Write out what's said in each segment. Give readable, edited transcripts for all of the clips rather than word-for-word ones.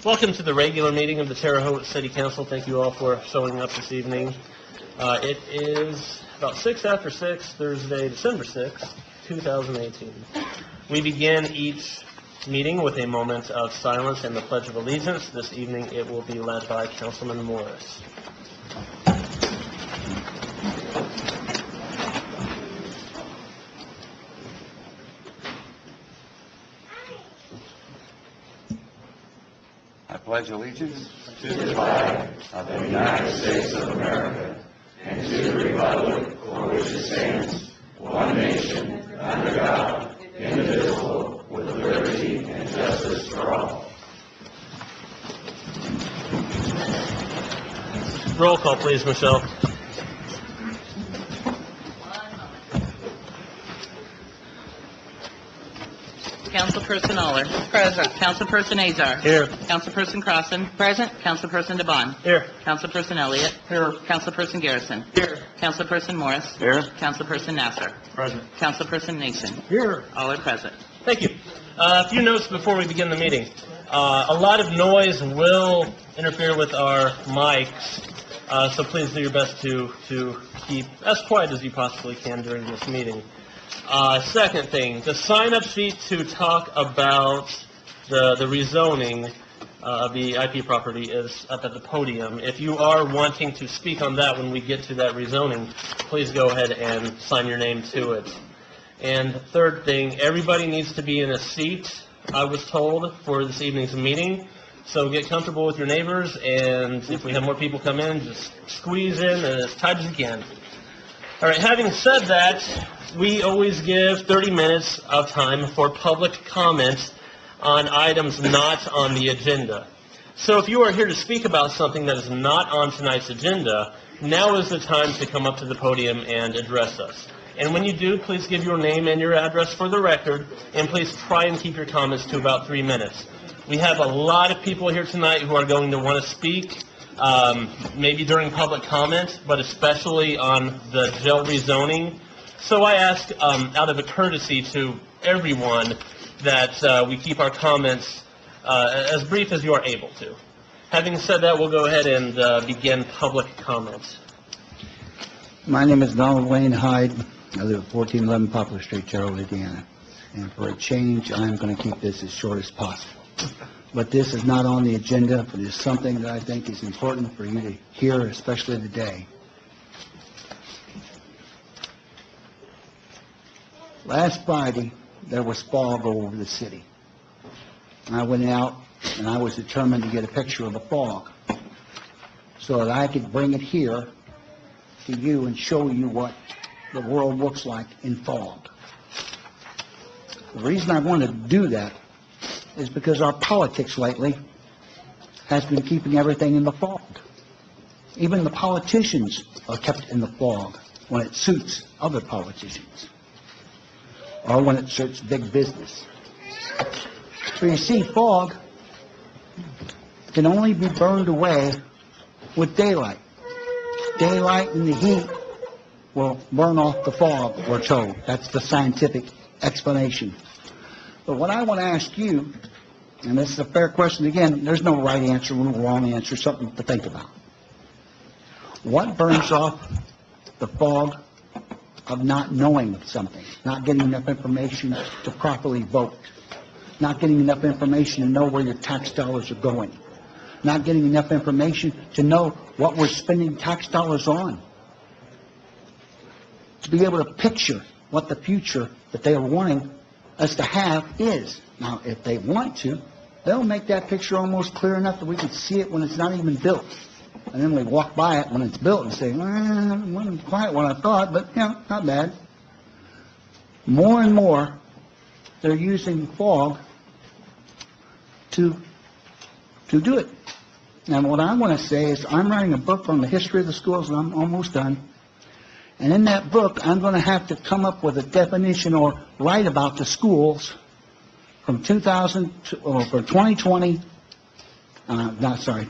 Welcome to the regular meeting of the Terre Haute City Council. Thank you all for showing up this evening. It is about 6 after 6, Thursday, December 6th, 2018. We begin each meeting with a moment of silence and the Pledge of Allegiance. This evening it will be led by Councilman Morris. I pledge allegiance to the flag of the United States of America and to the republic for which it stands, one nation, under God, indivisible, with liberty and justice for all. Roll call, please, Michelle. Councilperson Aller. Present. Councilperson Azar. Here. Councilperson Crossan. Present. Councilperson DeBon. Here. Councilperson Elliott. Here. Councilperson Garrison. Here. Councilperson Morris. Here. Councilperson Nasser. Present. Councilperson Nation. Here. All are present. Thank you. A few notes before we begin the meeting. A lot of noise will interfere with our mics, so please do your best to keep as quiet as you possibly can during this meeting. Second thing, the sign-up sheet to talk about the rezoning of the IP property is up at the podium. If you are wanting to speak on that when we get to that rezoning, please go ahead and sign your name to it. And third thing, everybody needs to be in a seat, I was told, for this evening's meeting. So get comfortable with your neighbors, and if we have more people come in, just squeeze in as tight as you can. All right, having said that, we always give 30 minutes of time for public comment on items not on the agenda. So if you are here to speak about something that is not on tonight's agenda, now is the time to come up to the podium and address us. And when you do, please give your name and your address for the record, and please try and keep your comments to about 3 minutes. We have a lot of people here tonight who are going to want to speak, maybe during public comment, but especially on the jail rezoning. So I ask, out of a courtesy to everyone, that we keep our comments as brief as you are able to. Having said that, we'll go ahead and begin public comments. My name is Donald Wayne Hyde. I live at 1411 Poplar Street, Terre Haute, Indiana. And for a change, I'm going to keep this as short as possible. But this is not on the agenda, but it's something that I think is important for you to hear, especially today. Last Friday, there was fog over the city. I went out, and I was determined to get a picture of the fog so that I could bring it here to you and show you what the world looks like in fog. The reason I wanted to do that is because our politics lately has been keeping everything in the fog. Even the politicians are kept in the fog when it suits other politicians, or when it suits big business. So you see, fog can only be burned away with daylight. Daylight and the heat will burn off the fog, we're told. That's the scientific explanation. But what I want to ask you, and this is a fair question, again, there's no right answer, no wrong answer, something to think about. What burns off the fog of not knowing something, not getting enough information to properly vote, not getting enough information to know where your tax dollars are going, not getting enough information to know what we're spending tax dollars on, to be able to picture what the future that they are wanting us to have is. Now, if they want to, they'll make that picture almost clear enough that we can see it when it's not even built. And then we walk by it when it's built and say, well, it wasn't quite what I thought, but, you know, not bad. More and more, they're using fog to do it. And what I want to say is I'm writing a book on the history of the schools, and I'm almost done. And in that book, I'm going to have to come up with a definition or write about the schools from 2000 to, or for 2020, 2000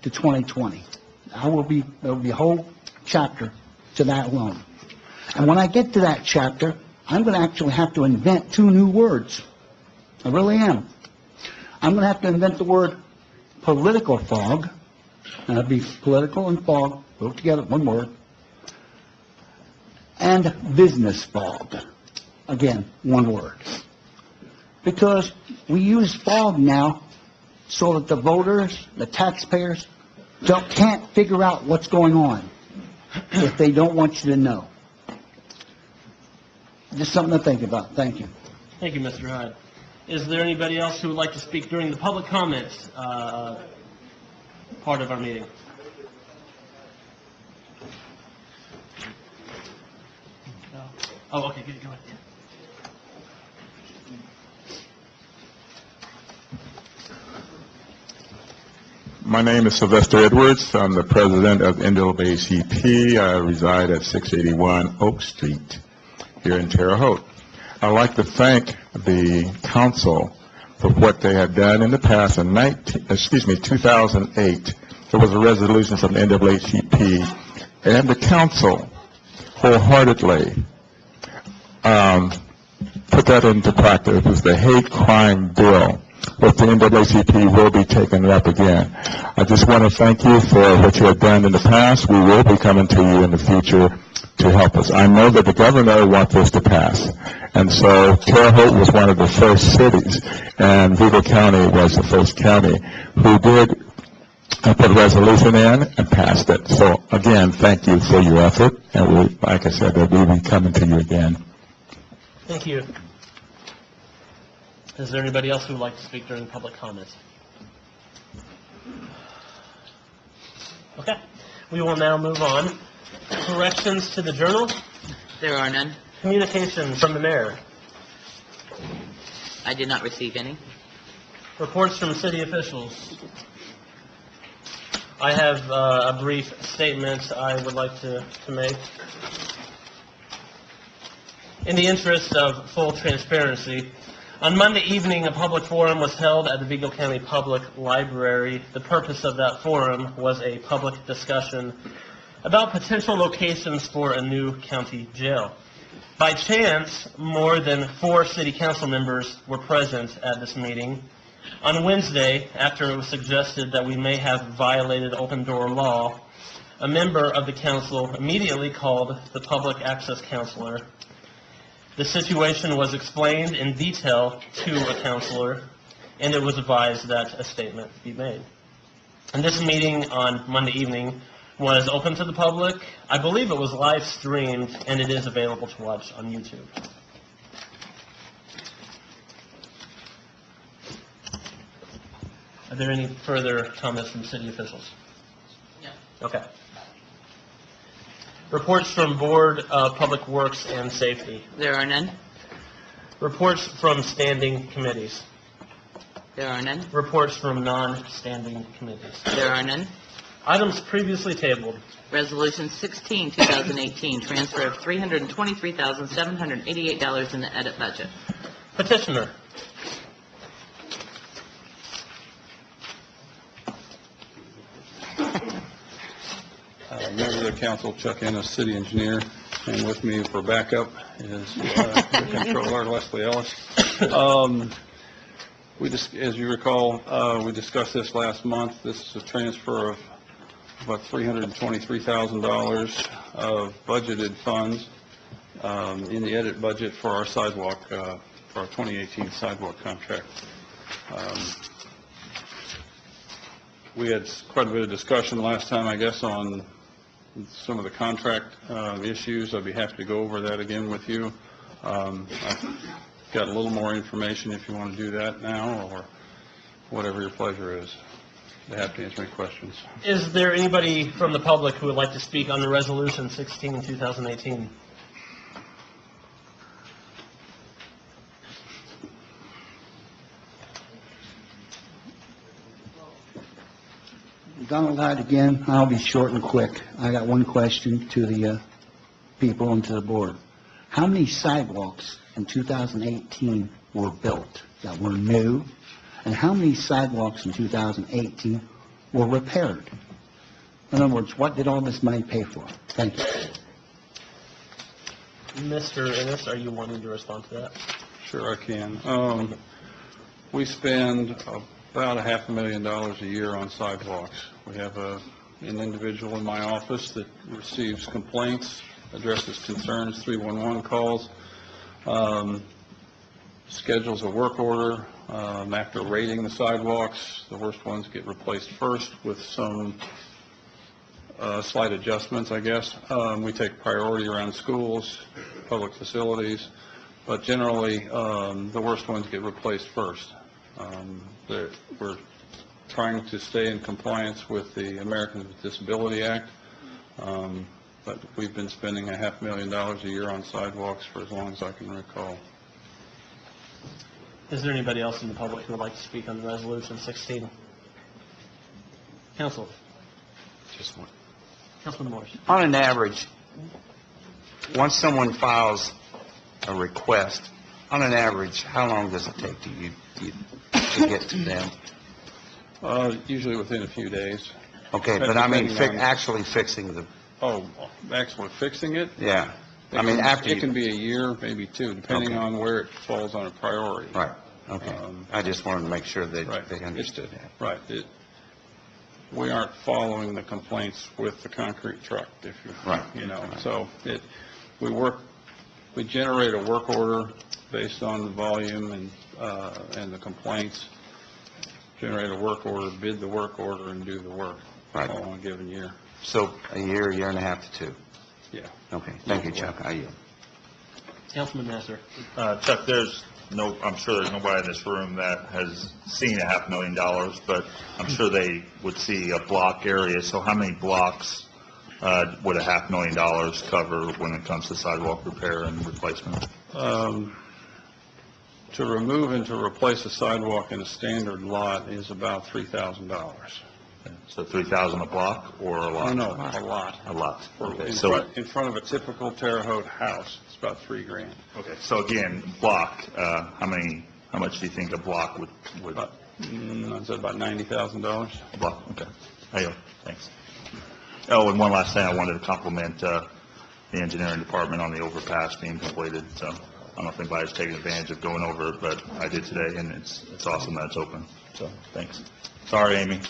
to 2020. There'll be a whole chapter to that alone. And when I get to that chapter, I'm going to actually have to invent 2 new words. I really am. I'm going to have to invent the word political fog, and it'll be political and fog, put together, one word, and business fog. Again, one word. Because we use fog now so that the voters, the taxpayers, can't figure out what's going on if they don't want you to know. Just something to think about. Thank you. Thank you, Mr. Hyde. Is there anybody else who would like to speak during the public comments part of our meeting? Oh, okay, good, go ahead. My name is Sylvester Edwards. I'm the president of NAACP. I reside at 681 Oak Street here in Terre Haute. I'd like to thank the council for what they have done in the past. In 2008, there was a resolution from the NAACP, and the council wholeheartedly put that into practice. It was the hate crime bill. With the NAACP will be taken up again. I just want to thank you for what you have done in the past. We will be coming to you in the future to help us. I know that the governor wants this to pass. And so Terre Haute was one of the first cities, and Vigo County was the first county who did put a resolution in and passed it. So again, thank you for your effort. And like I said, we'll be coming to you again. Thank you. Is there anybody else who would like to speak during public comments? Okay. We will now move on. Corrections to the journal. There are none. Communication from the mayor. I did not receive any. Reports from city officials. I have a brief statement I would like to make. In the interest of full transparency, on Monday evening, a public forum was held at the Vigo County Public Library. The purpose of that forum was a public discussion about potential locations for a new county jail. By chance, more than 4 city council members were present at this meeting. On Wednesday, after it was suggested that we may have violated open door law, a member of the council immediately called the public access counselor. The situation was explained in detail to a counselor, and it was advised that a statement be made. And this meeting on Monday evening was open to the public. I believe it was live streamed, and it is available to watch on YouTube. Are there any further comments from city officials? No. Okay. Reports from Board of Public Works and Safety. There are none. Reports from standing committees. There are none. Reports from non-standing committees. There are none. Items previously tabled. Resolution 16, 2018, transfer of $323,788 in the edit budget. Petitioner. Member of the council, Chuck Ennis, city engineer, and with me for backup is the controller, Leslie Ellis. As you recall, we discussed this last month. This is a transfer of about $323,000 of budgeted funds in the edit budget for our sidewalk, for our 2018 sidewalk contract. We had quite a bit of discussion last time, I guess, on some of the contract issues. I'd be happy to go over that again with you. I've got a little more information if you want to do that now, or whatever your pleasure is. I'd be happy to answer any questions. Is there anybody from the public who would like to speak on the Resolution 16, 2018? Donald Hyde again. I'll be short and quick. I got one question to the people and to the board. How many sidewalks in 2018 were built that were new? And how many sidewalks in 2018 were repaired? In other words, what did all this money pay for? Thank you. Mr. Ennis, are you wanting to respond to that? Sure, I can. We spend about $500,000 a year on sidewalks. We have an individual in my office that receives complaints, addresses concerns, 311 calls, schedules a work order. After rating the sidewalks, the worst ones get replaced first with some slight adjustments, I guess. We take priority around schools, public facilities, but generally, the worst ones get replaced first. We're trying to stay in compliance with the Americans with Disability Act, but we've been spending $500,000 a year on sidewalks for as long as I can recall. Is there anybody else in the public who would like to speak on Resolution 16? Council. Just one. Councilman Morris. On an average, once someone files a request, on an average, how long does it take to get to them? Usually within a few days. Okay, but I mean, Depending on- actually fixing the, Oh, actually fixing it? yeah. I mean, after It can you, be a year, maybe two, depending Okay. on where it falls on a priority. right, okay. I just wanted to make sure Right. that they understood that. Right. We aren't following the complaints with the concrete truck, if you, Right. you know. Right. So we generate a work order based on the volume and the complaints, generate a work order, bid the work order, and do the work Right. all in a given year. So a year and a half to two. Yeah. Okay, thank you, Chuck. I yield. Councilman Nasser. Chuck, I'm sure there's nobody in this room that has seen $500,000, but I'm sure they would see a block area. So how many blocks would $500,000 cover when it comes to sidewalk repair and replacement? To remove and to replace a sidewalk in a standard lot is about $3,000. So 3,000 a block or a lot? Oh, no, a lot. A lot. Okay, In front of a typical Terre Haute house, it's about $3,000. okay. So again, block, how much do you think a block would? Is that about $90,000? A block, okay. Thanks. Oh, and one last thing, I wanted to compliment the engineering department on the overpass being completed. So I don't know if anybody's taken advantage of going over it, but I did today, and it's awesome that it's open. So thanks. Sorry, Amy.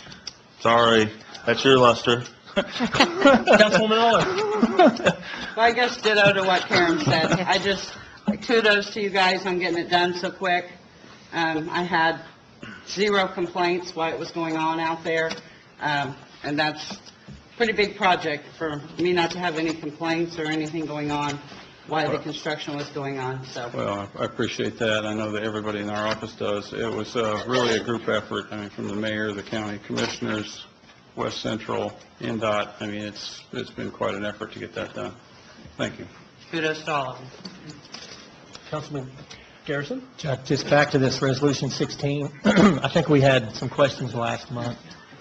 Sorry, that's your luster. Councilwoman Aller. Well, I guess ditto to what Karen said. Kudos to you guys on getting it done so quick. I had 0 complaints while it was going on out there, and that's a pretty big project for me not to have any complaints or anything going on while the construction was going on, so. Well, I appreciate that. I know that everybody in our office does. It was really a group effort, I mean, from the mayor, the county commissioners, West Central, NDOT. I mean, it's been quite an effort to get that done. Thank you. Kudos to all of them. Councilman Garrison. Chuck, just back to this Resolution 16. I think we had some questions last month,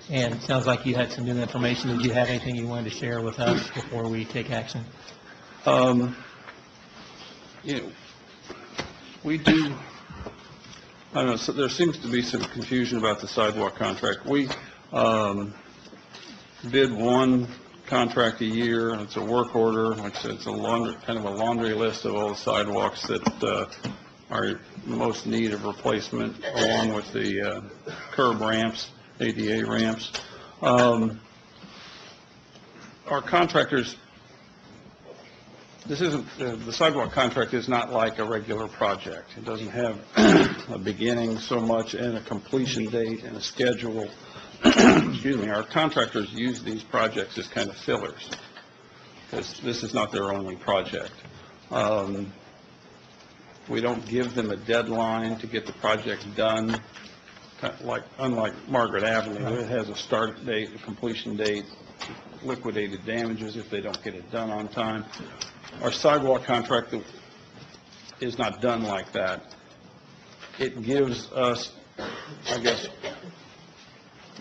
and it sounds like you had some new information. Did you have anything you wanted to share with us before we take action? We do, I don't know, so there seems to be some confusion about the sidewalk contract. We bid one contract a year, and it's a work order, which is kind of a laundry list of all the sidewalks that are most need of replacement, along with the curb ramps, ADA ramps. Our contractors, the sidewalk contract is not like a regular project. It doesn't have a beginning so much and a completion date and a schedule. Excuse me, our contractors use these projects as kind of fillers, because this is not their only project. We don't give them a deadline to get the project done, unlike Margaret Avenue. It has a start date, a completion date, liquidated damages if they don't get it done on time. Our sidewalk contract is not done like that. It gives us,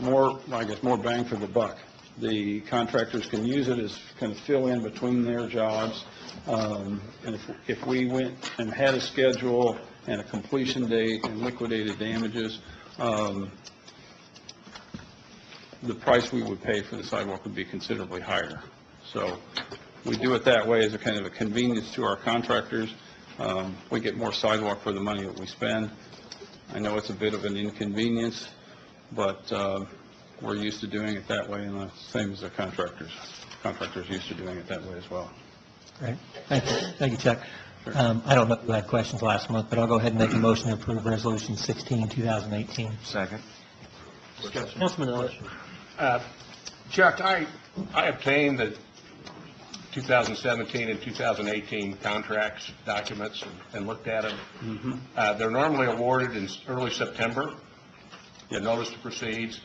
more bang for the buck. The contractors can use it as kind of fill in between their jobs. And if we went and had a schedule and a completion date and liquidated damages, the price we would pay for the sidewalk would be considerably higher. So we do it that way as a kind of a convenience to our contractors. We get more sidewalk for the money that we spend. I know it's a bit of an inconvenience, but we're used to doing it that way, and the same as the contractors. Contractors used to doing it that way as well. Great. Thank you, Chuck. I don't know if you had questions last month, but I'll go ahead and make a motion to approve Resolution 16, 2018. Second. Councilman Ellis. Chuck, I obtained the 2017 and 2018 contracts documents and looked at them. They're normally awarded in early September. You notice to proceeds.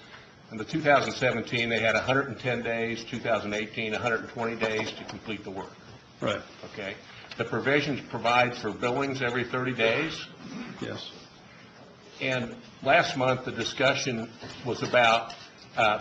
In the 2017, they had 110 days, 2018, 120 days to complete the work. Right. Okay? The provisions provide for billings every 30 days. Yes. And last month, the discussion was about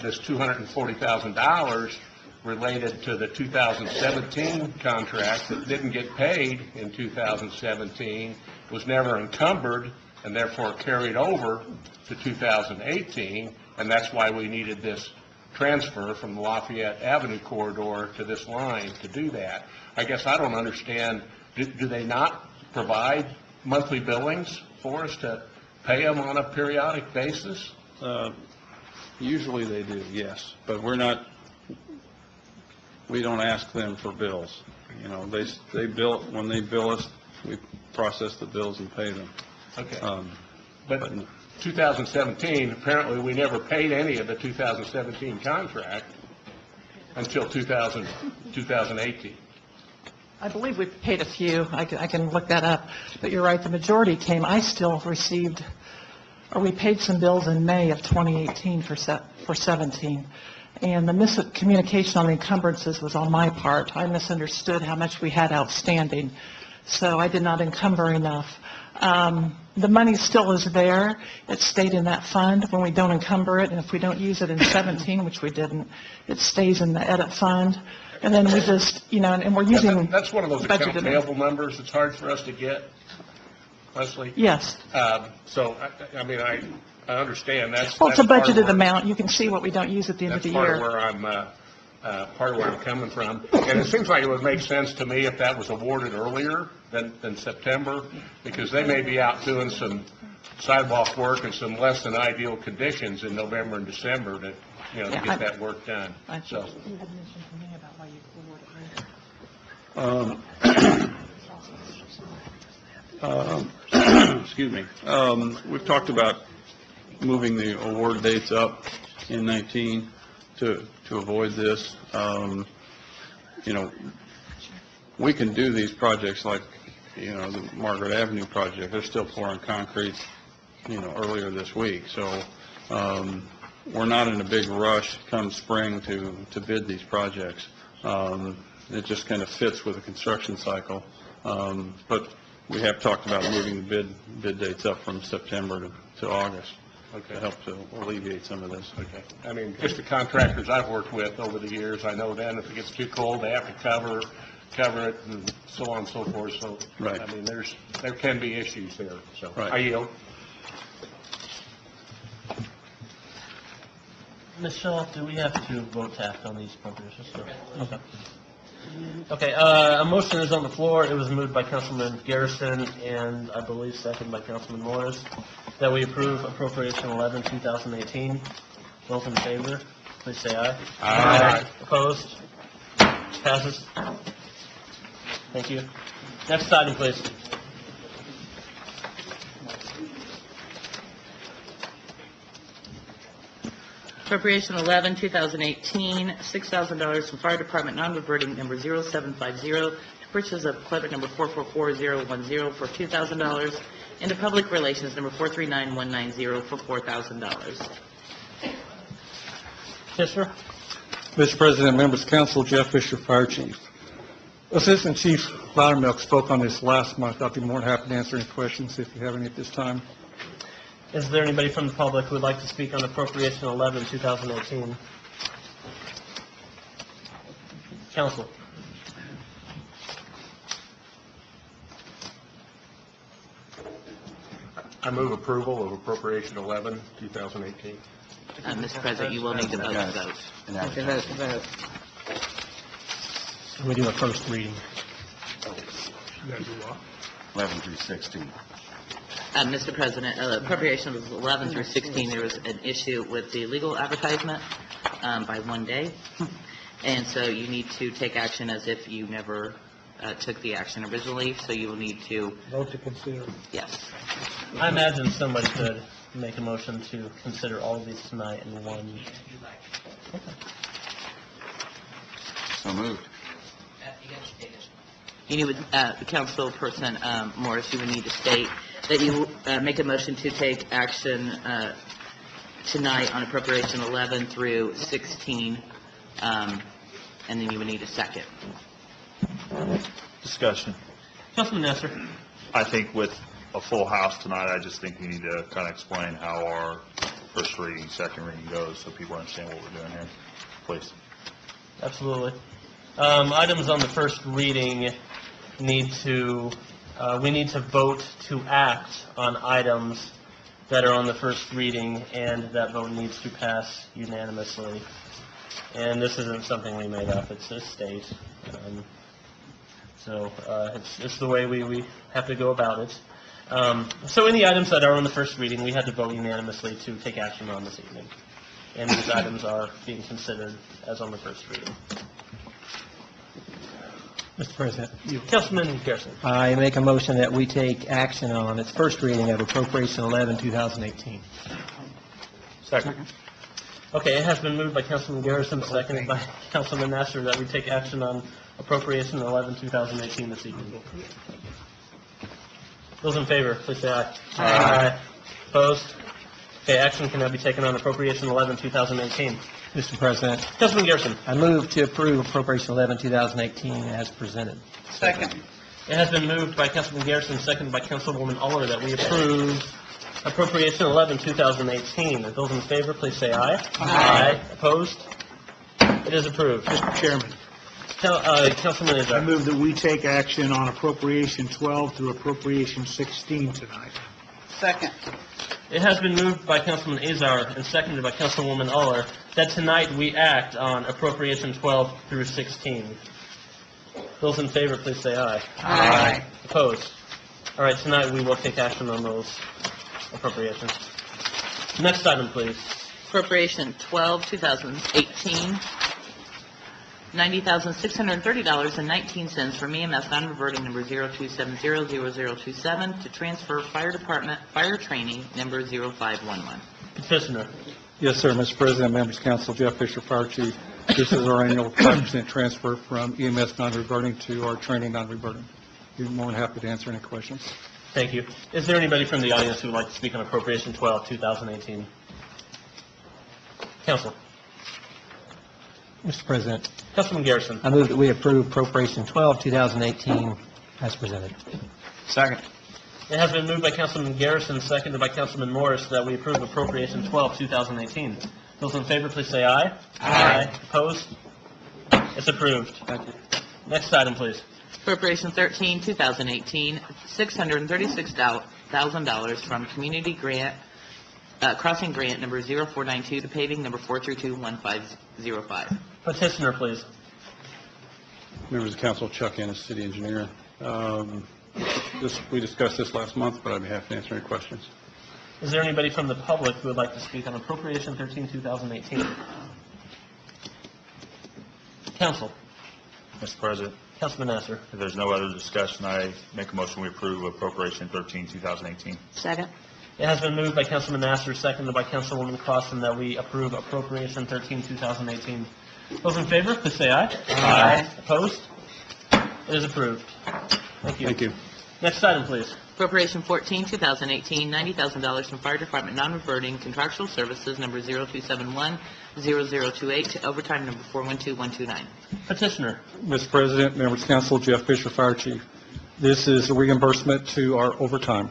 this $240,000 related to the 2017 contract that didn't get paid in 2017, was never encumbered, and therefore carried over to 2018, and that's why we needed this transfer from the Lafayette Avenue corridor to this line to do that. I guess I don't understand, do they not provide monthly billings for us to pay them on a periodic basis? Usually they do, yes, but we don't ask them for bills. You know, they bill, when they bill us, we process the bills and pay them. Okay. But 2017, apparently we never paid any of the 2017 contract until 2018. I believe we've paid a few. I can look that up. But you're right, the majority came. I still received, or we paid some bills in May of 2018 for 17. And the miscommunication on the encumbrances was on my part. I misunderstood how much we had outstanding. So I did not encumber enough. The money still is there. It stayed in that fund when we don't encumber it. And if we don't use it in 17, which we didn't, it stays in the edit fund. And then we just, and we're using... That's one of those account budgeted- payable numbers that's hard for us to get, Leslie? Yes. So, I mean, I understand that's... Well, it's a that's part of budgeted where- amount. You can see what we don't use at the end of the year. Part of where I'm coming from. And it seems like it would make sense to me if that was awarded earlier than September, because they may be out doing some sidewalk work in some less than ideal conditions in November and December to get that work done. So, You had mentioned to me about why you awarded later. Excuse me. We've talked about moving the award dates up in 19 to avoid this. We can do these projects like, the Margaret Avenue project. They're still pouring concrete, earlier this week. So we're not in a big rush come spring to bid these projects. It just kind of fits with the construction cycle. But we have talked about moving the bid dates up from September to August. okay. To help to alleviate some of this. Okay. I mean, just the contractors I've worked with over the years, I know then if it gets too cold, they have to cover it and so on and so forth. So, Right. I mean, there can be issues there. So, Right. I yield. Michelle, do we have to vote to act on these appropriations? Okay. Okay, a motion is on the floor. It was moved by Councilman Garrison and I believe seconded by Councilman Morris that we approve appropriation 11, 2018. Those in favor, please say aye. Aye. Opposed? Passes. Thank you. Next item, please. Appropriation 11, 2018, $6,000 from Fire Department non-reverting number 0750 to purchase of equipment number 444010 for $2,000, and to Public Relations number 439190 for $4,000. Yes, sir. Mr. President, members of council, Jeff Fisher, Fire Chief. Assistant Chief Loudermilk spoke on this last month. I'll be more than happy to answer any questions if you have any at this time. Is there anybody from the public who would like to speak on appropriation 11, 2018? Council. I move approval of appropriation 11, 2018. Mr. President, you will need to vote to vote. Okay, vote. We do a first reading. 11 through 16. Mr. President, appropriations 11 through 16, there was an issue with the legal advertisement by 1 day. And so you need to take action as if you never took the action originally, so you will need to, Vote to consider. yes. I imagine somebody could make a motion to consider all of these tonight in one. So moved. You need, Councilperson Morris, you would need to state that you make a motion to take action tonight on appropriation 11 through 16, and then you would need a second. Discussion. Councilman Nestor. I think with a full house tonight, I just think we need to kind of explain how our first reading, second reading goes, so people understand what we're doing here. Please. Absolutely. Items on the first reading need to, we need to vote to act on items that are on the first reading, and that vote needs to pass unanimously. And this isn't something we made up, it's a state. So it's the way we have to go about it. So any items that are on the first reading, we had to vote unanimously to take action on this evening. And these items are being considered as on the first reading. Mr. President, Councilman Garrison. I make a motion that we take action on its first reading of appropriation 11, 2018. Second. Okay, it has been moved by Councilman Garrison, seconded by Councilman Nasser, that we take action on appropriation 11, 2018 this evening. Those in favor, please say aye. Aye. Opposed? Okay, action can now be taken on appropriation 11, 2018. Mr. President, Councilman Garrison. I move to approve appropriation 11, 2018 as presented. Second. It has been moved by Councilman Garrison, seconded by Councilwoman Aller, that we approve appropriation 11, 2018. Those in favor, please say aye. Aye. Opposed? It is approved. Mr. Chairman, Councilman I Azar. move that we take action on appropriation 12 through appropriation 16 tonight. Second. It has been moved by Councilman Azar and seconded by Councilwoman Aller that tonight we act on appropriation 12 through 16. Those in favor, please say aye. Aye. Opposed? All right, tonight we will take action on those appropriations. Next item, please. Appropriation 12, 2018, $90,630.19 from EMS non-reverting number 02700027 to transfer fire department fire training number 0511. Petitioner. Yes, sir, Mr. President, members of council, Jeff Fisher, Fire Chief. This is our annual 5% transfer from EMS non-reverting to our training non-reverting. Be more than happy to answer any questions. Thank you. Is there anybody from the audience who would like to speak on appropriation 12, 2018? Council. Mr. President, Councilman Garrison. I move that we approve appropriation 12, 2018 as presented. Second. It has been moved by Councilman Garrison, seconded by Councilman Morris, that we approve appropriation 12, 2018. Those in favor, please say aye. Aye. Opposed? It's approved. Thank you. Next item, please. Appropriation 13, 2018, $636,000 from Community Grant, Crossing Grant number 0492 to paving number 4321505. Petitioner, please. Members of council, Chuck Ennis, city engineer. We discussed this last month, but I'd be happy to answer any questions. Is there anybody from the public who would like to speak on appropriation 13, 2018? Council. Mr. President, Councilman Nasser. if there's no other discussion, I make a motion we approve appropriation 13, 2018. Second. It has been moved by Councilman Nasser, seconded by Councilwoman Clausen, that we approve appropriation 13, 2018. Those in favor, please say aye. Aye. Opposed? It is approved. Thank you. Thank you. Next item, please. Appropriation 14, 2018, $90,000 from Fire Department non-reverting contractual services number 02710028 to overtime number 412129. Petitioner. Mr. President, members of council, Jeff Fisher, Fire Chief. This is a reimbursement to our overtime.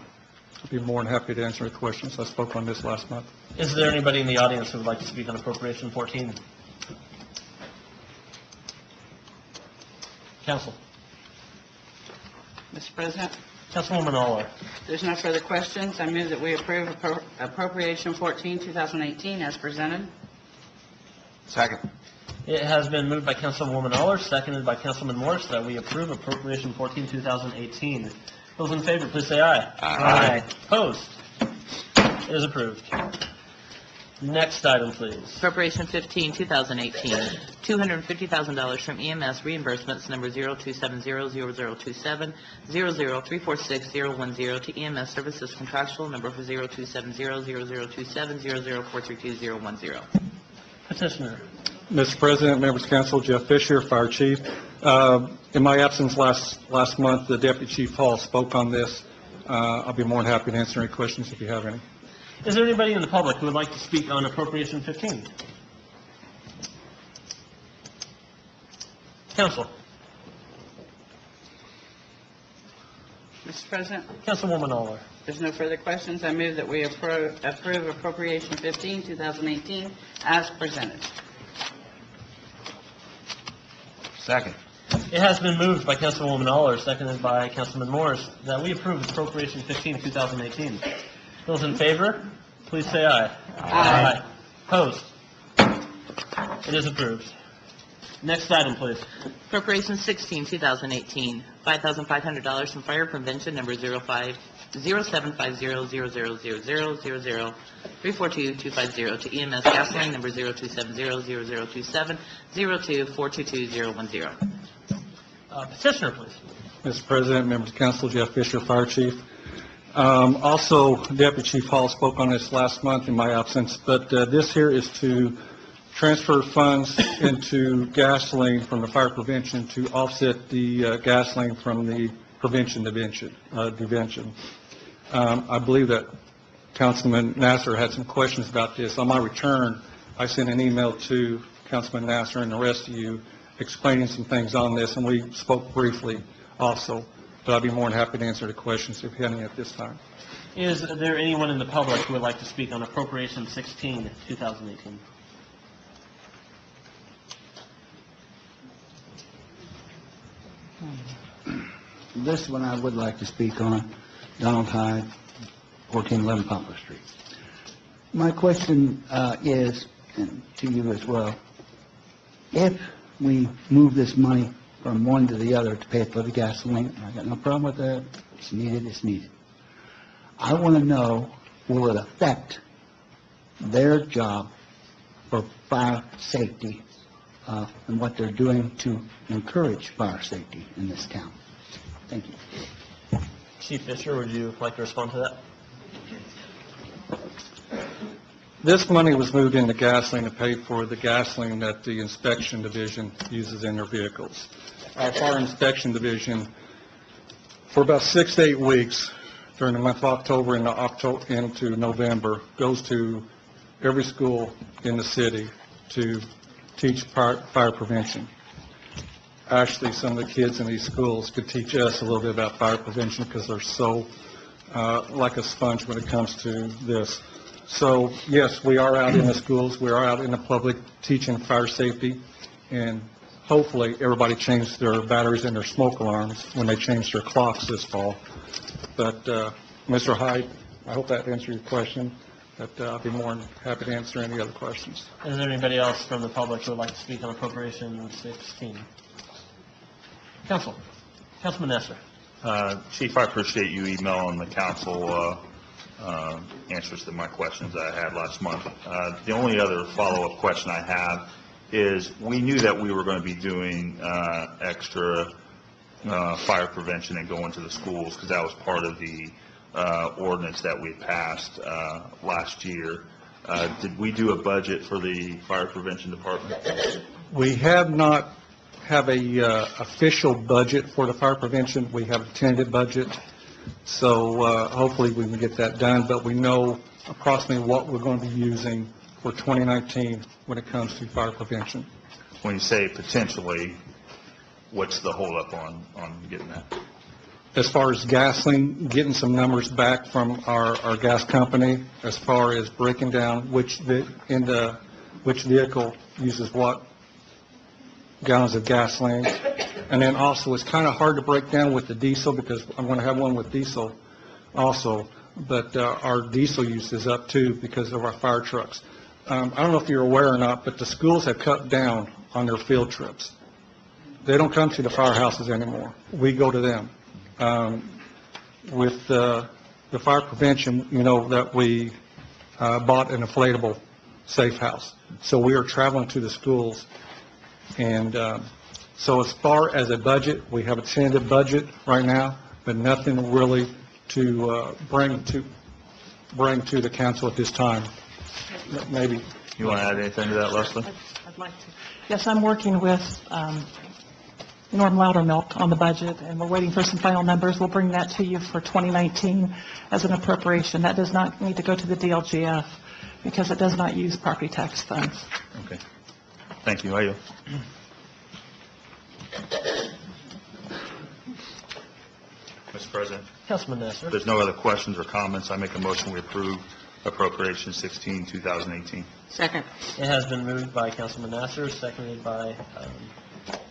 I'd be more than happy to answer any questions. I spoke on this last month. Is there anybody in the audience who would like to speak on appropriation 14? Council. Mr. President, Councilwoman Aller. there's no further questions. I move that we approve appropriation 14, 2018 as presented. Second. It has been moved by Councilwoman Aller, seconded by Councilman Morris, that we approve appropriation 14, 2018. Those in favor, please say aye. Aye. Opposed? It is approved. Next item, please. Appropriation 15, 2018, $250,000 from EMS reimbursements number 02700027, 0034610 to EMS services contractual number for 02700027, 0043210. Petitioner. Mr. President, members of council, Jeff Fisher, Fire Chief. In my absence last month, the Deputy Chief Hall spoke on this. I'll be more than happy to answer any questions if you have any. Is there anybody in the public who would like to speak on appropriation 15? Council. Mr. President, Councilwoman Aller. there's no further questions. I move that we approve appropriation 15, 2018, as presented. Second. It has been moved by Councilwoman Aller, seconded by Councilman Morris, that we approve appropriation 15, 2018. Those in favor, please say aye. Aye. Opposed? It is approved. Next item, please. Appropriation 16, 2018, $5,500 from Fire Prevention number 070750000000342 to EMS gasoline number 02700027, 0242210. Petitioner, please. Mr. President, members of council, Jeff Fisher, Fire Chief. Also, Deputy Chief Hall spoke on this last month in my absence, but this here is to transfer funds into gasoline from the fire prevention to offset the gasoline from the prevention division. I believe that Councilman Nasser had some questions about this. On my return, I sent an email to Councilman Nasser and the rest of you explaining some things on this, and we spoke briefly also. But I'd be more than happy to answer the questions if you have any at this time. Is there anyone in the public who would like to speak on appropriation 16, 2018? This one I would like to speak on, Donald Hyde, 1411 Poplar Street. My question is, and to you as well, if we move this money from one to the other to pay for the gasoline, I got no problem with that, it's needed, it's needed. I want to know, will it affect their job for fire safety and what they're doing to encourage fire safety in this town? Thank you. Chief Fisher, would you like to respond to that? This money was moved into gasoline to pay for the gasoline that the inspection division uses in their vehicles. Our fire inspection division, for about 6 to 8 weeks during the month of October and into November, goes to every school in the city to teach fire prevention. Actually, some of the kids in these schools could teach us a little bit about fire prevention because they're so like a sponge when it comes to this. So, yes, we are out in the schools, we are out in the public teaching fire safety, and hopefully everybody changed their batteries and their smoke alarms when they changed their clocks this fall. But, Mr. Hyde, I hope that answered your question, but I'll be more than happy to answer any other questions. Is there anybody else from the public who would like to speak on appropriation 16? Councilman Nestor. Chief, I appreciate you emailing the council answers to my questions that I had last month. The only other follow-up question I have is we knew that we were going to be doing extra fire prevention and going to the schools because that was part of the ordinance that we passed last year. Did we do a budget for the fire prevention department? We have not have a official budget for the fire prevention. We have a tentative budget, so hopefully we can get that done, but we know approximately what we're going to be using for 2019 when it comes to fire prevention. When you say potentially, what's the holdup on getting that? As far as gasoline, getting some numbers back from our gas company as far as breaking down which vehicle uses what gallons of gasoline. And then also, it's kind of hard to break down with the diesel because I'm going to have one with diesel also, but our diesel use is up too because of our fire trucks. I don't know if you're aware or not, but the schools have cut down on their field trips. They don't come to the firehouses anymore. We go to them. with the fire prevention, that we bought an inflatable safe house. So we are traveling to the schools. And so as far as a budget, we have a tentative budget right now, but nothing really to bring to the council at this time. Maybe. You want to add anything to that, Leslie? I'd like to. Yes, I'm working with Norm Loudermilk on the budget, and we're waiting for some final numbers. We'll bring that to you for 2019 as an appropriation. That does not need to go to the DLGF because it does not use property tax funds. Okay. Thank you. I yield. Mr. President, Councilman Nasser. if there's no other questions or comments, I make a motion we approve appropriation 16, 2018. Second. It has been moved by Councilman Nasser, seconded by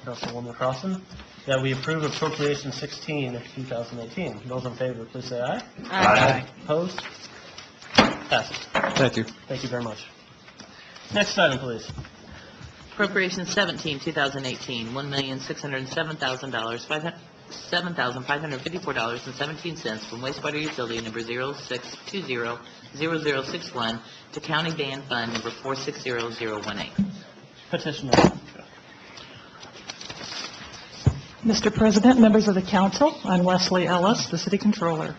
Councilwoman Crossen, that we approve appropriation 16, 2018. Those in favor, please say aye. Aye. Opposed? Passes. Thank you. Thank you very much. Next item, please. Appropriation 17, 2018, $1,607,000, $7,554.17 from wastewater utility number 06200061 to county band fund number 460018. Petitioner. Mr. President, members of the council, I'm Leslie Ellis, the city controller.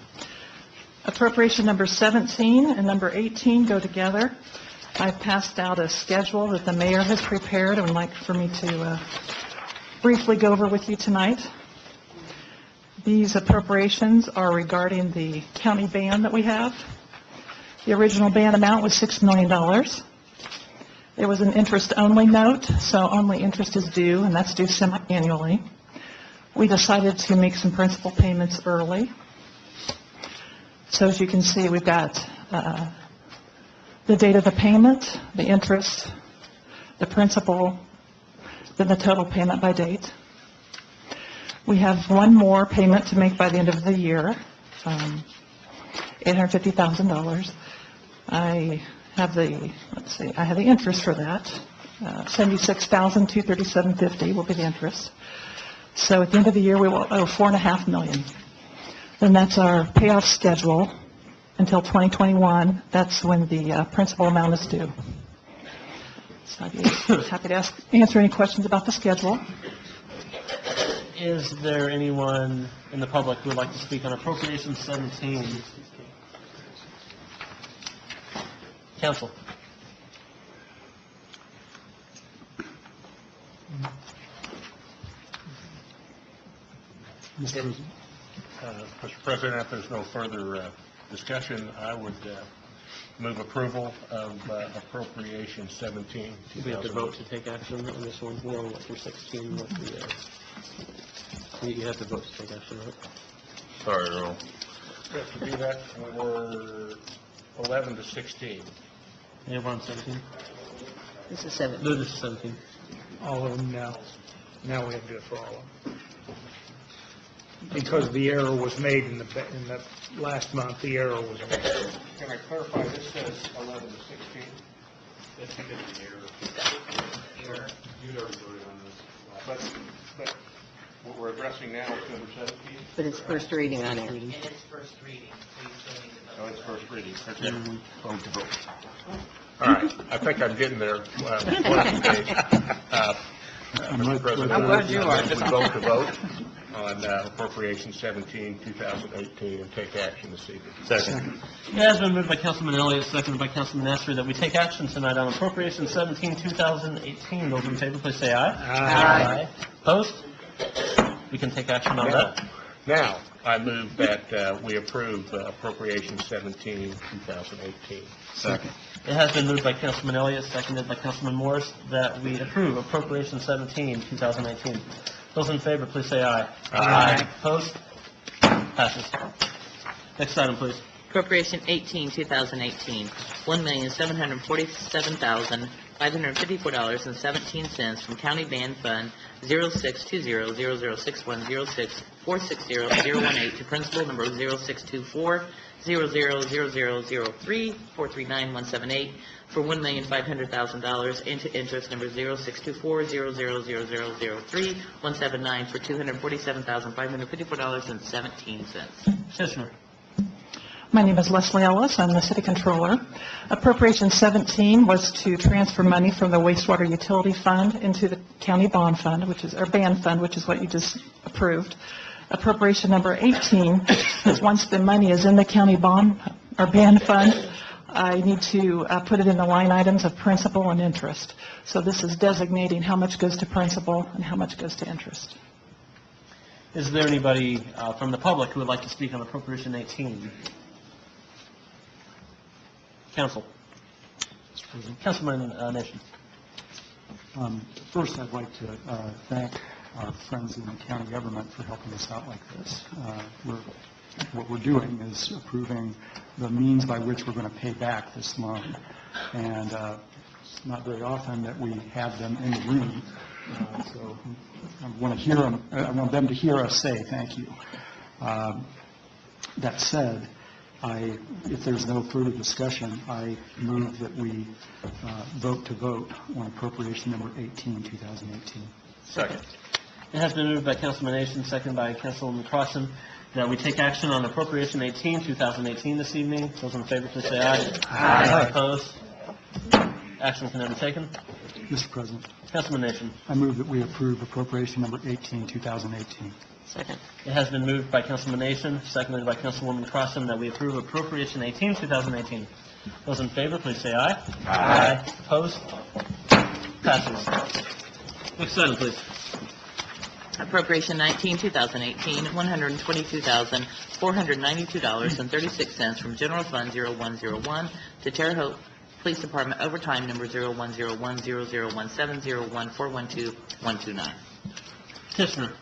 Appropriation number 17 and number 18 go together. I've passed out a schedule that the mayor has prepared and would like for me to briefly go over with you tonight. These appropriations are regarding the county band that we have. The original band amount was $6 million. There was an interest-only note, so only interest is due, and that's due semi-annually. We decided to make some principal payments early. So as you can see, we've got the date of the payment, the interest, the principal, then the total payment by date. We have one more payment to make by the end of the year, $850,000. I have the interest for that. $76,237.50 will be the interest. So at the end of the year, we will owe $4.5 million. Then that's our payoff schedule until 2021. That's when the principal amount is due. So I'd be happy to answer any questions about the schedule. Is there anyone in the public who would like to speak on appropriation 17? Council. Mr. President, if there's no further discussion, I would move approval of appropriation 17. We have to vote to take action on this one, along with your 16, with the, you have to vote to take action, right? Sorry, Earl. We have to do that for 11 to 16. Yeah, we're on 17. This is 17. No, this is 17. All of them now. Now we have to do it for all of them. Because the error was made in the last month, the error was made. Can I clarify, this says 11 to 16? That's an error. You never voted on this. But what we're addressing now is number 17? But it's first reading on it. Reading. And it's first reading. Oh, it's first reading. Okay. Vote to vote. All right, I think I'm getting there. Mr. President, I'm glad you are. I just vote to vote on appropriation 17, 2018, and take action this evening. Second. It has been moved by Councilman Elliott, seconded by Councilman Nasser, that we take action tonight on appropriation 17, 2018. Those in favor, please say aye. Aye. Opposed? We can take action on that. Now, I move that we approve appropriation 17, 2018. Second. It has been moved by Councilman Elliott, seconded by Councilman Morris, that we approve appropriation 17, 2018. Those in favor, please say aye. Aye. Opposed? Passes. Next item, please. Appropriation 18, 2018, $1,747,554.17 from County Band Fund 0620-006106-460-018 to Principal Number 0624-000003-439178 for $1,500,000 into Interest Number 0624-000003-179 for $247,554.17. Petitioner. My name is Leslie Ellis. I'm the city controller. Appropriation 17 was to transfer money from the wastewater utility fund into the county bond fund, or band fund, which is what you just approved. Appropriation number 18 is once the money is in the county bond or band fund, I need to put it in the line items of principal and interest. So this is designating how much goes to principal and how much goes to interest. Is there anybody from the public who would like to speak on Appropriation 18? Council. Councilman Nation. First, I'd like to thank our friends in the county government for helping us out like this. What we're doing is approving the means by which we're going to pay back this loan. And it's not very often that we have them in the room. So I want them to hear us say thank you. That said, if there's no further discussion, I move that we vote on appropriation number 18, 2018. Second. It has been moved by Councilman Nation, seconded by Councilwoman Crossen, that we take action on Appropriation 18, 2018 this evening. Those in favor, please say aye. Aye. Opposed? Action can now be taken. Mr. President. Councilman Nation. I move that we approve appropriation number 18, 2018. Second. It has been moved by Councilman Nation, seconded by Councilwoman Crossen, that we approve Appropriation 18, 2018. Those in favor, please say aye. Aye. Opposed? Passes. Next item, please. Appropriation 19, 2018, $122,492.36 from General Fund 0101 to Terre Haute Police Department overtime number 0101-001701412129. Petitioner.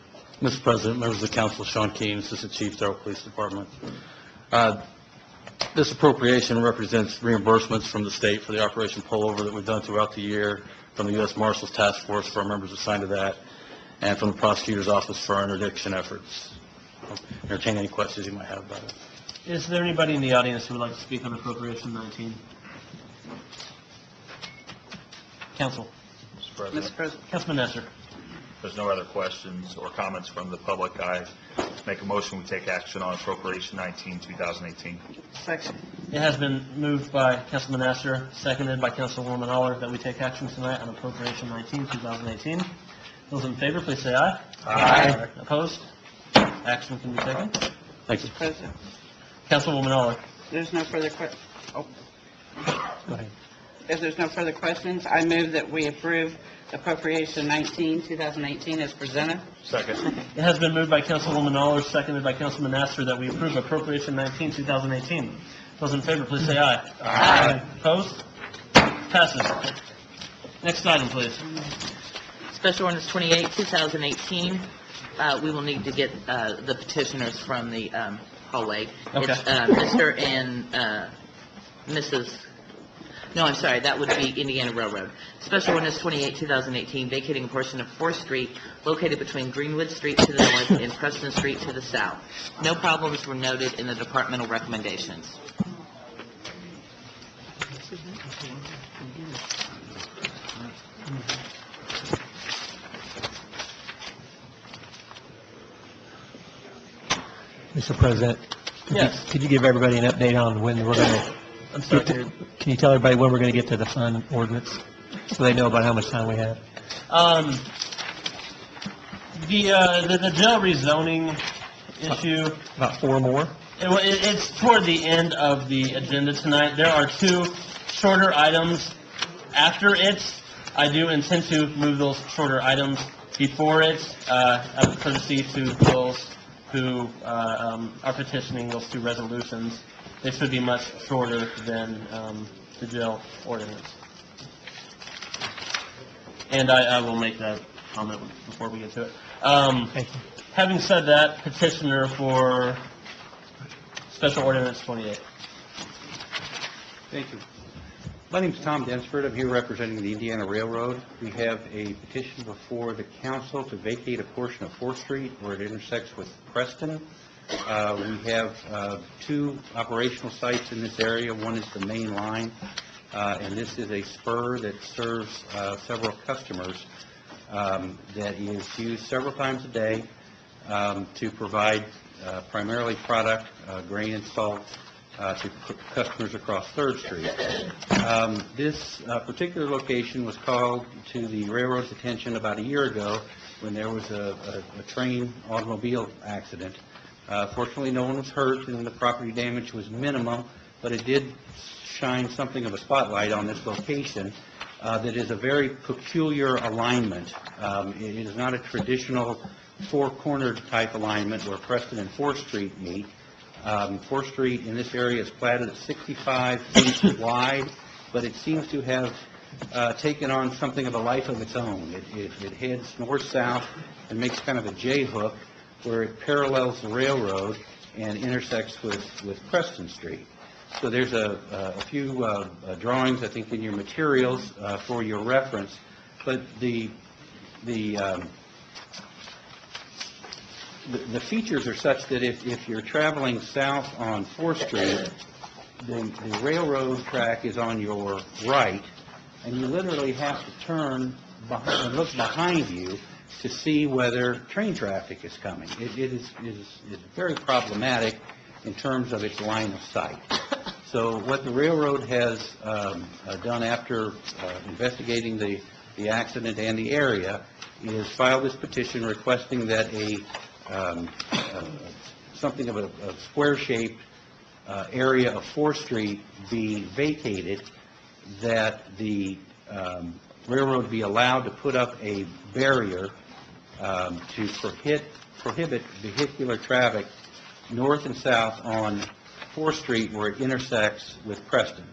Mr. President, members of the council, Sean Keane, Assistant Chief, Terre Haute Police Department. This appropriation represents reimbursements from the state for the Operation Pullover that we've done throughout the year, from the U.S. Marshals Task Force for our members assigned to that, and from the Prosecutor's Office for our interdiction efforts. I'll entertain any questions you might have about it. Is there anybody in the audience who would like to speak on Appropriation 19? Council. Mr. President. Mr. President. Councilman Nestor. If there's no other questions or comments from the public, I make a motion we take action on Appropriation 19, 2018. Second. It has been moved by Councilman Nestor, seconded by Councilwoman Aller, that we take action tonight on Appropriation 19, 2018. Those in favor, please say aye. Aye. Opposed? Action can be taken. Thank you. Mr. President. Councilwoman Aller. There's no further questions. Go ahead. If there's no further questions, I move that we approve Appropriation 19, 2018 as presented. Second. It has been moved by Councilwoman Aller, seconded by Councilman Nestor, that we approve Appropriation 19, 2018. Those in favor, please say aye. Aye. Opposed? Passes. Next item, please. Special Ordinance 28, 2018. We will need to get the petitioners from the hallway. Okay. It's Mr. and Mrs. No, I'm sorry, that would be Indiana Railroad. Special Ordinance 28, 2018, vacating a portion of 4th Street located between Greenwood Street to the north and Preston Street to the south. No problems were noted in the departmental recommendations. Mr. President? Yes. Could you give everybody an update on when we're going to... I'm sorry. Can you tell everybody when we're going to get to the fund ordinance, so they know about how much time we have? The jail rezoning issue... About 4 more? It's toward the end of the agenda tonight. There are 2 shorter items after it. I do intend to move those shorter items before it, out of courtesy to those who are petitioning those 2 resolutions. They should be much shorter than the jail ordinance. And I will make that comment before we get to it. Thank you. Having said that, petitioner for Special Ordinance 28. Thank you. My name is Tom Densford. I'm here representing the Indiana Railroad. We have a petition before the council to vacate a portion of 4th Street where it intersects with Preston. We have two operational sites in this area. One is the main line, and this is a spur that serves several customers that is used several times a day to provide primarily product, grain and salt, to customers across 3rd Street. This particular location was called to the railroad's attention about a year ago when there was a train automobile accident. Fortunately, no one was hurt and the property damage was minimal, but it did shine something of a spotlight on this location that is a very peculiar alignment. It is not a traditional four-cornered type alignment where Preston and 4th Street meet. 4th Street in this area is platted at 65 feet wide, but it seems to have taken on something of a life of its own. It heads north-south and makes kind of a J-hook where it parallels the railroad and intersects with Preston Street. So there's a few drawings, I think, in your materials for your reference, but the features are such that if you're traveling south on 4th Street, the railroad track is on your right, and you literally have to turn and look behind you to see whether train traffic is coming. It is very problematic in terms of its line of sight. So what the railroad has done after investigating the accident and the area is file this petition requesting that something of a square-shaped area of 4th Street be vacated, that the railroad be allowed to put up a barrier to prohibit vehicular traffic north and south on 4th Street where it intersects with Preston.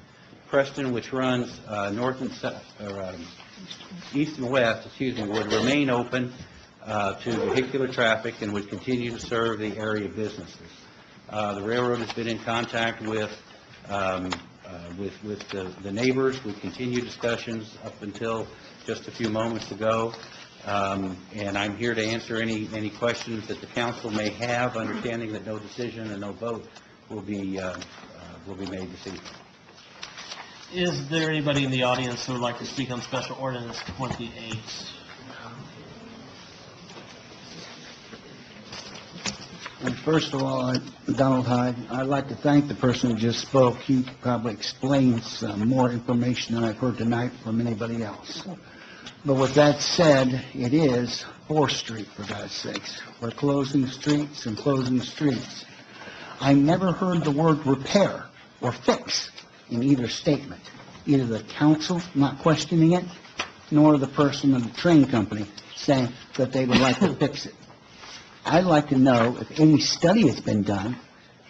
Preston, which runs north and south, or east and west, would remain open to vehicular traffic and would continue to serve the area businesses. The railroad has been in contact with the neighbors. We continue discussions up until just a few moments ago, and I'm here to answer any questions that the council may have, understanding that no decision and no vote will be made this evening. Is there anybody in the audience who would like to speak on Special Ordinance 28? And first of all, Donald Hyde, I'd like to thank the person who just spoke. He probably explains more information than I've heard tonight from anybody else. But with that said, it is 4th Street, for God's sakes. We're closing streets and closing streets. I never heard the word repair or fix in either statement. Either the council not questioning it, nor the person in the train company saying that they would like to fix it. I'd like to know if any study has been done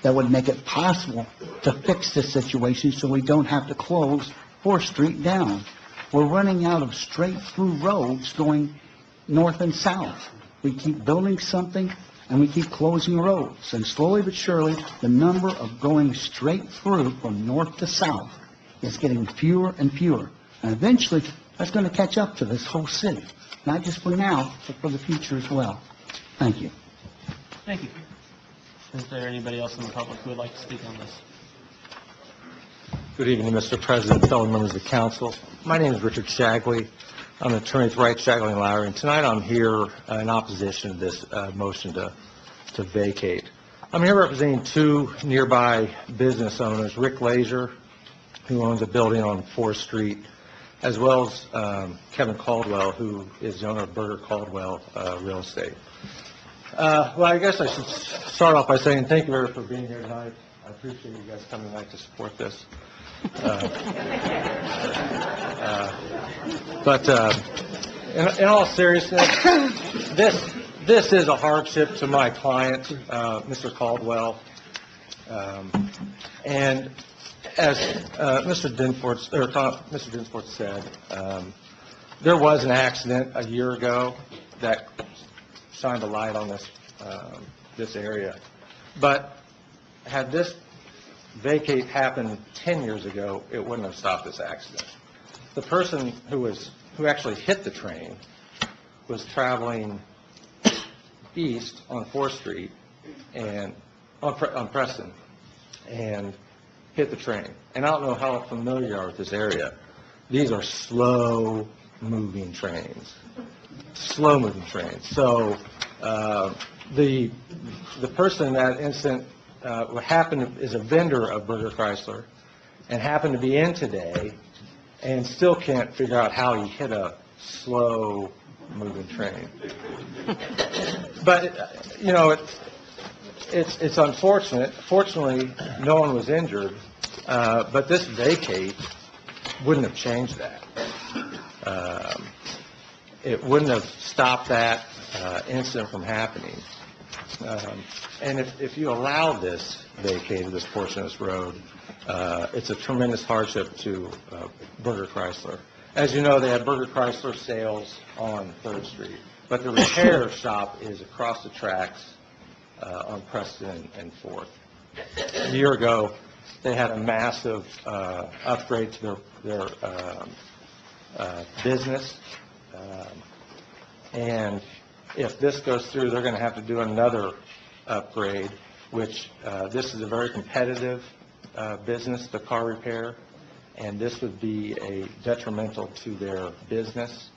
that would make it possible to fix this situation so we don't have to close 4th Street down. We're running out of straight-through roads going north and south. We keep building something, and we keep closing roads. And slowly but surely, the number of going straight through from north to south is getting fewer and fewer. And eventually, that's going to catch up to this whole city, not just for now, but for the future as well. Thank you. Thank you. Is there anybody else in the public who would like to speak on this? Good evening, Mr. President, fellow members of the council. My name is Richard Shagley. I'm an attorney with Wright, Shagley & Lowry, and tonight I'm here in opposition to this motion to vacate. I'm here representing two nearby business owners, Rick Laser, who owns a building on 4th Street, as well as Kevin Caldwell, who is the owner of Burger Caldwell Real Estate. Well, I guess I should start off by saying thank you very much for being here tonight. I appreciate you guys coming tonight to support this. But in all seriousness, this is a hardship to my client, Mr. Caldwell. And as Mr. Dinsford said, there was an accident a year ago that shined a light on this area. But had this vacate happened 10 years ago, it wouldn't have stopped this accident. The person who actually hit the train was traveling east on 4th Street and on Preston and hit the train. And I don't know how familiar you are with this area. These are slow-moving trains. Slow-moving trains. So the person in that incident is a vendor of Berger Chrysler and happened to be in today and still can't figure out how he hit a slow-moving train. But, you know, it's unfortunate. Fortunately, no one was injured, but this vacate wouldn't have changed that. It wouldn't have stopped that incident from happening. And if you allow this vacate of this portion of this road, it's a tremendous hardship to Berger Chrysler. As you know, they have Berger Chrysler sales on 3rd Street, but the repair shop is across the tracks on Preston and 4th. A year ago, they had a massive upgrade to their business, and if this goes through, they're going to have to do another upgrade, which this is a very competitive business, the car repair, and this would be a detrimental to their business,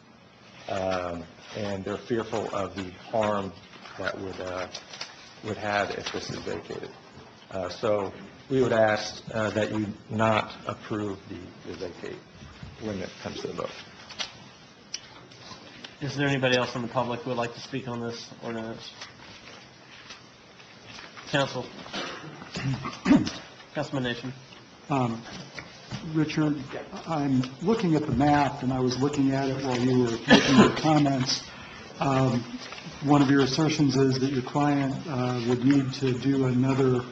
and they're fearful of the harm that would have if this is vacated. So we would ask that you not approve the vacate when it comes to the vote. Is there anybody else from the public who would like to speak on this ordinance? Council. Councilman Nation. Richard, I'm looking at the map, and I was looking at it while you were making your comments. One of your assertions is that your client would need to do another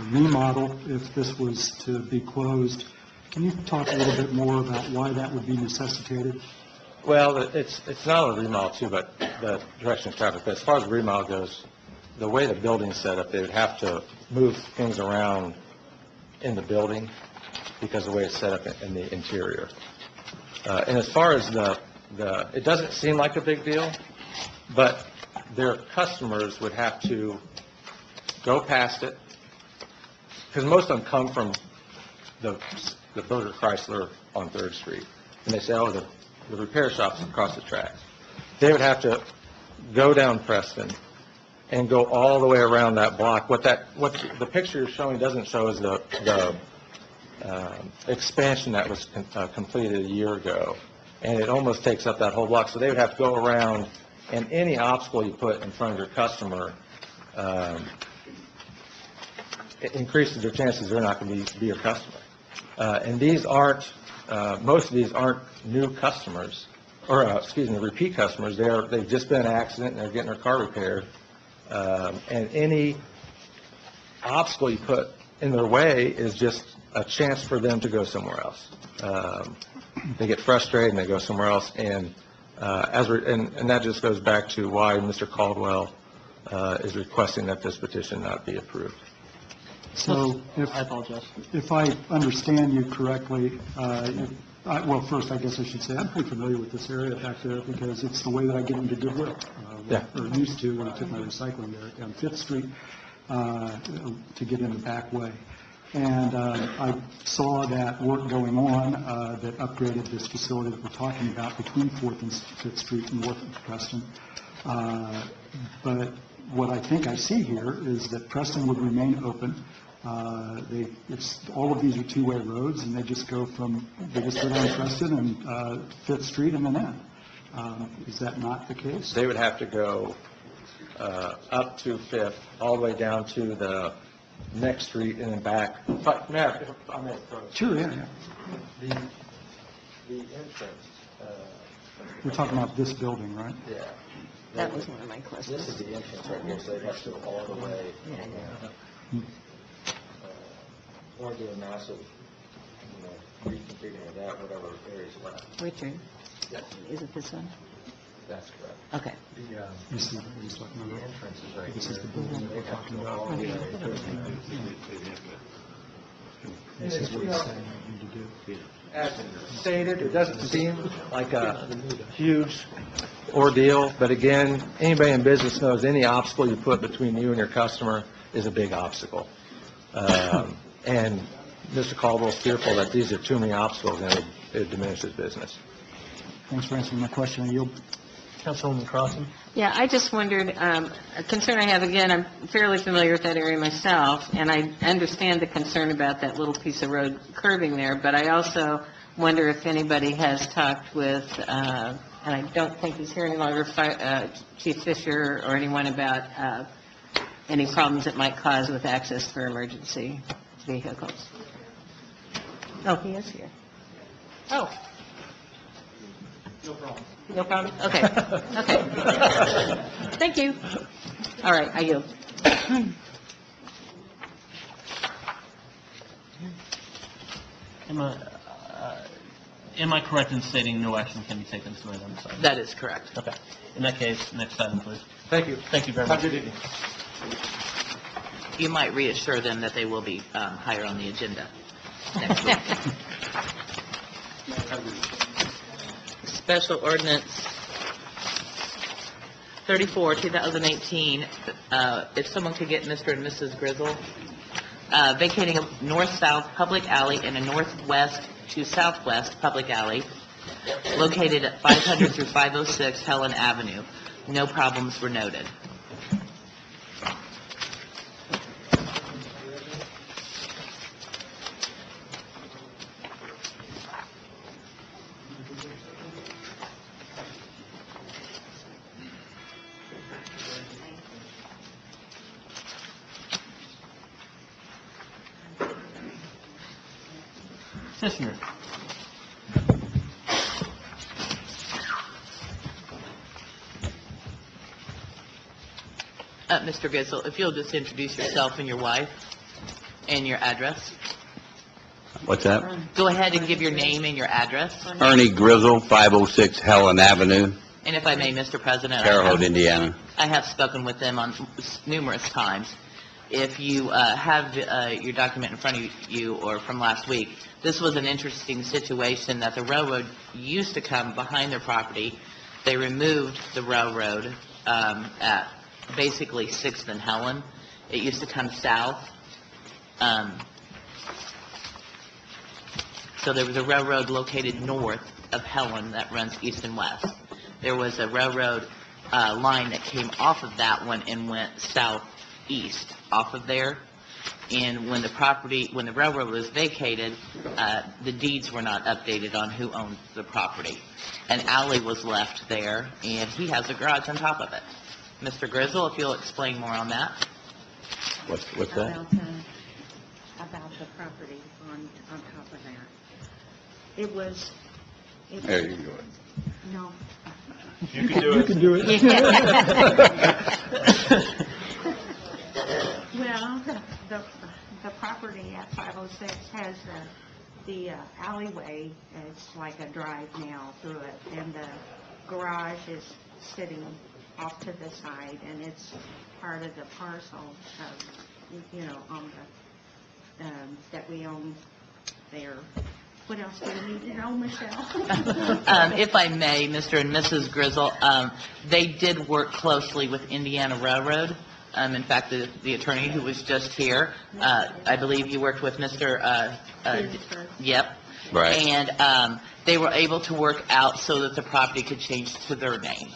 remodel if this was to be closed. Can you talk a little bit more about why that would be necessitated? Well, it's not a remodel too, but the direction of traffic. But as far as the remodel goes, the way the building's set up, they would have to move things around in the building because of the way it's set up in the interior. And as far as it doesn't seem like a big deal, but their customers would have to go past it, because most of them come from the Berger Chrysler on 3rd Street, and they say, oh, the repair shop's across the tracks. They would have to go down Preston and go all the way around that block. What the picture you're showing doesn't show is the expansion that was completed a year ago, and it almost takes up that whole block. So they would have to go around, and any obstacle you put in front of your customer it increases their chances they're not going to be your customer. And these aren't, most of these aren't new customers, or repeat customers. They've just been in an accident and they're getting their car repaired. And any obstacle you put in their way is just a chance for them to go somewhere else. They get frustrated and they go somewhere else. And and that just goes back to why Mr. Caldwell is requesting that this petition not be approved. So if I understand you correctly, well, first, I guess I should say I'm pretty familiar with this area back there because it's the way that I get into Goodwill, or used to when I took my recycling there down 5th Street to get in the back way. And I saw that work going on that upgraded this facility that we're talking about between 4th and 5th Street north of Preston. But what I think I see here is that Preston would remain open. All of these are two-way roads, and they just go down Preston and 5th Street and then in. Is that not the case? They would have to go up to 5th, all the way down to the next street and then back. Sure, yeah. The entrance. We're talking about this building, right? Yeah. That was one of my questions. This is the entrance right here, so they'd have to go all the way. Or do a massive, reconfiguring of that, whatever area's left. Richard? Yes. Is it this one? That's correct. Okay. You see what he's talking about? The entrance is right This here. is the building that we're talking about. As stated, it doesn't seem like a huge ordeal, but again, anybody in business knows any obstacle you put between you and your customer is a big obstacle. And Mr. Caldwell's fearful that these are too many obstacles and it diminishes business. Thanks for answering my question. I yield. Councilwoman Crossen? Yeah, I just wondered, a concern I have, again, I'm fairly familiar with that area myself, and I understand the concern about that little piece of road curving there, but I also wonder if anybody has talked with, and I don't think he's here any longer, Chief Fisher or anyone about any problems it might cause with access for emergency vehicles. Oh, he is here. Oh. No problem. No problem? Okay. Okay. Thank you. All right, I yield. Am I correct in stating no action can be taken tonight on this item? That is correct. Okay. In that case, next item, please. Thank you. Thank you very much. Have a good evening. You might reassure them that they will be higher on the agenda next week. Special ordinance 34, 2018, if someone could get Mr. and Mrs. Grizzle, vacating a north-south public alley and a northwest to southwest public alley located at 500 through 506 Helen Avenue. No problems were noted. Fisher. Mr. Gissel, if you'll just introduce yourself and your wife and your address. What's that? Go ahead and give your name and your address. Ernie Grizzle, 506 Helen Avenue, And if I may, Mr. President, Terre Haute, Indiana. I have spoken with them on numerous times. If you have your document in front of you or from last week, this was an interesting situation that the railroad used to come behind their property. They removed the railroad at basically 6th and Helen. It used to come south. So there was a railroad located north of Helen that runs east and west. There was a railroad line that came off of that one and went southeast off of there. And when the railroad was vacated, the deeds were not updated on who owned the property. An alley was left there, and he has a garage on top of it. Mr. Grizzle, if you'll explain more on that. What's that? About the property on top of that. It was... There, you can go ahead. No. You can do it. You can do it. Well, the property at 506 has the alleyway. It's like a drive now through it, and the garage is sitting off to the side, and it's part of the parcel of, on the that we own there. What else do you need to know, Michelle? If I may, Mr. and Mrs. Grizzle, they did work closely with Indiana Railroad. In fact, the attorney who was just here, I believe you worked with Mr. Yep. Right. And they were able to work out so that the property could change to their name.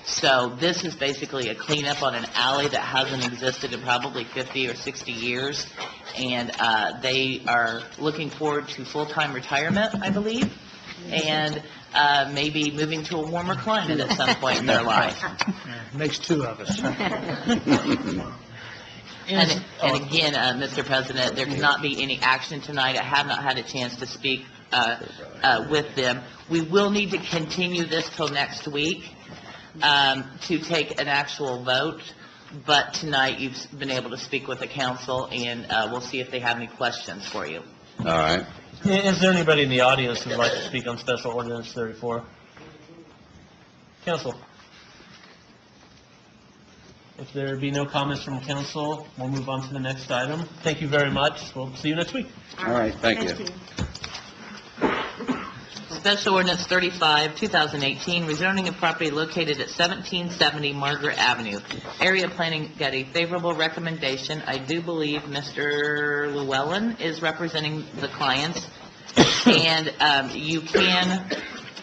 So this is basically a cleanup on an alley that hasn't existed in probably 50 or 60 years. And they are looking forward to full-time retirement, I believe, and maybe moving to a warmer climate at some point in their life. Makes two of us. And again, Mr. President, there cannot be any action tonight. I have not had a chance to speak with them. We will need to continue this till next week to take an actual vote. But tonight, you've been able to speak with the council, and we'll see if they have any questions for you. All right. Is there anybody in the audience who would like to speak on Special Ordinance 34? Council. If there be no comments from council, we'll move on to the next item. Thank you very much. We'll see you next week. All right, thank you. Special Ordinance 35, 2018, rezoning of property located at 1770 Margaret Avenue. Area Planning got a favorable recommendation. I do believe Mr. Llewellyn is representing the clients. And you can,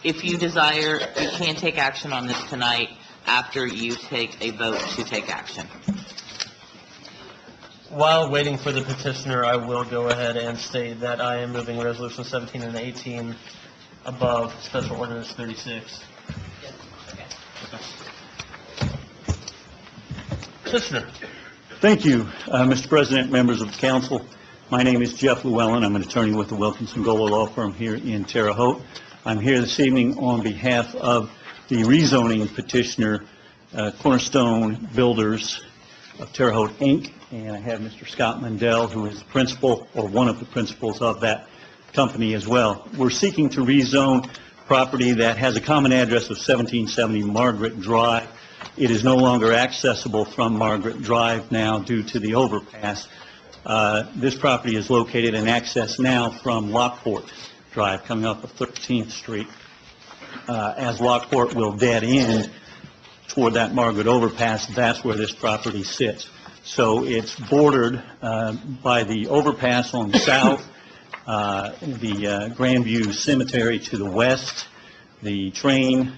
if you desire, you can take action on this tonight after you take a vote to take action. While waiting for the petitioner, I will go ahead and state that I am moving Resolution 17 and 18 above Special Ordinance 36. Petitioner. Thank you, Mr. President, members of the council. My name is Jeff Llewellyn. I'm an attorney with the Wilkinson Gola Law Firm here in Terre Haute. I'm here this evening on behalf of the rezoning petitioner, Cornerstone Builders of Terre Haute, Inc., and I have Mr. Scott Mundell, who is the principal, or one of the principals of that company as well. We're seeking to rezone property that has a common address of 1770 Margaret Drive. It is no longer accessible from Margaret Drive now due to the overpass. This property is located and accessed now from Lockport Drive, coming up of 13th Street. As Lockport will dead end toward that Margaret overpass, that's where this property sits. So it's bordered by the overpass on the south, the Grandview Cemetery to the west, the train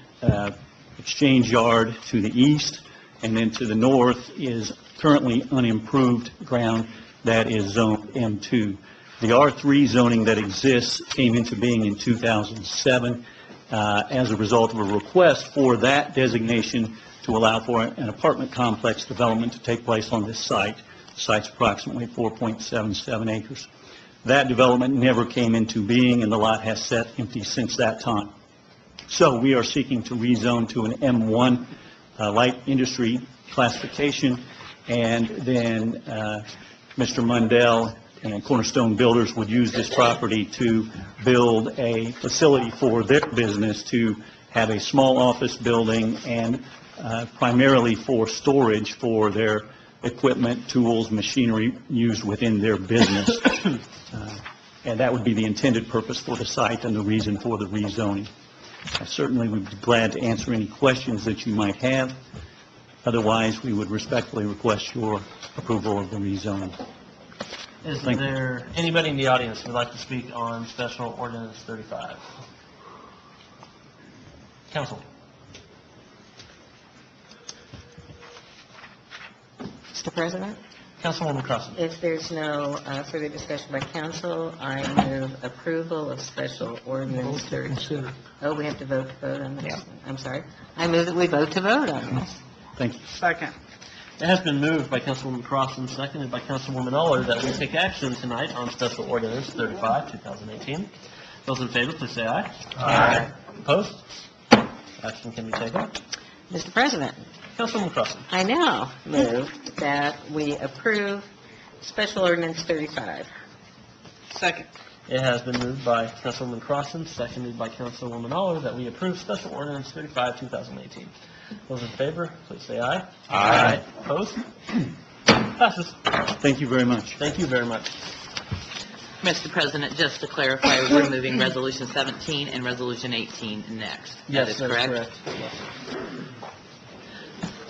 exchange yard to the east, and then to the north is currently unimproved ground that is zoned M2. The R3 zoning that exists came into being in 2007 as a result of a request for that designation to allow for an apartment complex development to take place on this site. The site's approximately 4.77 acres. That development never came into being, and the lot has sat empty since that time. So we are seeking to rezone to an M1 light industry classification, and then Mr. Mundell and Cornerstone Builders would use this property to build a facility for their business to have a small office building and primarily for storage for their equipment, tools, machinery used within their business. And that would be the intended purpose for the site and the reason for the rezoning. I certainly would be glad to answer any questions that you might have. Otherwise, we would respectfully request your approval of the rezoning. Is there anybody in the audience who would like to speak on Special Ordinance 35? Council. Mr. President? Councilwoman Crossen. If there's no further discussion by council, I move approval of Special Ordinance 30. Oh, we have to vote on this? I'm sorry. I move that we vote to vote on this. Thank you. Second. It has been moved by Councilwoman Crossen, seconded by Councilwoman Aller, that we take action tonight on Special Ordinance 35, 2018. Those in favor, please say aye. Aye. Opposed? Action can be taken. Mr. President? Councilwoman Crossen. I now move that we approve Special Ordinance 35. Second. It has been moved by Councilwoman Crossen, seconded by Councilwoman Aller, that we approve Special Ordinance 35, 2018. Those in favor, please say aye. Aye. Opposed? Passes. Thank you very much. Thank you very much. Mr. President, just to clarify, we're moving Resolution 17 and Resolution 18 next. Yes, that is correct? Yes.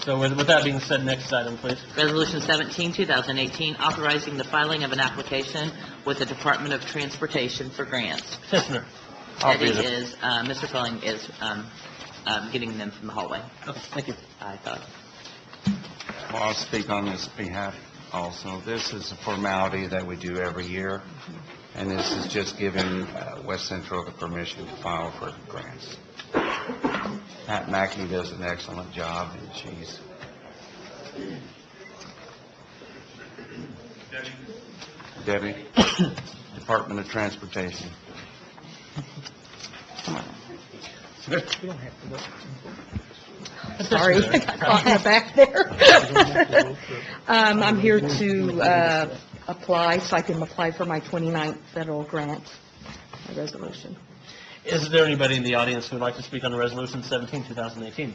So with that being said, next item, please. Resolution 17, 2018, authorizing the filing of an application with the Department of Transportation for grants. Petitioner. Eddie is, Mr. Felling is getting them from the hallway. Okay, thank you. I thought. Well, I'll speak on his behalf also. This is a formality that we do every year, and this is just giving West Central the permission to file for grants. Pat Mackey does an excellent job, and she's... Debbie, Department of Transportation. Sorry, I got caught in the back there. I'm here to apply, so I can apply for my 29th federal grant resolution. Is there anybody in the audience who would like to speak on Resolution 17, 2018?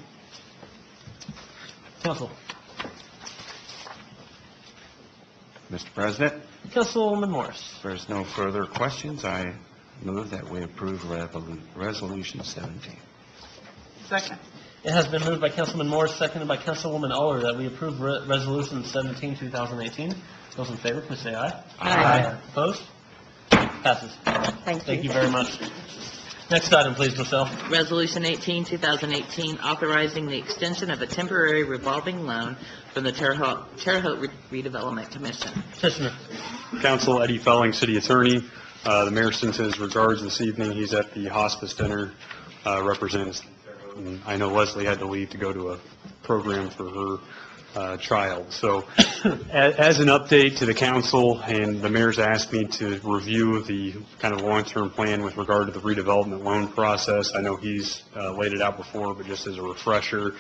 Council. Mr. President, Councilwoman Morris. if there's no further questions, I move that we approve Resolution 17. Second. It has been moved by Councilman Morris, seconded by Councilwoman Aller, that we approve Resolution 17, 2018. Those in favor, please say aye. Aye. Opposed? Passes. Thank you very much. Next item, please, Michelle. Resolution 18, 2018, authorizing the extension of a temporary revolving loan from the Terre Haute Redevelopment Commission. Petitioner. Council, Eddie Felling, City Attorney. The mayor sends his regards this evening. He's at the hospice dinner, represents, and I know Leslie had to leave to go to a program for her child. So as an update to the council, and the mayor's asked me to review the kind of long-term plan with regard to the redevelopment loan process. I know he's laid it out before, but just as a refresher,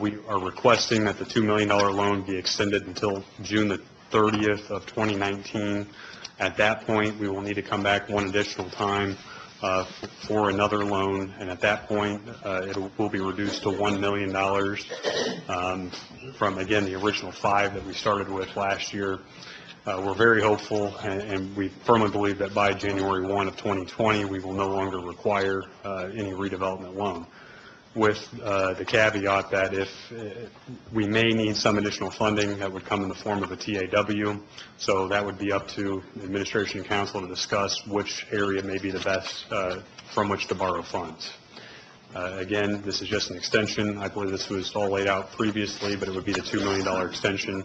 we are requesting that the $2 million loan be extended until June the 30th of 2019. At that point, we will need to come back one additional time for another loan, and at that point, it will be reduced to $1 million from, again, the original $5 million that we started with last year. We're very hopeful, and we firmly believe that by January 1 of 2020, we will no longer require any redevelopment loan, with the caveat that if we may need some additional funding, that would come in the form of a TAW. So that would be up to the administration and council to discuss which area may be the best from which to borrow funds. Again, this is just an extension. I believe this was all laid out previously, but it would be the $2 million extension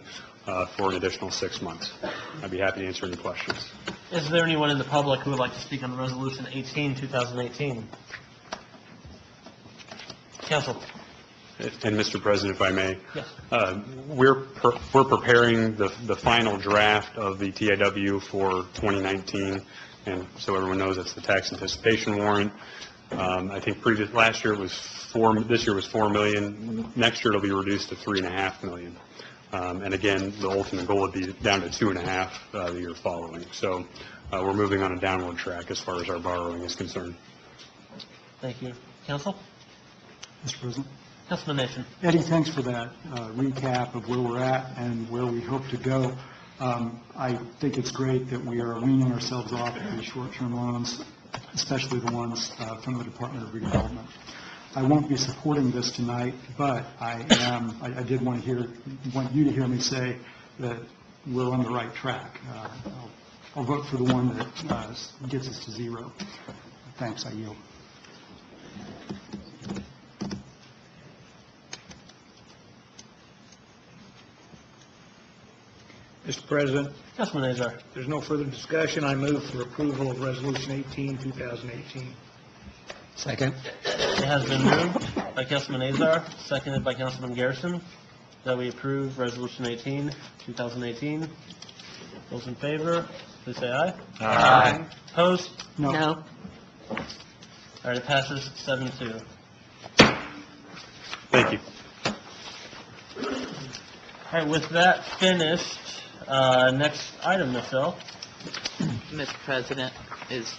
for an additional 6 months. I'd be happy to answer any questions. Is there anyone in the public who would like to speak on Resolution 18, 2018? Council. And Mr. President, if I may. Yes. We're preparing the final draft of the TAW for 2019, and so everyone knows it's the tax anticipation warrant. I think last year it was this year was $4 million. Next year it'll be reduced to $3.5 million. And again, the ultimate goal would be down to $2.5 the year following. So we're moving on a downward track as far as our borrowing is concerned. Thank you. Council? Mr. President? Councilman Nation. Eddie, thanks for that recap of where we're at and where we hope to go. I think it's great that we are weaning ourselves off of these short-term loans, especially the ones from the Department of Redevelopment. I won't be supporting this tonight, but I did want you to hear me say that we're on the right track. I'll vote for the one that gets us to zero. Thanks, I yield. Mr. President, Councilman Azar. if there's no further discussion, I move for approval of Resolution 18, 2018. Second. It has been moved by Councilman Azar, seconded by Councilman Garrison, that we approve Resolution 18, 2018. Those in favor, please say aye. Aye. Opposed? No. All right, it passes 7-2. Thank you. All right, with that finished, next item, Michelle. Mr. President, is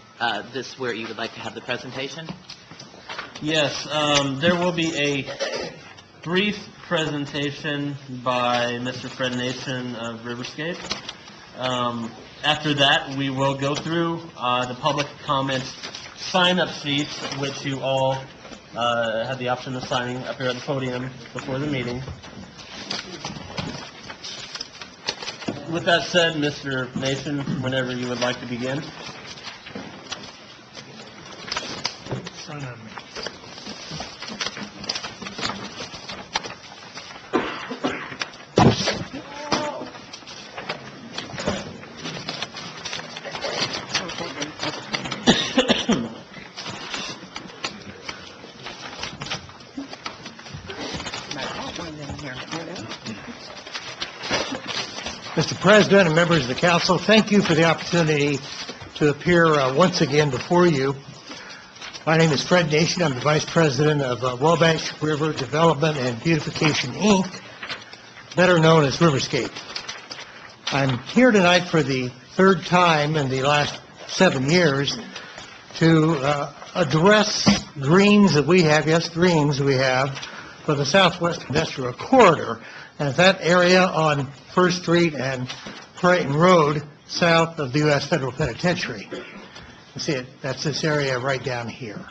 this where you would like to have the presentation? Yes, there will be a brief presentation by Mr. Fred Nation of Riverscape. After that, we will go through the public comments sign-up sheets, which you all had the option of signing up here at the podium before the meeting. With that said, Mr. Nation, whenever you would like to begin. Sign on me. Mr. President and members of the council, thank you for the opportunity to appear once again before you. My name is Fred Nation. I'm the Vice President of Wabash River Development and Beautification, Inc., better known as Riverscape. I'm here tonight for the third time in the last 7 years to address dreams that we have, for the Southwest Industrial Corridor. And that area on First Street and Creighton Road, south of the U.S. Federal Penitentiary. You see it, that's this area right down here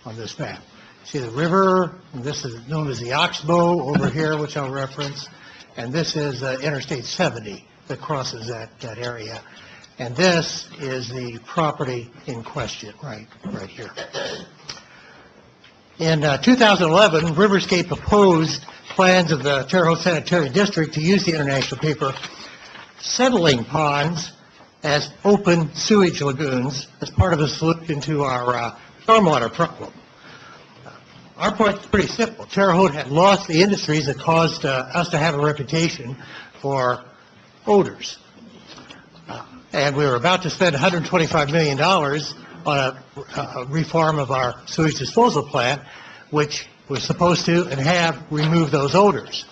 on this map. See the river, and this is known as the Oxbow over here, which I'll reference, and this is Interstate 70 that crosses that area. And this is the property in question, right here. In 2011, Riverscape opposed plans of the Terre Haute Sanitary District to use the International Paper settling ponds as open sewage lagoons as part of a solution to our stormwater problem. Our point is pretty simple. Terre Haute had lost the industries that caused us to have a reputation for odors. And we were about to spend $125 million on a reform of our sewage disposal plant, which was supposed to and have removed those odors.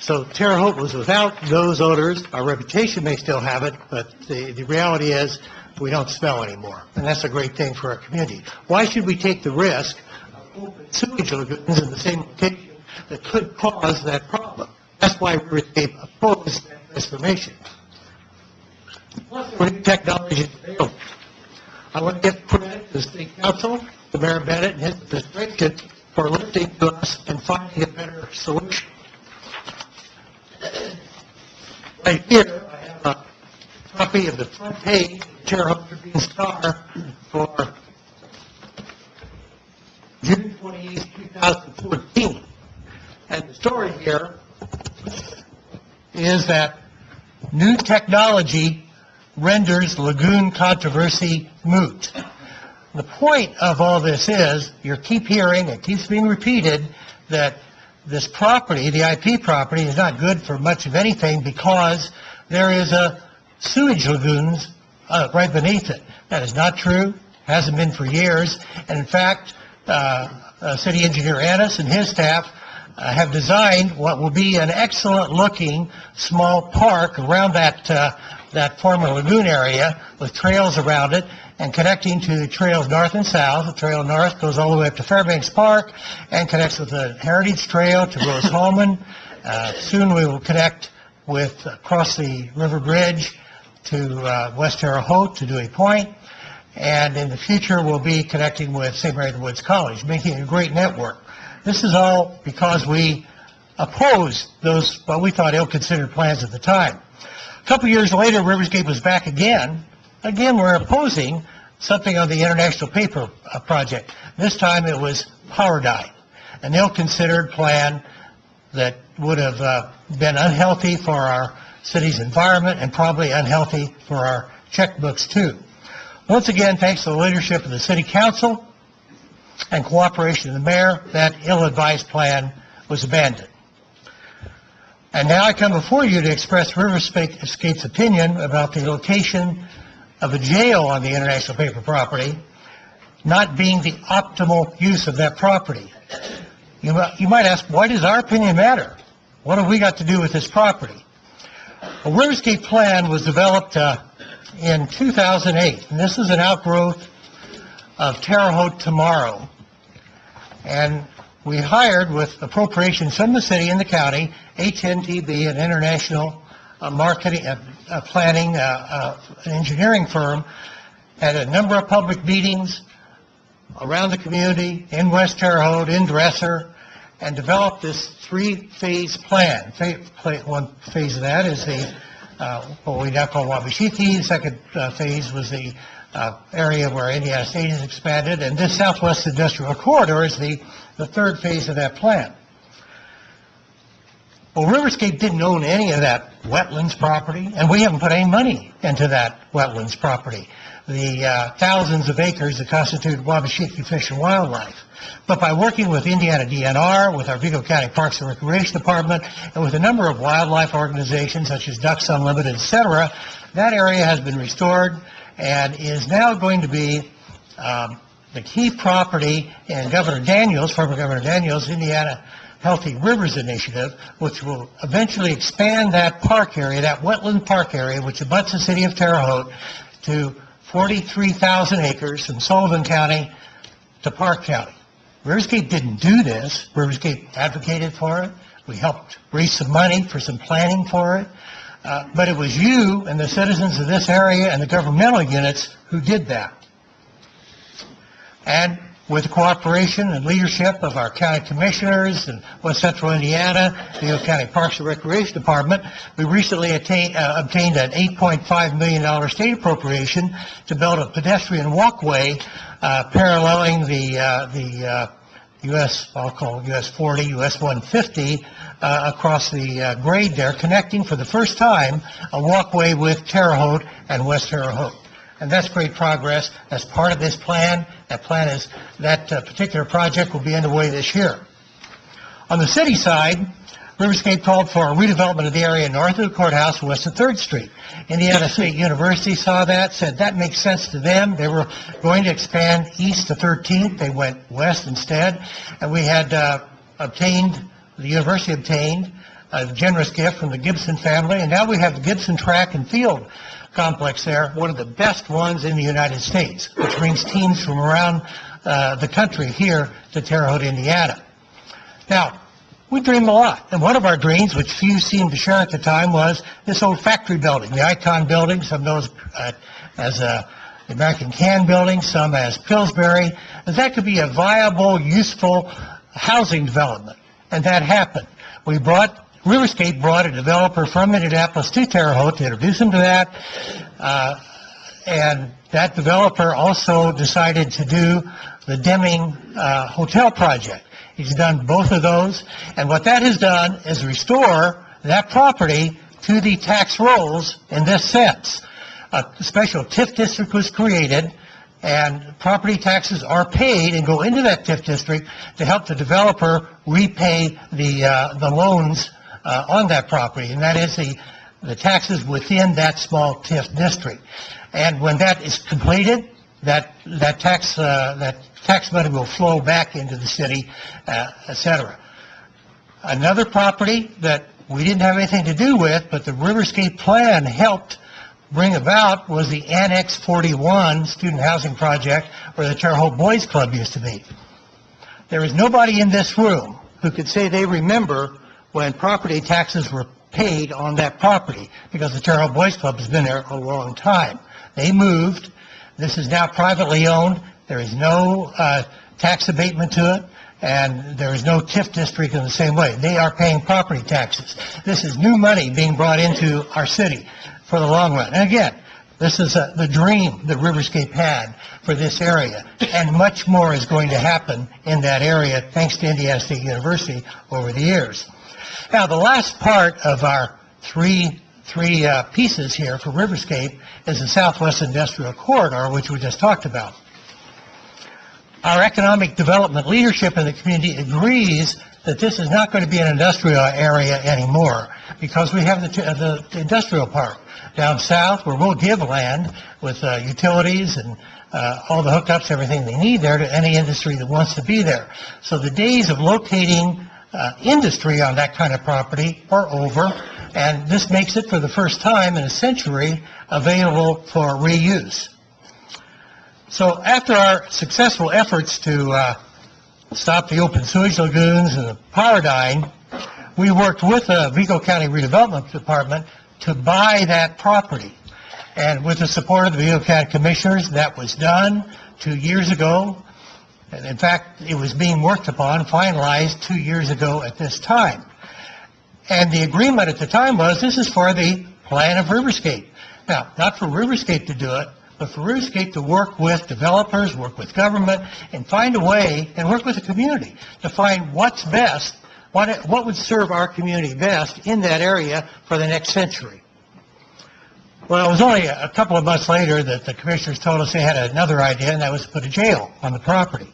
So Terre Haute was without those odors. Our reputation may still have it, but the reality is we don't smell anymore. And that's a great thing for our community. Why should we take the risk of open sewage lagoons in the same location that could cause that problem? That's why Riverscape opposed that transformation. Plus, there were new technologies available. I want to give credit to the State Council, to Mayor Bennett and his administration for listening to us and finding a better solution. Right here, I have a copy of the front page of Terre Haute Tribune Star for June 28, 2014. And the story here is that new technology renders lagoon controversy moot. The point of all this is, you keep hearing, it keeps being repeated, that this property, the IP property, is not good for much of anything because there is a sewage lagoons right beneath it. That is not true, hasn't been for years, and in fact, City Engineer Annis and his staff have designed what will be an excellent-looking small park around that former lagoon area with trails around it and connecting to trails north and south. The trail north goes all the way up to Fairbanks Park and connects with the Heritage Trail to Rose Holman. Soon we will connect with across the river bridge to West Terre Haute to Dewey Point. And in the future, we'll be connecting with St. Mary of the Woods College, making a great network. This is all because we opposed those, what we thought ill-considered plans at the time. A couple years later, Riverscape was back again. Again, we're opposing something on the International Paper project. This time it was Powerdyne, an ill-considered plan that would have been unhealthy for our city's environment and probably unhealthy for our checkbooks too. Once again, thanks to the leadership of the City Council and cooperation of the Mayor, that ill-advised plan was abandoned. And now I come before you to express Riverscape's opinion about the location of a jail on the International Paper property not being the optimal use of that property. You might ask, why does our opinion matter? What have we got to do with this property? A Riverscape plan was developed in 2008, and this is an outgrowth of Terre Haute Tomorrow. And we hired, with appropriations from the city and the county, HNTB, an international marketing, planning, an engineering firm, had a number of public meetings around the community, in West Terre Haute, in Dresser, and developed this three-phase plan. One phase of that is the, what we now call Wabashiki. The second phase was the area where Indiana State has expanded, and this Southwest Industrial Corridor is the third phase of that plan. Well, Riverscape didn't own any of that wetlands property, and we haven't put any money into that wetlands property, the thousands of acres that constitute Wabashiki Fish and Wildlife. But by working with Indiana DNR, with our Vigo County Parks and Recreation Department, and with a number of wildlife organizations such as Ducks Unlimited, etc., that area has been restored and is now going to be the key property in Governor Daniels, former Governor Daniels, Indiana Healthy Rivers Initiative, which will eventually expand that park area, that wetland park area, which abuts the city of Terre Haute, to 43,000 acres from Sullivan County to Park County. Riverscape didn't do this. Riverscape advocated for it. We helped raise some money for some planning for it. But it was you and the citizens of this area and the governmental units who did that. And with the cooperation and leadership of our county commissioners in West Central Indiana, the Vigo County Parks and Recreation Department, we recently obtained an $8.5 million state appropriation to build a pedestrian walkway paralleling the US, I'll call it US 40, US 150, across the grade there, connecting for the first time a walkway with Terre Haute and West Terre Haute. And that's great progress. As part of this plan, that particular project will be underway this year. On the city side, Riverscape called for a redevelopment of the area north of the courthouse and west of 3rd Street. Indiana State University saw that, said that makes sense to them. They were going to expand east to 13th. They went west instead. And we had the university obtained a generous gift from the Gibson family. And now we have the Gibson Track and Field complex there, one of the best ones in the United States, which brings teams from around the country here to Terre Haute, Indiana. Now, we dream a lot, and one of our dreams, which few seemed to share at the time, was this old factory building, the Icon building, some knows as the American Can building, some as Pillsbury, and that could be a viable, useful housing development, and that happened. Riverscape brought a developer from Indianapolis to Terre Haute to introduce him to that, and that developer also decided to do the Deming Hotel project. He's done both of those, and what that has done is restore that property to the tax rolls in this sense. A special TIF district was created, and property taxes are paid and go into that TIF district to help the developer repay the loans on that property, and that is the taxes within that small TIF district. And when that is completed, that tax money will flow back into the city, et cetera. Another property that we didn't have anything to do with, but the Riverscape plan helped bring about, was the Annex 41 student housing project where the Terre Haute Boys Club used to be. There is nobody in this room who could say they remember when property taxes were paid on that property, because the Terre Haute Boys Club has been there a long time. They moved. This is now privately owned. There is no tax abatement to it, and there is no TIF district in the same way. They are paying property taxes. This is new money being brought into our city for the long run. And again, this is the dream that Riverscape had for this area, and much more is going to happen in that area thanks to Indiana State University over the years. Now, the last part of our three pieces here for Riverscape is the Southwest Industrial Corridor, which we just talked about. Our economic development leadership in the community agrees that this is not going to be an industrial area anymore, because we have the industrial park down south where we'll give land with utilities and all the hookups, everything they need there to any industry that wants to be there. So the days of locating industry on that kind of property are over, and this makes it for the first time in a century available for reuse. So after our successful efforts to stop the open sewage lagoons and the Pyrodyne, we worked with the Vigo County Redevelopment Department to buy that property. And with the support of the Vigo County Commissioners, that was done 2 years ago. And in fact, it was being worked upon, finalized 2 years ago at this time. And the agreement at the time was, this is for the plan of Riverscape. Now, not for Riverscape to do it, but for Riverscape to work with developers, work with government, and find a way, and work with the community to find what's best, what would serve our community best in that area for the next century. Well, it was only a couple of months later that the commissioners told us they had another idea, and that was to put a jail on the property.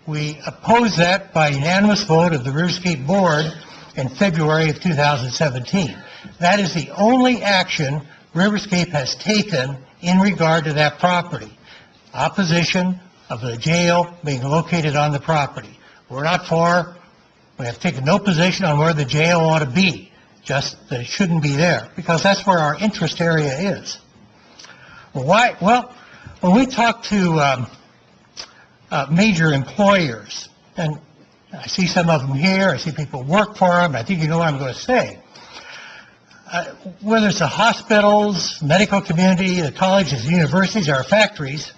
We opposed that by unanimous vote of the Riverscape Board in February of 2017. That is the only action Riverscape has taken in regard to that property. Opposition of the jail being located on the property. We have taken no position on where the jail ought to be, just that it shouldn't be there, because that's where our interest area is. Why? Well, when we talk to major employers, and I see some of them here, I see people work for them, I think you know what I'm going to say. whether it's the hospitals, medical community, the colleges, the universities, our factories,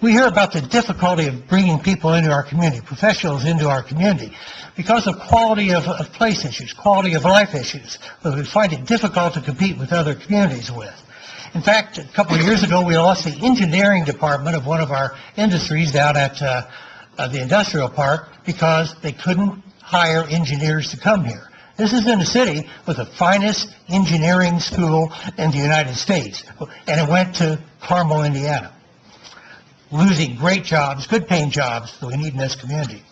we hear about the difficulty of bringing people into our community, professionals into our community, because of quality of place issues, quality of life issues, that we find it difficult to compete with other communities with. In fact, a couple of years ago, we lost the engineering department of one of our industries down at the industrial park because they couldn't hire engineers to come here. This is in a city with the finest engineering school in the United States, and it went to Carmel, Indiana, losing great jobs, good-paying jobs that we need in this community.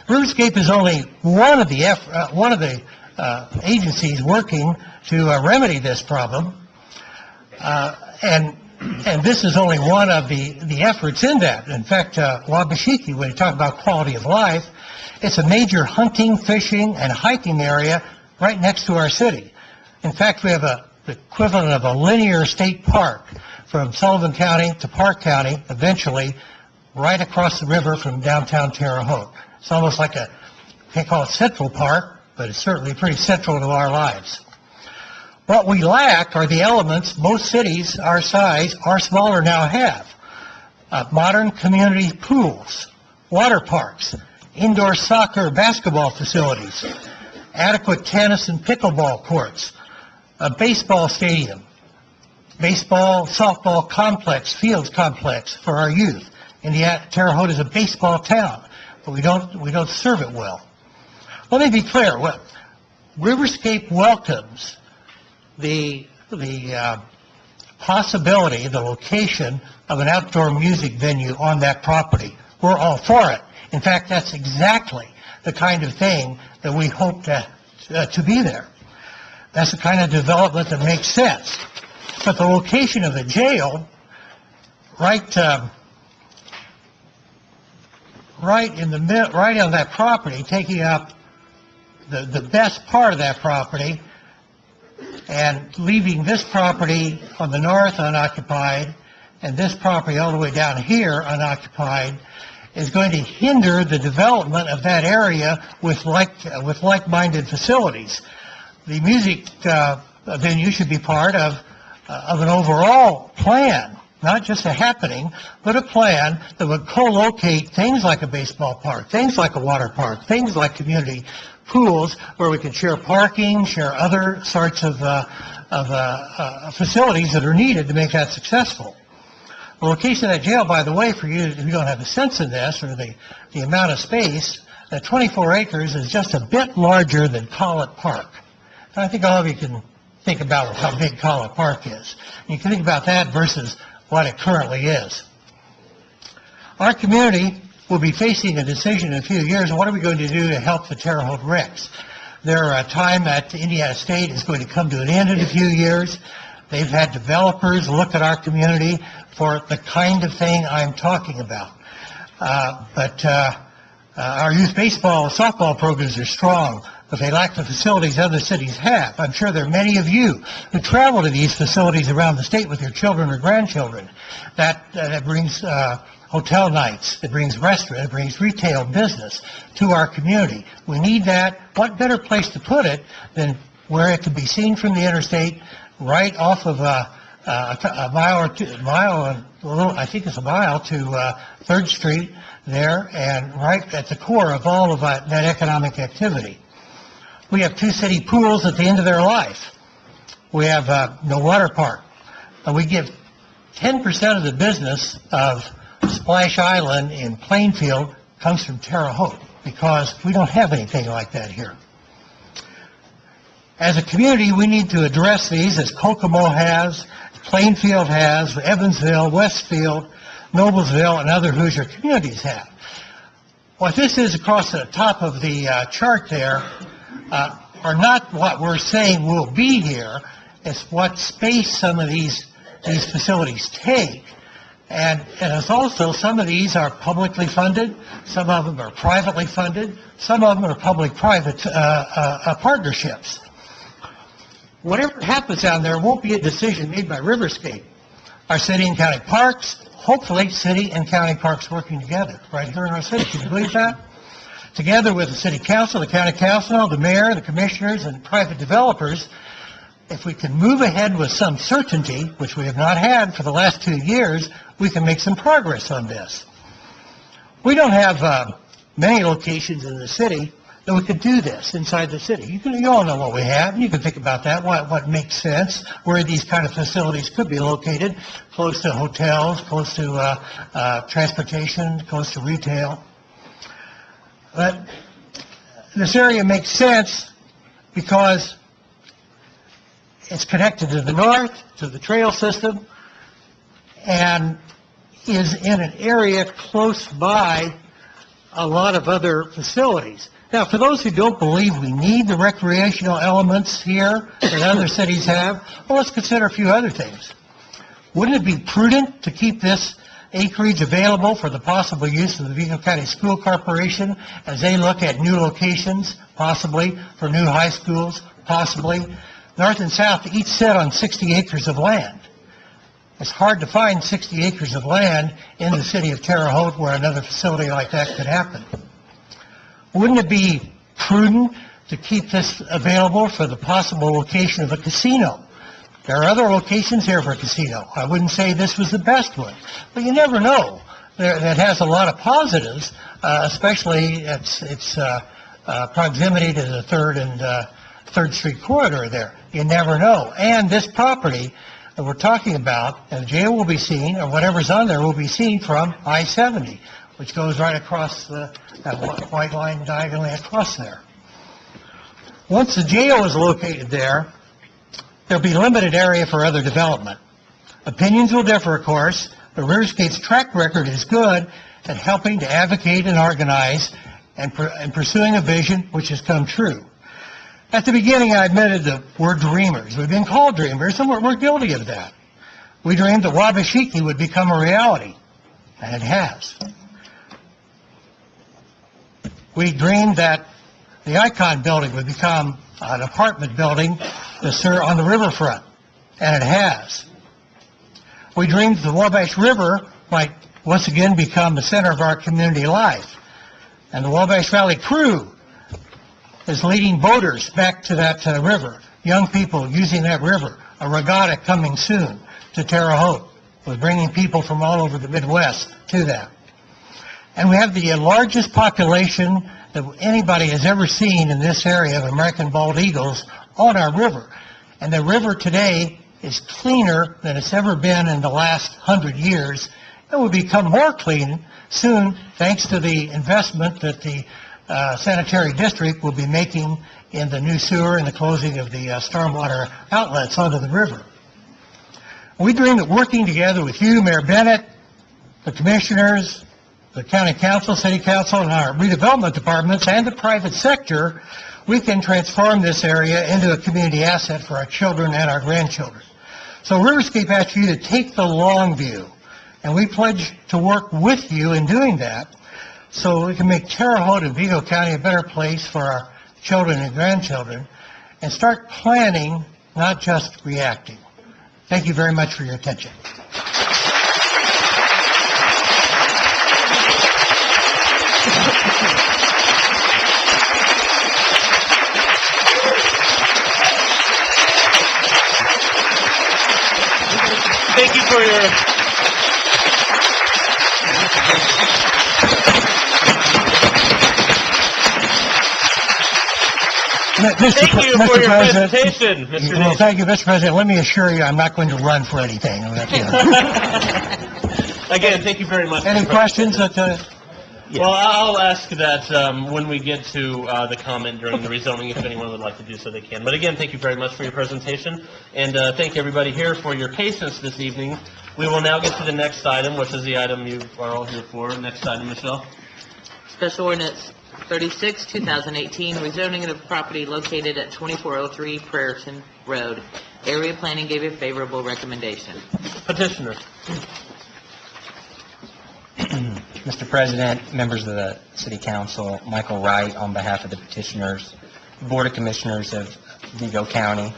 Riverscape is only one of the agencies working to remedy this problem, and this is only one of the efforts in that. In fact, Wabashiki, when you talk about quality of life, it's a major hunting, fishing, and hiking area right next to our city. In fact, we have the equivalent of a linear state park from Sullivan County to Park County, eventually, right across the river from downtown Terre Haute. It's almost like I can't call it Central Park, but it's certainly pretty central to our lives. What we lack are the elements most cities our size or smaller now have. Modern community pools, water parks, indoor soccer, basketball facilities, adequate tennis and pickleball courts, a baseball stadium, baseball, softball complex, fields complex for our youth. Indiana, Terre Haute is a baseball town, but we don't serve it well. Let me be clear. Riverscape welcomes the possibility, the location of an outdoor music venue on that property. We're all for it. In fact, that's exactly the kind of thing that we hope to be there. That's the kind of development that makes sense. But the location of the jail, right on that property, taking up the best part of that property, and leaving this property on the north unoccupied, and this property all the way down here unoccupied, is going to hinder the development of that area with like-minded facilities. The music venue should be part of an overall plan, not just a happening, but a plan that would co-locate things like a baseball park, things like a water park, things like community pools where we can share parking, share other sorts of facilities that are needed to make that successful. The location of that jail, by the way, for you who don't have a sense of this, or the amount of space, that 24 acres is just a bit larger than Collett Park. And I think all of you can think about how big Collett Park is. And you can think about that versus what it currently is. Our community will be facing a decision in a few years. What are we going to do to help the Terre Haute Recs? Their time at Indiana State is going to come to an end in a few years. They've had developers look at our community for the kind of thing I'm talking about. But our youth baseball and softball programs are strong, but they lack the facilities other cities have. I'm sure there are many of you who travel to these facilities around the state with your children or grandchildren. That brings hotel nights, it brings restaurant, it brings retail business to our community. We need that. What better place to put it than where it can be seen from the interstate, right off of a mile to 3rd Street there, and right at the core of all of that economic activity. We have 2 city pools at the end of their life. We have no water park. And we give 10% of the business of Splash Island in Plainfield comes from Terre Haute, because we don't have anything like that here. As a community, we need to address these as Kokomo has, Plainfield has, Evansville, Westfield, Noblesville, and other Hoosier communities have. What this is across the top of the chart there are not what we're saying will be here. It's what space some of these facilities take. And it's also, some of these are publicly funded, some of them are privately funded, some of them are public-private partnerships. Whatever happens down there won't be a decision made by Riverscape. Our city and county parks, hopefully city and county parks working together right here in our city. Can you believe that? Together with the city council, the county council, the mayor, the commissioners, and private developers, if we can move ahead with some certainty, which we have not had for the last 2 years, we can make some progress on this. We don't have many locations in the city that we could do this inside the city. You all know what we have. You can think about that, what makes sense, where these kind of facilities could be located, close to hotels, close to transportation, close to retail. But this area makes sense because it's connected to the north, to the trail system, and is in an area close by a lot of other facilities. Now, for those who don't believe we need the recreational elements here that other cities have, well, let's consider a few other things. Wouldn't it be prudent to keep this acreage available for the possible use of the Vigo County School Corporation as they look at new locations, possibly for new high schools, possibly? North and south each sit on 60 acres of land. It's hard to find 60 acres of land in the city of Terre Haute where another facility like that could happen. Wouldn't it be prudent to keep this available for the possible location of a casino? There are other locations here for a casino. I wouldn't say this was the best one, but you never know. That has a lot of positives, especially its proximity to the 3rd and 3rd Street corridor there. You never know. And this property that we're talking about, and the jail will be seen, or whatever's on there will be seen from I-70, which goes right across that white line diagonally across there. Once the jail is located there, there'll be limited area for other development. Opinions will differ, of course, but Riverscape's track record is good at helping to advocate and organize and pursuing a vision which has come true. At the beginning, I admitted that we're dreamers. We've been called dreamers, and we're guilty of that. We dreamed that Wabashiki would become a reality, and it has. We dreamed that the Icon building would become an apartment building on the riverfront, and it has. We dreamed the Wabash River might once again become the center of our community life, and the Wabash Valley Crew is leading boaters back to that river, young people using that river, a regatta coming soon to Terre Haute, with bringing people from all over the Midwest to that. And we have the largest population that anybody has ever seen in this area of American bald eagles on our river. And the river today is cleaner than it's ever been in the last 100 years. It will become more clean soon thanks to the investment that the sanitary district will be making in the new sewer and the closing of the stormwater outlets onto the river. We dream that working together with you, Mayor Bennett, the commissioners, the county council, city council, and our redevelopment departments, and the private sector, we can transform this area into a community asset for our children and our grandchildren. So Riverscape asks you to take the long view, and we pledge to work with you in doing that so we can make Terre Haute and Vigo County a better place for our children and grandchildren, and start planning, not just reacting. Thank you very much for your attention. Thank you for your... Thank you for your presentation, Mr. Well, thank you, Mr. President. Let me assure you, I'm not going to run for anything. Again, thank you very much. Any questions? Well, I'll ask that when we get to the comment during the rezoning, if anyone would like to do so, they can. But again, thank you very much for your presentation, and thank everybody here for your patience this evening. We will now get to the next item, which is the item you are all here for. Next item, Michelle. Special Ordinance 36, 2018, rezoning of property located at 2403 Prairton Road. Area Planning gave a favorable recommendation. Petitioner. Mr. President, members of the City Council, Michael Wright on behalf of the petitioners, Board of Commissioners of Vigo County.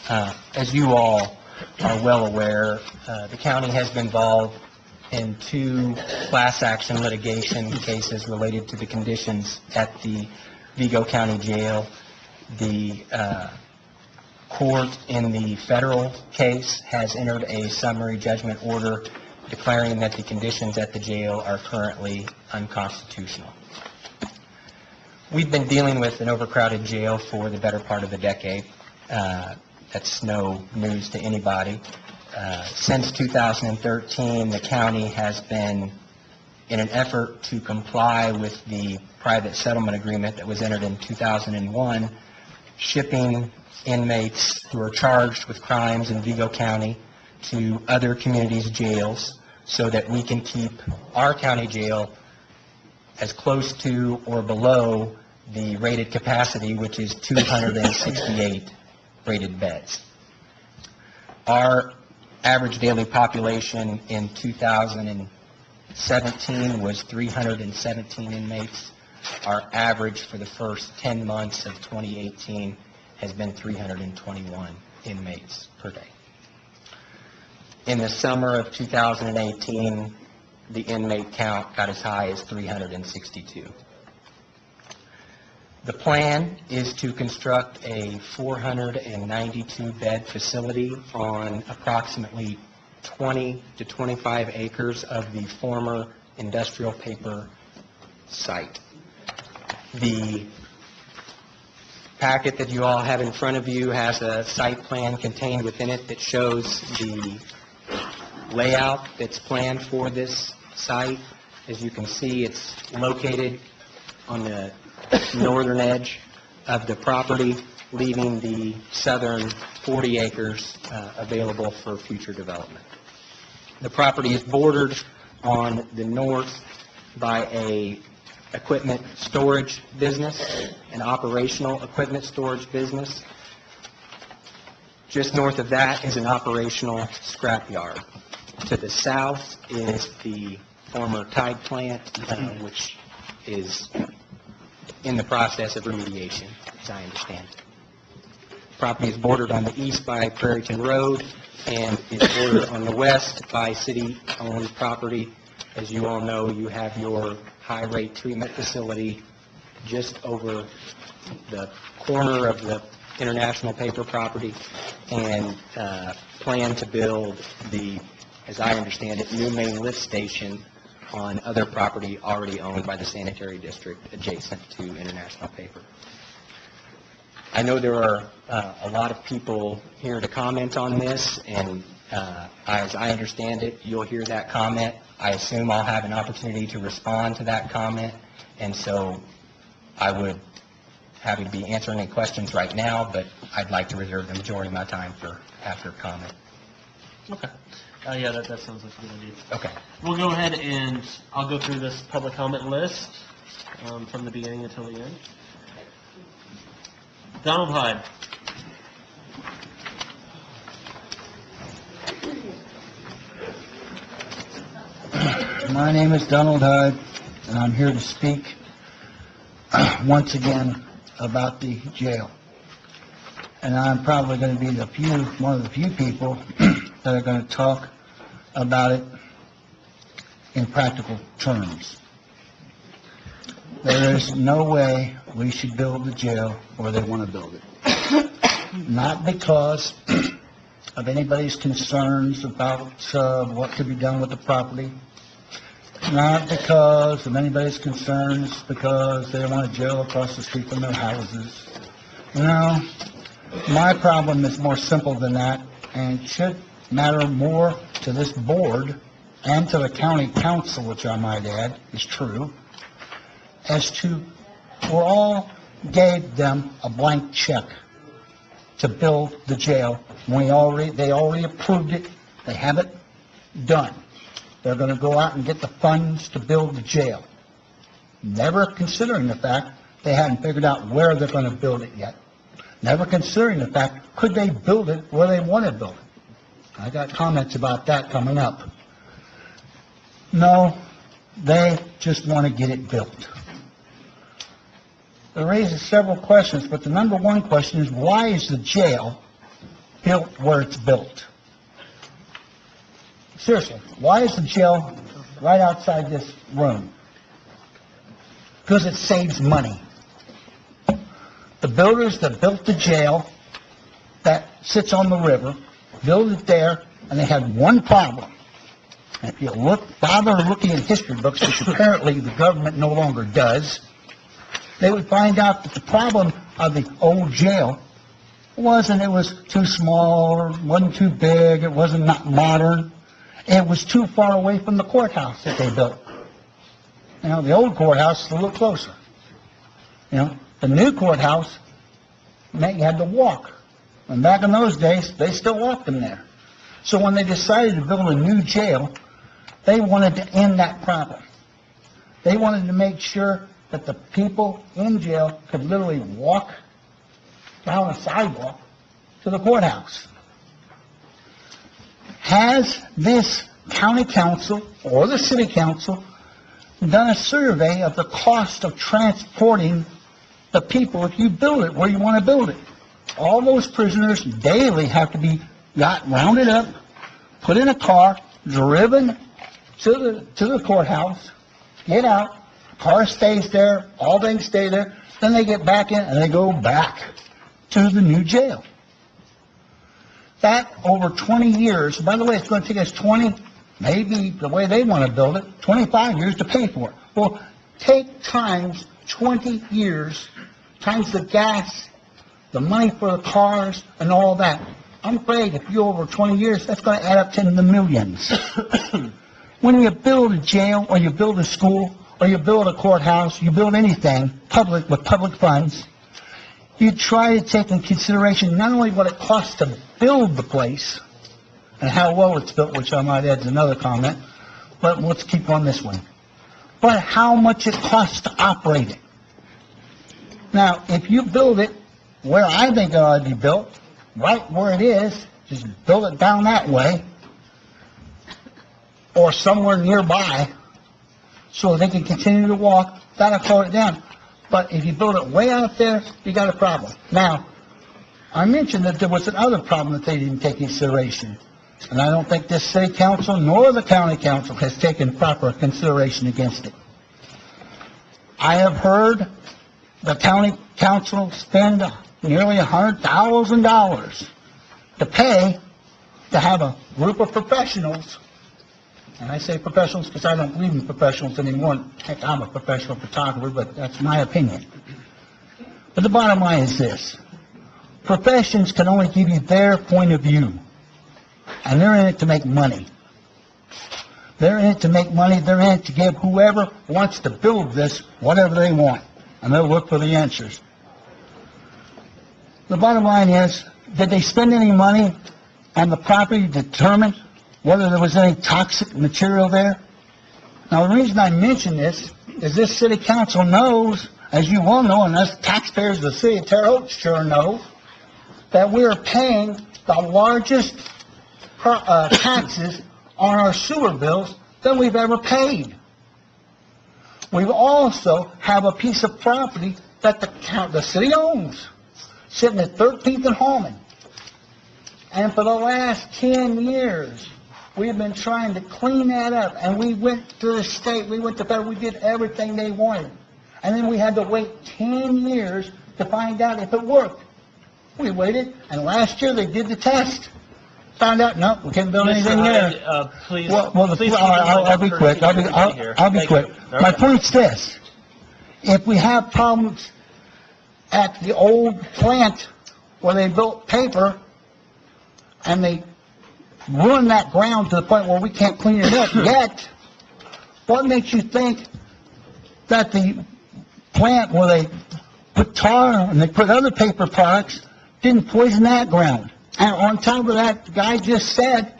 As you all are well aware, the county has been involved in 2 class action litigation cases related to the conditions at the Vigo County Jail. The court in the federal case has entered a summary judgment order declaring that the conditions at the jail are currently unconstitutional. We've been dealing with an overcrowded jail for the better part of a decade. That's no news to anybody. Since 2013, the county has been, in an effort to comply with the private settlement agreement that was entered in 2001, shipping inmates who are charged with crimes in Vigo County to other communities' jails so that we can keep our county jail as close to or below the rated capacity, which is 268 rated beds. Our average daily population in 2017 was 317 inmates. Our average for the first 10 months of 2018 has been 321 inmates per day. In the summer of 2018, the inmate count got as high as 362. The plan is to construct a 492-bed facility on approximately 20 to 25 acres of the former industrial paper site. The packet that you all have in front of you has a site plan contained within it that shows the layout that's planned for this site. As you can see, it's located on the northern edge of the property, leaving the southern 40 acres available for future development. The property is bordered on the north by a equipment storage business, an operational equipment storage business. Just north of that is an operational scrapyard. To the south is the former Tide plant, which is in the process of remediation, as I understand. The property is bordered on the east by Prairieton Road and is bordered on the west by city-owned property. As you all know, you have your high-rate treatment facility just over the corner of the International Paper property, and plan to build the, as I understand it, new main lift station on other property already owned by the sanitary district adjacent to International Paper. I know there are a lot of people here to comment on this, and as I understand it, you'll hear that comment. I assume I'll have an opportunity to respond to that comment, and so I would have you be answering any questions right now, but I'd like to reserve the majority of my time for after comment. Okay. Yeah, that sounds like a good idea. Okay. We'll go ahead and I'll go through this public comment list from the beginning until the end. Donald Hyde. My name is Donald Hyde, and I'm here to speak once again about the jail. And I'm probably going to be one of the few people that are going to talk about it in practical terms. There is no way we should build the jail where they want to build it. Not because of anybody's concerns about what could be done with the property. Not because of anybody's concerns because they want a jail across the street from their houses. No, my problem is more simple than that, and it should matter more to this board and to the county council, which I might add is true, as to we all gave them a blank check to build the jail. They already approved it. They have it done. They're going to go out and get the funds to build the jail, never considering the fact they hadn't figured out where they're going to build it yet. Never considering the fact, could they build it where they want to build it? I got comments about that coming up. No, they just want to get it built. It raises several questions, but the number one question is, why is the jail built where it's built? Seriously, why is the jail right outside this room? Because it saves money. The builders that built the jail, that sits on the river, build it there, and they had one problem. And if you bother looking at history books, which apparently the government no longer does, they would find out that the problem of the old jail wasn't it was too small, or wasn't too big, it wasn't not modern. It was too far away from the courthouse that they built. You know, the old courthouse is a little closer. You know, the new courthouse, you had to walk. And back in those days, they still walked them there. So when they decided to build a new jail, they wanted to end that problem. They wanted to make sure that the people in jail could literally walk down a sidewalk to the courthouse. Has this county council or the city council done a survey of the cost of transporting the people if you build it where you want to build it? All those prisoners daily have to be rounded up, put in a car, driven to the courthouse, get out, car stays there, all things stay there, then they get back in and they go back to the new jail. That over 20 years, by the way, it's going to take us 20, maybe the way they want to build it, 25 years to pay for it. Well, take times 20 years, times the gas, the money for the cars, and all that. I'm afraid if you over 20 years, that's going to add up to the millions. When you build a jail, or you build a school, or you build a courthouse, you build anything public with public funds, you try to take in consideration not only what it costs to build the place, and how well it's built, which I might add is another comment, but let's keep on this one, but how much it costs to operate it. Now, if you build it where I think it ought to be built, right where it is, just build it down that way, or somewhere nearby, so they can continue to walk, that'll slow it down. But if you build it way out there, you got a problem. Now, I mentioned that there was another problem that they didn't take into consideration. And I don't think this city council nor the county council has taken proper consideration against it. I have heard the county council spend nearly $100,000 to pay to have a group of professionals, and I say professionals because I don't believe in professionals anymore. Heck, I'm a professional photographer, but that's my opinion. But the bottom line is this. Professions can only give you their point of view, and they're in it to make money. They're in it to make money. They're in it to give whoever wants to build this whatever they want, and they'll look for the answers. The bottom line is, did they spend any money on the property to determine whether there was any toxic material there? Now, the reason I mention this is this city council knows, as you all know, and us taxpayers of the city of Terre Haute sure know, that we are paying the largest taxes on our sewer bills than we've ever paid. We also have a piece of property that the city owns, sitting at 13th and Hallman. And for the last 10 years, we've been trying to clean that up, and we went to the state, we went to federal, we did everything they wanted. And then we had to wait 10 years to find out if it worked. We waited, and last year they did the test. Found out, no, we can't build anything there. Please, I'll be quick. I'll be quick. My point's this. If we have problems at the old plant where they built paper, and they ruin that ground to the point where we can't clean it up yet, what makes you think that the plant where they put tar and they put other paper products didn't poison that ground? And on top of that, the guy just said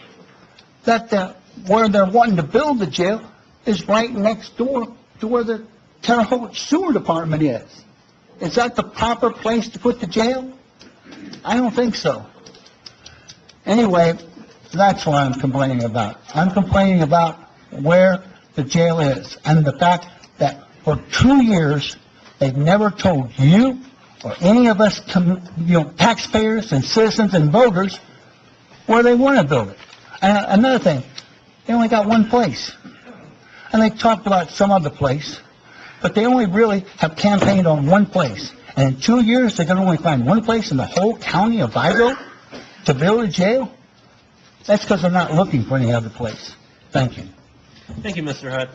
that where they're wanting to build the jail is right next door to where the Terre Haute Sewer Department is. Is that the proper place to put the jail? I don't think so. Anyway, that's what I'm complaining about. I'm complaining about where the jail is and the fact that for 2 years, they've never told you or any of us, taxpayers and citizens and voters, where they want to build it. And another thing, they only got one place. And they talked about some other place, but they only really have campaigned on one place. And in 2 years, they can only find one place in the whole county of Vigo. To build a jail? That's because they're not looking for any other place. Thank you. Thank you, Mr. Hutt.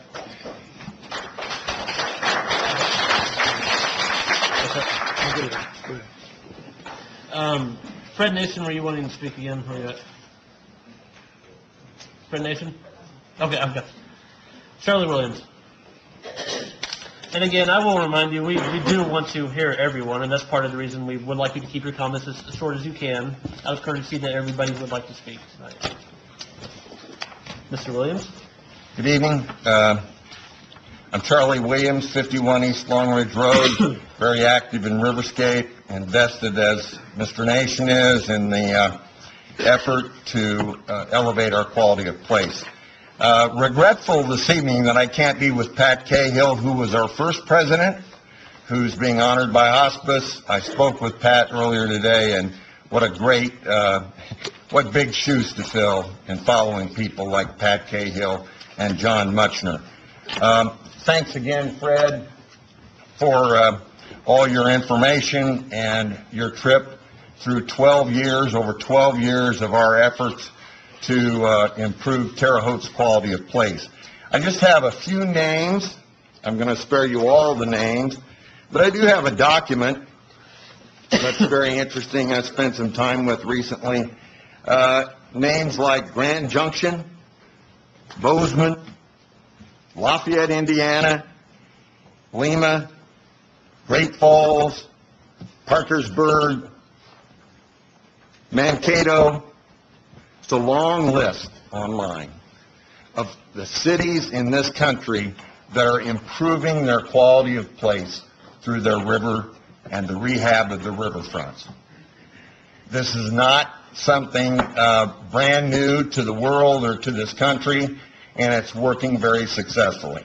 Fred Nation, were you wanting to speak again? Where you at? Fred Nation? Okay. Charlie Williams. And again, I will remind you, we do want to hear everyone, and that's part of the reason we would like you to keep your comments as short as you can, out of courtesy that everybody would like to speak tonight. Mr. Williams? Good evening. I'm Charlie Williams, 51 East Long Ridge Road, very active in Riverscape, invested as Mr. Nation is in the effort to elevate our quality of place. Regretful this evening that I can't be with Pat Cahill, who was our first president, who's being honored by hospice. I spoke with Pat earlier today, and what a great, what big shoes to fill in following people like Pat Cahill and John Muchner. Thanks again, Fred, for all your information and your trip through 12 years, over 12 years of our efforts to improve Terre Haute's quality of place. I just have a few names. I'm going to spare you all the names, but I do have a document that's very interesting I spent some time with recently. Names like Grand Junction, Bozeman, Lafayette, Indiana, Lima, Great Falls, Parkersburg, Mankato. It's a long list online of the cities in this country that are improving their quality of place through their river and the rehab of the riverfronts. This is not something brand new to the world or to this country, and it's working very successfully.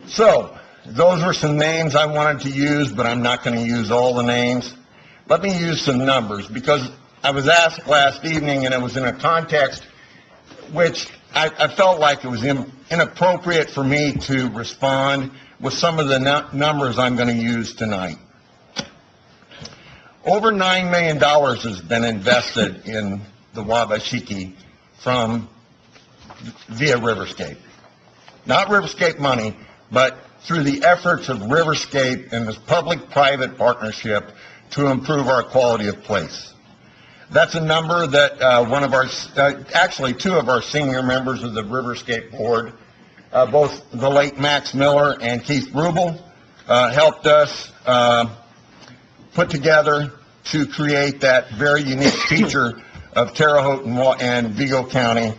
So, those were some names I wanted to use, but I'm not going to use all the names. Let me use some numbers, because I was asked last evening, and it was in a context which I felt like it was inappropriate for me to respond with some of the numbers I'm going to use tonight. Over $9 million has been invested in the Wabashiki via Riverscape. Not Riverscape money, but through the efforts of Riverscape and this public-private partnership to improve our quality of place. That's a number that actually two of our senior members of the Riverscape board, both the late Max Miller and Keith Rubel, helped us put together to create that very unique feature of Terre Haute and Vigo County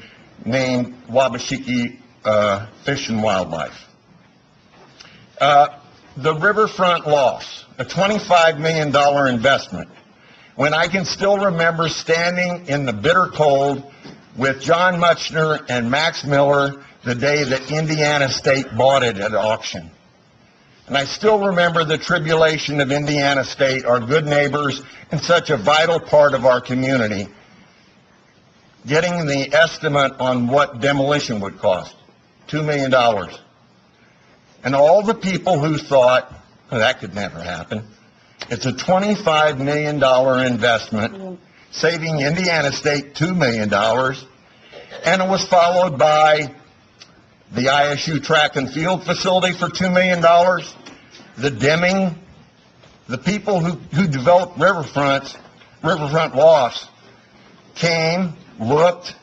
named Wabashiki Fish and Wildlife. The riverfront loss, a $25 million investment. When I can still remember standing in the bitter cold with John Muchner and Max Miller the day that Indiana State bought it at auction. And I still remember the tribulation of Indiana State, our good neighbors, and such a vital part of our community, getting the estimate on what demolition would cost, $2 million. And all the people who thought, oh, that could never happen. It's a $25 million investment, saving Indiana State $2 million, and it was followed by the ISU track and field facility for $2 million, the Deming, the people who developed riverfront lofts came, looked,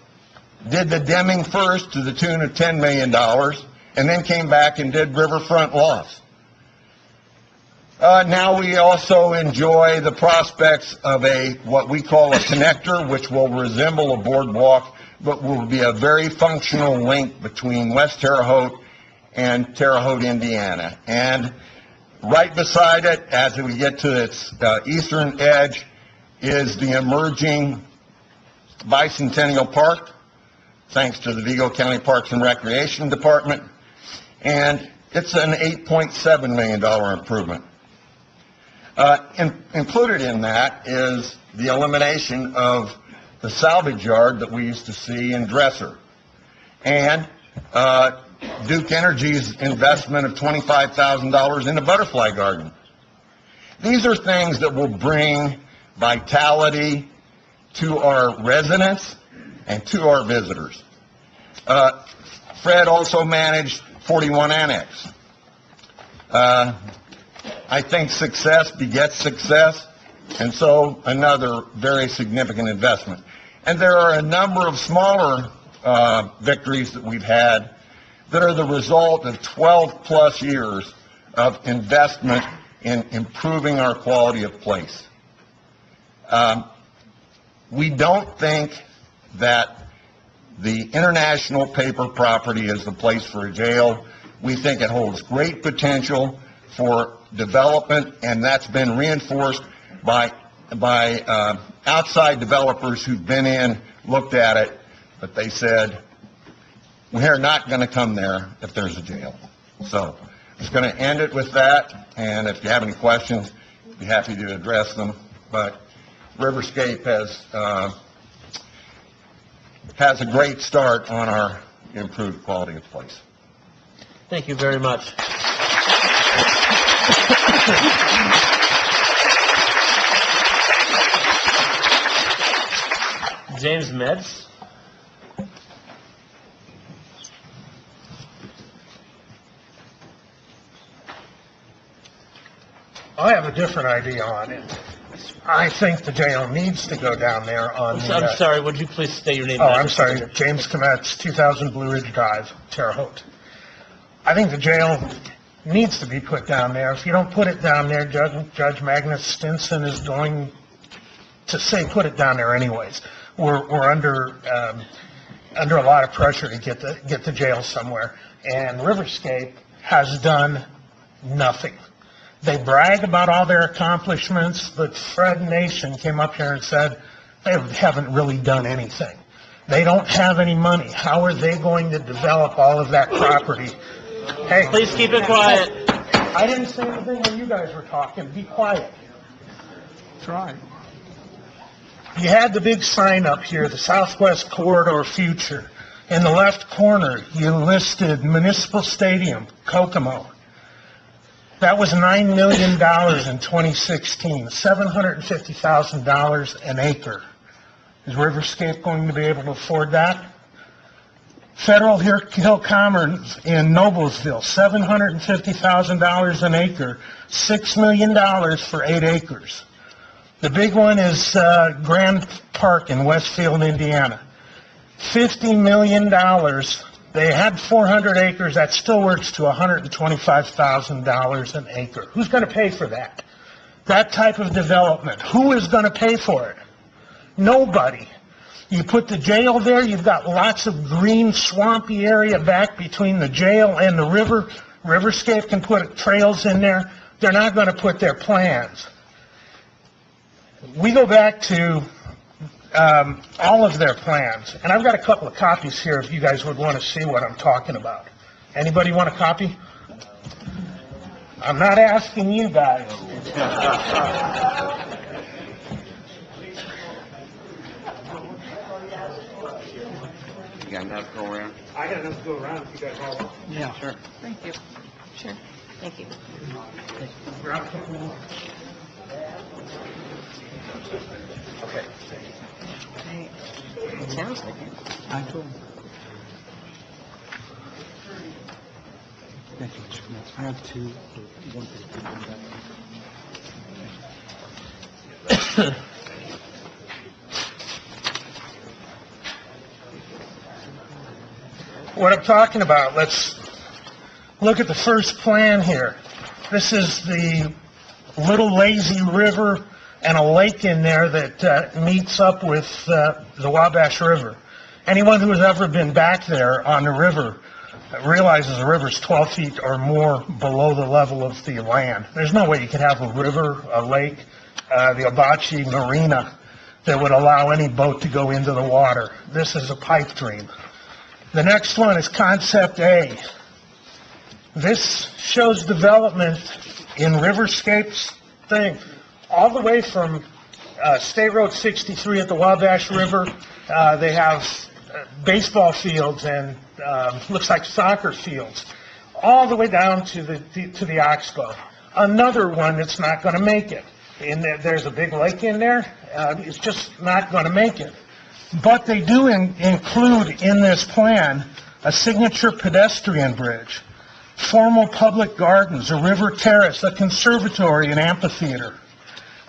did the Deming first to the tune of $10 million, and then came back and did riverfront lofts. Now we also enjoy the prospects of what we call a connector, which will resemble a boardwalk, but will be a very functional link between West Terre Haute and Terre Haute, Indiana. And right beside it, as we get to its eastern edge, is the emerging Bicentennial Park, thanks to the Vigo County Parks and Recreation Department. And it's an $8.7 million improvement. Included in that is the elimination of the salvage yard that we used to see in Dresser, and Duke Energy's investment of $25,000 in the butterfly garden. These are things that will bring vitality to our residents and to our visitors. Fred also managed 41 Annex. I think success begets success, and so another very significant investment. And there are a number of smaller victories that we've had that are the result of 12-plus years of investment in improving our quality of place. We don't think that the International Paper property is the place for a jail. We think it holds great potential for development, and that's been reinforced by outside developers who've been in, looked at it, but they said, we're not going to come there if there's a jail. So I'm just going to end it with that, and if you have any questions, I'd be happy to address them. But Riverscape has a great start on our improved quality of place. Thank you very much. James Metz. I have a different idea on it. I think the jail needs to go down there on the... I'm sorry, would you please state your name? Oh, I'm sorry, James Kometz, 2000 Blue Ridge Drive, Terre Haute. I think the jail needs to be put down there. If you don't put it down there, Judge Magnus Stinson is going to say put it down there anyways. We're under a lot of pressure to get the jail somewhere, and Riverscape has done nothing. They brag about all their accomplishments, but Fred Nation came up here and said they haven't really done anything. They don't have any money. How are they going to develop all of that property? Hey, please keep it quiet. I didn't say anything when you guys were talking. Be quiet. That's right. You had the big sign up here, the Southwest Corridor Future. In the left corner, you listed Municipal Stadium, Kokomo. That was $9 million in 2016, $750,000 an acre. Is Riverscape going to be able to afford that? Federal Hill Commons in Noblesville, $750,000 an acre, $6 million for 8 acres. The big one is Grand Park in Westfield, Indiana. $50 million. They had 400 acres. That still works to $125,000 an acre. Who's going to pay for that? That type of development. Who is going to pay for it? Nobody. You put the jail there, you've got lots of green, swampy area back between the jail and the river. Riverscape can put trails in there. They're not going to put their plans. We go back to all of their plans, and I've got a couple of copies here if you guys would want to see what I'm talking about. Anybody want a copy? I'm not asking you guys. You got enough to go around? I got enough to go around if you guys all want. Yeah, sure. Thank you. Sure. Thank you. Okay. It sounds like it. I do. Thank you, Mr. Kometz. I have two. One thing. What I'm talking about, let's look at the first plan here. This is the Little Lazy River and a lake in there that meets up with the Wabash River. Anyone who has ever been back there on the river realizes the river's 12 feet or more below the level of the land. There's no way you could have a river, a lake, the Abachi Marina that would allow any boat to go into the water. This is a pipe dream. The next one is Concept A. This shows development in Riverscape's thing, all the way from State Road 63 at the Wabash River. They have baseball fields and looks like soccer fields, all the way down to the Oxbow. Another one that's not going to make it. and there's a big lake in there, it's just not going to make it. But they do include in this plan a signature pedestrian bridge, formal public gardens, a river terrace, a conservatory and amphitheater,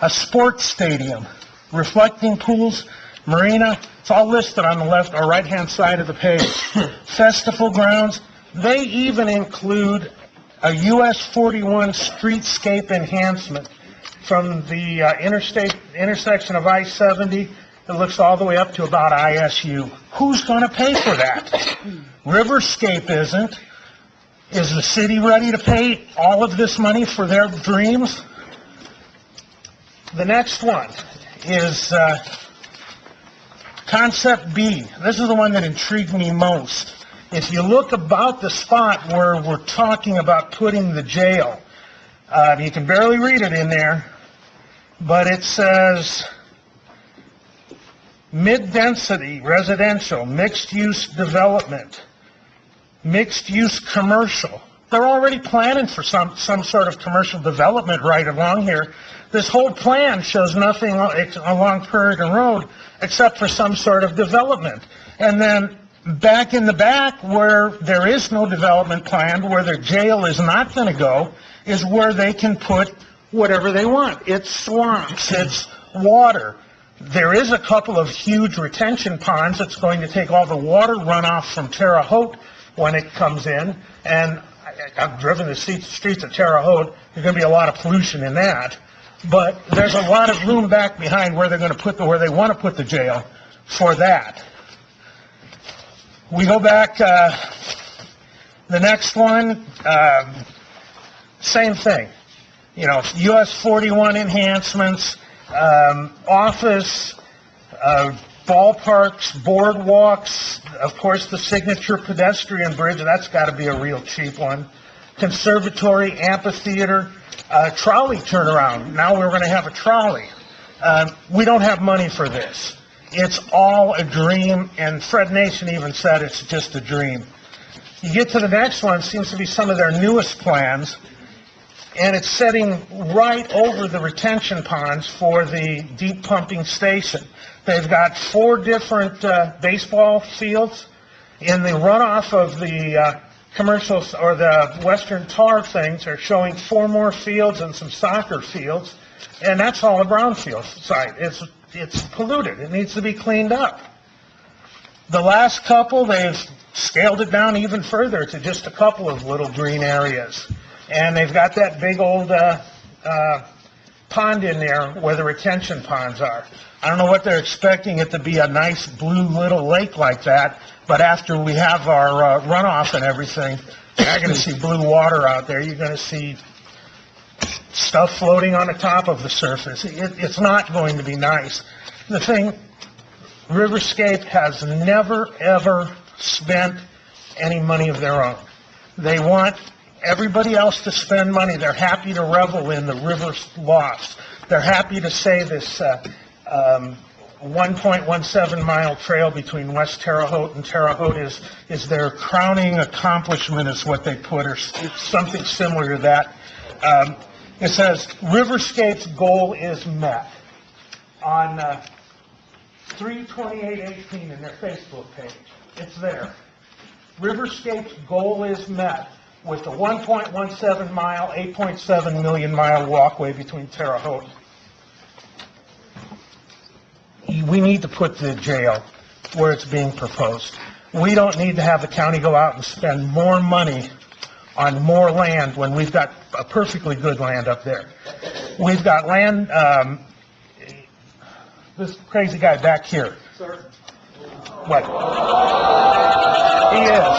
a sports stadium, reflecting pools, marina. It's all listed on the left or right-hand side of the page. Festival grounds. They even include a US 41 streetscape enhancement from the intersection of I-70. It looks all the way up to about ISU. Who's going to pay for that? Riverscape isn't. Is the city ready to pay all of this money for their dreams? The next one is Concept B. This is the one that intrigued me most. If you look about the spot where we're talking about putting the jail, you can barely read it in there, but it says mid-density residential, mixed-use development, mixed-use commercial. They're already planning for some sort of commercial development right along here. This whole plan shows nothing along Puritan Road except for some sort of development. And then back in the back where there is no development planned, where their jail is not going to go, is where they can put whatever they want. It's swamps, it's water. There is a couple of huge retention ponds that's going to take all the water runoff from Terre Haute when it comes in, and I've driven the streets of Terre Haute. There's going to be a lot of pollution in that, but there's a lot of room back behind where they're going to put where they want to put the jail for that. We go back, the next one, same thing. You know, US 41 enhancements, office, ballparks, boardwalks, of course the signature pedestrian bridge, that's got to be a real cheap one. Conservatory, amphitheater, trolley turnaround. Now we're going to have a trolley. We don't have money for this. It's all a dream, and Fred Nation even said it's just a dream. You get to the next one, seems to be some of their newest plans, and it's setting right over the retention ponds for the deep pumping station. They've got 4 different baseball fields. In the runoff of the commercials or the Western Tar things are showing 4 more fields and some soccer fields, and that's all a brownfield site. It's polluted. It needs to be cleaned up. The last couple, they've scaled it down even further to just a couple of little green areas. And they've got that big old pond in there where the retention ponds are. I don't know what they're expecting it to be, a nice blue little lake like that, but after we have our runoff and everything, you're not going to see blue water out there. You're going to see stuff floating on the top of the surface. It's not going to be nice. The thing, Riverscape has never, ever spent any money of their own. They want everybody else to spend money. They're happy to revel in the river loss. They're happy to say this 1.17 mile trail between West Terre Haute and Terre Haute is their crowning accomplishment, is what they put, or something similar to that. It says, Riverscape's goal is met. On 3/28/18 in their Facebook page, it's there. Riverscape's goal is met with the 1.17 mile, 8.7 million mile walkway between Terre Haute. We need to put the jail where it's being proposed. We don't need to have the county go out and spend more money on more land when we've got a perfectly good land up there. We've got land, this crazy guy back here. Sir? What? He is.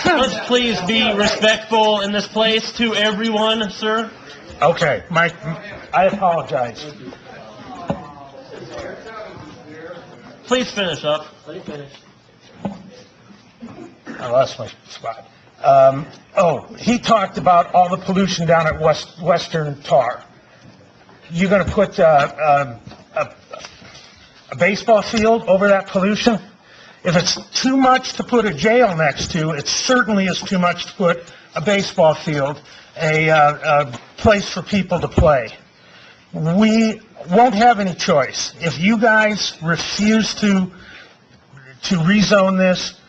Let's please be respectful in this place to everyone, sir. Okay, Mike, I apologize. Please finish up. I lost my spot. He talked about all the pollution down at Western Tar. You're going to put a baseball field over that pollution? If it's too much to put a jail next to, it certainly is too much to put a baseball field, a place for people to play. We won't have any choice. If you guys refuse to rezone this,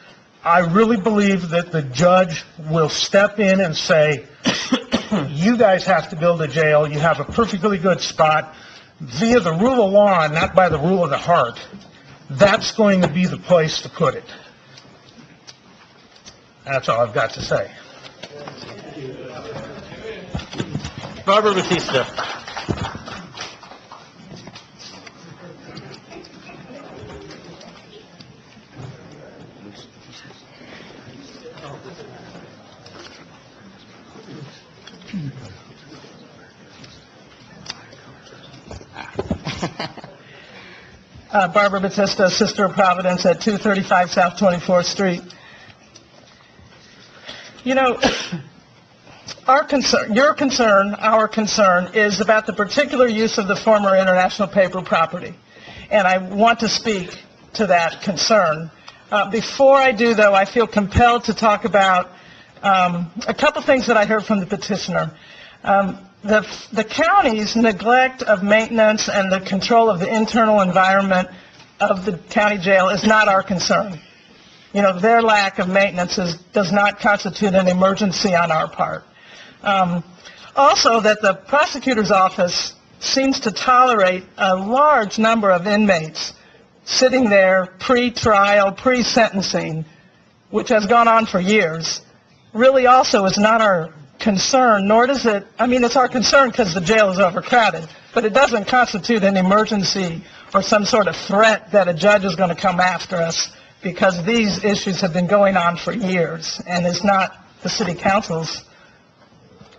I really believe that the judge will step in and say, you guys have to build a jail. You have a perfectly good spot. Via the rule of law, not by the rule of the heart, that's going to be the place to put it. That's all I've got to say. Barbara Batista. Barbara Batista, Sister of Providence at 235 South 24th Street. You know, our concern is about the particular use of the former International Paper property, and I want to speak to that concern. Before I do, though, I feel compelled to talk about a couple things that I heard from the petitioner. The county's neglect of maintenance and the control of the internal environment of the county jail is not our concern. You know, their lack of maintenance does not constitute an emergency on our part. Also, that the prosecutor's office seems to tolerate a large number of inmates sitting there pre-trial, pre-sentencing, which has gone on for years, really also is not our concern, nor does it, I mean, it's our concern because the jail is overcrowded, but it doesn't constitute an emergency or some sort of threat that a judge is going to come after us, because these issues have been going on for years and is not the city council's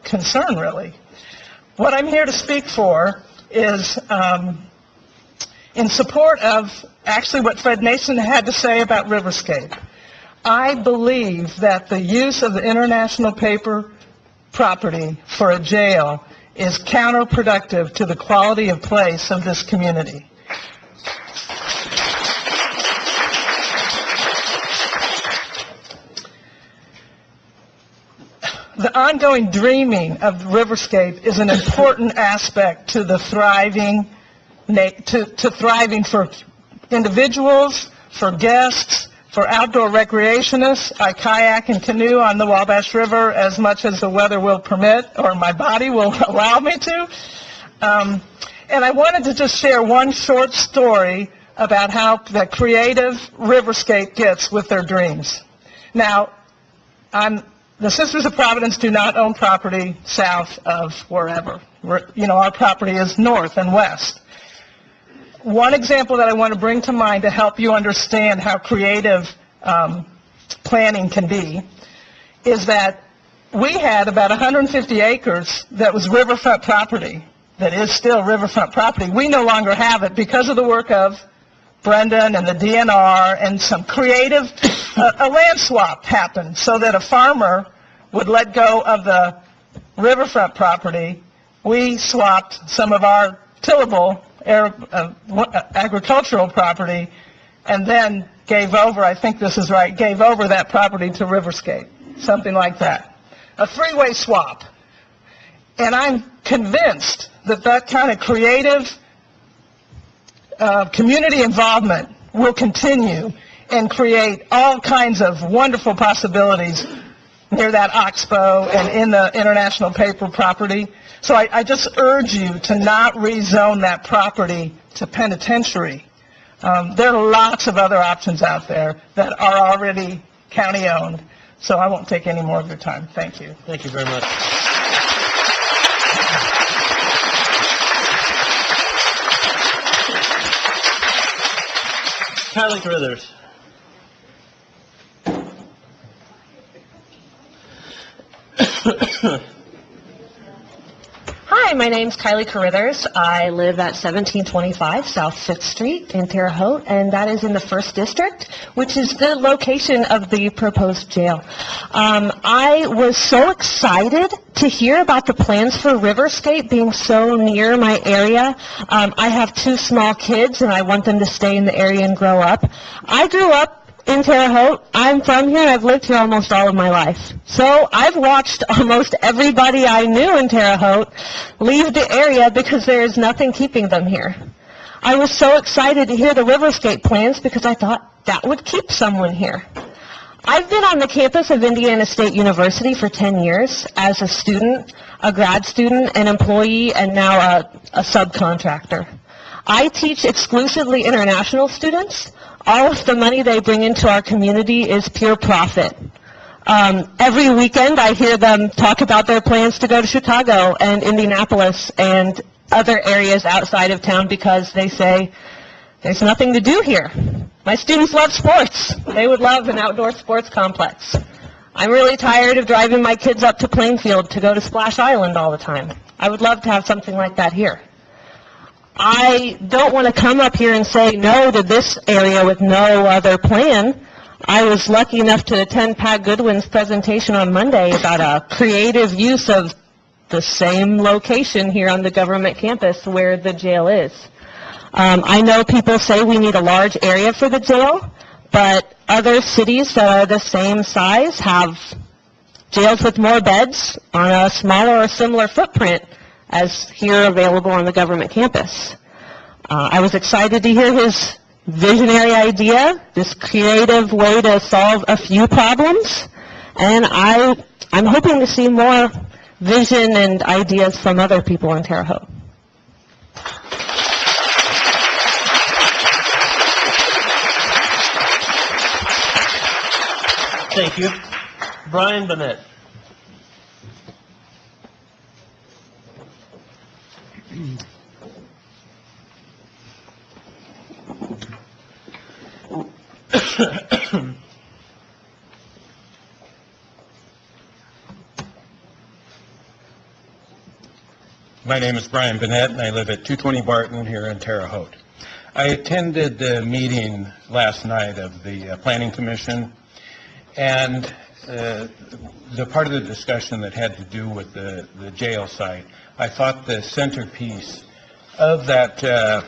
concern, really. What I'm here to speak for is in support of actually what Fred Nason had to say about Riverscape. I believe that the use of the International Paper property for a jail is counterproductive to the quality of place of this community. The ongoing dreaming of Riverscape is an important aspect to the thriving for individuals, for guests, for outdoor recreationists. I kayak and canoe on the Wabash River as much as the weather will permit, or my body will allow me to. And I wanted to just share one short story about how the creative Riverscape gets with their dreams. Now, the Sisters of Providence do not own property south of wherever. Our property is north and west. One example that I want to bring to mind to help you understand how creative planning can be is that we had about 150 acres that was riverfront property, that is still riverfront property. We no longer have it because of the work of Brendan and the DNR, and some creative, a land swap happened so that a farmer would let go of the riverfront property. We swapped some of our tillable agricultural property and then gave over, I think this is right, gave over that property to Riverscape, something like that. A three-way swap. And I'm convinced that that kind of creative community involvement will continue and create all kinds of wonderful possibilities near that Oxbow and in the International Paper property. So I just urge you to not rezone that property to penitentiary. There are lots of other options out there that are already county-owned. So I won't take any more of your time. Thank you. Thank you very much. Kylie Carruthers. Hi, my name's Kylie Carruthers. I live at 1725 South 5th Street in Terre Haute, and that is in the 1st District, which is the location of the proposed jail. I was so excited to hear about the plans for Riverscape being so near my area. I have 2 small kids, and I want them to stay in the area and grow up. I grew up in Terre Haute. I'm from here. I've lived here almost all of my life. So I've watched almost everybody I knew in Terre Haute leave the area because there is nothing keeping them here. I was so excited to hear the Riverscape plans because I thought that would keep someone here. I've been on the campus of Indiana State University for 10 years as a student, a grad student, an employee, and now a subcontractor. I teach exclusively international students. All of the money they bring into our community is pure profit. Every weekend I hear them talk about their plans to go to Chicago and Indianapolis and other areas outside of town because they say, there's nothing to do here. My students love sports. They would love an outdoor sports complex. I'm really tired of driving my kids up to Plainfield to go to Splash Island all the time. I would love to have something like that here. I don't want to come up here and say no to this area with no other plan. I was lucky enough to attend Pat Goodwin's presentation on Monday about a creative use of the same location here on the government campus where the jail is. I know people say we need a large area for the jail, but other cities that are the same size have jails with more beds on a smaller or similar footprint as here available on the government campus. I was excited to hear his visionary idea, this creative way to solve a few problems, and I'm hoping to see more vision and ideas from other people in Terre Haute. Thank you. Brian Bennett. My name is Brian Bennett, and I live at 220 Barton here in Terre Haute. I attended the meeting last night of the Planning Commission, and the part of the discussion that had to do with the jail site, I thought the centerpiece of that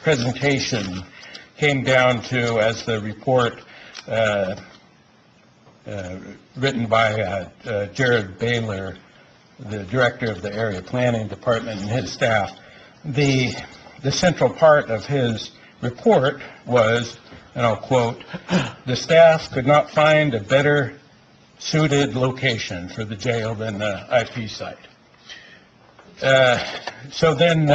presentation came down to, as the report written by Jared Baylor, the director of the Area Planning Department, and his staff, the central part of his report was, and I'll quote, "The staff could not find a better suited location for the jail than the IP site." So then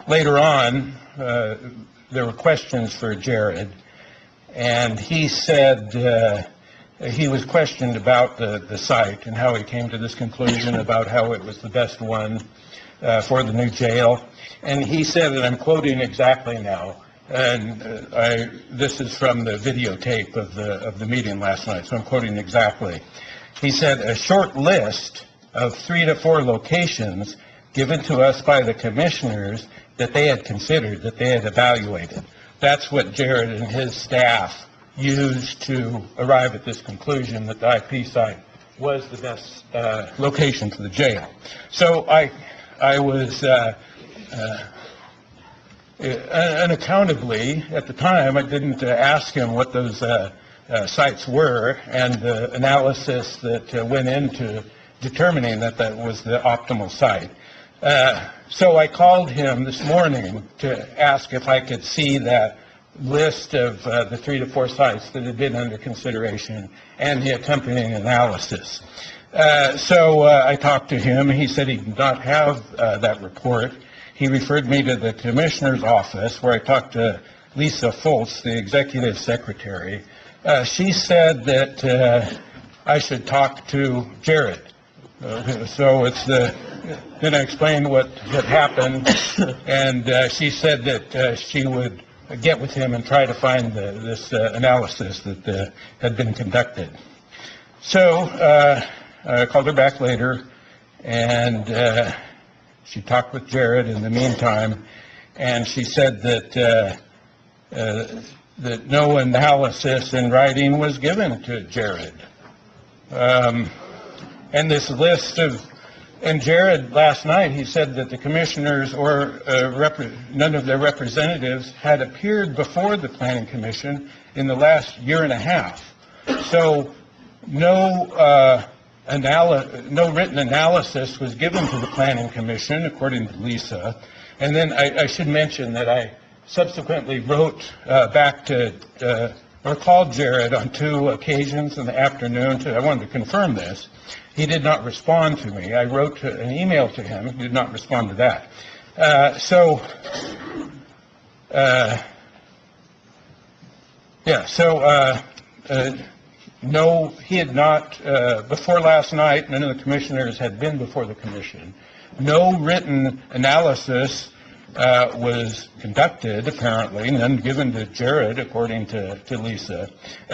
later on, there were questions for Jared, and he said he was questioned about the site and how he came to this conclusion about how it was the best one for the new jail. And he said, and I'm quoting exactly now, and this is from the videotape of the meeting last night, so I'm quoting exactly. He said, "A short list of 3 to 4 locations given to us by the commissioners that they had considered, that they had evaluated." That's what Jared and his staff used to arrive at this conclusion that the IP site was the best location for the jail. So I was unaccountably, at the time, I didn't ask him what those sites were and the analysis that went into determining that that was the optimal site. So I called him this morning to ask if I could see that list of the 3 to 4 sites that had been under consideration and the accompanying analysis. So I talked to him. He said he did not have that report. He referred me to the commissioner's office, where I talked to Lisa Foltz, the executive secretary. She said that I should talk to Jared. So it's then I explained what had happened, and she said that she would get with him and try to find this analysis that had been conducted. So I called her back later, and she talked with Jared in the meantime, and she said that no analysis in writing was given to Jared. And this list of And Jared, last night, he said that the commissioners or none of their representatives had appeared before the planning commission in the last year and a half. So no written analysis was given to the planning commission, according to Lisa. And then I should mention that I subsequently wrote back to, or called Jared on 2 occasions in the afternoon. I wanted to confirm this. He did not respond to me. I wrote an email to him. He did not respond to that. No, he had not, before last night, none of the commissioners had been before the commission. No written analysis was conducted, apparently, none given to Jared, according to Lisa.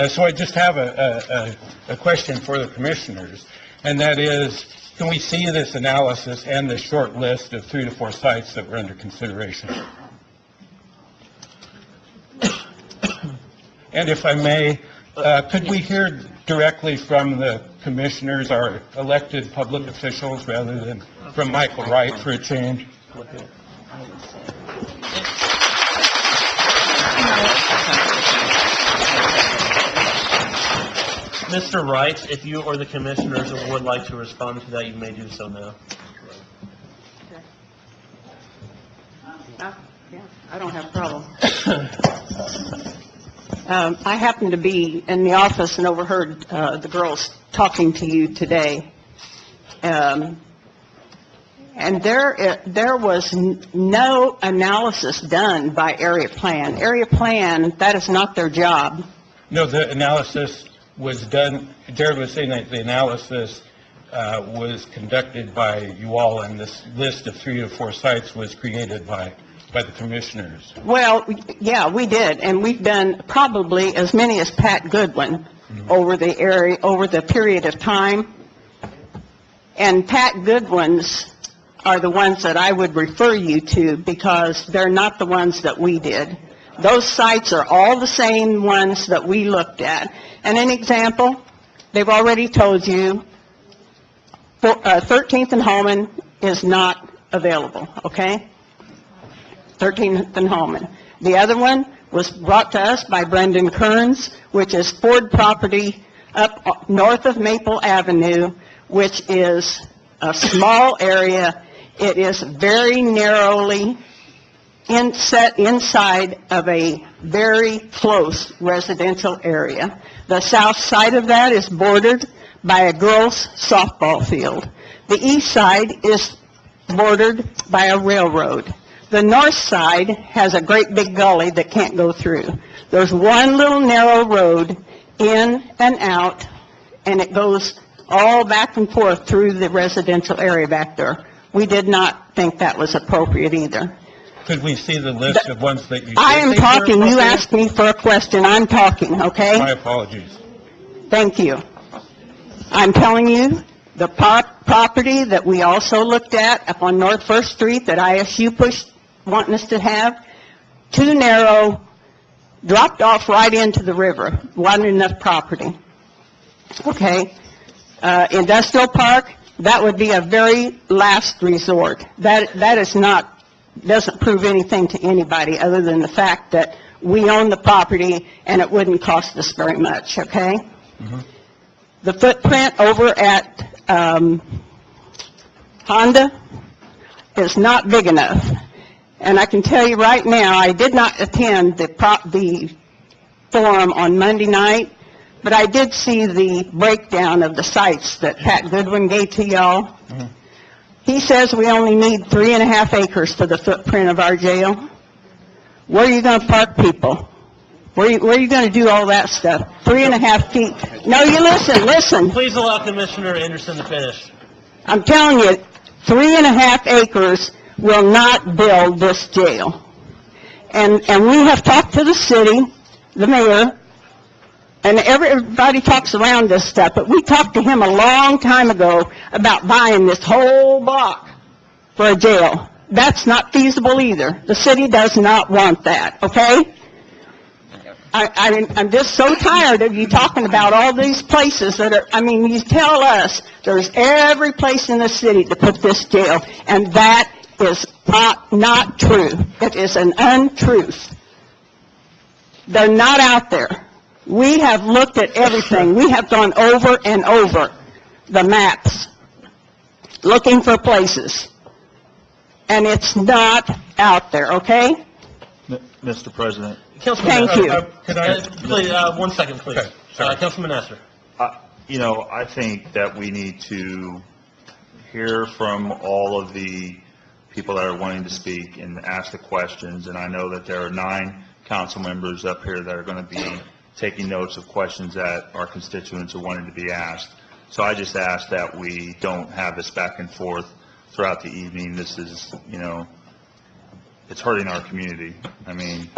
So I just have a question for the commissioners, and that is, can we see this analysis and the short list of 3 to 4 sites that were under consideration? And if I may, could we hear directly from the commissioners, our elected public officials, rather than from Michael Wright for a change? Mr. Wright, if you or the commissioners would like to respond to that, you may do so now. Yeah, I don't have a problem. I happened to be in the office and overheard the girls talking to you today. And there was no analysis done by Area Plan. Area Plan, that is not their job. No, the analysis was done, Jared was saying that the analysis was conducted by you all, and this list of 3 to 4 sites was created by the commissioners. Well, yeah, we did, and we've done probably as many as Pat Goodwin over the period of time. And Pat Goodwin's are the ones that I would refer you to, because they're not the ones that we did. Those sites are all the same ones that we looked at. And an example, they've already told you, 13th and Holman is not available, okay? 13th and Holman. The other one was brought to us by Brendan Kearns, which is Ford property up north of Maple Avenue, which is a small area. It is very narrowly set inside of a very close residential area. The south side of that is bordered by a girls' softball field. The east side is bordered by a railroad. The north side has a great big gully that can't go through. There's one little narrow road in and out, and it goes all back and forth through the residential area back there. We did not think that was appropriate either. Could we see the list of ones that you... I am talking. You asked me for a question. I'm talking, okay? My apologies. Thank you. I'm telling you, the property that we also looked at up on North First Street that ISU pushed, wanting us to have, too narrow, dropped off right into the river. Wasn't enough property. Okay? Industrial Park, that would be a very last resort. That is not, doesn't prove anything to anybody other than the fact that we own the property and it wouldn't cost us very much, okay? Mm-hmm. The footprint over at Honda is not big enough. And I can tell you right now, I did not attend the forum on Monday night, but I did see the breakdown of the sites that Pat Goodwin gave to y'all. Mm-hmm. He says we only need 3.5 acres for the footprint of our jail. Where are you going to park people? Where are you going to do all that stuff? 3.5 feet. No, you listen. Please allow Commissioner Anderson to finish. I'm telling you, 3.5 acres will not build this jail. And we have talked to the city, the mayor, and everybody talks around this stuff, but we talked to him a long time ago about buying this whole block for a jail. That's not feasible either. The city does not want that, okay? I'm just so tired of you talking about all these places that are, I mean, you tell us there's every place in the city to put this jail, and that is not true. It is an untruth. They're not out there. We have looked at everything. We have gone over and over the maps, looking for places, and it's not out there, okay? Mr. President. Thank you. Please, 1 second, please. Councilman Nasser. You know, I think that we need to hear from all of the people that are wanting to speak and ask the questions, and I know that there are 9 council members up here that are going to be taking notes of questions that our constituents are wanting to be asked. So I just ask that we don't have this back and forth throughout the evening. This is, you know, it's hurting our community. I mean,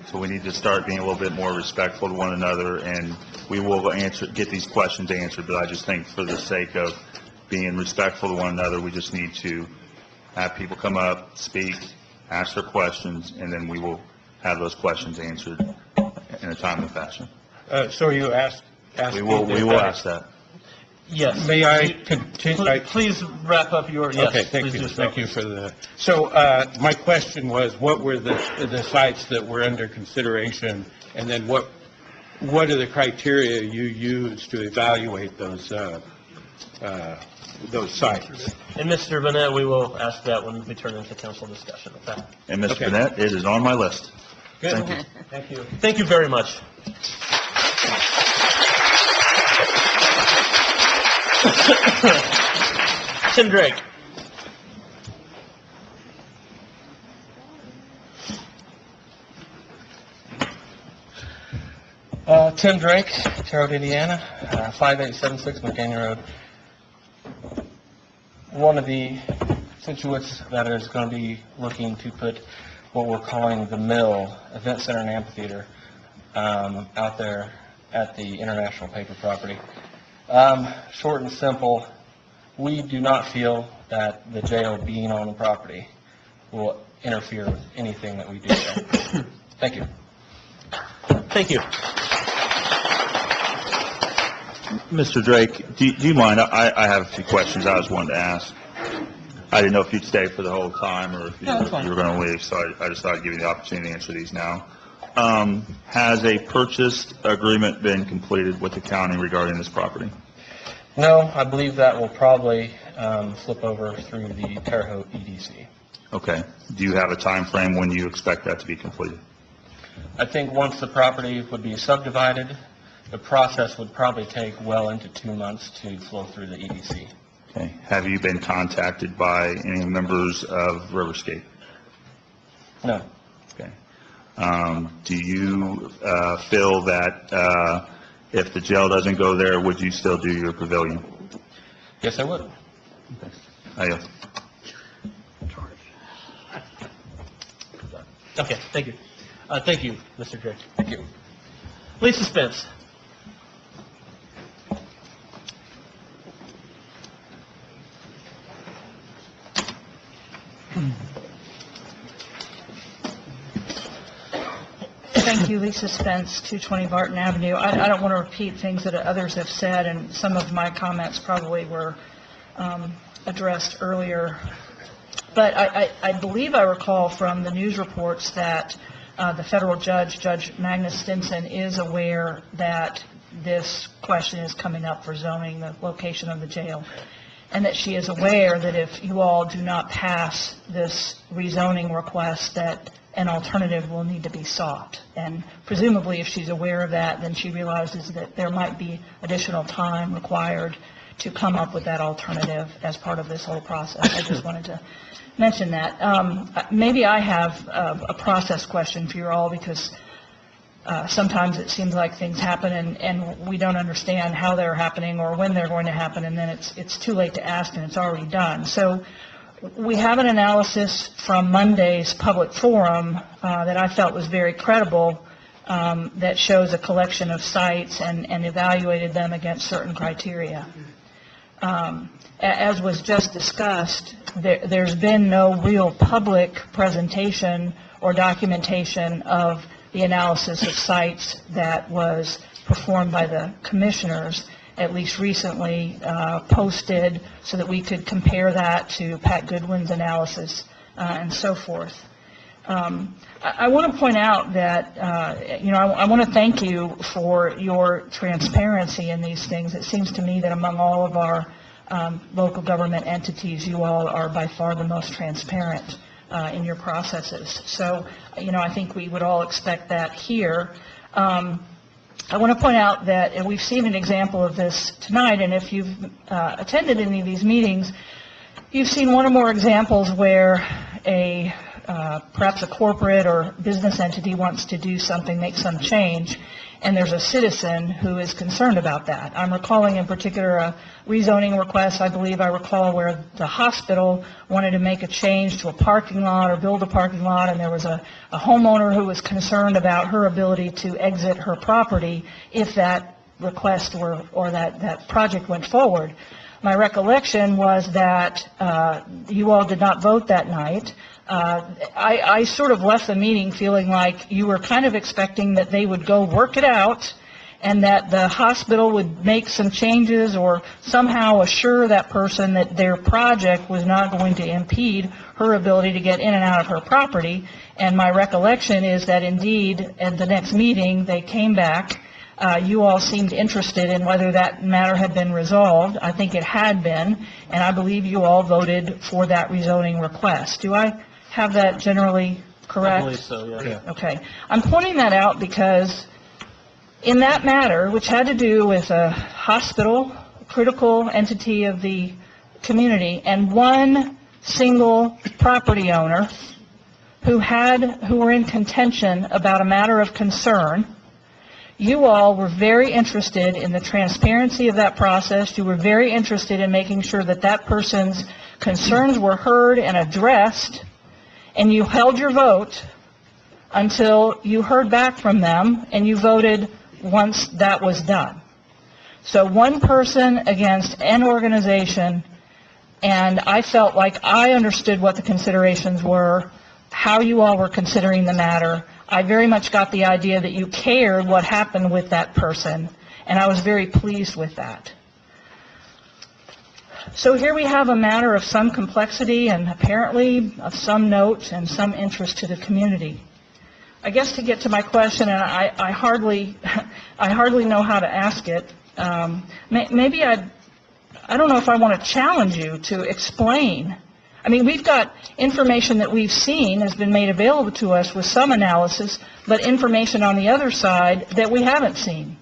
so we need to start being a little bit more respectful to one another, and we will get these questions answered, but I just think for the sake of being respectful to one another, we just need to have people come up, speak, ask their questions, and then we will have those questions answered in a timely fashion. So you asked... We will ask that. Yes. May I continue? Please wrap up your, yes. Okay, thank you. Thank you for the... So my question was, what were the sites that were under consideration, and then what are the criteria you used to evaluate those sites? And Mr. Burnett, we will ask that when we turn into council discussion, okay? And Mr. Burnett, it is on my list. Good. Thank you. Thank you. Thank you very much. Tim Drake. Tim Drake, Terre Haute, Indiana, 5876 McDaniel Road. One of the Situates that is going to be looking to put what we're calling the Mill Event Center and Amphitheater out there at the International Paper property. Short and simple, we do not feel that the jail being on the property will interfere with anything that we do there. Thank you. Thank you. Mr. Drake, do you mind? I have a few questions I was wanting to ask. I didn't know if you'd stay for the whole time or if you were going to leave, so I just thought I'd give you the opportunity to answer these now. Has a purchase agreement been completed with the county regarding this property? No, I believe that will probably flip over through the Terre Haute EDC. Okay. Do you have a time frame when you expect that to be completed? I think once the property would be subdivided, the process would probably take well into 2 months to flow through the EDC. Okay. Have you been contacted by any members of Riverscape? No. Okay. Do you feel that if the jail doesn't go there, would you still do your pavilion? Yes, I would. Okay. I yield. Okay, thank you. Thank you, Mr. Drake. Thank you. Lisa Spence. Thank you, Lisa Spence, 220 Barton Avenue. I don't want to repeat things that others have said, and some of my comments probably were addressed earlier. But I believe I recall from the news reports that the federal judge, Judge Magnus Stinson, is aware that this question is coming up for zoning, the location of the jail, and that she is aware that if you all do not pass this rezoning request, that an alternative will need to be sought. And presumably, if she's aware of that, then she realizes that there might be additional time required to come up with that alternative as part of this whole process. I just wanted to mention that. Maybe I have a process question for you all, because sometimes it seems like things happen and we don't understand how they're happening or when they're going to happen, and then it's too late to ask and it's already done. So we have an analysis from Monday's public forum that I felt was very credible, that shows a collection of sites and evaluated them against certain criteria. As was just discussed, there's been no real public presentation or documentation of the analysis of sites that was performed by the commissioners, at least recently, posted so that we could compare that to Pat Goodwin's analysis and so forth. I want to point out that, I want to thank you for your transparency in these things. It seems to me that among all of our local government entities, you all are by far the most transparent in your processes. So, I think we would all expect that here. I want to point out that we've seen an example of this tonight, and if you've attended any of these meetings, you've seen one or more examples where perhaps a corporate or business entity wants to do something, make some change, and there's a citizen who is concerned about that. I'm recalling in particular a rezoning request, I believe I recall, where the hospital wanted to make a change to a parking lot or build a parking lot, and there was a homeowner who was concerned about her ability to exit her property if that request or that project went forward. My recollection was that you all did not vote that night. I sort of left the meeting feeling like you were kind of expecting that they would go work it out and that the hospital would make some changes or somehow assure that person that their project was not going to impede her ability to get in and out of her property. And my recollection is that indeed at the next meeting they came back. You all seemed interested in whether that matter had been resolved. I think it had been, and I believe you all voted for that rezoning request. Do I have that generally correct? I believe so, yeah. Okay. I'm pointing that out because in that matter, which had to do with a hospital, critical entity of the community, and one single property owner who were in contention about a matter of concern, you all were very interested in the transparency of that process. You were very interested in making sure that that person's concerns were heard and addressed, and you held your vote until you heard back from them, and you voted once that was done. So one person against an organization, and I felt like I understood what the considerations were, how you all were considering the matter. I very much got the idea that you cared what happened with that person, and I was very pleased with that. So here we have a matter of some complexity and apparently of some note and some interest to the community. I guess to get to my question, and I hardly know how to ask it, maybe I don't know if I want to challenge you to explain. I mean, we've got information that we've seen has been made available to us with some analysis, but information on the other side that we haven't seen.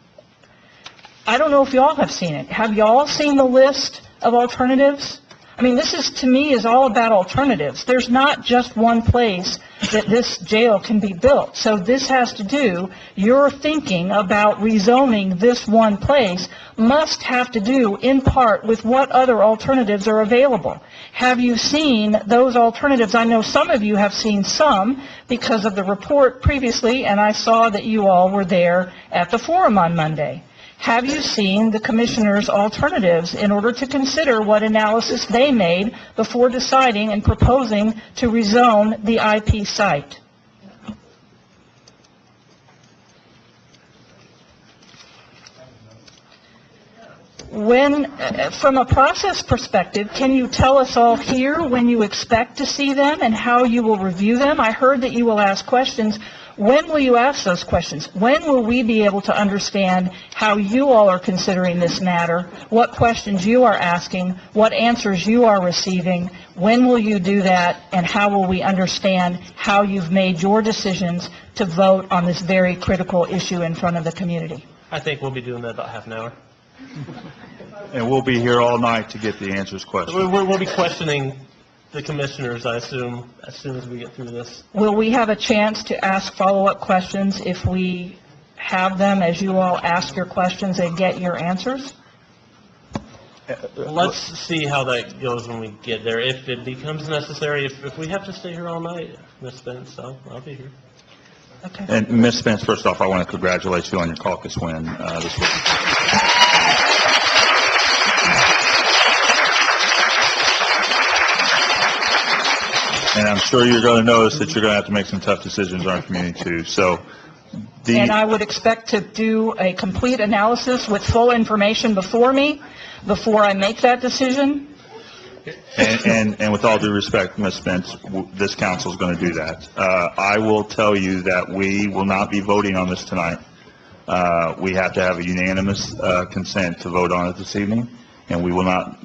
I don't know if you all have seen it. Have you all seen the list of alternatives? I mean, this is, to me, is all about alternatives. There's not just one place that this jail can be built. So this has to do, your thinking about rezoning this one place must have to do in part with what other alternatives are available. Have you seen those alternatives? I know some of you have seen some because of the report previously, and I saw that you all were there at the forum on Monday. Have you seen the commissioners' alternatives in order to consider what analysis they made before deciding and proposing to rezone the IP site? From a process perspective, can you tell us all here when you expect to see them and how you will review them? I heard that you will ask questions. When will you ask those questions? When will we be able to understand how you all are considering this matter, what questions you are asking, what answers you are receiving? When will you do that, and how will we understand how you've made your decisions to vote on this very critical issue in front of the community? I think we'll be doing that about half an hour. And we'll be here all night to get the answers questions. We'll be questioning the commissioners, I assume, as soon as we get through this. Will we have a chance to ask follow-up questions if we have them as you all ask your questions and get your answers? Let's see how that goes when we get there. If it becomes necessary, if we have to stay here all night, Ms. Spence, I'll be here. Okay. And Ms. Spence, first off, I want to congratulate you on your caucus win this week. And I'm sure you're going to notice that you're going to have to make some tough decisions in our community too. So And I would expect to do a complete analysis with full information before me, before I make that decision. And with all due respect, Ms. Spence, this council is going to do that. I will tell you that we will not be voting on this tonight. We have to have a unanimous consent to vote on it this evening, and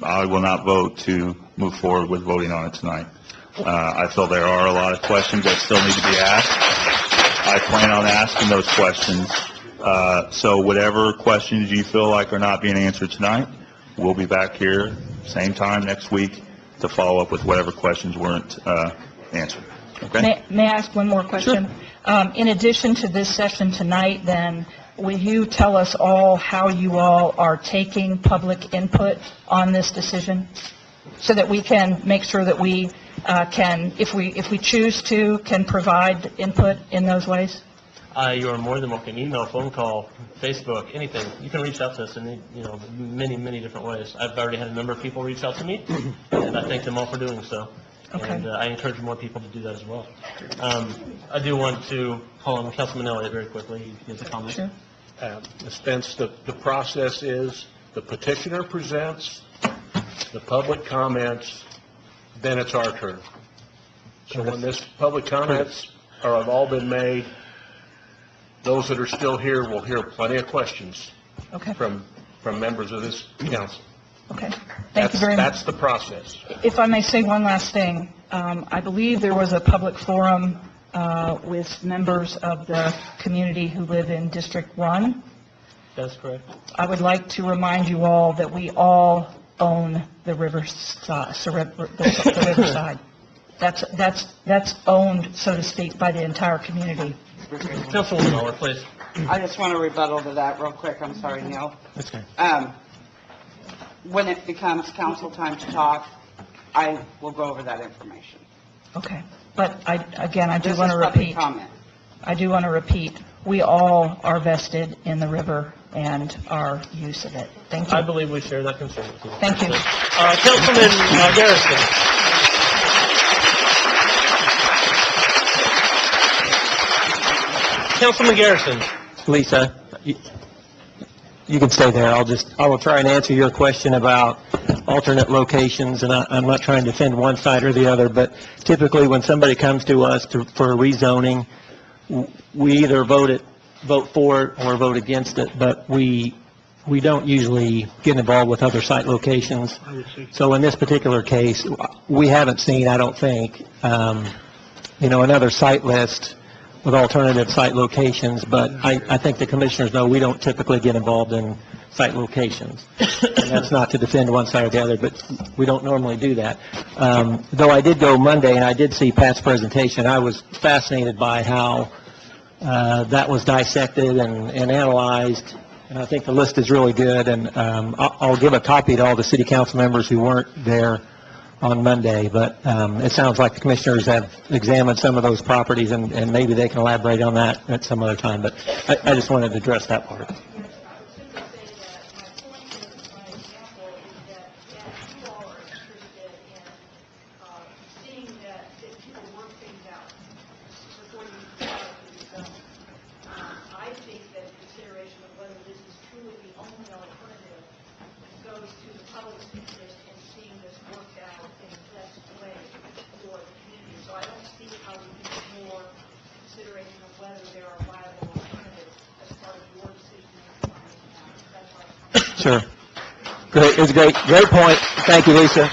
I will not vote to move forward with voting on it tonight. I feel there are a lot of questions that still need to be asked. I plan on asking those questions. So whatever questions you feel like are not being answered tonight, we'll be back here same time next week to follow up with whatever questions weren't answered. Okay? May I ask one more question? Sure. In addition to this session tonight, then, will you tell us all how you all are taking public input on this decision, so that we can make sure that we can, if we choose to, can provide input in those ways? You are more than welcome. Email, phone call, Facebook, anything. You can reach out to us in many, many different ways. I've already had a number of people reach out to me, and I thank them all for doing so. Okay. And I encourage more people to do that as well. I do want to call on Councilman Elliott very quickly. He has a comment. Sure. Ms. Spence, the process is the petitioner presents, the public comments, then it's our turn. So when this public comments have all been made, those that are still here will hear plenty of questions from members of this council. Okay. Thank you very much. That's the process. If I may say one last thing, I believe there was a public forum with members of the community who live in District 1. That's correct. I would like to remind you all that we all own the riverside. The riverside. That's owned, so to speak, by the entire community. Councilwoman Muller, please. I just want to rebuttal to that real quick. I'm sorry, Neil. That's okay. When it becomes council time to talk, I will go over that information. Okay. But I do This want is to public repeat. comment. I do want to repeat, we all are vested in the river and our use of it. Thank you. I believe we share that concern with you. Thank you. Councilman Garrison. Councilman Garrison. Lisa, you can stay there. I will try and answer your question about alternate locations, and I'm not trying to defend one side or the other, but typically when somebody comes to us for a rezoning, we either vote for it or vote against it, but we don't usually get involved with other site locations. So in this particular case, we haven't seen, I don't think, another site list with alternative site locations, but I think the commissioners know we don't typically get involved in site locations. And that's not to defend one side or the other, but we don't normally do that. Though I did go Monday and I did see Pat's presentation, I was fascinated by how that was dissected and analyzed, and I think the list is really good, and I'll give a copy to all the city council members who weren't there on Monday, but it sounds like the commissioners have examined some of those properties, and maybe they can elaborate on that at some other time, but I just wanted to address that part. Sure. Great. It's a great point. Thank you, Lisa.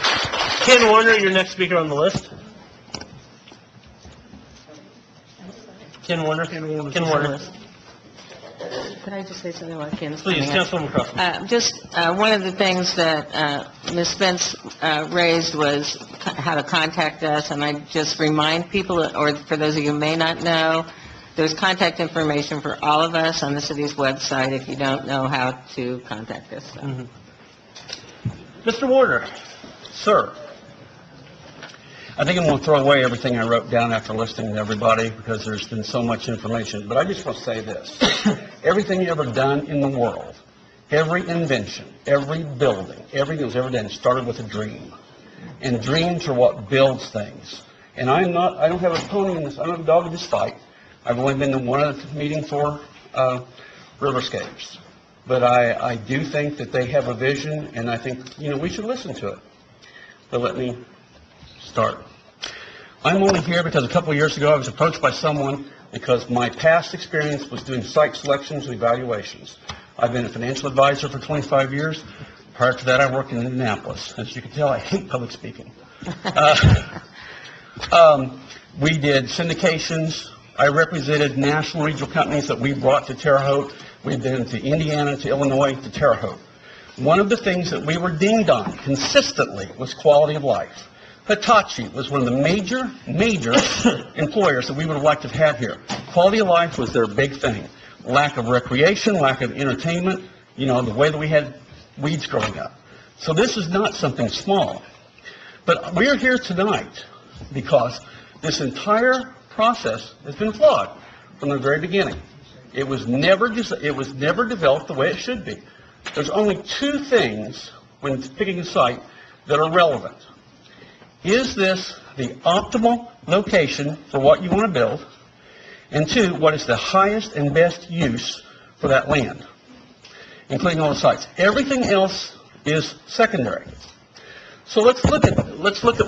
Ken Warner, your next speaker on the list. Ken Warner. Ken Warner. Could I just say something while Ken's Please, coming up? Councilwoman Crossman. Just one of the things that Ms. Spence raised was how to contact us, and I just remind people, or for those of you who may not know, there's contact information for all of us on the city's website if you don't know how to contact us. So. Mr. Warner. Sir, I think I'm going to throw away everything I wrote down after listening to everybody because there's been so much information. But I just want to say this. Everything you've ever done in the world, every invention, every building, everything that's ever done started with a dream. And dreams are what builds things. And I don't have a pony in this, I don't have a dog in this fight. I've only been to one other meeting for Riverscapes. But I do think that they have a vision, and I think, we should listen to it. But let me start. I'm only here because a couple of years ago I was approached by someone because my past experience was doing site selections and evaluations. I've been a financial advisor for 25 years. Prior to that, I worked in Indianapolis. As you can tell, I hate public speaking. We did syndications. I represented national regional companies that we brought to Terre Haute. We've been to Indiana, to Illinois, to Terre Haute. One of the things that we were dinged on consistently was quality of life. Hitachi was one of the major employers that we would have liked to have had here. Quality of life was their big thing. Lack of recreation, lack of entertainment, the way that we had weeds growing up. So this is not something small. But we're here tonight because this entire process has been flawed from the very beginning. It was never developed the way it should be. There's only two things when picking a site that are relevant. Is this the optimal location for what you want to build? And two, what is the highest and best use for that land, including all the sites? Everything else is secondary. So let's look at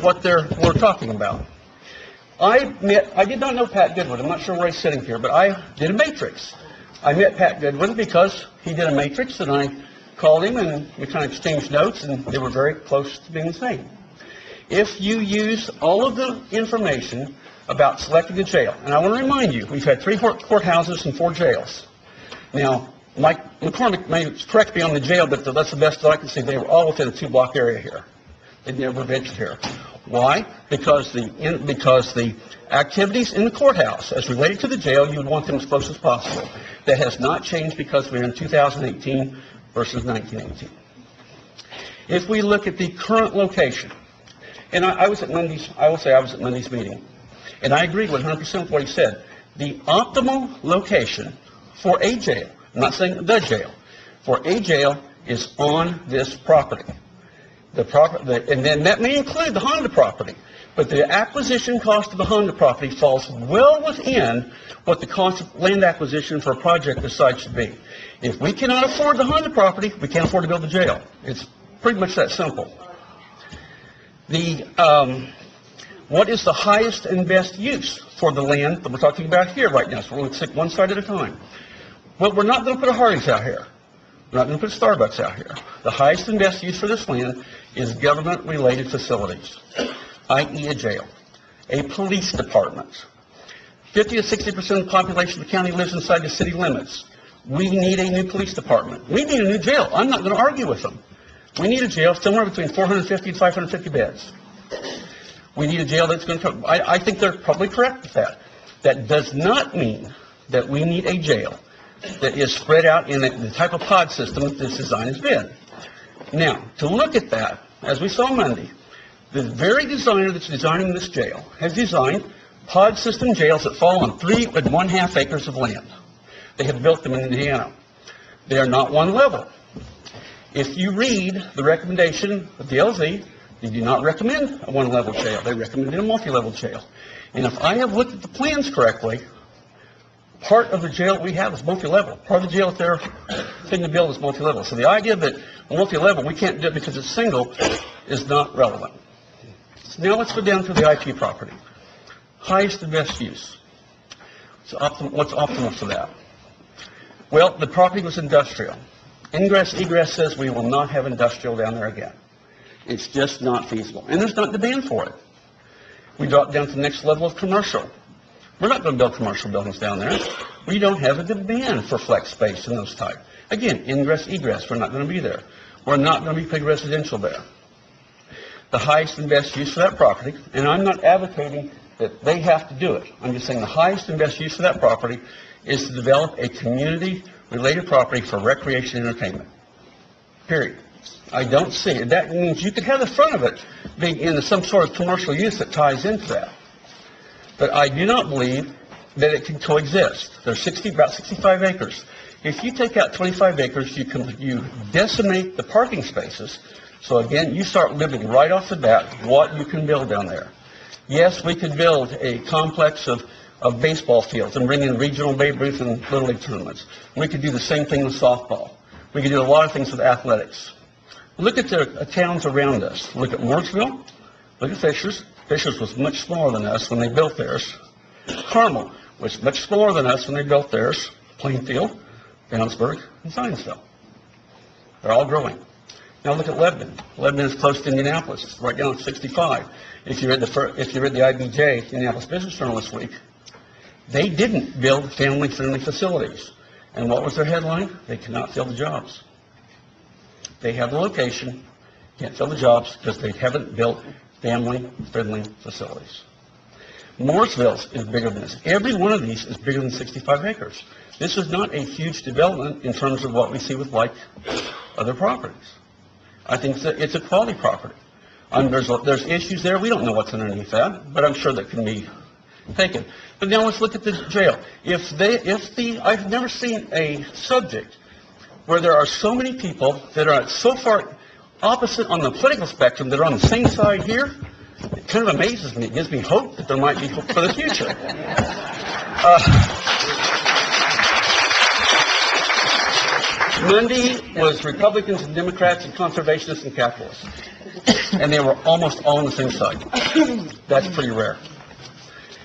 what we're talking about. I did not know Pat Goodwin. I'm not sure where he's sitting here, but I did a matrix. I met Pat Goodwin because he did a matrix, and I called him, and we kind of exchanged notes, and they were very close to being the same. If you use all of the information about selecting a jail, and I want to remind you, we've had 3 courthouses and 4 jails. Now, Mike McCormick may correct me on the jail, but that's the best that I can see. They were all within a 2-block area here. They never ventured here. Why? Because the activities in the courthouse, as related to the jail, you would want them as close as possible. That has not changed because we're in 2018 versus 1918. If we look at the current location, and I was at Monday's, I will say I was at Monday's meeting, and I agreed with 100% with what he said. The optimal location for a jail, I'm not saying the jail, for a jail is on this property. And then that may include the Honda property, but the acquisition cost of the Honda property falls well within what the cost of land acquisition for a project this size should be. If we cannot afford the Honda property, we can't afford to build the jail. It's pretty much that simple. What is the highest and best use for the land that we're talking about here right now? So we're going to take one side at a time. Well, we're not going to put a Hardee's out here. We're not going to put a Starbucks out here. The highest and best use for this land is government-related facilities, i.e. a jail, a police department. 50 to 60% of the population of the county lives inside the city limits. We need a new police department. We need a new jail. I'm not going to argue with them. We need a jail somewhere between 450 and 550 beds. We need a jail that's going to, I think they're probably correct with that. That does not mean that we need a jail that is spread out in the type of pod system that this design has been. Now, to look at that, as we saw Monday, the very designer that's designing this jail has designed pod system jails that fall on 3 1/2 acres of land. They have built them in Indiana. They are not one level. If you read the recommendation of the LZ, they do not recommend a one-level jail. They recommend a multi-level jail. And if I have looked at the plans correctly, part of the jail we have is multi-level. Part of the jail that they're thinking to build is multi-level. So the idea that multi-level, we can't do it because it's single, is not relevant. So now let's go down to the IP property. Highest and best use. So what's optimal for that? Well, the property was industrial. Ingress, egress says we will not have industrial down there again. It's just not feasible. And there's not demand for it. We drop down to the next level of commercial. We're not going to build commercial buildings down there. We don't have a demand for flex space in those type. Again, ingress, egress, we're not going to be there. We're not going to be putting residential there. The highest and best use for that property, and I'm not advocating that they have to do it. I'm just saying the highest and best use for that property is to develop a community-related property for recreation and entertainment. Period. I don't see it. That means you could have the front of it being in some sort of commercial use that ties into that. But I do not believe that it can coexist. There's about 65 acres. If you take out 25 acres, you decimate the parking spaces. So again, you start limiting right off the bat what you can build down there. Yes, we could build a complex of of baseball fields and bring in regional Babe Ruth and Little League tournaments. We could do the same thing with softball. We could do a lot of things with athletics. Look at the towns around us. Look at Mooresville. Look at Fishers. Fishers was much smaller than us when they built theirs. Carmel was much smaller than us when they built theirs. Plainfield, Brownsburg, and Zionsville. They're all growing. Now look at Lebanon. Lebanon is close to Indianapolis. It's right down at 65. If you read the IBJ, Indianapolis Business Journal this week, they didn't build family-friendly facilities. And what was their headline? They cannot fill the jobs. They have the location, can't fill the jobs because they haven't built family-friendly facilities. Mooresville is bigger than this. Every one of these is bigger than 65 acres. This is not a huge development in terms of what we see with like other properties. I think it's a quality property. There's issues there. We don't know what's underneath that, but I'm sure that can be taken. But now let's look at the jail. I've never seen a subject where there are so many people that are so far opposite on the political spectrum that are on the same side here. It kind of amazes me. It gives me hope that there might be hope for the future. Monday was Republicans and Democrats and conservationists and capitalists. And they were almost all on the same side. That's pretty rare.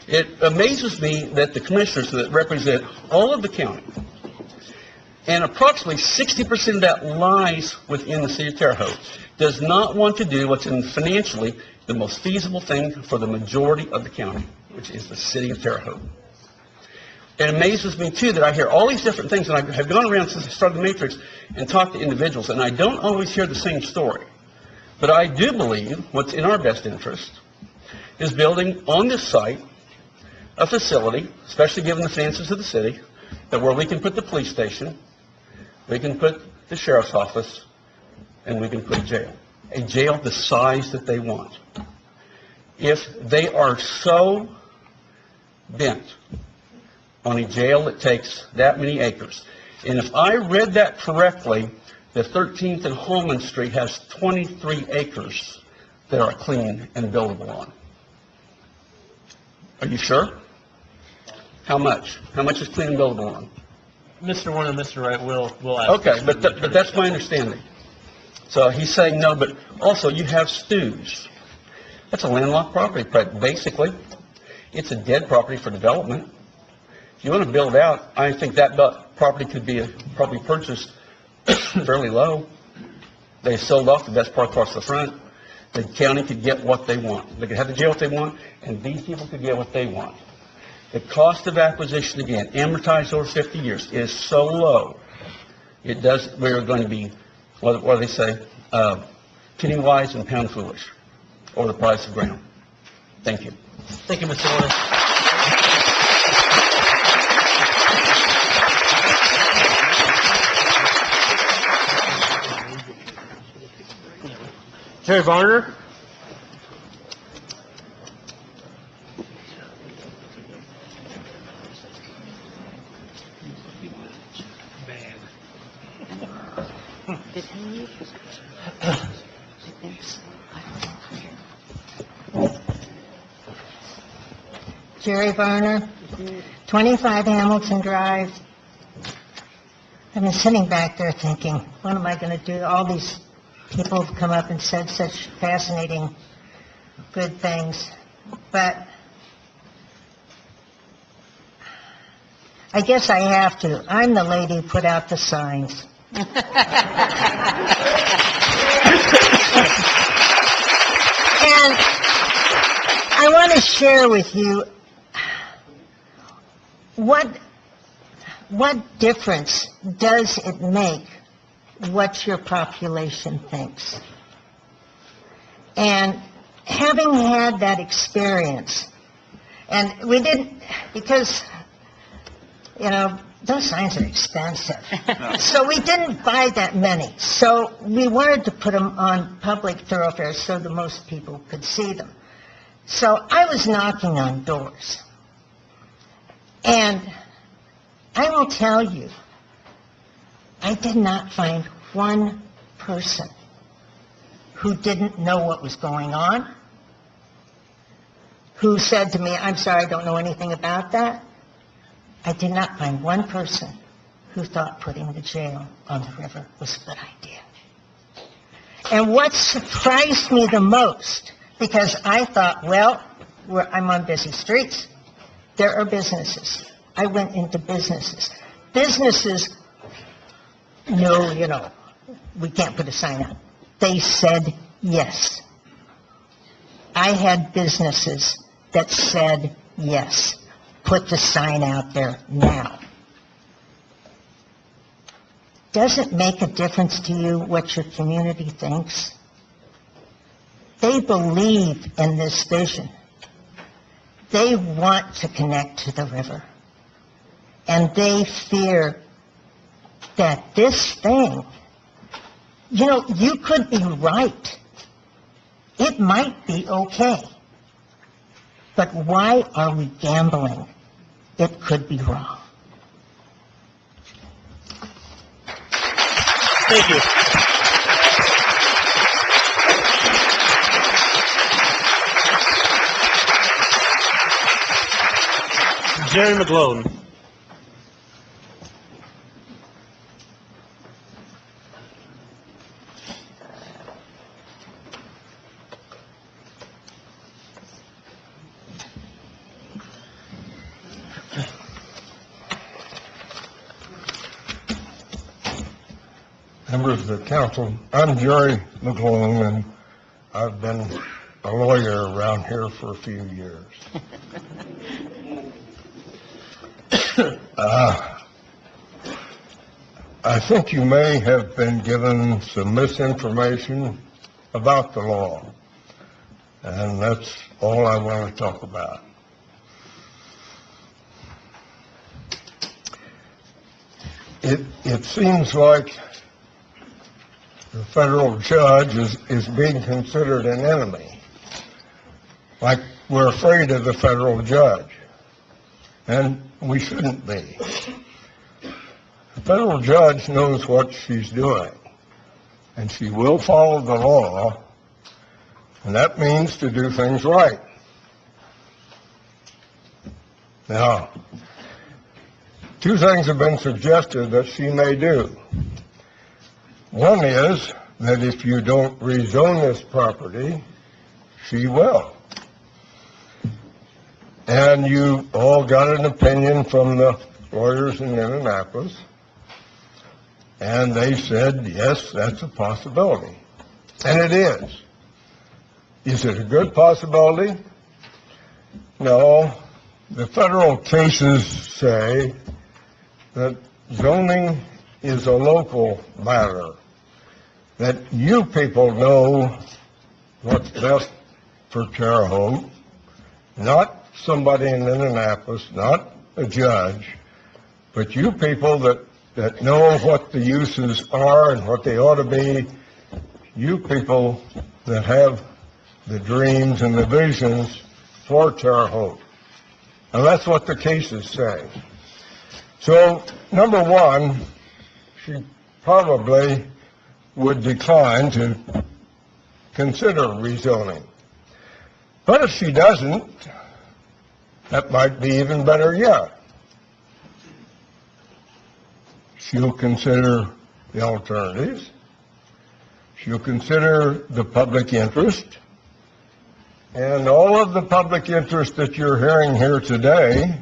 It amazes me that the commissioners that represent all of the county, and approximately 60% of that lies within the city of Terre Haute, does not want to do what's financially the most feasible thing for the majority of the county, which is the city of Terre Haute. It amazes me, too, that I hear all these different things, and I have gone around since I started the Matrix and talked to individuals, and I don't always hear the same story. But I do believe what's in our best interest is building on this site a facility, especially given the finances of the city, that where we can put the police station, we can put the sheriff's office, and we can put a jail the size that they want. If they are so bent on a jail that takes that many acres, and if I read that correctly, the 13th and Holman Street has 23 acres that are clean and buildable on. Are you sure? How much? How much is clean and buildable on? Mr. Warner and Mr. Wright will ask. Okay, but that's my understanding. So he's saying no, but also you have Stews. That's a landlocked property, but basically, it's a dead property for development. If you want to build out, I think that property could be probably purchased fairly low. They sold off the best part across the front. The county could get what they want. They could have the jail what they want, and these people could get what they want. The cost of acquisition, again, amortized over 50 years, is so low. We're going to be, what do they say, penny wise and pound foolish, or the price of ground. Thank you. Thank you, Mr. Warner. Terry Varner. Jerry Varner, 25 Hamilton Drive. I've been sitting back there thinking, what am I going to do? All these people have come up and said such fascinating, good things. But I guess I have to. I'm the lady who put out the signs. And I want to share with you what difference does it make what your population thinks? And having had that experience, and we didn't, because, those signs are expensive. So we didn't buy that many. So we wanted to put them on public thoroughfares so the most people could see them. So I was knocking on doors. And I will tell you, I did not find one person who didn't know what was going on who said to me, "I'm sorry, I don't know anything about that." I did not find one person who thought putting the jail on the river was a good idea. And what surprised me the most, because I thought, well, I'm on busy streets. There are businesses. I went into businesses. Businesses, no, we can't put a sign up. They said yes. I had businesses that said yes. Put the sign out there now. Does it make a difference to you what your community thinks? They believe in this vision. They want to connect to the river. And they fear that this thing, you could be right. It might be okay. But why are we gambling? It could be wrong. Thank you. Jerry McGlone. Members of the council, I'm Jerry McGlone, and I've been a lawyer around here for a few years. I think you may have been given some misinformation about the law, and that's all I want to talk about. It seems like the federal judge is being considered an enemy, like we're afraid of the federal judge, and we shouldn't be. The federal judge knows what she's doing, and she will follow the law, and that means to do things right. Now, two things have been suggested that she may do. One is that if you don't rezone this property, she will. And you all got an opinion from the lawyers in Indianapolis, and they said, yes, that's a possibility. And it is. Is it a good possibility? No. The federal cases say that zoning is a local matter, that you people know what's best for Terre Haute, not somebody in Indianapolis, not a judge, but you people that know what the uses are and what they ought to be, you people that have the dreams and the visions for Terre Haute. And that's what the cases say. So, number one, she probably would decline to consider rezoning. But if she doesn't, that might be even better yet. She'll consider the alternatives. She'll consider the public interest. And all of the public interest that you're hearing here today,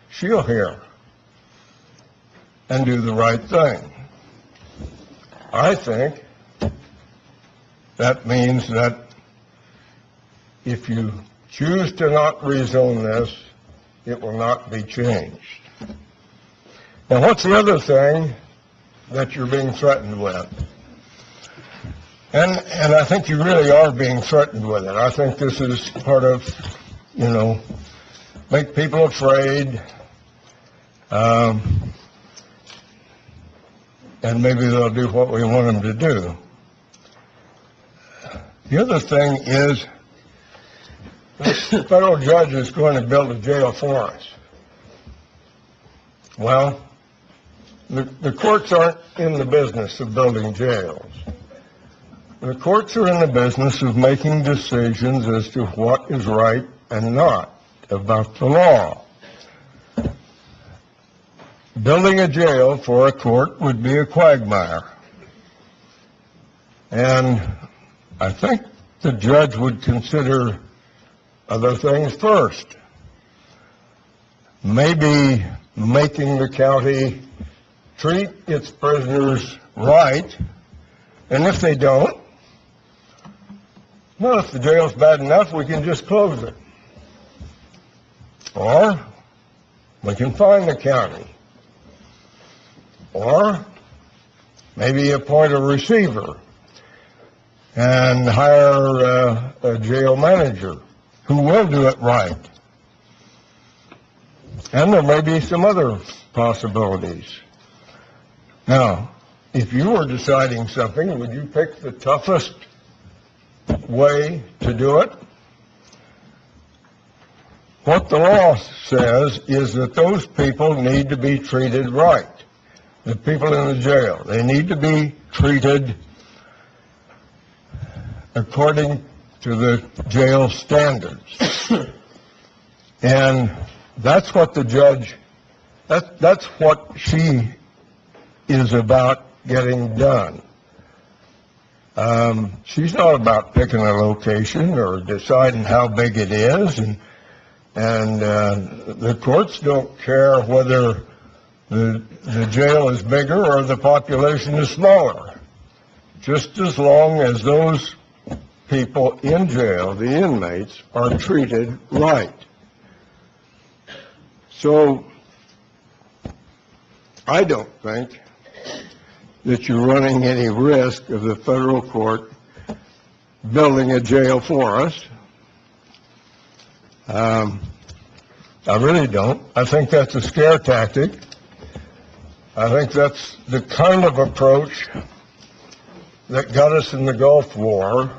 she'll hear and do the right thing. I think that means that if you choose to not rezone this, it will not be changed. Now, what's the other thing that you're being threatened with? And I think you really are being threatened with it. I think this is part of, make people afraid, and maybe they'll do what we want them to do. The other thing is, the federal judge is going to build a jail for us. Well, the courts aren't in the business of building jails. The courts are in the business of making decisions as to what is right and not about the law. Building a jail for a court would be a quagmire. And I think the judge would consider other things first. Maybe making the county treat its prisoners right, and if they don't, well, if the jail's bad enough, we can just close it. Or we can fine the county. Or maybe appoint a receiver and hire a jail manager who will do it right. And there may be some other possibilities. Now, if you were deciding something, would you pick the toughest way to do it? What the law says is that those people need to be treated right. The people in the jail, they need to be treated according to the jail standards. And that's what the judge, that's what she is about getting done. She's not about picking a location or deciding how big it is, and the courts don't care whether the jail is bigger or the population is smaller, just as long as those people in jail, the inmates, are treated right. So I don't think that you're running any risk of the federal court building a jail for us. I really don't. I think that's a scare tactic. I think that's the kind of approach that got us in the Gulf War,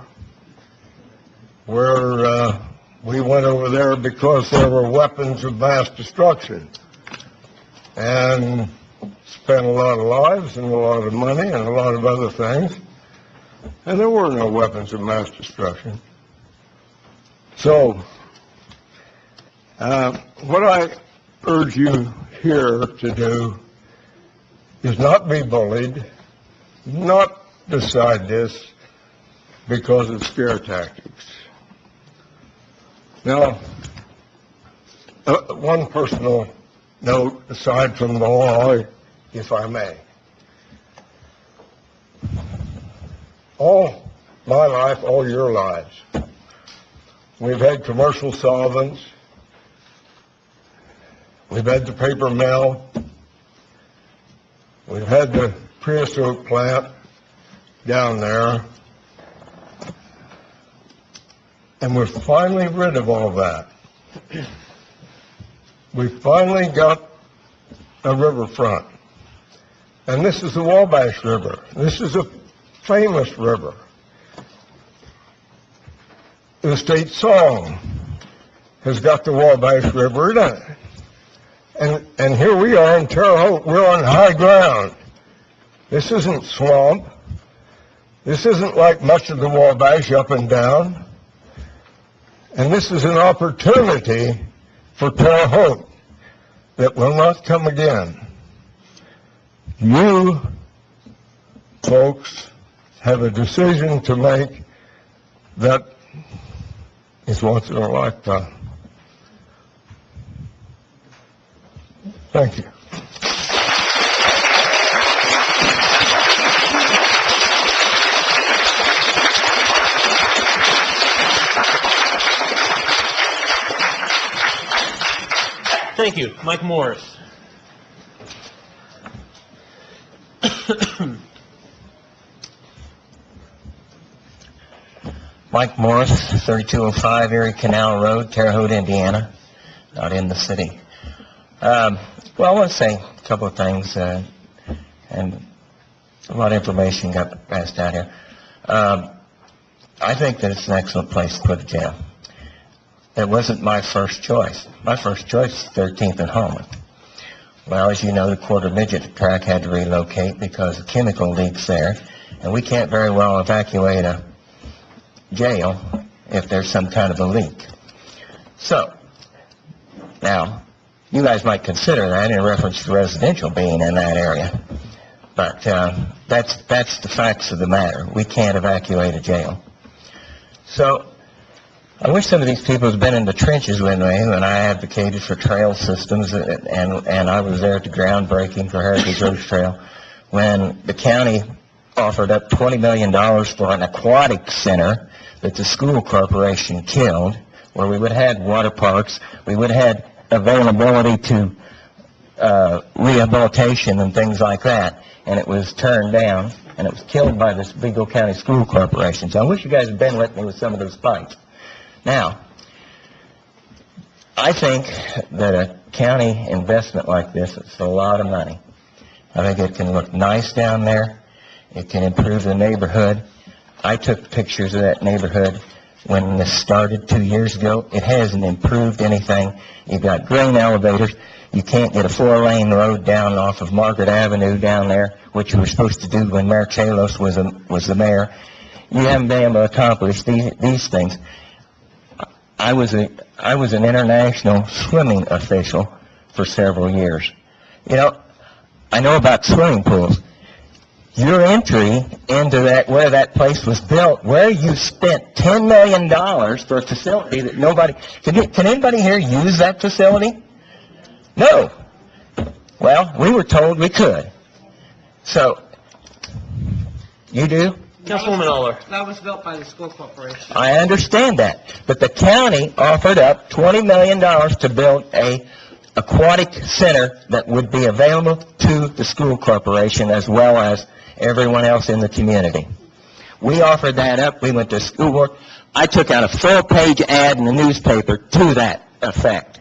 where we went over there because there were weapons of mass destruction, and spent a lot of lives and a lot of money and a lot of other things, and there were no weapons of mass destruction. So, what I urge you here to do is not be bullied, not decide this because of scare tactics. Now, one personal note aside from the law, if I may. All my life, all your lives, we've had commercial solvents, we've had the paper mill, we've had the creosote plant down there, and we're finally rid of all that. We finally got a riverfront. And this is the Wabash River. This is a famous river. The state song has got the Wabash River in it. And here we are in Terre Haute. We're on high ground. This isn't swamp. This isn't like much of the Wabash up and down. And this is an opportunity for Terre Haute that will not come again. You folks have a decision to make that is once in a lifetime. Thank you. Thank you. Mike Morris. Mike Morris, 3205 Erie Canal Road, Terre Haute, Indiana, not in the city. Well, I want to say a couple of things, and a lot of information got passed out here. I think that it's an excellent place to put a jail. It wasn't my first choice. My first choice is 13th and Holman. Well, as you know, the quarter midget track had to relocate because of chemical leaks there, and we can't very well evacuate a jail if there's some kind of a leak. So, now, you guys might consider that in reference to residential being in that area. But that's the facts of the matter. We can't evacuate a jail. So, I wish some of these people had been in the trenches with me when I advocated for trail systems, and I was there at the groundbreaking for Heritage Oaks Trail, when the county offered up $20 million for an aquatic center that the school corporation killed, where we would have had water parks, we would have had availability to rehabilitation and things like that, and it was turned down, and it was killed by this Vigo County School Corporation. So I wish you guys had been with me with some of those fights. Now, I think that a county investment like this is a lot of money. I think it can look nice down there. It can improve the neighborhood. I took pictures of that neighborhood when this started 2 years ago. It hasn't improved anything. You've got grain elevators. You can't get a 4-lane road down off of Margaret Avenue down there, which you were supposed to do when Mayor Chalos was the mayor. You haven't been able to accomplish these things. I was an international swimming official for several years. You know, I know about swimming pools. Your entry into that, where that place was built, where you spent $10 million for a facility that nobody, can anybody here use that facility? No. Well, we were told we could. So, you do? Councilwoman Aller. That was built by the school corporation. I understand that. But the county offered up $20 million to build a aquatic center that would be available to the school corporation as well as everyone else in the community. We offered that up. We went to school board. I took out a full-page ad in the newspaper to that effect.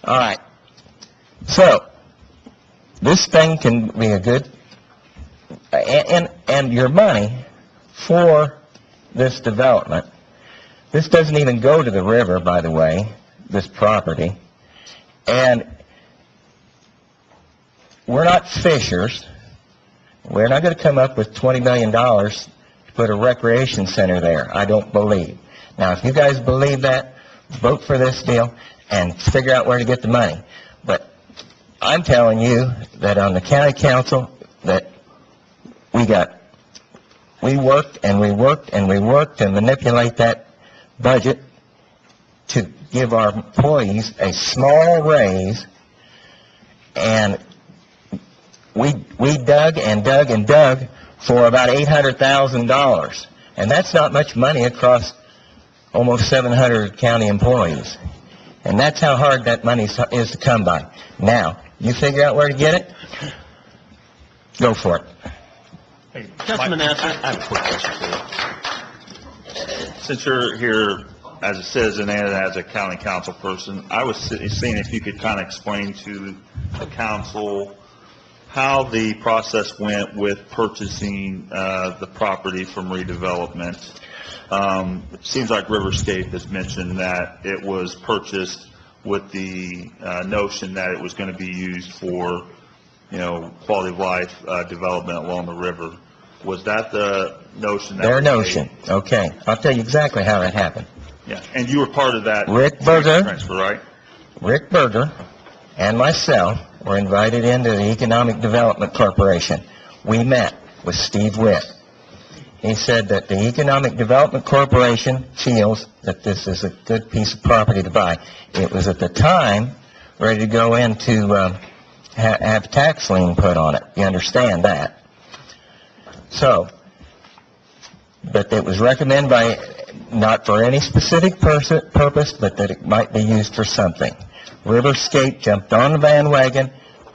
All right. So, this thing can be a good, and your money for this development, this doesn't even go to the river, by the way, this property, and we're not fishers. We're not going to come up with $20 million to put a recreation center there, I don't believe. Now, if you guys believe that, vote for this deal and figure out where to get the money. But I'm telling you that on the county council, that we worked and we worked and we worked to manipulate that budget to give our employees a small raise, and we dug and dug and dug for about $800,000. And that's not much money across almost 700 county employees. And that's how hard that money is to come by. Now, you figure out where to get it, go for it. Hey, Councilman Nasser. I have a quick question for you. Since you're here as a citizen and as a county council person, I was seeing if you could kind of explain to the council how the process went with purchasing the property from redevelopment. It seems like Riverscape has mentioned that it was purchased with the notion that it was going to be used for, quality of life development along the river. Was that the notion? Their notion. Okay. I'll tell you exactly how that happened. Yeah, and you were part of that Rick Berger, transfer, right? Rick Berger and myself were invited into the Economic Development Corporation. We met with Steve Witt. He said that the Economic Development Corporation feels that this is a good piece of property to buy. It was at the time ready to go into have tax lien put on it. You understand that? So, but it was recommended by, not for any specific purpose, but that it might be used for something. Riverscape jumped on the bandwagon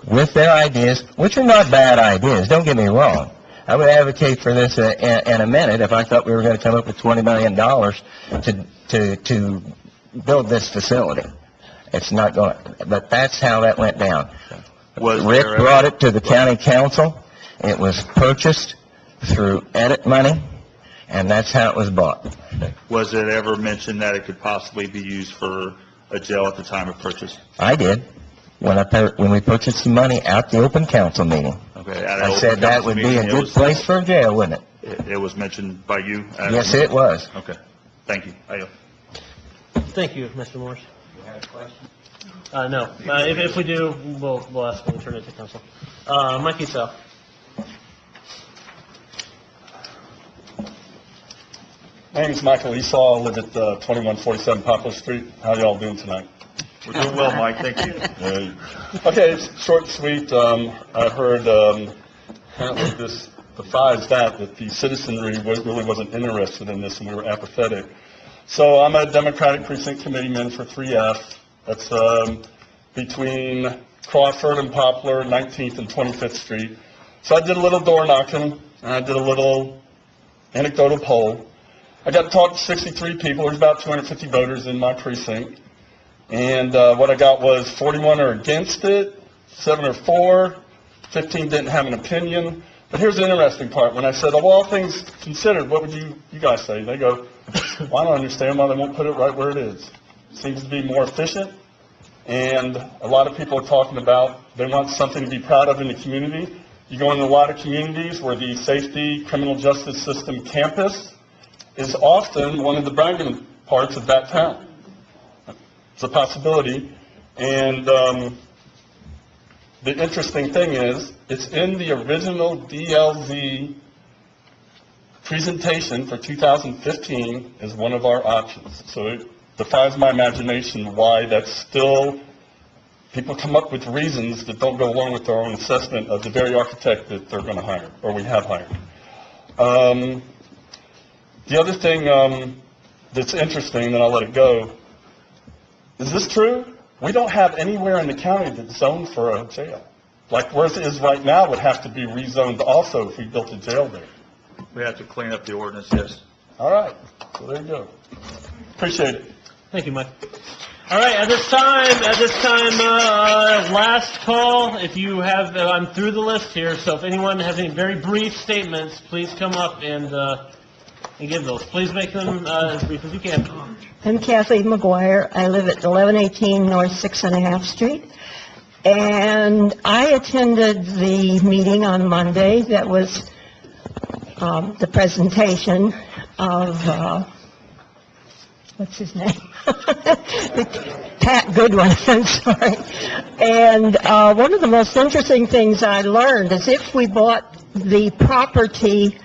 with their ideas, which are not bad ideas, don't get me wrong. I would advocate for this in a minute if I thought we were going to come up with $20 million to build this facility. It's not going, but that's how that went down. Rick brought it to the county council. It was purchased through edit money, and that's how it was bought. Was it ever mentioned that it could possibly be used for a jail at the time of purchase? I did. When we purchased the money at the open council meeting. Okay. I said that would be a good place for a jail, wouldn't it? It was mentioned by you? Yes, it was. Okay. Thank you. Thank you, Mr. Morris. You have a question? No. If we do, we'll ask when we turn it to council. Mike Esau. My name is Michael Esau. I live at 2147 Poplar Street. How y'all doing tonight? We're doing well, Mike. Thank you. Okay, it's short and sweet. I heard apparently this besides that the citizenry really wasn't interested in this and we were apathetic. So I'm a Democratic Precinct Committeeman for 3F. That's between Crawford and Poplar, 19th and 25th Street. So I did a little door knocking, and I did a little anecdotal poll. I got to talk to 63 people. There's about 250 voters in my precinct. And what I got was 41 are against it, 7 are for, 15 didn't have an opinion. But here's the interesting part. When I said, of all things considered, what would you guys say? They go, well, I don't understand why they won't put it right where it is. Seems to be more efficient. And a lot of people are talking about they want something to be proud of in the community. You go into a lot of communities where the safety criminal justice system campus is often one of the bragging parts of that town. It's a possibility. And the interesting thing is, it's in the original DLZ presentation for 2015 as one of our options. So it defies my imagination why that's still, people come up with reasons that don't go along with their own assessment of the very architect that they're going to hire, or we have hired. The other thing that's interesting, and I'll let it go, is this true? We don't have anywhere in the county that's zoned for a jail. Like where it is right now would have to be rezoned also if we built a jail there. We have to clean up the ordinance, yes. All right, so there you go. Appreciate it. Thank you, Mike. All right, at this time, last call. If you have, I'm through the list here, so if anyone has any very brief statements, please come up and give those. Please make them as brief as you can. I'm Kathleen McGuire. I live at 1118 North 6.5 Street. And I attended the meeting on Monday that was the presentation of, what's his name? Pat Goodwin, I'm sorry. And one of the most interesting things I learned is if we bought the property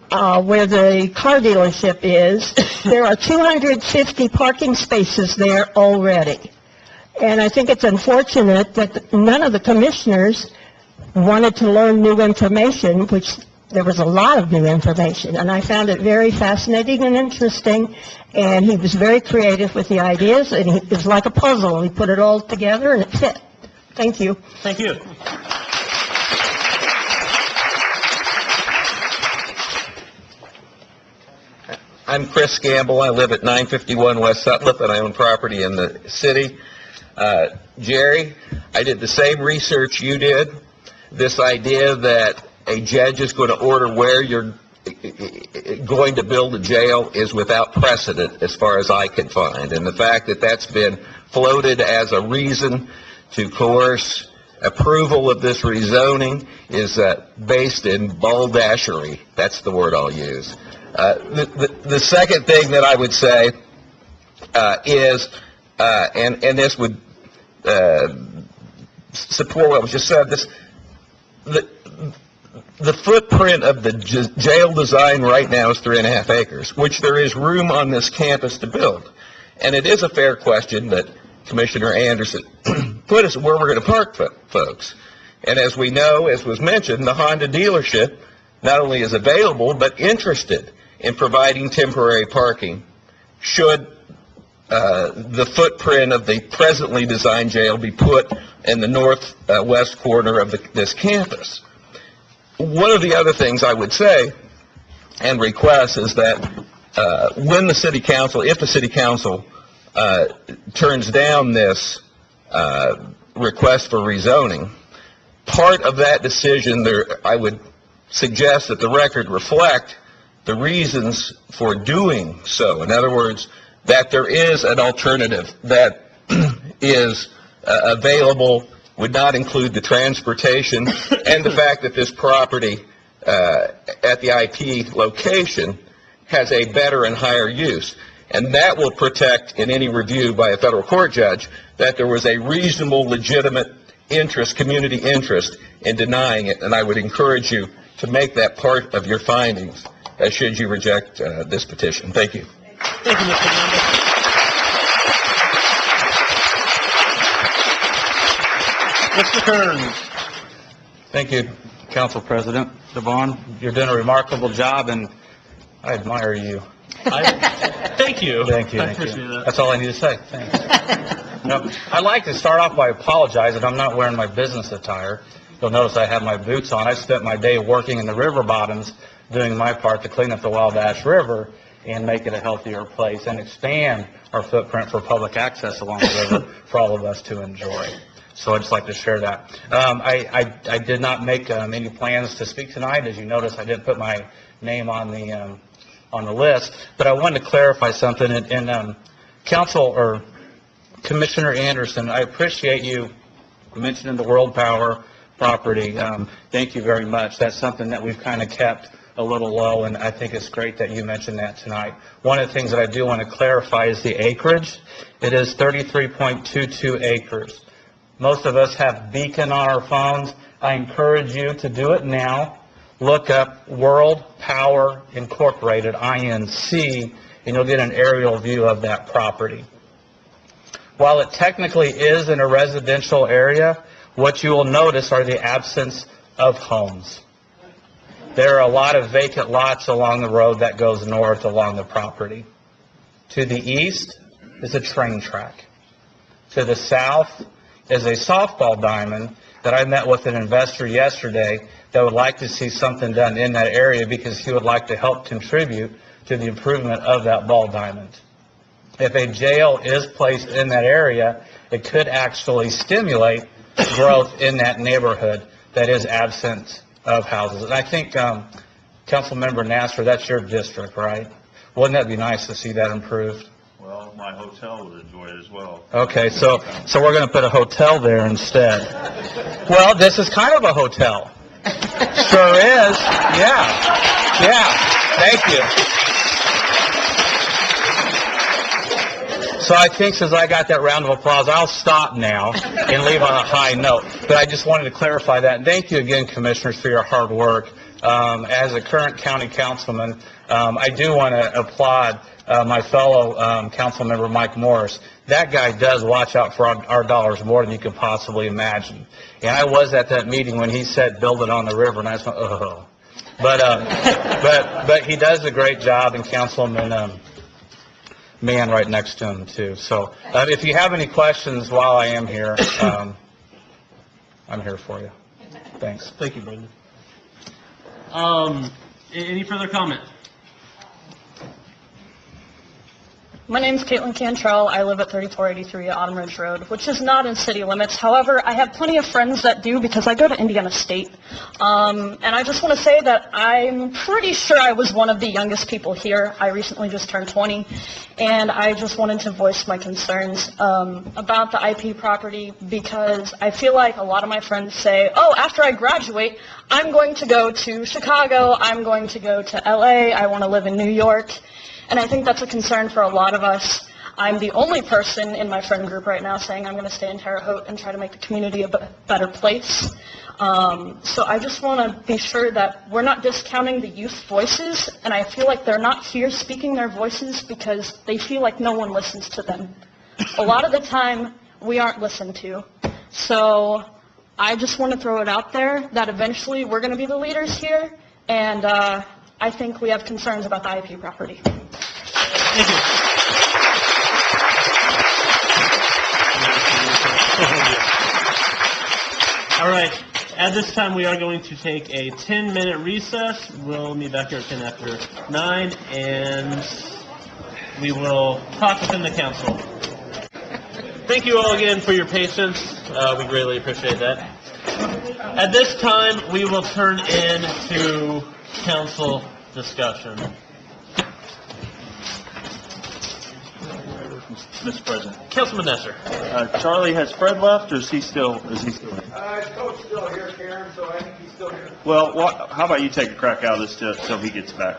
where the car dealership is, there are 250 parking spaces there already. And I think it's unfortunate that none of the commissioners wanted to learn new information, which there was a lot of new information. And I found it very fascinating and interesting. And he was very creative with the ideas, and it was like a puzzle. He put it all together, and it fit. Thank you. Thank you. I'm Chris Gamble. I live at 951 West Sutliff, and I own property in the city. Jerry, I did the same research you did. This idea that a judge is going to order where you're going to build a jail is without precedent as far as I can find. And the fact that that's been floated as a reason to coerce approval of this rezoning is based in balderdachery. That's the word I'll use. The second thing that I would say is, and this would support what was just said, the footprint of the jail design right now is 3.5 acres, which there is room on this campus to build. And it is a fair question that Commissioner Anderson put us where we're going to park folks. And as we know, as was mentioned, the Honda dealership not only is available, but interested in providing temporary parking should the footprint of the presently designed jail be put in the northwest corner of this campus. One of the other things I would say and request is that when the city council, if the city council turns down this request for rezoning, part of that decision, I would suggest that the record reflect the reasons for doing so. In other words, that there is an alternative that is available, would not include the transportation, and the fact that this property at the IP location has a better and higher use. And that will protect in any review by a federal court judge that there was a reasonable, legitimate interest, community interest in denying it. And I would encourage you to make that part of your findings should you reject this petition. Thank you. Thank you, Mr. Hernandez. Mr. Kearns. Thank you, Council President Devon. You're doing a remarkable job, and I admire you. Thank you. Thank you. I appreciate that. That's all I need to say. Thanks. No, I'd like to start off by apologizing. I'm not wearing my business attire. You'll notice I have my boots on. I spent my day working in the river bottoms, doing my part to clean up the Wabash River and make it a healthier place and expand our footprint for public access along the river for all of us to enjoy. So I'd just like to share that. I did not make any plans to speak tonight. As you notice, I didn't put my name on the list, but I wanted to clarify something. And Council or Commissioner Anderson, I appreciate you mentioning the World Power property. Thank you very much. That's something that we've kind of kept a little low, and I think it's great that you mentioned that tonight. One of the things that I do want to clarify is the acreage. It is 33.22 acres. Most of us have Beacon on our phones. I encourage you to do it now. Look up World Power Incorporated, INC, and you'll get an aerial view of that property. While it technically is in a residential area, what you will notice are the absence of homes. There are a lot of vacant lots along the road that goes north along the property. To the east is a train track. To the south is a softball diamond that I met with an investor yesterday that would like to see something done in that area because he would like to help contribute to the improvement of that ball diamond. If a jail is placed in that area, it could actually stimulate growth in that neighborhood that is absent of houses. And I think, Councilmember Nasser, that's your district, right? Wouldn't that be nice to see that improved? Well, my hotel would enjoy it as well. Okay, so we're going to put a hotel there instead. Well, this is kind of a hotel. Sure is. Yeah. Thank you. So I think since I got that round of applause, I'll stop now and leave on a high note. But I just wanted to clarify that. And thank you again, Commissioners, for your hard work. As a current county councilman, I do want to applaud my fellow council member, Mike Morris. That guy does watch out for our dollars more than you can possibly imagine. And I was at that meeting when he said, build it on the river, and I just went, oh. But he does a great job, and Councilman Mann right next to him, too. So if you have any questions while I am here, I'm here for you. Thanks. Thank you, Brendan. Any further comment? My name's Caitlin Cantrell. I live at 3483 Autumn Ridge Road, which is not in city limits. However, I have plenty of friends that do because I go to Indiana State. And I just want to say that I'm pretty sure I was one of the youngest people here. I recently just turned 20, and I just wanted to voice my concerns about the IP property because I feel like a lot of my friends say, oh, after I graduate, I'm going to go to Chicago, I'm going to go to LA, I want to live in New York. And I think that's a concern for a lot of us. I'm the only person in my friend group right now saying I'm going to stay in Terre Haute and try to make the community a better place. So I just want to be sure that we're not discounting the youth voices, and I feel like they're not here speaking their voices because they feel like no one listens to them. A lot of the time, we aren't listened to. So I just want to throw it out there that eventually we're going to be the leaders here, and I think we have concerns about the IP property. Thank you. All right. At this time, we are going to take a 10-minute recess. We'll meet back here at 10 after 9, and we will talk within the council. Thank you all again for your patience. We greatly appreciate that. At this time, we will turn into council discussion. Mr. President. Councilman Nesser. Charlie, has Fred left, or is he still here? Coach's still here, Karen, so I think he's still here. Well, how about you take a crack out of this till he gets back?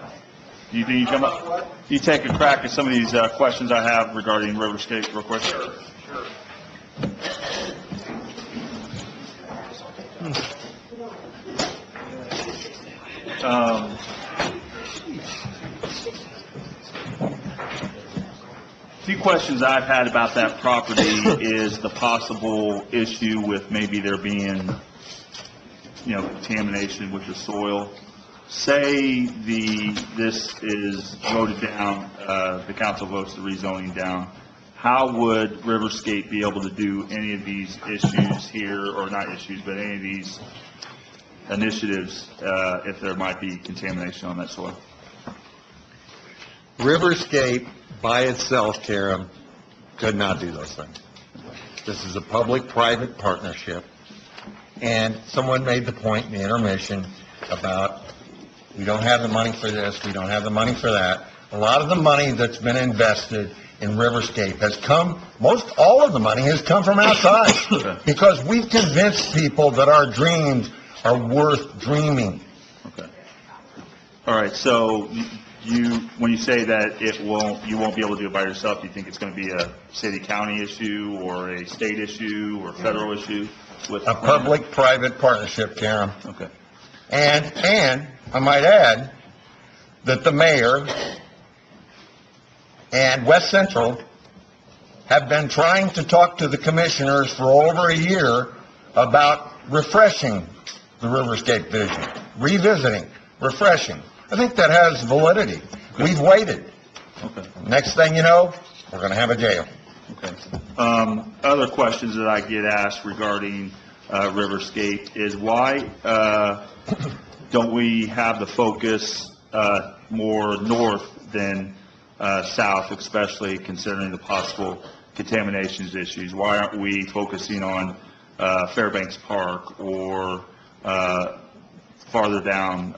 Do you think you come up, you take a crack at some of these questions I have regarding Riverscape real quick? Sure. A few questions I've had about that property is the possible issue with maybe there being, contamination with the soil. Say this is voted down, the council votes the rezoning down. How would Riverscape be able to do any of these issues here, or not issues, but any of these initiatives if there might be contamination on that soil? Riverscape by itself, Karen, could not do those things. This is a public-private partnership, and someone made the point in the intermission about we don't have the money for this, we don't have the money for that. A lot of the money that's been invested in Riverscape has come, all of the money has come from outside, because we've convinced people that our dreams are worth dreaming. Okay. All right, so when you say that you won't be able to do it by yourself, do you think it's going to be a city-county issue, or a state issue, or federal issue? With a public-private partnership, Karen. Okay. And I might add that the mayor and West Central have been trying to talk to the commissioners for over a year about refreshing the Riverscape vision, revisiting, refreshing. I think that has validity. We've waited. Okay. Next thing you know, we're going to have a jail. Okay. Other questions that I get asked regarding Riverscape is why don't we have the focus more north than south, especially considering the possible contaminations issues? Why aren't we focusing on Fairbanks Park or farther down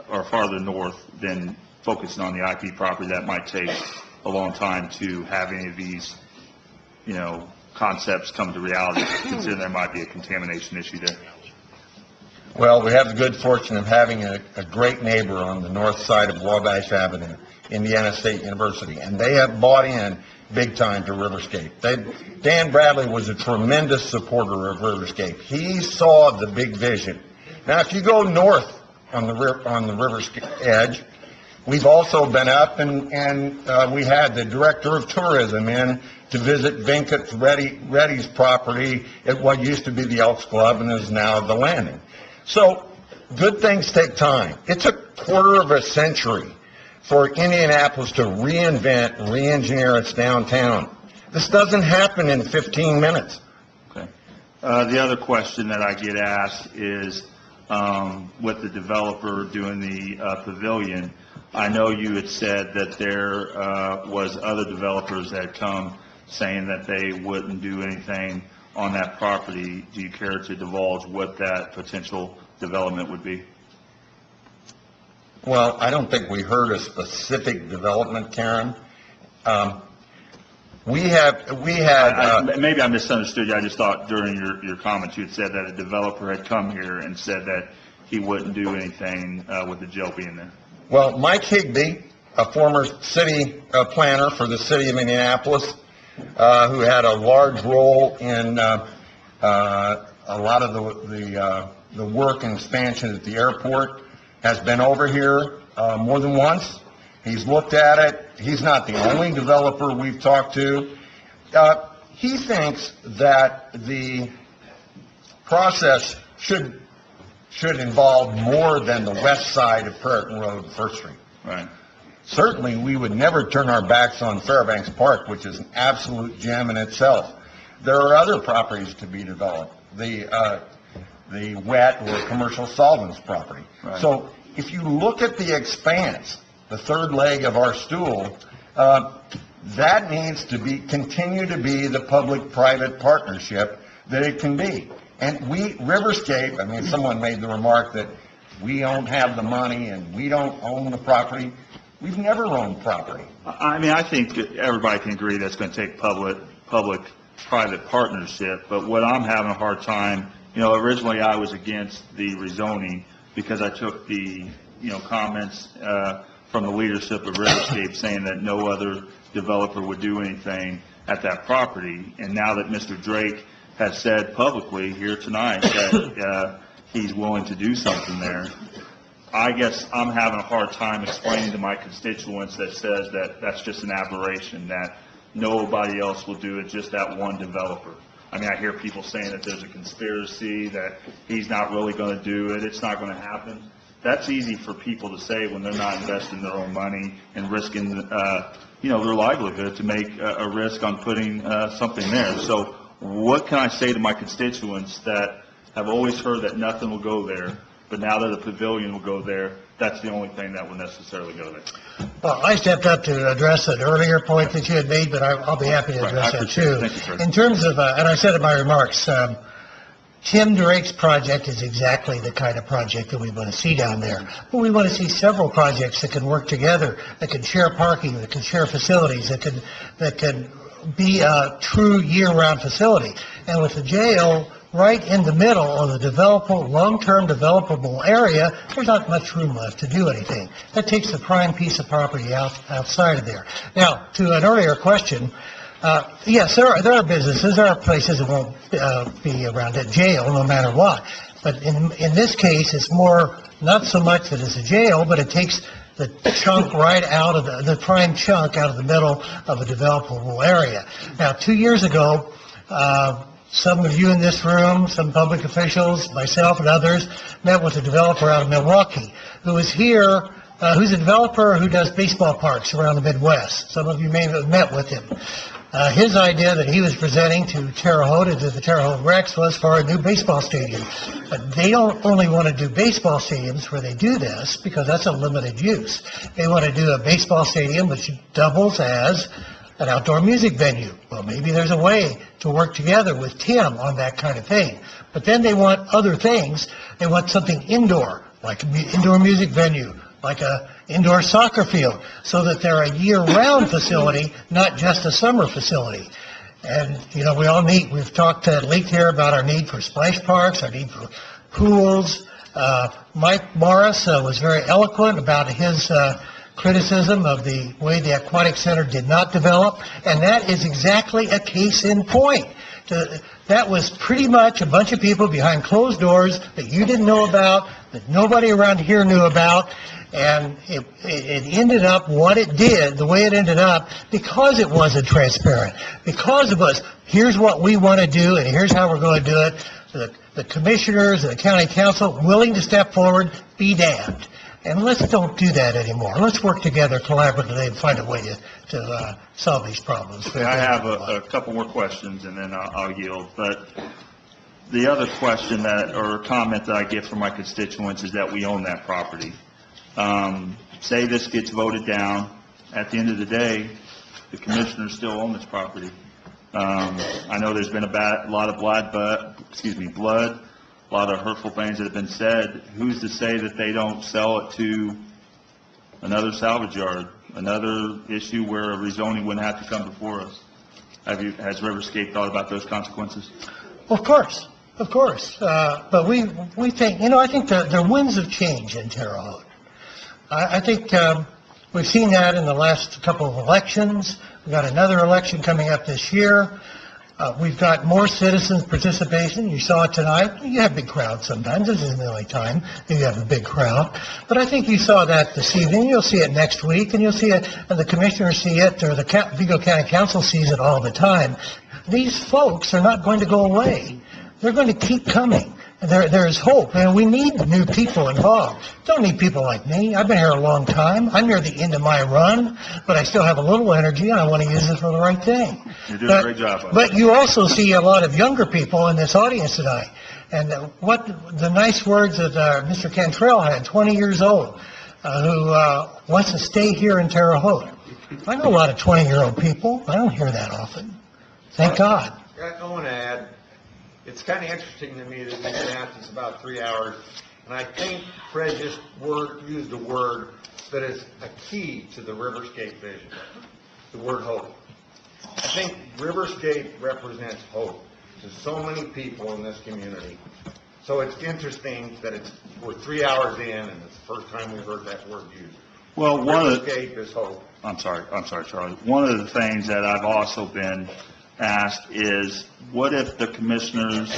or farther north than focusing on the IP property? That might take a long time to have any of these, concepts come to reality, considering there might be a contamination issue there. Well, we have the good fortune of having a great neighbor on the north side of Wabash Avenue, Indiana State University, and they have bought in big time to Riverscape. Dan Bradley was a tremendous supporter of Riverscape. He saw the big vision. Now, if you go north on the river's edge, we've also been up and we had the director of tourism in to visit Venkat Reddy's property at what used to be the Elks Club and is now the Landing. So good things take time. It took a quarter of a century for Indianapolis to reinvent and re-engineer its downtown. This doesn't happen in 15 minutes. Okay. The other question that I get asked is with the developer doing the pavilion, I know you had said that there was other developers that had come saying that they wouldn't do anything on that property. Do you care to divulge what that potential development would be? Well, I don't think we heard a specific development, Karen. Maybe I misunderstood you. I just thought during your comments you had said that a developer had come here and said that he wouldn't do anything with the jail being there. Well, Mike Higbee, a former city planner for the city of Indianapolis, who had a large role in a lot of the work and expansion at the airport, has been over here more than once. He's looked at it. He's not the only developer we've talked to. He thinks that the process should involve more than the west side of Perriton Road and First Street. Right. Certainly, we would never turn our backs on Fairbanks Park, which is an absolute gem in itself. There are other properties to be developed, the wet or commercial solvents property. Right. So if you look at the expanse, the third leg of our stool, that needs to continue to be the public-private partnership that it can be. And Riverscape, someone made the remark that we don't have the money and we don't own the property. We've never owned property. I think everybody can agree that's going to take public-private partnership, but what I'm having a hard time, originally I was against the rezoning because I took the, comments from the leadership of Riverscape saying that no other developer would do anything at that property. And now that Mr. Drake has said publicly here tonight that he's willing to do something there, I guess I'm having a hard time explaining to my constituents that says that that's just an aberration, that nobody else will do it, just that one developer. I mean, I hear people saying that there's a conspiracy, that he's not really going to do it, it's not going to happen. That's easy for people to say when they're not investing their own money and risking, their livelihood to make a risk on putting something there. So what can I say to my constituents that have always heard that nothing will go there, but now that a pavilion will go there, that's the only thing that will necessarily go there? Well, I stepped up to address an earlier point that you had made, but I'll be happy to address that too. Thank you, sir. In terms of, and I said in my remarks, Tim Drake's project is exactly the kind of project that we want to see down there. But we want to see several projects that can work together, that can share parking, that can share facilities, that can be a true year-round facility. And with the jail right in the middle of the long-term developable area, there's not much room left to do anything. That takes the prime piece of property outside of there. Now, to an earlier question, yes, there are businesses, there are places that won't be around a jail no matter what. But in this case, it's more, not so much that it's a jail, but it takes the chunk right out of the prime chunk out of the middle of a developable area. Now, 2 years ago, some of you in this room, some public officials, myself and others, met with a developer out of Milwaukee who is here, who's a developer who does baseball parks around the Midwest. Some of you may have met with him. His idea that he was presenting to Terre Haute, to the Terre Haute Rex, was for a new baseball stadium. But they don't only want to do baseball stadiums where they do this, because that's a limited use. They want to do a baseball stadium which doubles as an outdoor music venue. Well, maybe there's a way to work together with Tim on that kind of thing. But then they want other things. They want something indoor, like an indoor music venue, like a indoor soccer field, so that they're a year-round facility, not just a summer facility. And, we've talked at length here about our need for splash parks, our need for pools. Mike Morris was very eloquent about his criticism of the way the aquatic center did not develop, and that is exactly a case in point. That was pretty much a bunch of people behind closed doors that you didn't know about, that nobody around here knew about, and it ended up what it did, the way it ended up, because it wasn't transparent, because it was, here's what we want to do, and here's how we're going to do it. The commissioners and the county council willing to step forward, be damned. And let's don't do that anymore. Let's work together collaboratively and find a way to solve these problems. Okay, I have a couple more questions, and then I'll yield. But the other question or comment that I get from my constituents is that we own that property. Say this gets voted down. At the end of the day, the commissioners still own this property. I know there's been a lot of blood, a lot of hurtful things that have been said. Who's to say that they don't sell it to another salvage yard, another issue where a rezoning wouldn't have to come before us? Has Riverscape thought about those consequences? Of course. But we think, I think there are winds of change in Terre Haute. I think we've seen that in the last couple of elections. We've got another election coming up this year. We've got more citizens' participation. You saw it tonight. You have big crowds sometimes. This isn't the only time that you have a big crowd. But I think you saw that this evening. You'll see it next week, and you'll see it, and the commissioners see it, or the Vigo County Council sees it all the time. These folks are not going to go away. They're going to keep coming. There is hope, and we need new people involved. Don't need people like me. I've been here a long time. I'm near the end of my run, but I still have a little energy, and I want to use it for the right thing. You're doing a great job. But you also see a lot of younger people in this audience tonight. And what the nice words that Mr. Cantrell had, 20 years old, who wants to stay here in Terre Haute. I know a lot of 20-year-old people. I don't hear that often. Thank God. I want to add, it's kind of interesting to me that we've been at this about 3 hours, and I think Fred just used a word that is a key to the Riverscape vision, the word hope. I think Riverscape represents hope to so many people in this community. So it's interesting that we're 3 hours in, and it's the first time we've heard that word used. Well, Riverscape is hope. I'm sorry, Charlie. One of the things that I've also been asked is, what if the commissioners,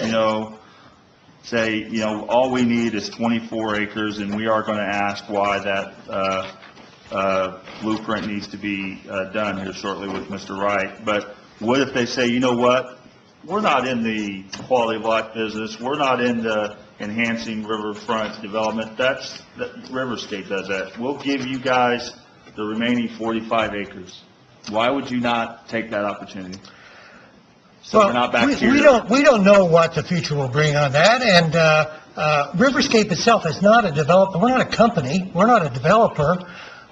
say, all we need is 24 acres, and we are going to ask why that blueprint needs to be done here shortly with Mr. Wright. But what if they say, you know what, we're not in the quality of life business, we're not into enhancing riverfront development, Riverscape does that. We'll give you guys the remaining 45 acres. Why would you not take that opportunity? So we're not back here. We don't know what the future will bring on that, and Riverscape itself is not a developer. We're not a company. We're not a developer.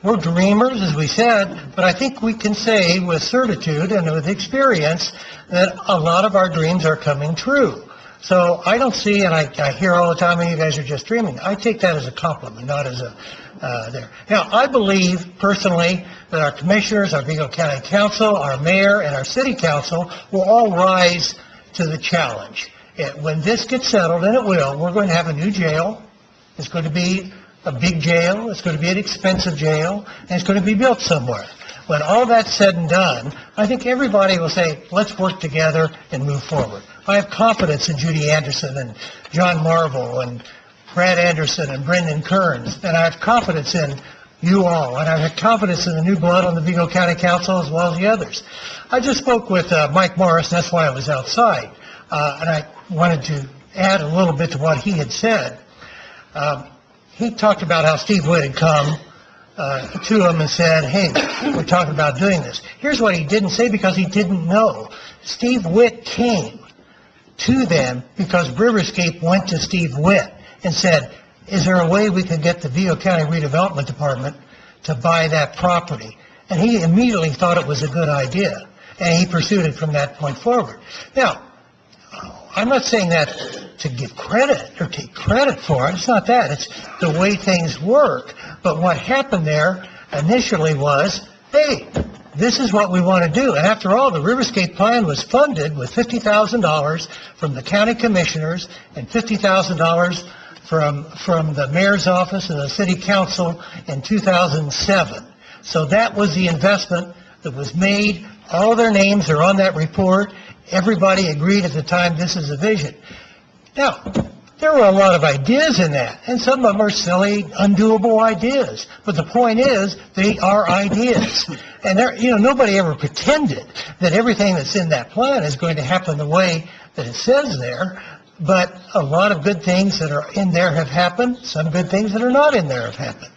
We're dreamers, as we said, but I think we can say with certitude and with experience that a lot of our dreams are coming true. So I don't see, and I hear all the time, you guys are just dreaming. I take that as a compliment, not as a there. Now, I believe personally that our commissioners, our Vigo County Council, our mayor, and our city council will all rise to the challenge. When this gets settled, and it will, we're going to have a new jail. It's going to be a big jail. It's going to be an expensive jail, and it's going to be built somewhere. When all that's said and done, I think everybody will say, let's work together and move forward. I have confidence in Judy Anderson and John Marvel and Brad Anderson and Brendan Kearns, and I have confidence in you all, and I have confidence in the new blood on the Vigo County Council as well as the others. I just spoke with Mike Morris, that's why I was outside, and I wanted to add a little bit to what he had said. He talked about how Steve Witt had come to him and said, hey, we're talking about doing this. Here's what he didn't say because he didn't know. Steve Witt came to them because Riverscape went to Steve Witt and said, is there a way we can get the Vigo County Redevelopment Department to buy that property? And he immediately thought it was a good idea, and he pursued it from that point forward. Now, I'm not saying that to give credit or take credit for it. It's not that. It's the way things work. But what happened there initially was, hey, this is what we want to do. And after all, the Riverscape plan was funded with $50,000 from the county commissioners and $50,000 from the mayor's office and the city council in 2007. So that was the investment that was made. All their names are on that report. Everybody agreed at the time this is a vision. Now, there were a lot of ideas in that, and some of them are silly, undoable ideas. But the point is, they are ideas. And nobody ever pretended that everything that's in that plan is going to happen the way that it says there. But a lot of good things that are in there have happened. Some good things that are not in there have happened.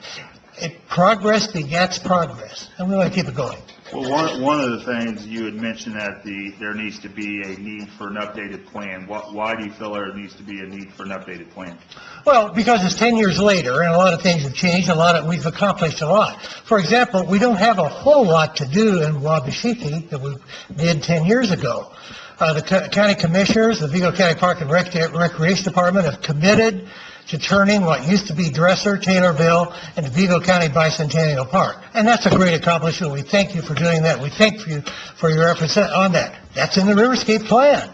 Progress begets progress, and we want to keep it going. Well, one of the things you had mentioned that there needs to be a need for an updated plan. Why do you feel there needs to be a need for an updated plan? Well, because it's 10 years later, and a lot of things have changed. We've accomplished a lot. For example, we don't have a whole lot to do in Wabashiki that we did 10 years ago. The county commissioners, the Vigo County Park and Recreation Department have committed to turning what used to be Dresser, Taylorville, into Vigo County Bicentennial Park. And that's a great accomplishment. We thank you for doing that. We thank you for your efforts on that. That's in the Riverscape plan.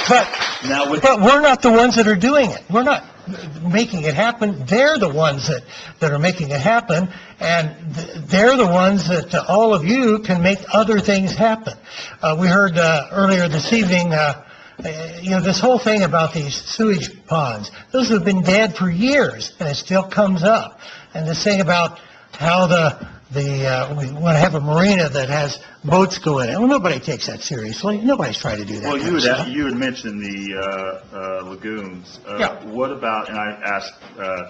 But we're not the ones that are doing it. We're not making it happen. They're the ones that are making it happen, and they're the ones that all of you can make other things happen. We heard earlier this evening, this whole thing about these sewage ponds. Those have been dead for years, and it still comes up. And this thing about how we want to have a marina that has boats go in it. Well, nobody takes that seriously. Nobody's trying to do that. Well, you had mentioned the lagoons. Yeah. What about, and I asked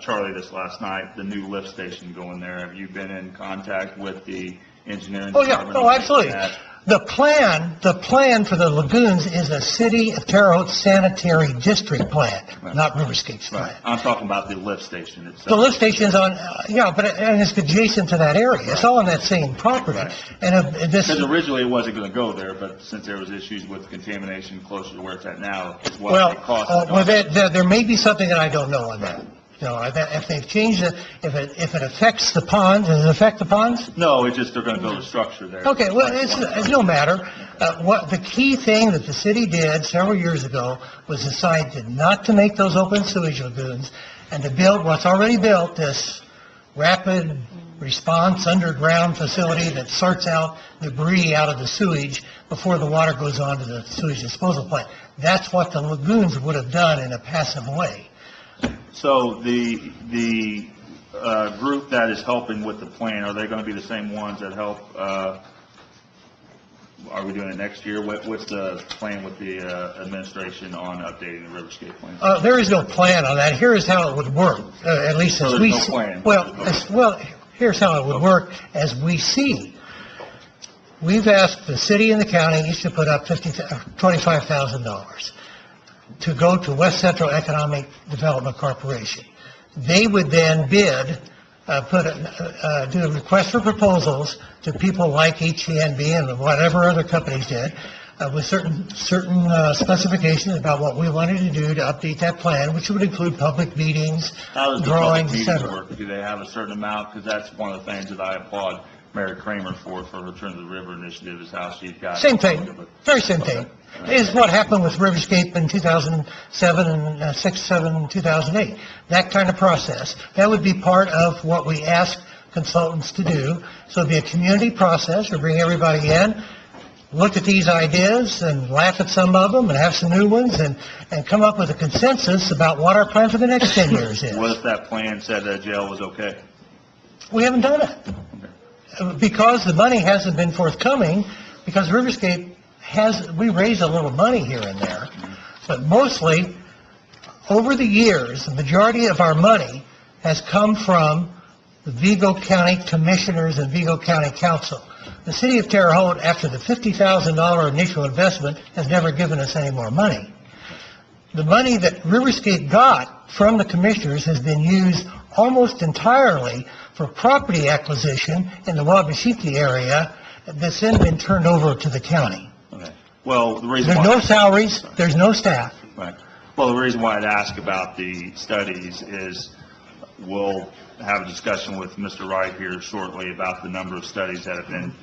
Charlie this last night, the new lift station going there. Have you been in contact with the engineering department? Oh, absolutely. The plan for the lagoons is a City of Terre Haute sanitary district plan, not Riverscape's plan. Right. I'm talking about the lift station itself. The lift station's on, and it's adjacent to that area. Right. It's all on that same property. Right. And because originally it wasn't going to go there, but since there was issues with contamination closer to where it's at now, is what it costs. There may be something that I don't know on that. If they've changed it, if it affects the ponds, does it affect the ponds? No, it's just they're going to build a structure there. Okay, well, it's no matter. What the key thing that the city did several years ago was decide not to make those open sewage lagoons and to build what's already built, this rapid response underground facility that sorts out debris out of the sewage before the water goes on to the sewage disposal plant. That's what the lagoons would have done in a passive way. So the group that is helping with the plan, are they going to be the same ones that help, are we doing it next year? What's the plan with the administration on updating the Riverscape plan? There is no plan on that. Here is how it would work, at least So as there's we... no plan? Well, here's how it would work as we see. We've asked the city and the county each to put up $25,000 to go to West Central Economic Development Corporation. They would then bid, do a request for proposals to people like HCNB and whatever other companies did, with certain specifications about what we wanted to do to update that plan, which would include public meetings, How does the drawings, public et meetings cetera. work? Do they have a certain amount? Because that's one of the things that I applaud Mary Kramer for Return to the River initiative, is how she got... Same thing, very same thing. Is what happened with Riverscape in 2007 and 2008. That kind of process. That would be part of what we ask consultants to do. So it'd be a community process. We bring everybody in, look at these ideas and laugh at some of them and have some new ones and come up with a consensus about what our plan for the next 10 years is. What if that plan said that jail was okay? We haven't done it. Because the money hasn't been forthcoming, because Riverscape we raised a little money here and there, but mostly, over the years, the majority of our money has come from the Vigo County Commissioners and Vigo County Council. The city of Terre Haute, after the $50,000 initial investment, has never given us any more money. The money that Riverscape got from the commissioners has been used almost entirely for property acquisition in the Wabashiki area that's then been turned over to the county. Okay. Well, the reason There's why... no salaries, there's no staff. Right. Well, the reason why I'd ask about the studies is we'll have a discussion with Mr. Wright here shortly about the number of studies that have been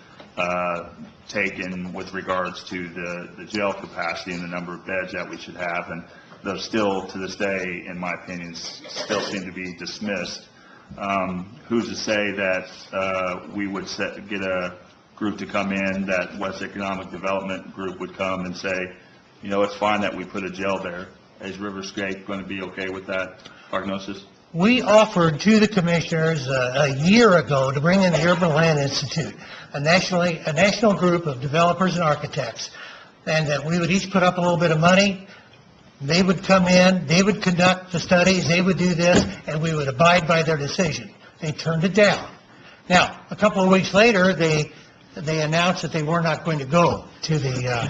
taken with regards to the jail capacity and the number of beds that we should have, and those still, to this day, in my opinion, still seem to be dismissed. Who's to say that we would get a group to come in, that West Economic Development group would come and say, you know, it's fine that we put a jail there. Is Riverscape going to be okay with that prognosis? We offered to the commissioners a year ago to bring in the Urban Land Institute, a national group of developers and architects, and that we would each put up a little bit of money. They would come in, they would conduct the studies, they would do this, and we would abide by their decision. They turned it down. Now, a couple of weeks later, they announced that they were not going to go to the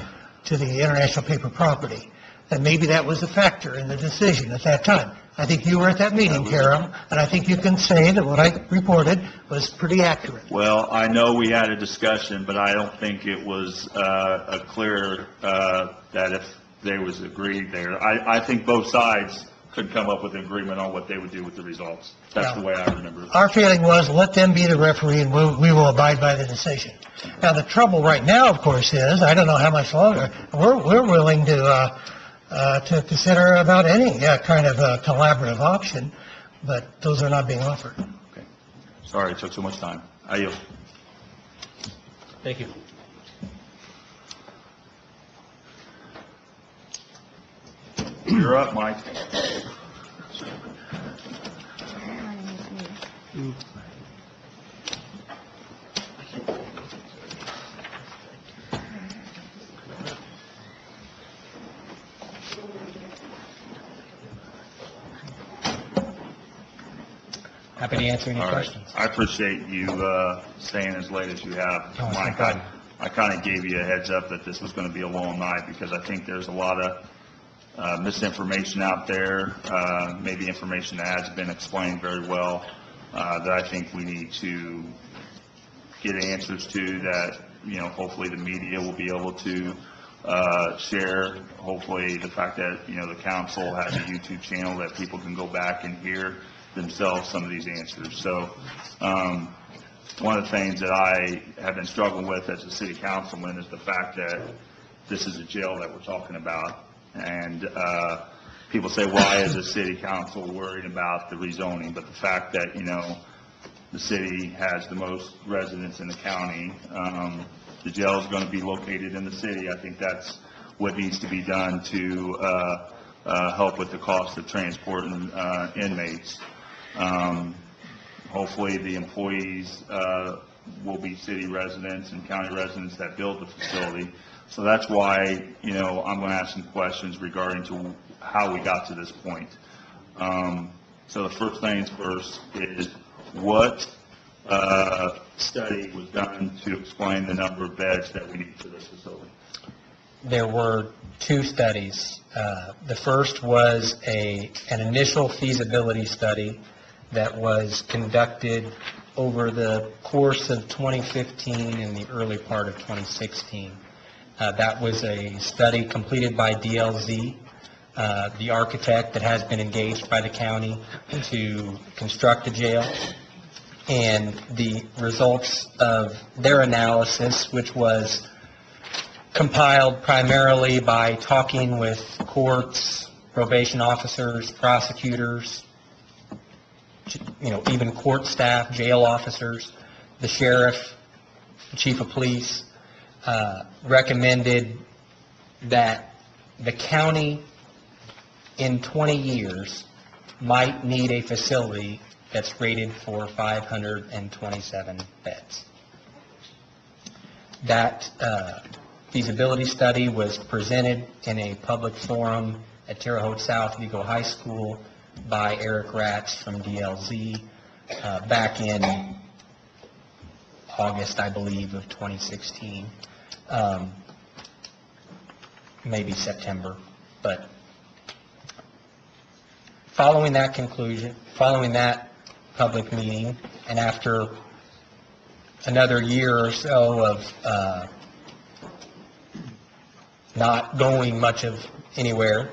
International Paper Property. And maybe that was a factor in the decision at that time. I think you were at that meeting, Carol, and I think you can say that what I reported was pretty accurate. Well, I know we had a discussion, but I don't think it was a clear that if there was agreed there. I think both sides could come up with an agreement on what they would do with the results. That's the way I remember it. Our feeling was, let them be the referee, and we will abide by the decision. Now, the trouble right now, of course, is, I don't know how much longer, we're willing to consider about any kind of collaborative option, but those are not being offered. Okay. Sorry it took so much time. I yield. Thank you. You're up, Mike. Happy to answer any All right. questions. I appreciate you staying as late as you have, Oh, no Mike. problem. I kind of gave you a heads up that this was going to be a long night because I think there's a lot of misinformation out there, maybe information that hasn't been explained very well, that I think we need to get answers to, that, you know, hopefully the media will be able to share. Hopefully the fact that, you know, the council has a YouTube channel that people can go back and hear themselves some of these answers. So one of the things that I have been struggling with as a city councilman is the fact that this is a jail that we're talking about. And people say, why is the city council worried about the rezoning? But the fact that, the city has the most residents in the county, the jail is going to be located in the city. I think that's what needs to be done to help with the cost of transporting inmates. Hopefully the employees will be city residents and county residents that build the facility. So that's why, I'm going to ask some questions regarding to how we got to this point. So the first things first is what study was done to explain the number of beds that we need for this facility? There were two studies. The first was an initial feasibility study that was conducted over the course of 2015 and the early part of 2016. That was a study completed by DLZ, the architect that has been engaged by the county to construct the jail. And the results of their analysis, which was compiled primarily by talking with courts, probation officers, prosecutors, even court staff, jail officers, the sheriff, the chief of police, recommended that the county in 20 years might need a facility that's rated for 527 beds. That feasibility study was presented in a public forum at Terre Haute South Vigo High School by Eric Ratz from DLZ back in August, I believe, of 2016, maybe September. But following that conclusion, following that public meeting, and after another year or so of not going much of anywhere,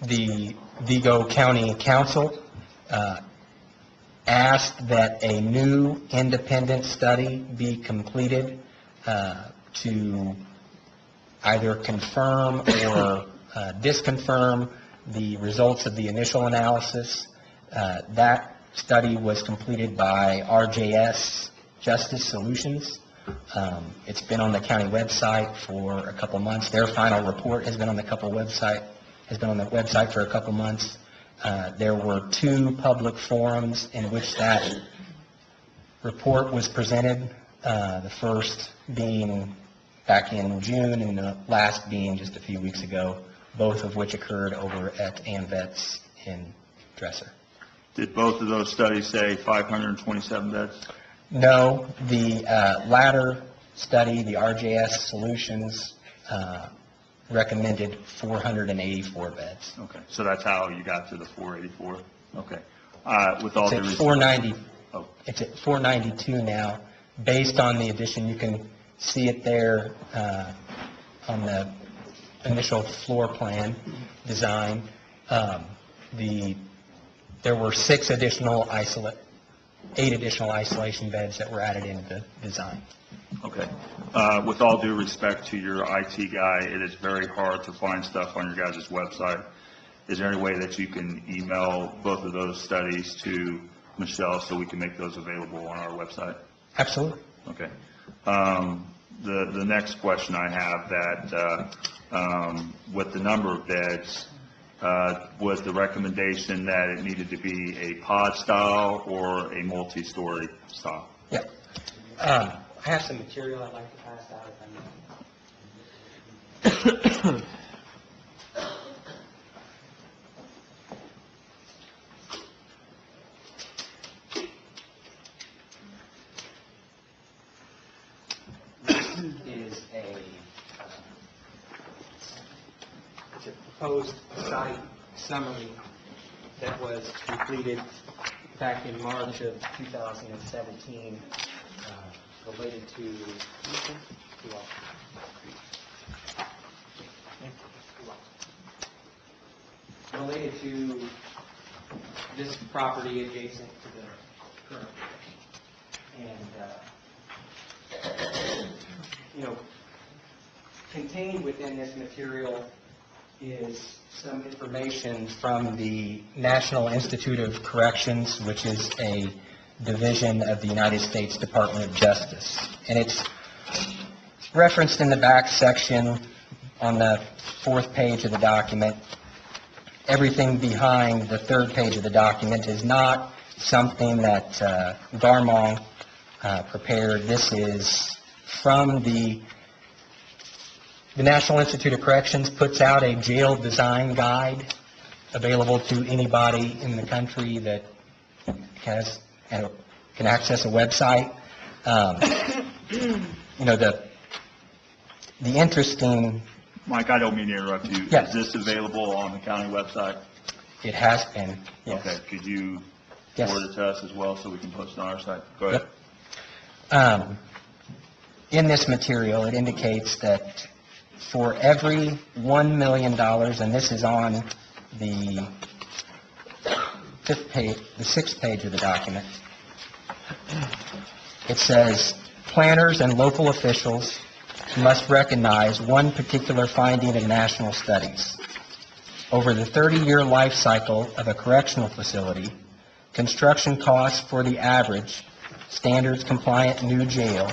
the Vigo County Council asked that a new independent study be completed to either confirm or disconfirm the results of the initial analysis. That study was completed by RJS Justice Solutions. It's been on the county website for a couple months. Their final report has been on the website for a couple months. There were two public forums in which that report was presented, the first being back in June and the last being just a few weeks ago, both of which occurred over at AMVETS in Dresser. Did both of those studies say 527 beds? No, the latter study, the RJS Solutions, recommended 484 beds. Okay, so that's how you got to the 484? Okay. With all It's the at 490. It's at 492 now, based on the addition. You can see it there on the initial floor plan design. There were 8 additional isolation beds that were added into the design. Okay. With all due respect to your IT guy, it is very hard to find stuff on your guys' website. Is there any way that you can email both of those studies to Michelle so we can make those available on our website? Absolutely. Okay. The next question I have that with the number of beds, was the recommendation that it needed to be a pod style or a multi-story style? Yep. I have some material I'd like to pass out if I may. Is it's a proposed site summary that was completed back in March of 2017 related to this property adjacent to the current. And, contained within this material is some information from the National Institute of Corrections, which is a division of the United States Department of Justice. And it's referenced in the back section on the 4th page of the document. Everything behind the 3rd page of the document is not something that Garmong prepared. This is from the National Institute of Corrections puts out a jail design guide available to anybody in the country that can access a website. The interesting... Mike, I don't mean to interrupt you. Yes. Is this available on the county website? It has been, yes. Okay, could you Yes. forward it to us as well so we can post it on our site? Go ahead. Yep. In this material, it indicates that for every $1 million, and this is on the 6th page of the document, it says, planners and local officials must recognize one particular finding in national studies. Over the 30-year life cycle of a correctional facility, construction costs for the average standards-compliant new jail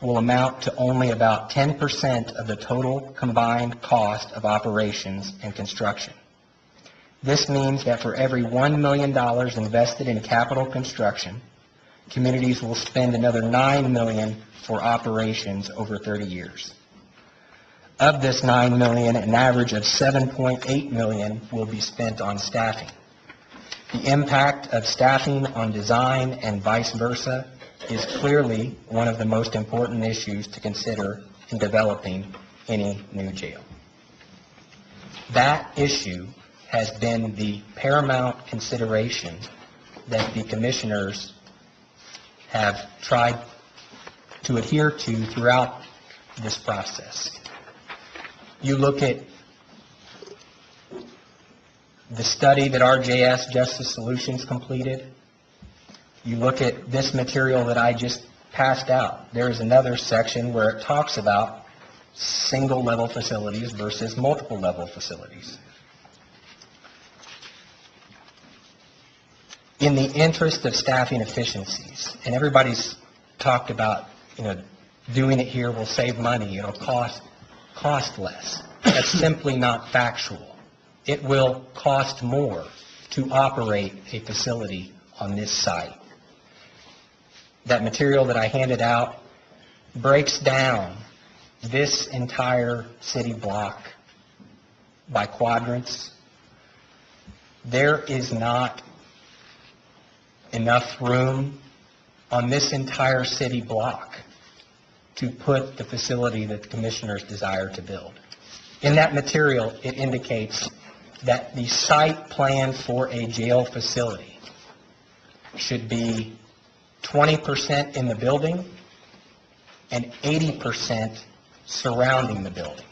will amount to only about 10% of the total combined cost of operations and construction. This means that for every $1 million invested in capital construction, communities will spend another $9 million for operations over 30 years. Of this $9 million, an average of $7.8 million will be spent on staffing. The impact of staffing on design and vice versa is clearly one of the most important issues to consider in developing any new jail. That issue has been the paramount consideration that the commissioners have tried to adhere to throughout this process. You look at the study that RJS Justice Solutions completed. You look at this material that I just passed out. There is another section where it talks about single-level facilities versus multiple-level facilities. In the interest of staffing efficiencies, and everybody's talked about, doing it here will save money, it'll cost less. That's simply not factual. It will cost more to operate a facility on this site. That material that I handed out breaks down this entire city block by quadrants. There is not enough room on this entire city block to put the facility that the commissioners desire to build. In that material, it indicates that the site plan for a jail facility should be 20% in the building and 80% surrounding the building.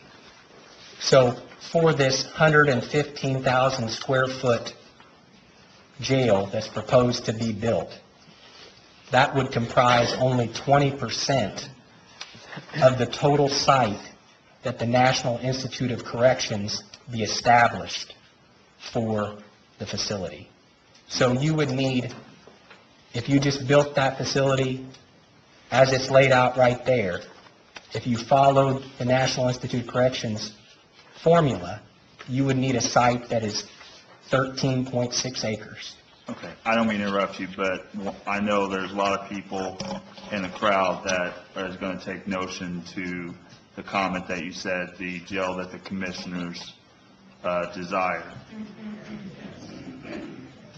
So for this 115,000 square foot jail that's proposed to be built, that would comprise only 20% of the total site that the National Institute of Corrections be established for the facility. So you would need, if you just built that facility as it's laid out right there, if you followed the National Institute of Corrections formula, you would need a site that is 13.6 acres. Okay, I don't mean to interrupt you, but I know there's a lot of people in the crowd that is going to take notion to the comment that you said, the jail that the commissioners desire.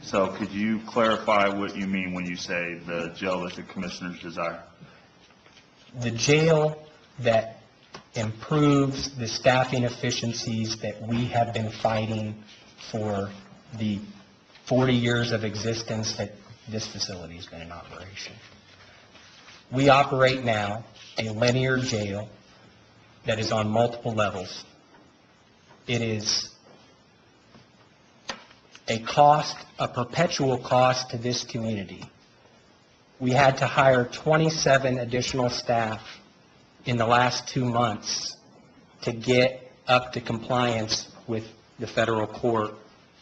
So could you clarify what you mean when you say the jail that the commissioners desire? The jail that improves the staffing efficiencies that we have been fighting for the 40 years of existence that this facility has been in operation. We operate now a linear jail that is on multiple levels. It is a perpetual cost to this community. We had to hire 27 additional staff in the last 2 months to get up to compliance with the federal court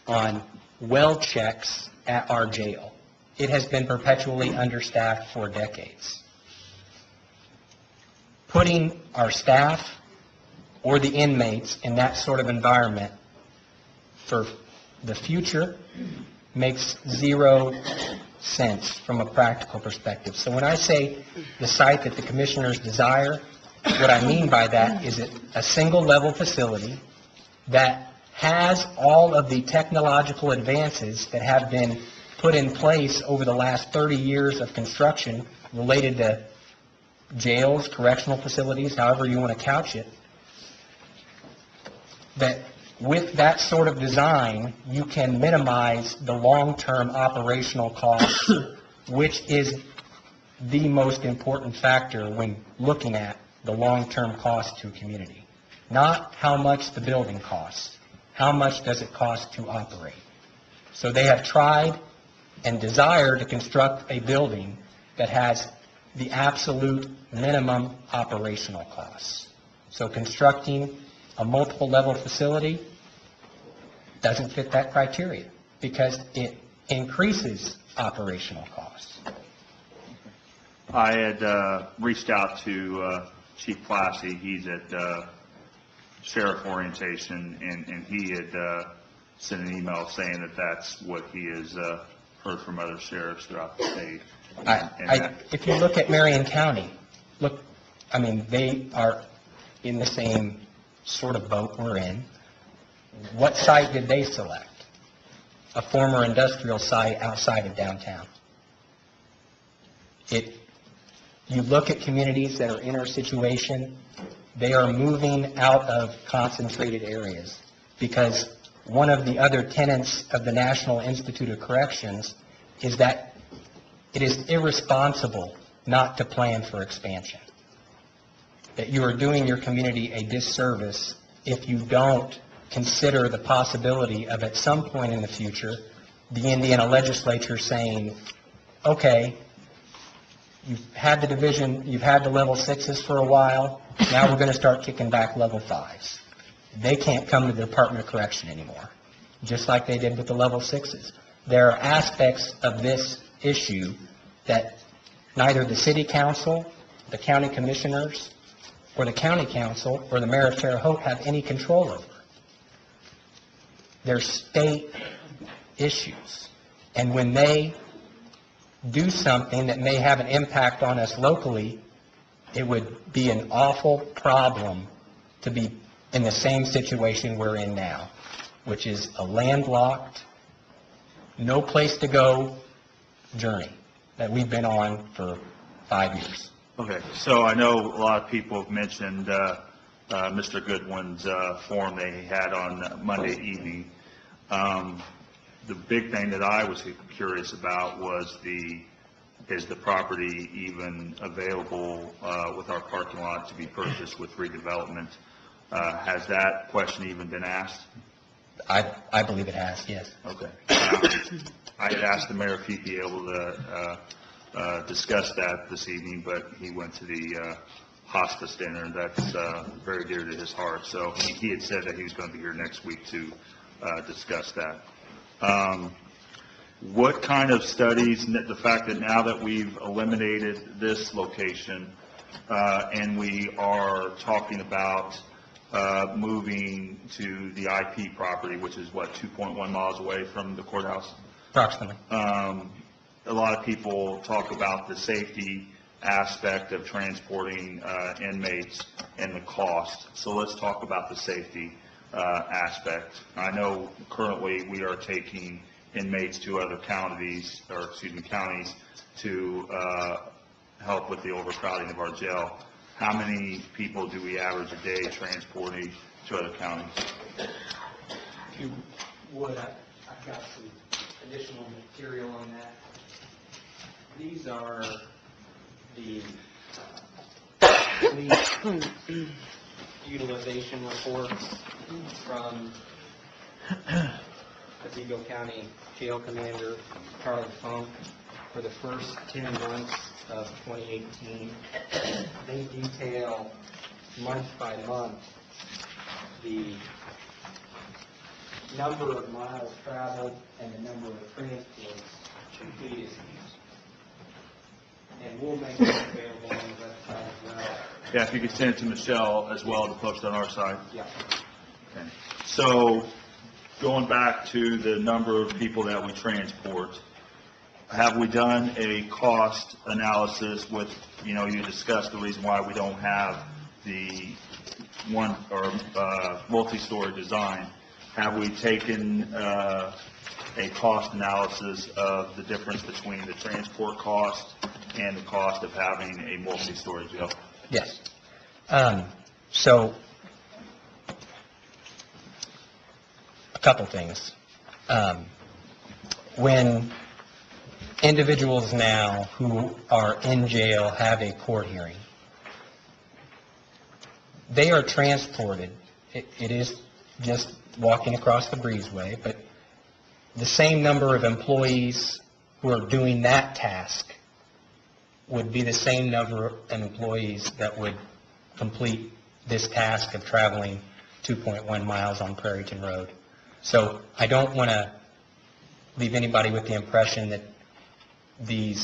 on well checks at our jail. It has been perpetually understaffed for decades. Putting our staff or the inmates in that sort of environment for the future makes zero sense from a practical perspective. So when I say the site that the commissioners desire, what I mean by that is a single-level facility that has all of the technological advances that have been put in place over the last 30 years of construction related to jails, correctional facilities, however you want to couch it, that with that sort of design, you can minimize the long-term operational costs, which is the most important factor when looking at the long-term cost to a community. Not how much the building costs, how much does it cost to operate. So they have tried and desire to construct a building that has the absolute minimum operational costs. So constructing a multiple level facility doesn't fit that criteria because it increases operational costs. I had reached out to Chief Classy. He's at sheriff orientation, and he had sent an email saying that that's what he has heard from other sheriffs throughout the state. If you look at Marion County, they are in the same sort of boat we're in. What site did they select? A former industrial site outside of downtown. You look at communities that are in our situation, they are moving out of concentrated areas because one of the other tenets of the National Institute of Corrections is that it is irresponsible not to plan for expansion. That you are doing your community a disservice if you don't consider the possibility of at some point in the future, the Indiana legislature saying, okay, you've had the division, you've had the level 6s for a while, now we're going to start kicking back level 5s. They can't come to the Department of Correction anymore, just like they did with the level 6s. There are aspects of this issue that neither the city council, the county commissioners, or the county council, or the mayor of Terre Haute have any control over. They're state issues. And when they do something that may have an impact on us locally, it would be an awful problem to be in the same situation we're in now, which is a landlocked, no place to go journey that we've been on for 5 years. Okay, so I know a lot of people have mentioned Mr. Goodwin's forum they had on Monday evening. The big thing that I was curious about was is the property even available with our parking lot to be purchased with redevelopment? Has that question even been asked? I believe it has, yes. Okay. I had asked the mayor if he'd be able to discuss that this evening, but he went to the hospice dinner, and that's very dear to his heart. So he had said that he was going to be here next week to discuss that. What kind of studies, the fact that now that we've eliminated this location and we are talking about moving to the IP property, which is, 2.1 miles away from the courthouse? Approximately. A lot of people talk about the safety aspect of transporting inmates and the cost. So let's talk about the safety aspect. I know currently we are taking inmates to other counties to help with the overcrowding of our jail. How many people do we average a day transporting to other counties? If you would, I've got some additional material on that. These are the police utilization reports from Vigo County Jail Commander Charlie Funk. For the first 10 months of 2018, they detail month by month the number of miles traveled and the number of transports completed. And we'll make that available on the website as well. Yeah, if you could send it to Michelle as well to post on our side. Yeah. Okay. So, going back to the number of people that we transport, have we done a cost analysis with, you discussed the reason why we don't have the one or multi-story design. Have we taken a cost analysis of the difference between the transport cost and the cost of having a multi-story jail? Yes. So, a couple things. When individuals now who are in jail have a court hearing, they are transported. It is just walking across the breezeway, but the same number of employees who are doing that task would be the same number of employees that would complete this task of traveling 2.1 miles on Prairieton Road. So I don't want to leave anybody with the impression that the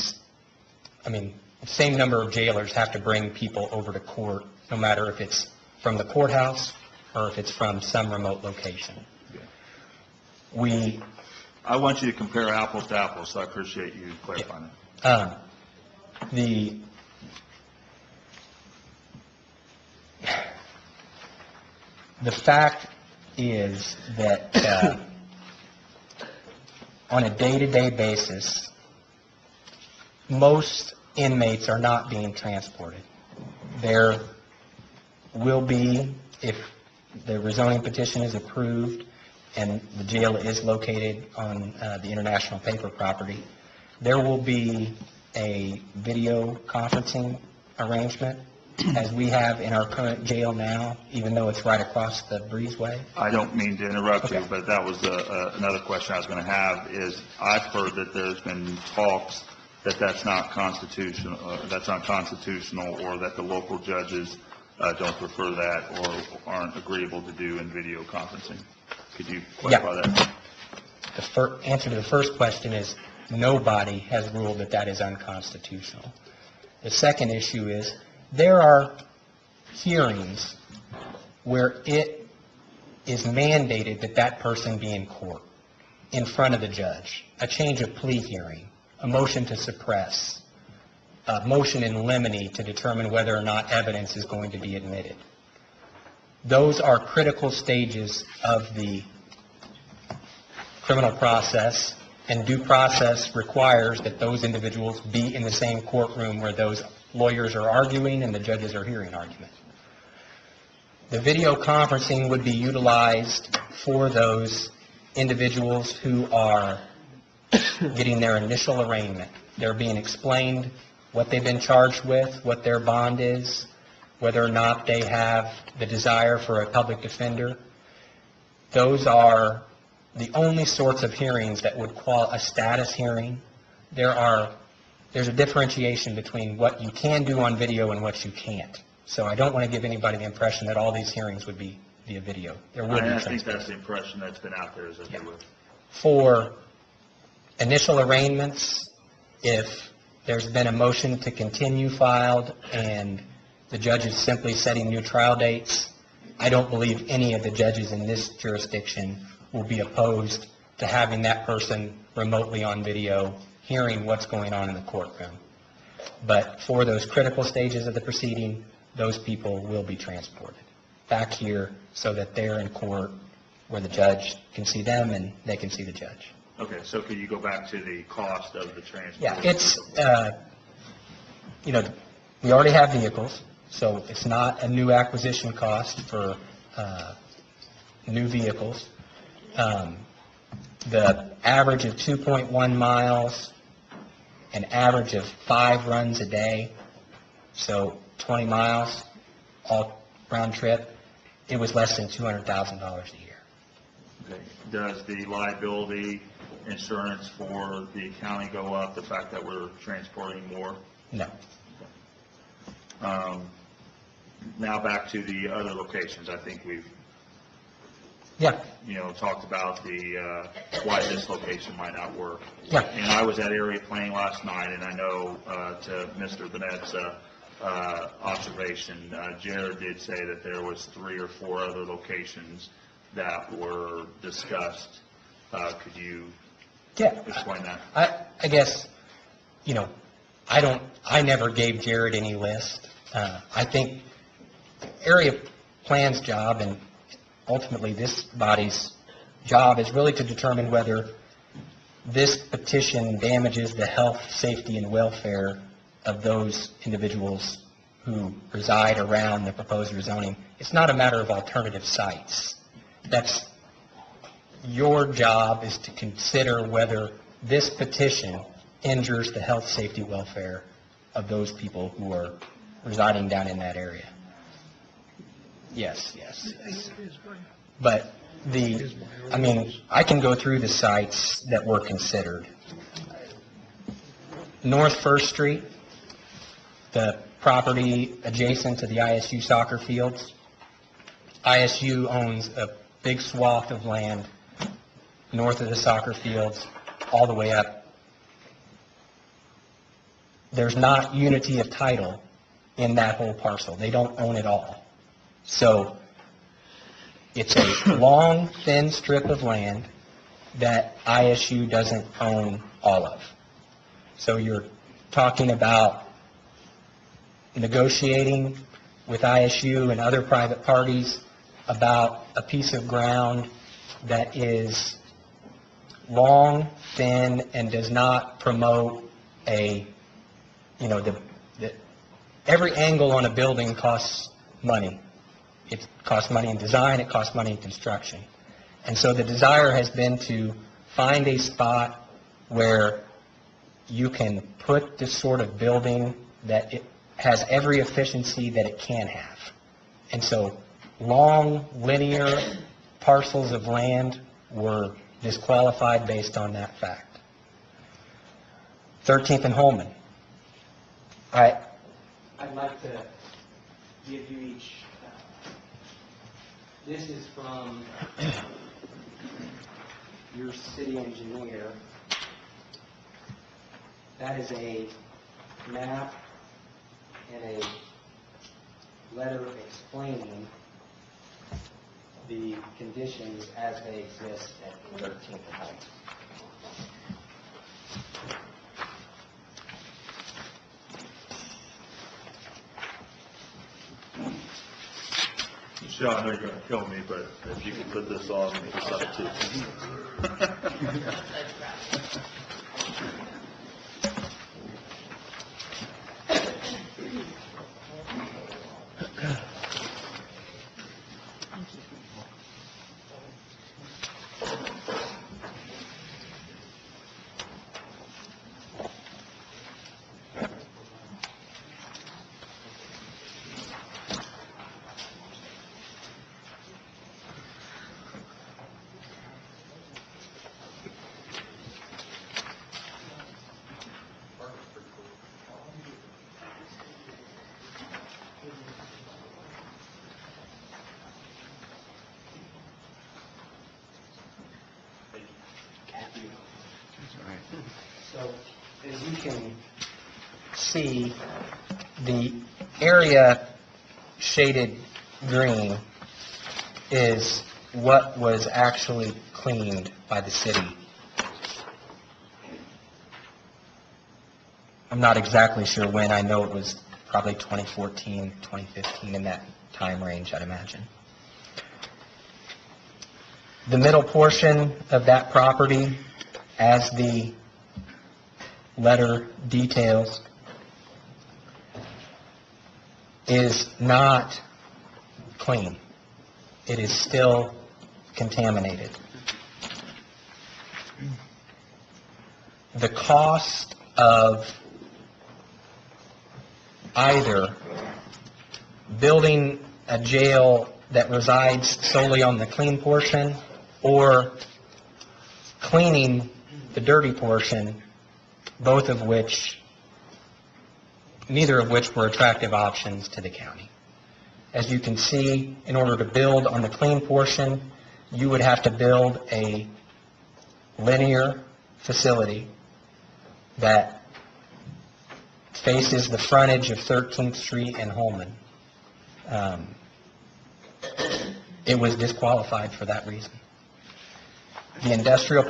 same number of jailers have to bring people over to court, no matter if it's from the courthouse or if it's from some remote location. I want you to compare apples to apples, so I appreciate you clarifying that. The fact is that on a day-to-day basis, most inmates are not being transported. There will be, if the rezoning petition is approved and the jail is located on the International Paper property, there will be a video conferencing arrangement as we have in our current jail now, even though it's right across the breezeway. I don't mean to interrupt you, but that was another question I was going to have, is I've heard that there's been talks that that's not constitutional, or that the local judges don't prefer that or aren't agreeable to do in video conferencing. Could you clarify that? The answer to the first question is nobody has ruled that that is unconstitutional. The second issue is there are hearings where it is mandated that that person be in court, in front of the judge, a change of plea hearing, a motion to suppress, a motion in limine to determine whether or not evidence is going to be admitted. Those are critical stages of the criminal process, and due process requires that those individuals be in the same courtroom where those lawyers are arguing and the judges are hearing argument. The video conferencing would be utilized for those individuals who are getting their initial arraignment. They're being explained what they've been charged with, what their bond is, whether or not they have the desire for a public defender. Those are the only sorts of hearings that would qualify a status hearing. There's a differentiation between what you can do on video and what you can't. So I don't want to give anybody the impression that all these hearings would be via video. I think that's the impression that's been out there, is that they would. For initial arraignments, if there's been a motion to continue filed and the judge is simply setting new trial dates, I don't believe any of the judges in this jurisdiction will be opposed to having that person remotely on video hearing what's going on in the courtroom. But for those critical stages of the proceeding, those people will be transported back here so that they're in court where the judge can see them and they can see the judge. Okay, so could you go back to the cost of the transport? Yeah, it's, we already have vehicles, so it's not a new acquisition cost for new vehicles. The average of 2.1 miles, an average of 5 runs a day, so 20 miles, all round trip, it was less than $200,000 a year. Okay. Does the liability insurance for the county go up, the fact that we're transporting more? No. Now back to the other locations. I think we've, Yeah. talked about the, why this location might not work. Yeah. And I was at area planning last night, and I know, to Mr. Bennett's, observation, Jared did say that there was 3 or 4 other locations that were discussed. Could you explain that? I guess, I never gave Jared any list. I think area plan's job, and ultimately this body's job, is really to determine whether this petition damages the health, safety, and welfare of those individuals who reside around the proposed rezoning. It's not a matter of alternative sites. That's your job, is to consider whether this petition injures the health, safety, welfare of those people who are residing down in that area. Yes. But I can go through the sites that were considered. North First Street, the property adjacent to the ISU soccer fields. ISU owns a big swath of land north of the soccer fields, all the way up. There's not unity of title in that whole parcel. They don't own it all. So it's a long, thin strip of land that ISU doesn't own all of. So you're talking about negotiating with ISU and other private parties about a piece of ground that is long, thin, and does not promote every angle on a building costs money. It costs money in design, it costs money in construction. And so the desire has been to find a spot where you can put this sort of building that it has every efficiency that it can have. And so long, linear parcels of land were disqualified based on that fact. 13th and Holman. I'd like to give you each, this is from your city engineer. That is a map and a letter explaining the conditions as they exist at 13th and Holman. Michelle, I know you're going to kill me, but if you could put this on the side too. So, as you can see, the area shaded green is what was actually cleaned by the city. I'm not exactly sure when. I know it was probably 2014, 2015, in that time range, I'd imagine. The middle portion of that property, as the letter details, is not clean. It is still contaminated. The cost of either building a jail that resides solely on the clean portion or cleaning the dirty portion, neither of which were attractive options to the county. As you can see, in order to build on the clean portion, you would have to build a linear facility that faces the frontage of 13th Street and Holman. It was disqualified for that reason. The industrial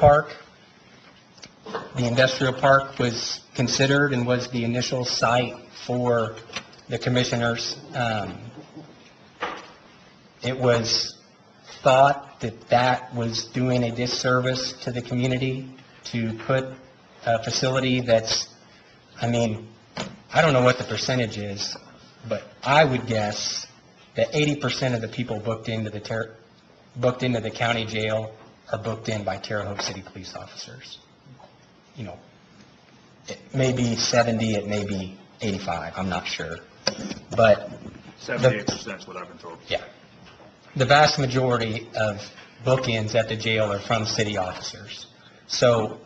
park was considered and was the initial site for the commissioners. It was thought that that was doing a disservice to the community to put a facility that's, I don't know what the percentage is, but I would guess that 80% of the people booked into the county jail are booked in by Terre Haute City police officers. It may be 70, it may be 85, I'm not sure. But 78% is what I've been told. Yeah. The vast majority of bookends at the jail are from city officers. So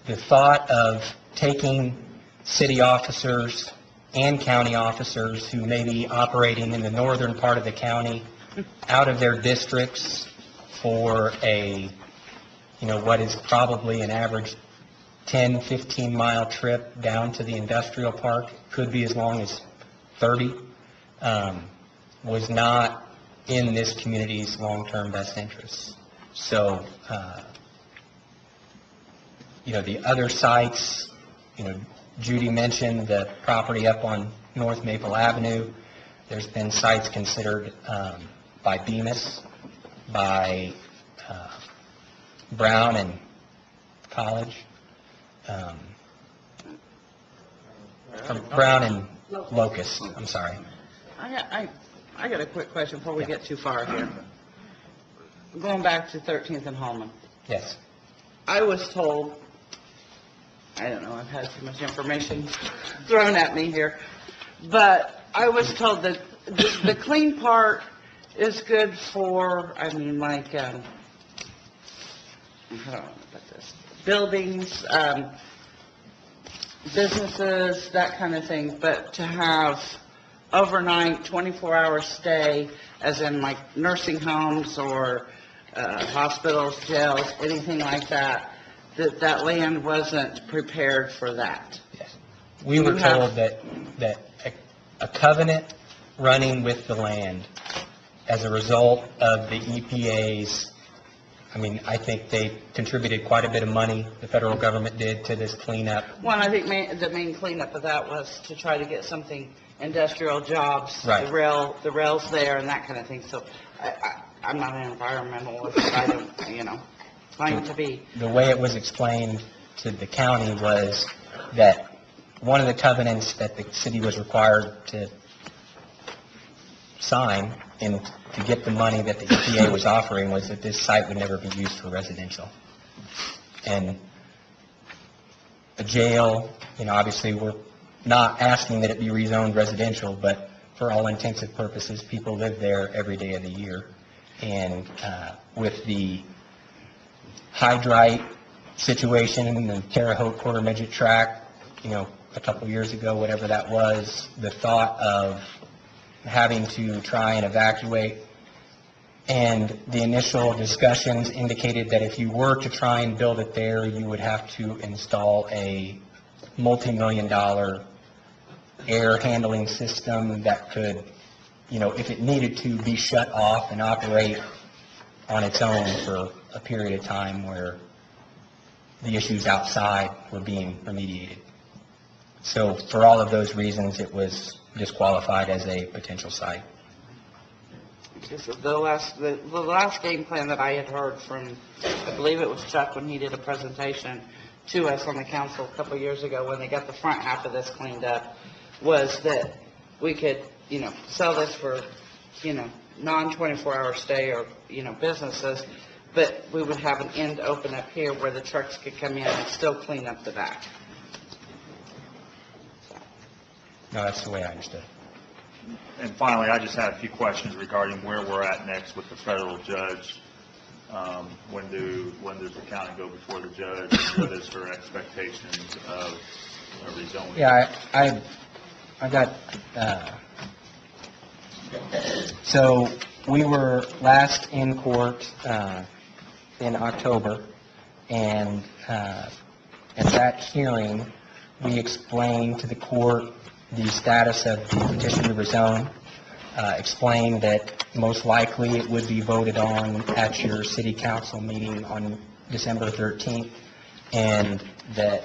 the thought of taking city officers and county officers who may be operating in the northern part of the county out of their districts for what is probably an average 10, 15-mile trip down to the industrial park, could be as long as 30, was not in this community's long-term best interests. So, the other sites, Judy mentioned the property up on North Maple Avenue. There's been sites considered by Bemis, by Brown and College, Brown and Locust, I'm sorry. I got a quick question before we get too far here. Going back to 13th and Holman. Yes. I was told, I don't know, I've had too much information thrown at me here, but I was told that the clean part is good for, I don't know about this, buildings, businesses, that kind of thing, but to have overnight, 24-hour stay, as in like nursing homes or hospitals, jails, anything like that, that land wasn't prepared for that. Yes. We were told that a covenant running with the land as a result of the EPA's, I think they contributed quite a bit of money, the federal government did, to this cleanup. Well, I think the main cleanup of that was to try to get something, industrial jobs, right. the rails there and that kind of thing. So I'm not an environmentalist, I don't, claim to be. The way it was explained to the county was that one of the covenants that the city was required to sign and to get the money that the EPA was offering was that this site would never be used for residential. And a jail, obviously we're not asking that it be rezoned residential, but for all intents and purposes, people live there every day of the year. And with the hydrite situation in the Terre Haute Quarter Midget Tract, a couple years ago, whatever that was, the thought of having to try and evacuate, and the initial discussions indicated that if you were to try and build it there, you would have to install a multi-million-dollar air handling system that could, if it needed to, be shut off and operate on its own for a period of time where the issues outside were being remediated. So for all of those reasons, it was disqualified as a potential site. The last game plan that I had heard from, I believe it was Chuck when he did a presentation to us on the council a couple of years ago when they got the front half of this cleaned up, was that we could, sell this for, non-24-hour stay or, businesses, but we would have an end open up here where the trucks could come in and still clean up the back. No, that's the way I understood. And finally, I just had a few questions regarding where we're at next with the federal judge. When does the county go before the judge? What is her expectations of rezoning? Yeah, I got, so we were last in court in October, and at that hearing, we explained to the court the status of the petition to rezone, explained that most likely it would be voted on at your city council meeting on December 13th, and that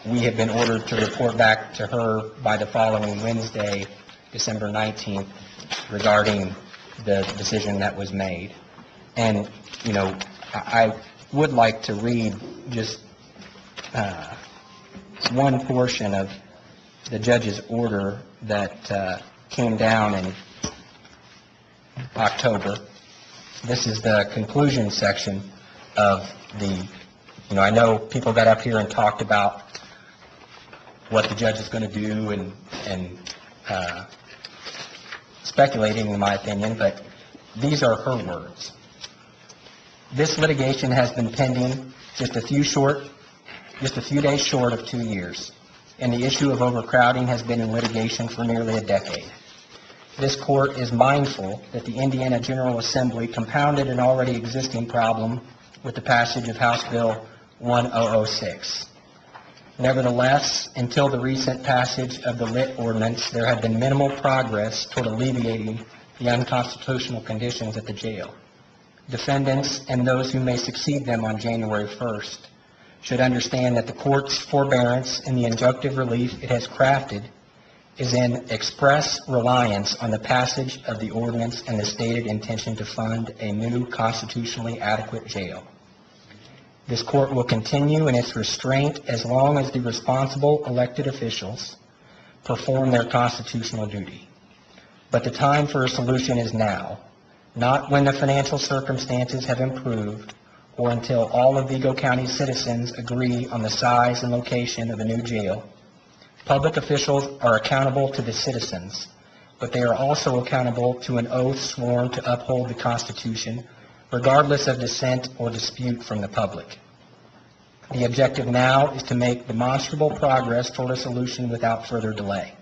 we have been ordered to report back to her by the following Wednesday, December 19th, regarding the decision that was made. And, you know, I would like to read just one portion of the judge's order that came down in October. This is the conclusion section of the, you know, I know people got up here and talked about what the judge is going to do and speculating, in my opinion, but these are her words. This litigation has been pending just a few days short of 2 years, and the issue of overcrowding has been in litigation for nearly a decade. This court is mindful that the Indiana General Assembly compounded an already existing problem with the passage of House Bill 1006. Nevertheless, until the recent passage of the lit ordinance, there had been minimal progress toward alleviating the unconstitutional conditions at the jail. Defendants and those who may succeed them on January 1st should understand that the court's forbearance in the injunctive relief it has crafted is in express reliance on the passage of the ordinance and the stated intention to fund a new constitutionally adequate jail. This court will continue in its restraint as long as the responsible elected officials perform their constitutional duty. But the time for a solution is now, not when the financial circumstances have improved or until all of Vigo County citizens agree on the size and location of a new jail. Public officials are accountable to the citizens, but they are also accountable to an oath sworn to uphold the Constitution, regardless of dissent or dispute from the public. The objective now is to make demonstrable progress toward a solution without further delay.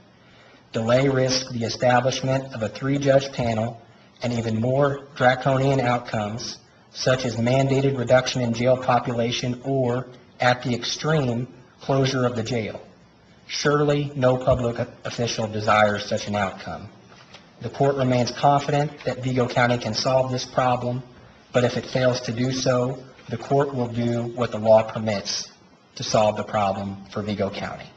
Delay risks the establishment of a 3-judge panel and even more draconian outcomes, such as mandated reduction in jail population or, at the extreme, closure of the jail. Surely, no public official desires such an outcome. The court remains confident that Vigo County can solve this problem, but if it fails to do so, the court will do what the law permits to solve the problem for Vigo County.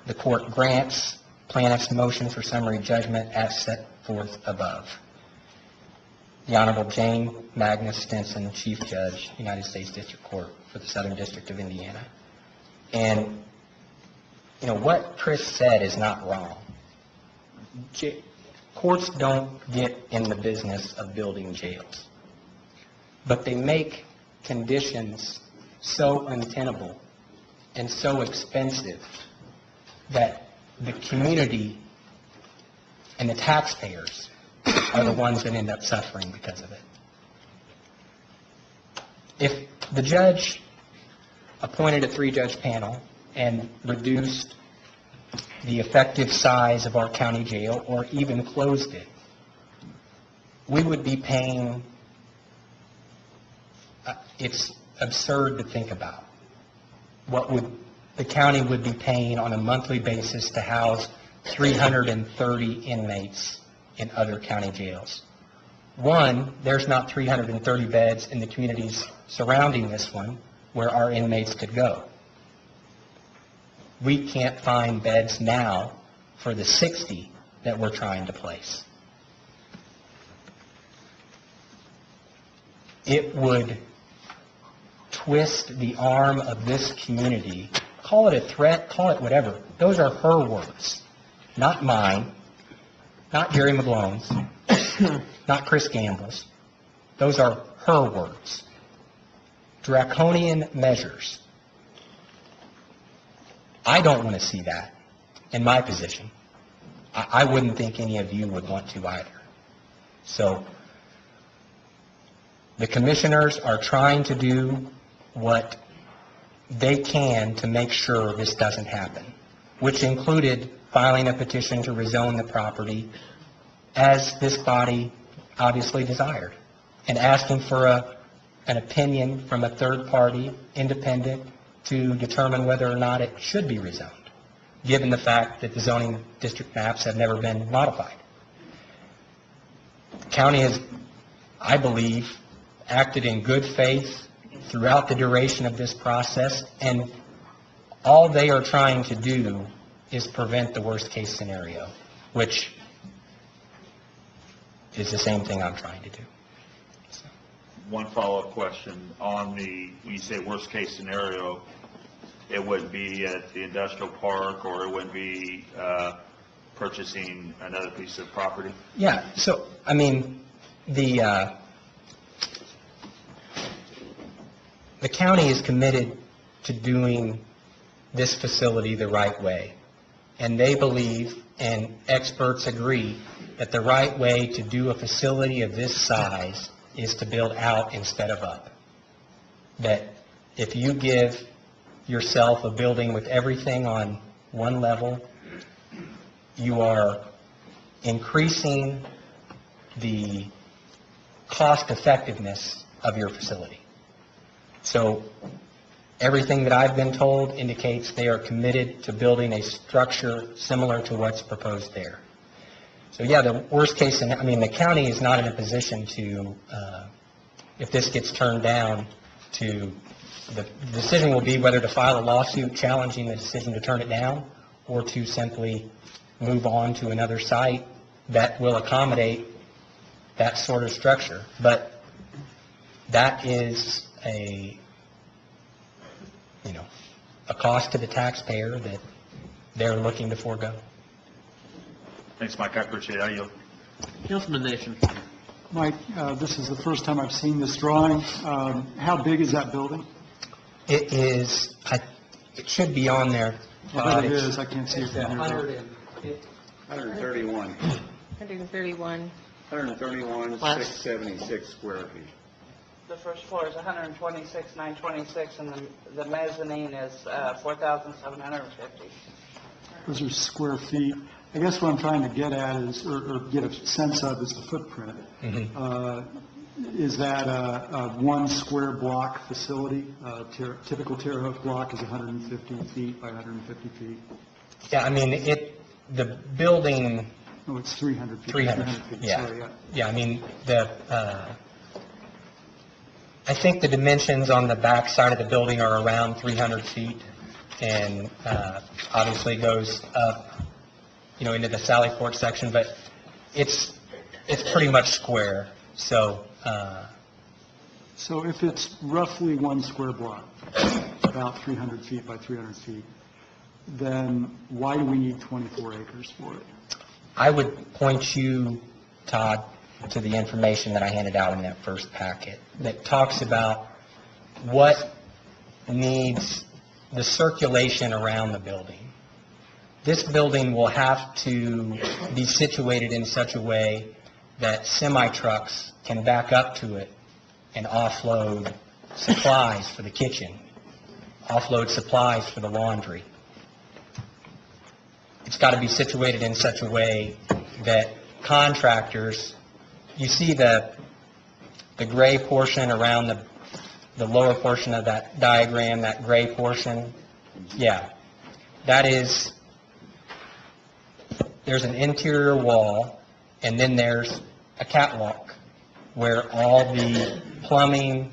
The court grants plaintiff's motion for summary judgment as set forth above. The Honorable Jane Magnus Stinson, Chief Judge, United States District Court for the Southern District of Indiana. And, you know, what Chris said is not wrong. Courts don't get in the business of building jails, but they make conditions so untenable and so expensive that the community and the taxpayers are the ones that end up suffering because of it. If the judge appointed a 3-judge panel and reduced the effective size of our county jail or even closed it, we would be paying, it's absurd to think about, what would the county would be paying on a monthly basis to house 330 inmates in other county jails. One, there's not 330 beds in the communities surrounding this one where our inmates could go. We can't find beds now for the 60 that we're trying to place. It would twist the arm of this community. Call it a threat, call it whatever. Those are her words, not mine, not Jerry McGlone's, not Chris Gamble's. Those are her words. Draconian measures. I don't want to see that in my position. I wouldn't think any of you would want to either. So The commissioners are trying to do what they can to make sure this doesn't happen, which included filing a petition to rezone the property as this body obviously desired, and asking for an opinion from a third party, independent, to determine whether or not it should be rezoned, given the fact that the zoning district maps have never been modified. The county has, I believe, acted in good faith throughout the duration of this process, and all they are trying to do is prevent the worst-case scenario, which is the same thing I'm trying to do. One follow-up question on when you say worst-case scenario, it wouldn't be at the industrial park, or it wouldn't be purchasing another piece of property? Yeah, so, I mean, the county is committed to doing this facility the right way, and they believe, and experts agree, that the right way to do a facility of this size is to build out instead of up. That if you give yourself a building with everything on one level, you are increasing the cost effectiveness of your facility. So everything that I've been told indicates they are committed to building a structure similar to what's proposed there. So yeah, the worst case, I mean, the county is not in a position to, if this gets turned down, the decision will be whether to file a lawsuit challenging the decision to turn it down, or to simply move on to another site that will accommodate that sort of structure. But that is a cost to the taxpayer that they're looking to forego. Thanks, Mike. I appreciate it. I yield. Councilman Nation. Mike, this is the first time I've seen this drawing. How big is that building? It is, it should be on there. I bet it is. I can't see it from here. 131. 131. 131, Plus. 676 square feet. The first floor is 126,926, and the mezzanine is 4,750. Those are square feet. I guess what I'm trying to get at is, or get a sense of, is the footprint. Is that a one square block facility? Typical Terre Haute block is 150 feet by 150 feet. Yeah, I mean, the building... Oh, it's 300 feet. 300, feet. yeah. Sorry, yeah. Yeah, I mean, I think the dimensions on the back side of the building are around 300 feet, and obviously goes up, into the Sally Port section, but it's pretty much square, so... So if it's roughly one square block, about 300 feet by 300 feet, then why do we need 24 acres for it? I would point you, Todd, to the information that I handed out in that first packet that talks about what needs the circulation around the building. This building will have to be situated in such a way that semi-trucks can back up to it and offload supplies for the kitchen, offload supplies for the laundry. It's got to be situated in such a way that contractors, you see the gray portion around the lower portion of that diagram, that gray portion? Yeah. That is, there's an interior wall, and then there's a catwalk where all the plumbing,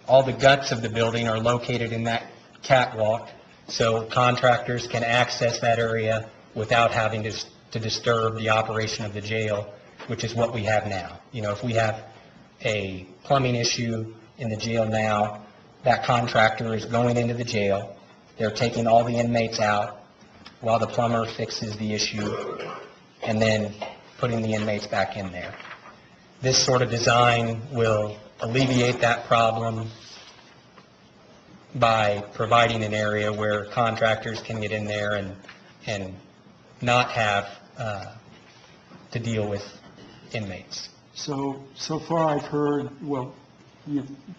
all the guts of the building are located in that catwalk, so contractors can access that area without having to disturb the operation of the jail, which is what we have now. If we have a plumbing issue in the jail now, that contractor is going into the jail, they're taking all the inmates out while the plumber fixes the issue, and then putting the inmates back in there. This sort of design will alleviate that problem by providing an area where contractors can get in there and not have to deal with inmates. So far I've heard, well,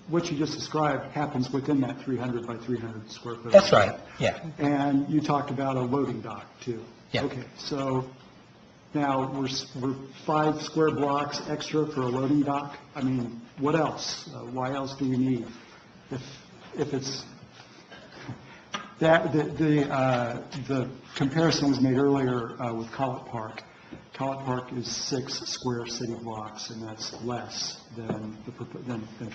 what you just described happens within that 300 by 300 square foot. That's right, yeah. And you talked about a loading dock, too. Yeah. Okay, so now we're 5 square blocks extra for a loading dock? I mean, what else? Why else do we need? If it's, the comparison was made earlier with Collett Park. Collett Park is 6 square city blocks, and that's less than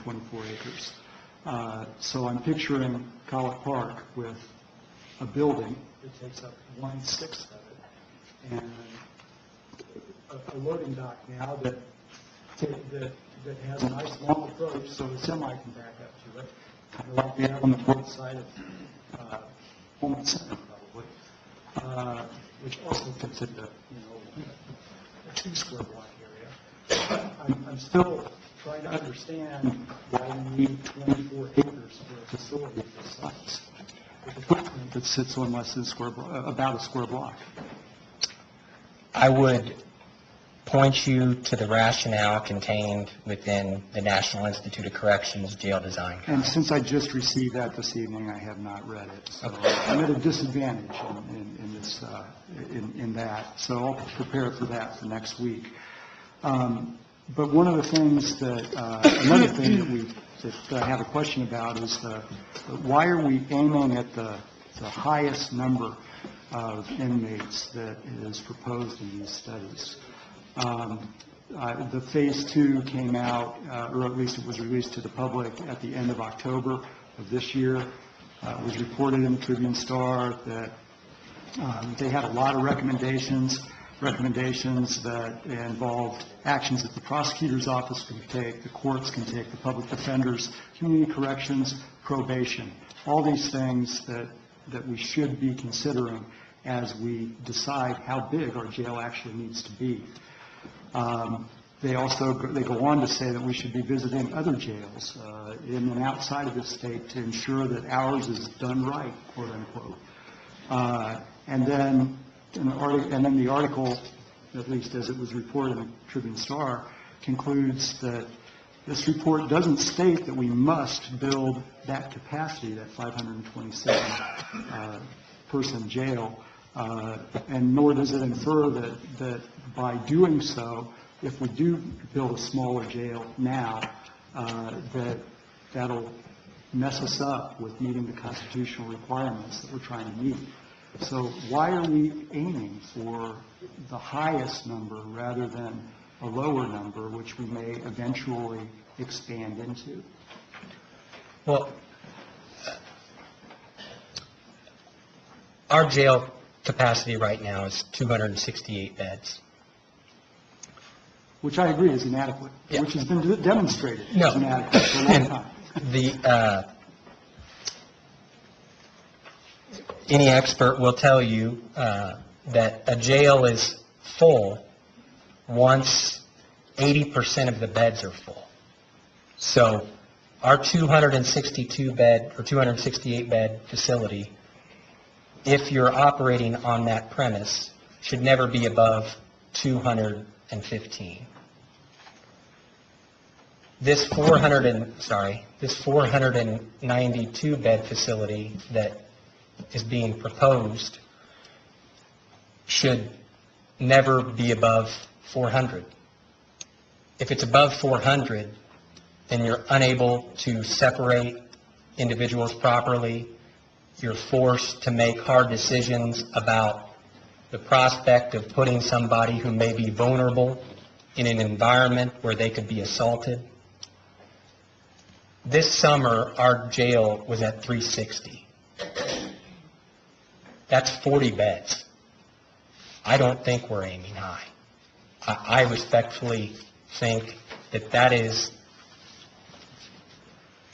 24 acres. So I'm picturing Collett Park with a building that takes up 1/6 of it, and a loading dock now that has a nice long approach, so the semi can back up to it, kind of like we have on the north side of Pullman Center, probably, which also fits into, a 2 square block area. I'm still trying to understand why we need 24 acres for a facility of this size, with a footprint that sits on less than about a square block. I would point you to the rationale contained within the National Institute of Corrections Jail Design. And since I just received that this evening, I have not read it. So I'm at a disadvantage in that. So I'll prepare for that for next week. But one of the things another thing that I have a question about is why are we aiming at the highest number of inmates that is proposed in these studies? The Phase 2 came out, or at least it was released to the public at the end of October of this year. It was reported in the Tribune-Star that they had a lot of recommendations that involved actions that the prosecutor's office can take, the courts can take, the public defenders, community corrections, probation, all these things that we should be considering as we decide how big our jail actually needs to be. They go on to say that we should be visiting other jails in and outside of this state to ensure that ours is done right, quote unquote. And then the article, at least as it was reported in the Tribune-Star, concludes that this report doesn't state that we must build that capacity, that 527 person jail, and nor does it infer that by doing so, if we do build a smaller jail now, that'll mess us up with meeting the constitutional requirements that we're trying to meet. So why are we aiming for the highest number rather than a lower number, which we may eventually expand into? Well, our jail capacity right now is 268 beds. Which I agree is inadequate, Yeah. which has been demonstrated No. as inadequate for a long time. Any expert will tell you that a jail is full once 80% of the beds are full. So our 262-bed or 268-bed facility, if you're operating on that premise, should never be above 215. This 492-bed facility that is being proposed should never be above 400. If it's above 400, then you're unable to separate individuals properly. You're forced to make hard decisions about the prospect of putting somebody who may be vulnerable in an environment where they could be assaulted. This summer, our jail was at 360. That's 40 beds. I don't think we're aiming high. I respectfully think that is,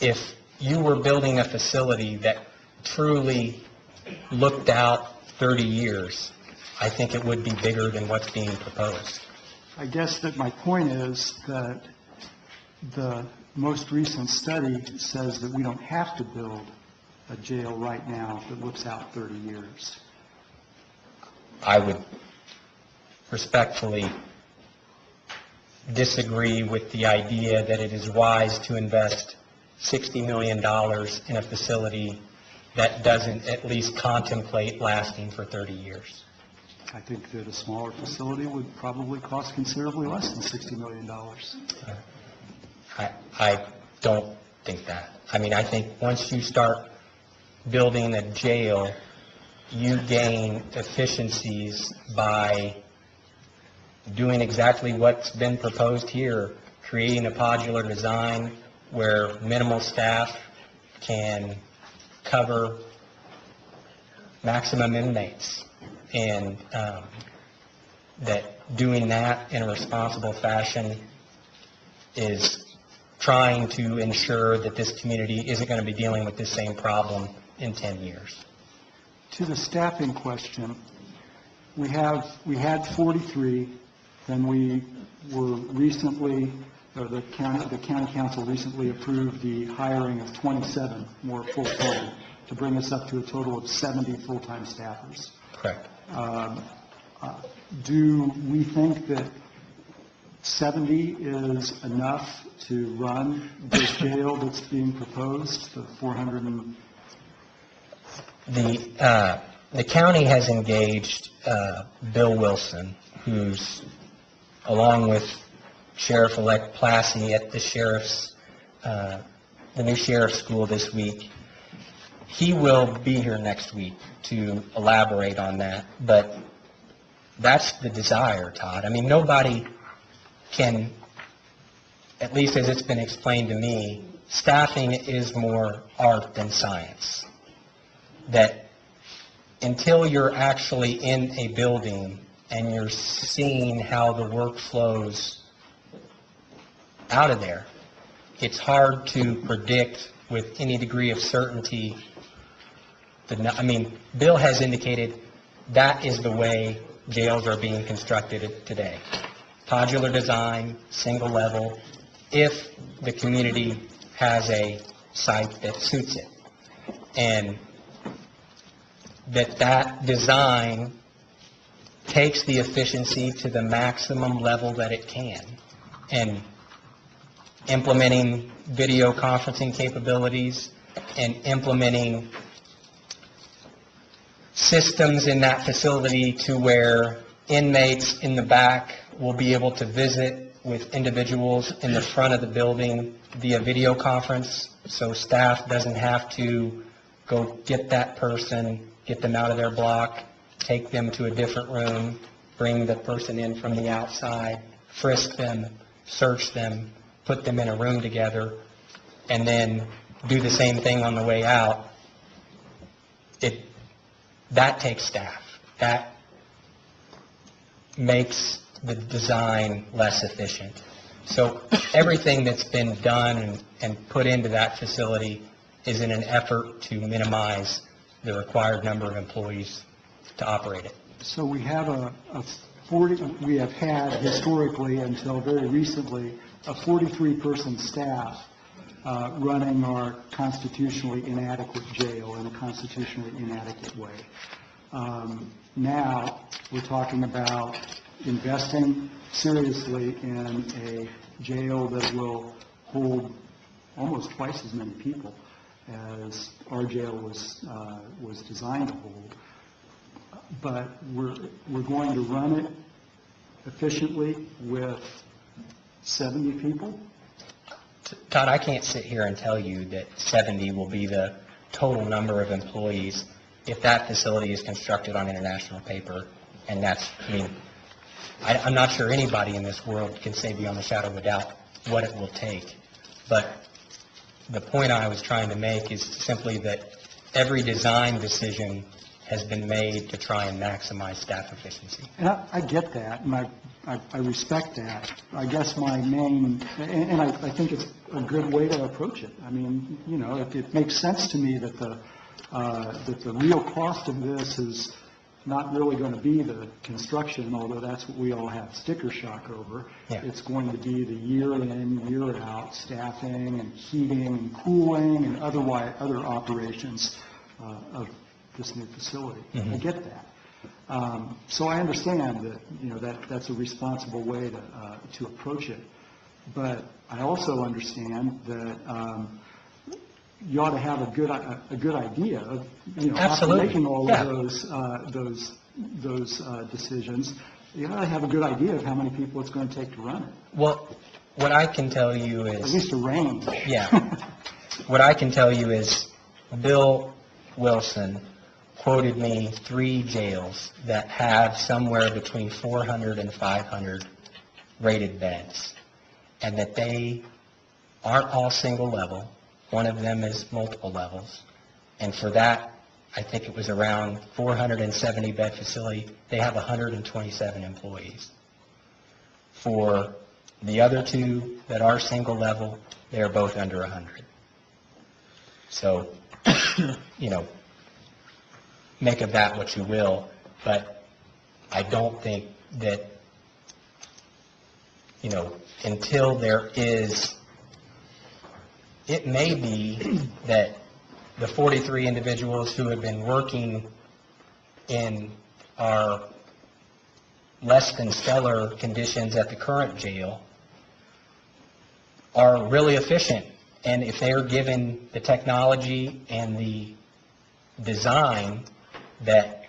if you were building a facility that truly looked out 30 years, I think it would be bigger than what's being proposed. I guess that my point is that the most recent study says that we don't have to build a jail right now that looks out 30 years. I would respectfully disagree with the idea that it is wise to invest $60 million in a facility that doesn't at least contemplate lasting for 30 years. I think that a smaller facility would probably cost considerably less than $60 million. I don't think that. I mean, I think once you start building a jail, you gain efficiencies by doing exactly what's been proposed here, creating a modular design where minimal staff can cover maximum inmates, and that doing that in a responsible fashion is trying to ensure that this community isn't going to be dealing with this same problem in 10 years. To the staffing question, we had 43, then we were recently, or the county council recently approved the hiring of 27 more full-time to bring us up to a total of 70 full-time staffers. Correct. Do we think that 70 is enough to run this jail that's being proposed, the 400 and... The county has engaged Bill Wilson, who's, along with Sheriff-elect Plassey at the new sheriff's school this week. He will be here next week to elaborate on that, but that's the desire, Todd. I mean, nobody can, at least as it's been explained to me, staffing is more art than science. That until you're actually in a building and you're seeing how the work flows out of there, it's hard to predict with any degree of certainty. Bill has indicated that is the way jails are being constructed today. Modular design, single level, if the community has a site that suits it. And that design takes the efficiency to the maximum level that it can. And implementing video conferencing capabilities and implementing systems in that facility to where inmates in the back will be able to visit with individuals in the front of the building via video conference, so staff doesn't have to go get that person, get them out of their block, take them to a different room, bring the person in from the outside, frisk them, search them, put them in a room together, and then do the same thing on the way out. That takes staff. That makes the design less efficient. So everything that's been done and put into that facility is in an effort to minimize the required number of employees to operate it. So we have we have had historically until very recently a 43-person staff running our constitutionally inadequate jail in a constitutionally inadequate way. Now we're talking about investing seriously in a jail that will hold almost twice as many people as our jail was designed to hold. But we're going to run it efficiently with 70 people? Todd, I can't sit here and tell you that 70 will be the total number of employees if that facility is constructed on international paper. And I'm not sure anybody in this world can say beyond a shadow of a doubt what it will take. But the point I was trying to make is simply that every design decision has been made to try and maximize staff efficiency. And I get that, and I respect that. I guess my main, and I think it's a good way to approach it. I mean, you know, it makes sense to me that the real cost of this is not really going to be the construction, although that's what we all have sticker shock over. Yeah. It's going to be the year in, year out staffing and heating and cooling and other operations of this new facility. Mm-hmm. I get that. So I understand that, that's a responsible way to approach it. But I also understand that you ought to have a good idea of, after Absolutely. making all Yeah. of those decisions, you ought to have a good idea of how many people it's going to take to run it. Well, what I can tell you is... At least a range. Yeah. What I can tell you is Bill Wilson quoted me 3 jails that have somewhere between 400 and 500 rated beds, and that they aren't all single level. One of them is multiple levels. And for that, I think it was around 470 bed facility, they have 127 employees. For the other 2 that are single level, they are both under 100. So, make of that what you will, but I don't think that, until there is, it may be that the 43 individuals who have been working in our less than stellar conditions at the current jail are really efficient. And if they're given the technology and the design that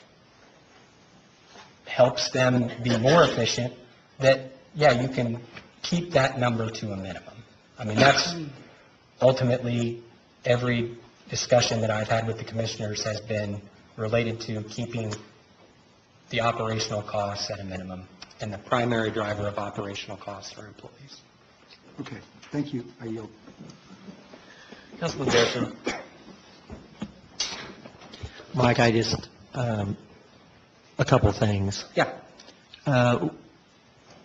helps them be more efficient, that, yeah, you can keep that number to a minimum. I mean, that's ultimately every discussion that I've had with the commissioners has been related to keeping the operational costs at a minimum, and the primary driver of operational costs are employees. Okay, thank you. I yield. Councilman Garrison. Mike, I just, a couple things. Yeah.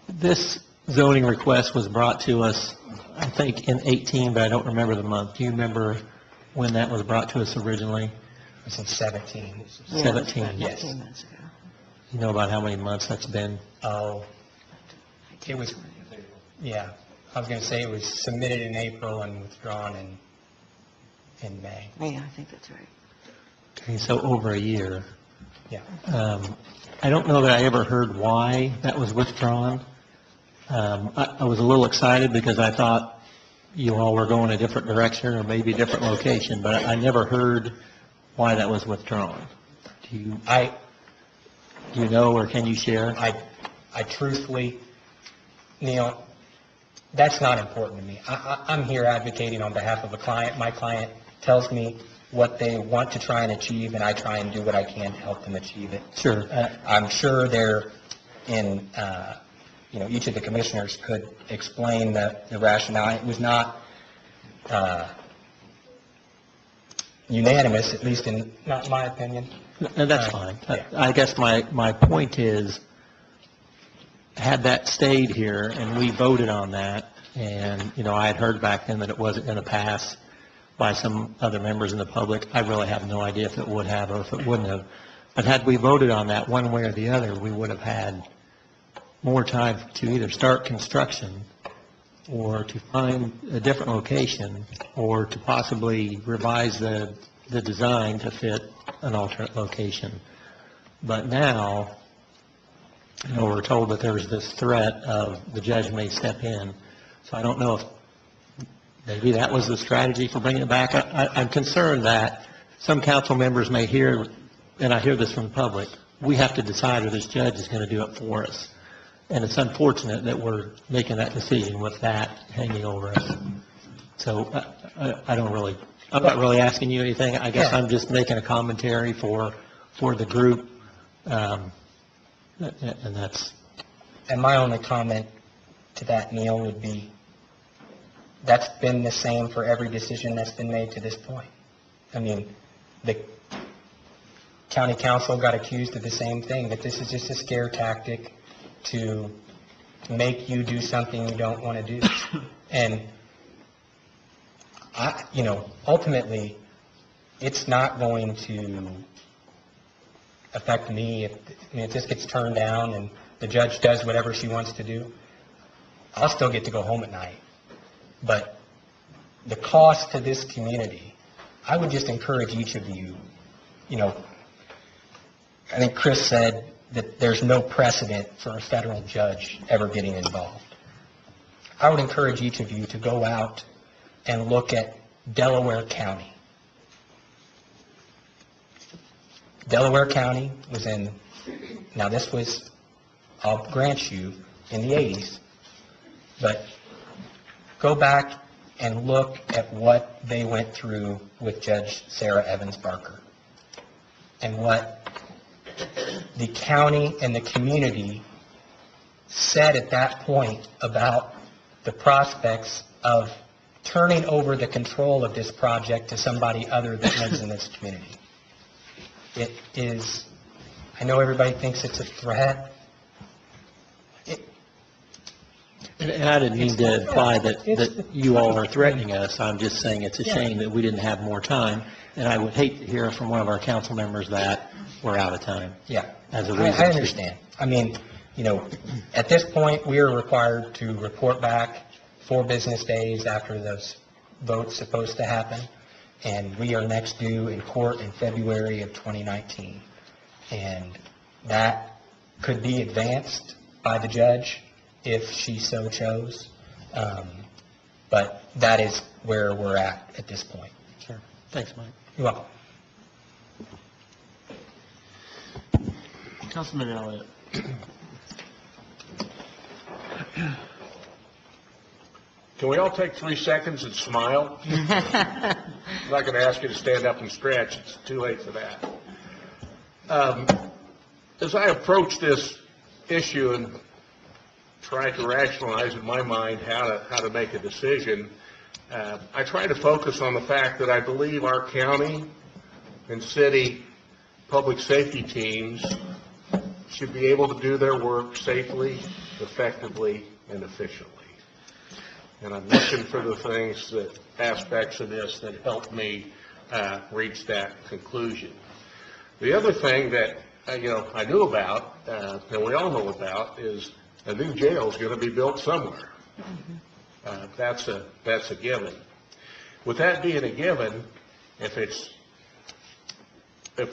This zoning request was brought to us, I think, in 18, but I don't remember the month. Do you remember when that was brought to us originally? It was in 17. 17? Yes. You know about how many months that's been? Oh, it was, yeah. I was going to say it was submitted in April and withdrawn in May. Yeah, I think that's right. Okay, so over a year. Yeah. I don't know that I ever heard why that was withdrawn. I was a little excited because I thought you all were going a different direction or maybe a different location, but I never heard why that was withdrawn. Do you know, or can you share? I truthfully, Neil, that's not important to me. I'm here advocating on behalf of a client. My client tells me what they want to try and achieve, and I try and do what I can to help them achieve it. Sure. I'm sure they're in, each of the commissioners could explain the rationale. It was not unanimous, at least in, not my opinion. And that's fine. Yeah. I guess my point is, had that stayed here and we voted on that, and, I had heard back then that it wasn't going to pass by some other members in the public, I really have no idea if it would have or if it wouldn't have. But had we voted on that one way or the other, we would have had more time to either start construction or to find a different location or to possibly revise the design to fit an alternate location. But now, we're told that there's this threat of the judge may step in. So I don't know if maybe that was the strategy for bringing it back. I'm concerned that some council members may hear, and I hear this from the public, we have to decide if this judge is going to do it for us. And it's unfortunate that we're making that decision with that hanging over us. So I'm not really asking you anything. I guess I'm just making a commentary for the group. And that's... And my only comment to that, Neil, would be, that's been the same for every decision that's been made to this point. I mean, the county council got accused of the same thing, that this is just a scare tactic to make you do something you don't want to do. And, ultimately, it's not going to affect me if this gets turned down and the judge does whatever she wants to do. I'll still get to go home at night. But the cost to this community, I would just encourage each of you, I think Chris said that there's no precedent for a federal judge ever getting involved. I would encourage each of you to go out and look at Delaware County. Delaware County was in, now this was, I'll grant you, in the 80s, but go back and look at what they went through with Judge Sarah Evans Barker and what the county and the community said at that point about the prospects of turning over the control of this project to somebody other that lives in this community. It is, I know everybody thinks it's a threat. And I didn't mean to imply that you all are threatening us. I'm just saying it's a shame that we didn't have more time, and I would hate to hear from one of our council members that we're out of time. Yeah, As a I reason. understand. I mean, you know, at this point, we are required to report back 4 business days after those votes supposed to happen, and we are next due in court in February of 2019. And that could be advanced by the judge if she so chose, but that is where we're at this point. Sure. Thanks, Mike. You're welcome. Councilman Elliott. Can we all take 3 seconds and smile? I'm not going to ask you to stand up and stretch. It's too late for that. As I approach this issue and try to rationalize in my mind how to make a decision, I try to focus on the fact that I believe our county and city public safety teams should be able to do their work safely, effectively, and efficiently. And I'm looking for the things, that aspects of this that help me reach that conclusion. The other thing that I knew about, and we all know about, is a new jail is going to be built somewhere. That's a given. With that being a given, if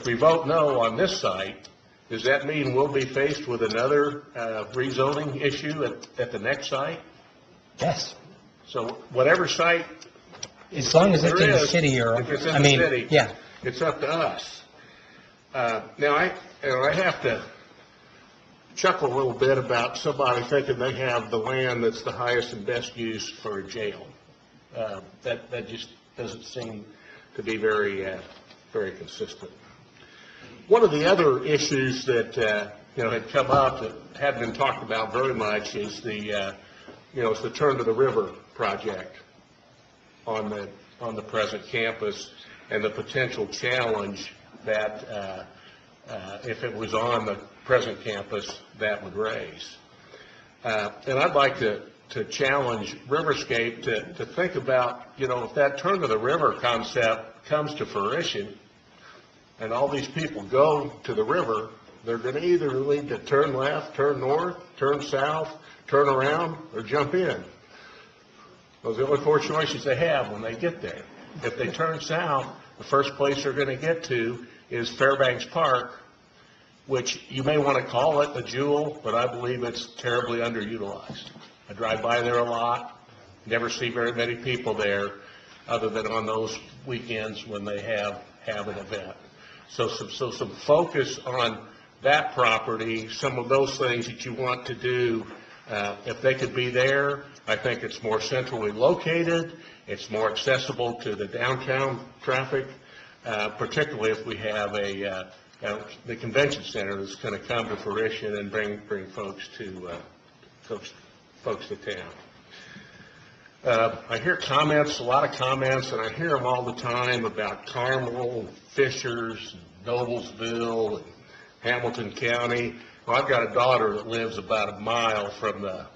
we vote no on this site, does that mean we'll be faced with another rezoning issue at the next site? Yes. So whatever site, As long as it's in the city, or, if it's in I the mean, city, yeah. it's up to us. Now, I have to chuckle a little bit about somebody thinking they have the land that's the highest and best use for a jail. That just doesn't seem to be very consistent. One of the other issues that had come up that hadn't been talked about very much is the Turn to the River project on the present campus, and the potential challenge that if it was on the present campus, that would raise. And I'd like to challenge Riverscape to think about, if that Turn to the River concept comes to fruition and all these people go to the river, they're going to either need to turn left, turn north, turn south, turn around, or jump in. Those are the only 4 choices they have when they get there. If they turn south, the first place they're going to get to is Fairbanks Park, which you may want to call it a jewel, but I believe it's terribly underutilized. I drive by there a lot, never see very many people there, other than on those weekends when they have an event. So some focus on that property, some of those things that you want to do, if they could be there. I think it's more centrally located, it's more accessible to the downtown traffic, particularly if we have the convention center that's going to come to fruition and bring folks to town. I hear comments, a lot of comments, and I hear them all the time about Carmel, and Fishers, and Noblesville, and Hamilton County. Well, I've got a daughter that lives about a mile from the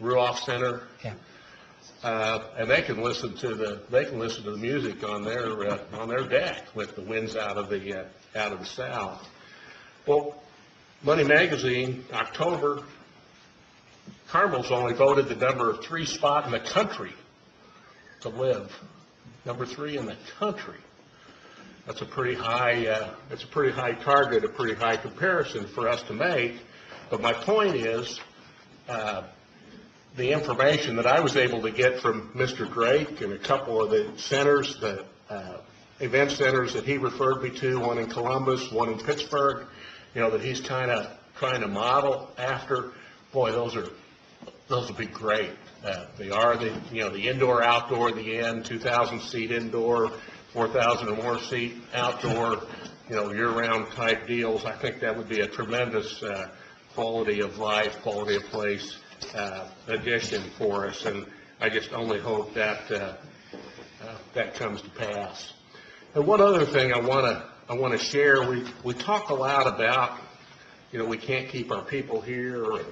Ruoff Center. Yeah. And they can listen to the music on their deck with the winds out of the south. Well, Money Magazine, October, Carmel's only voted the number 3 spot in the country to live. Number 3 in the country. That's a pretty high, it's a pretty high target, a pretty high comparison for us to make. But my point is, the information that I was able to get from Mr. Drake and a couple of the centers, the event centers that he referred me to, one in Columbus, one in Pittsburgh, that he's kind of trying to model after, boy, those would be great. They are the indoor, outdoor, the end, 2,000 seat indoor, 4,000 or more seat outdoor, year-round type deals. I think that would be a tremendous quality of life, quality of place addition for us, and I just only hope that that comes to pass. And one other thing I want to share, we talk a lot about, we can't keep our people here, and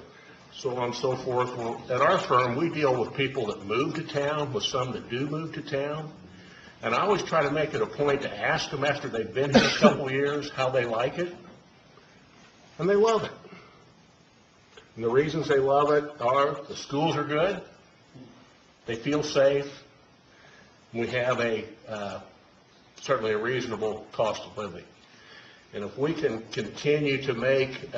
so on and so forth. Well, at our firm, we deal with people that move to town, with some that do move to town. And I always try to make it a point to ask them after they've been here a couple of years how they like it. And they love it. And the reasons they love it are the schools are good, they feel safe, and we have certainly a reasonable cost of living. And if we can continue to make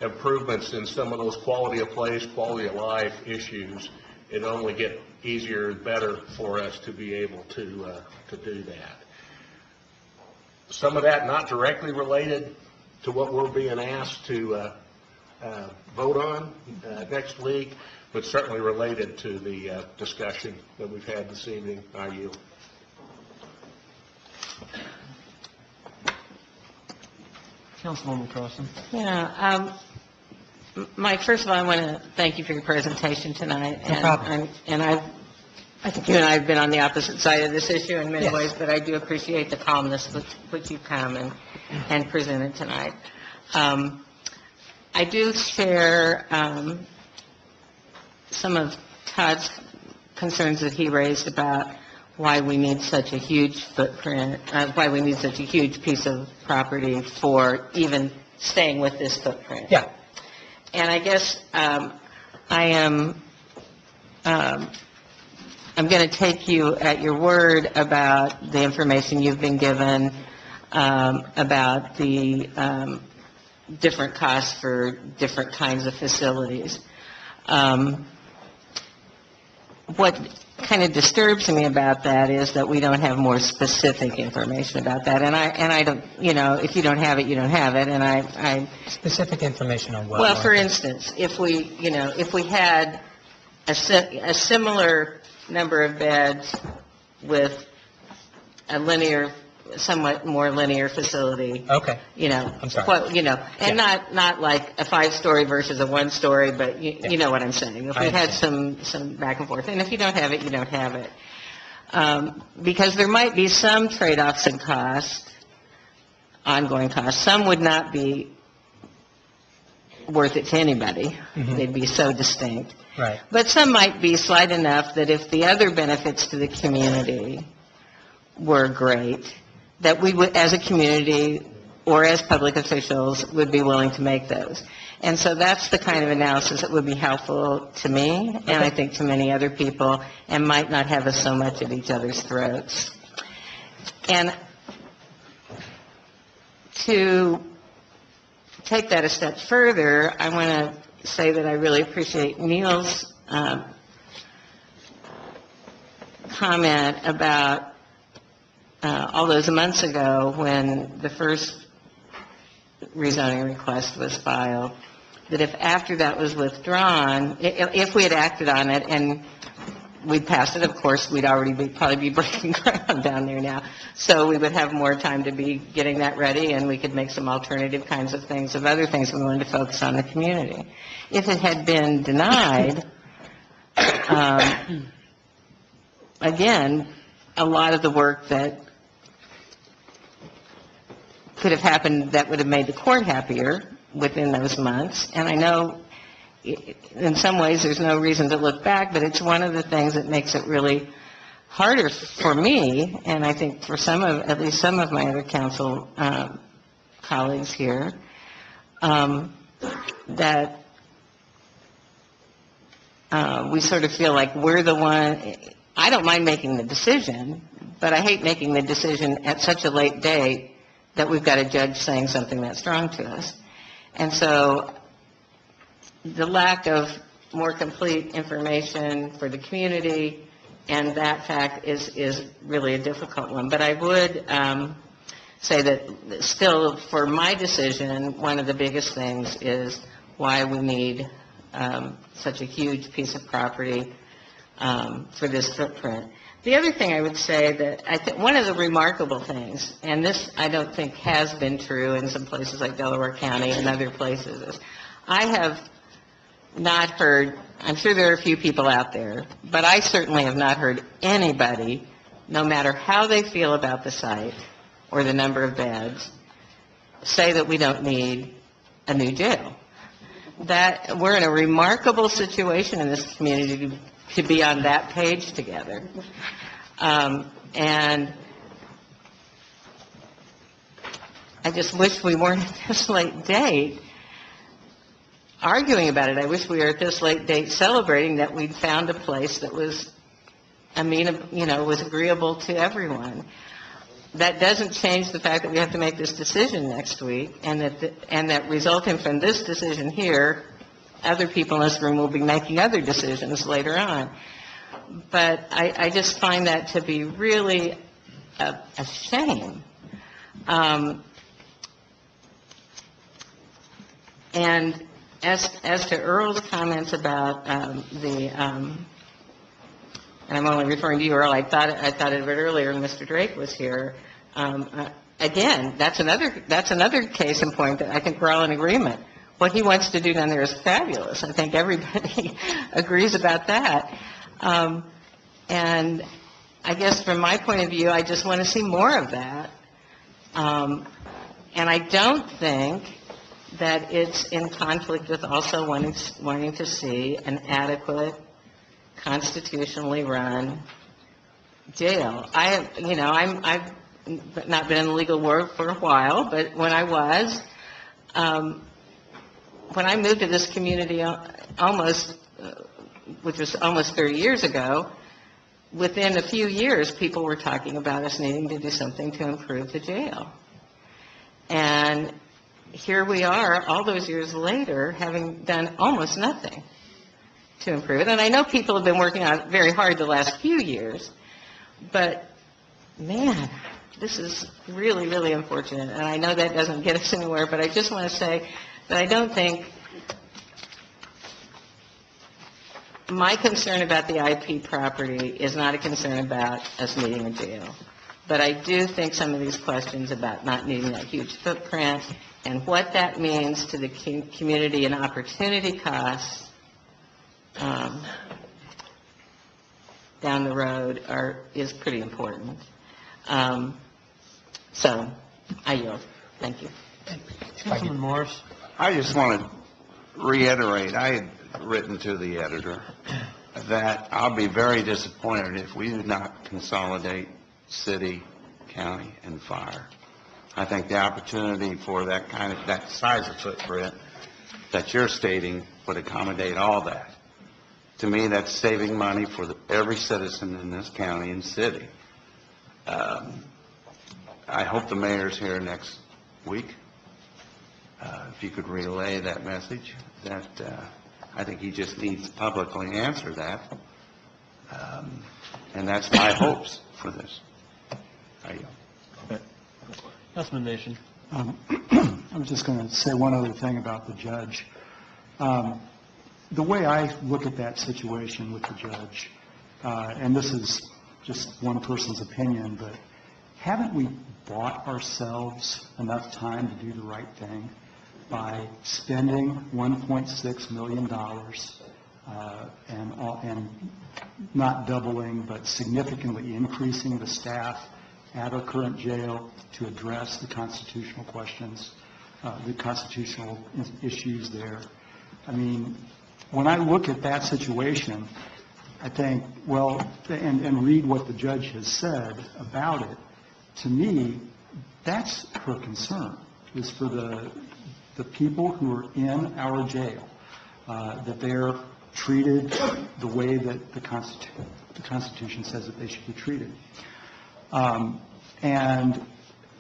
improvements in some of those quality of place, quality of life issues, it only get easier and better for us to be able to do that. Some of that not directly related to what we're being asked to vote on next week, but certainly related to the discussion that we've had this evening. I yield. Councilwoman Crossen. Yeah, Mike, first of all, I want to thank you for your presentation tonight. No problem. And I think you and I have been on the opposite side of this issue in many ways, but I do appreciate the calmness with which you've come and presented tonight. I do share some of Todd's concerns that he raised about why we need such a huge footprint, why we need such a huge piece of property for even staying with this footprint. Yeah. And I guess I'm going to take you at your word about the information you've been given about the different costs for different kinds of facilities. What kind of disturbs me about that is that we don't have more specific information about that. And I don't, if you don't have it, you don't have it. And I Specific information on what? well, for instance, if we had a similar number of beds with a somewhat more linear facility. Okay. I'm sorry. And not like a 5-story versus a 1-story, but you know what I'm saying. If we had some back and forth, and if you don't have it, you don't have it. Because there might be some trade-offs in cost, ongoing costs. Some would not be worth it to anybody. Mhm. They'd be so distinct. Right. But some might be slight enough that if the other benefits to the community were great, that we would, as a community or as public officials, would be willing to make those. And so that's the kind of analysis that would be helpful to me, and I think to many other people, and might not have us so much at each other's throats. And to take that a step further, I want to say that I really appreciate Neil's comment about all those months ago when the first rezoning request was filed, that if after that was withdrawn, if we had acted on it and we'd passed it, of course, we'd already probably be breaking ground down there now. So we would have more time to be getting that ready, and we could make some alternative kinds of things, of other things we wanted to focus on the community. If it had been denied, again, a lot of the work that could have happened that would have made the court happier within those months. And I know in some ways there's no reason to look back, but it's one of the things that makes it really harder for me, and I think for at least some of my other council colleagues here, that we sort of feel like we're the one. I don't mind making the decision, But I hate making the decision at such a late date that we've got a judge saying something that strong to us. And so the lack of more complete information for the community and that fact is really a difficult one. But I would say that still, for my decision, one of the biggest things is why we need such a huge piece of property for this footprint. The other thing I would say that I think one of the remarkable things, and this I don't think has been true in some places like Delaware County and other places, is I have not heard, I'm sure there are a few people out there, but I certainly have not heard anybody, no matter how they feel about the site or the number of beds, say that we don't need a new jail. That we're in a remarkable situation in this community to be on that page together. And I just wish we weren't at this late date arguing about it. I wish we were at this late date celebrating that we'd found a place that was was agreeable to everyone. That doesn't change the fact that we have to make this decision next week, and that resulting from this decision here, other people in this room will be making other decisions later on. But I just find that to be really a shame. And as to Earl's comments about and I'm only referring to you, Earl, I thought of it earlier when Mr. Drake was here. Again, that's another case in point that I think we're all in agreement. What he wants to do down there is fabulous. I think everybody agrees about that. And I guess from my point of view, I just want to see more of that. And I don't think that it's in conflict with also wanting to see an adequate, constitutionally run jail. I've not been in the legal world for a while, but when I was, when I moved to this community which was almost 30 years ago, within a few years, people were talking about us needing to do something to improve the jail. And here we are, all those years later, having done almost nothing to improve it. And I know people have been working on it very hard the last few years, but man, this is really, really unfortunate. And I know that doesn't get us anywhere, but I just want to say that I don't think my concern about the IP property is not a concern about us needing a jail. But I do think some of these questions about not needing that huge footprint and what that means to the community and opportunity costs down the road is pretty important. So, I yield. Thank you. Councilman Morris? I just want to reiterate, I had written to the editor that I'll be very disappointed if we do not consolidate city, county, and fire. I think the opportunity for that size of footprint that you're stating would accommodate all that. To me, that's saving money for every citizen in this county and city. I hope the mayor's here next week. If you could relay that message, that I think he just needs to publicly answer that. And that's my hopes for this. Councilman Nation. I was just going to say one other thing about the judge. The way I look at that situation with the judge, and this is just one person's opinion, but haven't we bought ourselves enough time to do the right thing by spending $1.6 million and not doubling, but significantly increasing the staff at our current jail to address the constitutional questions, the constitutional issues there? I mean, when I look at that situation, I think, well, and read what the judge has said about it, to me, that's her concern, is for the people who are in our jail, that they're treated the way that the Constitution says that they should be treated. And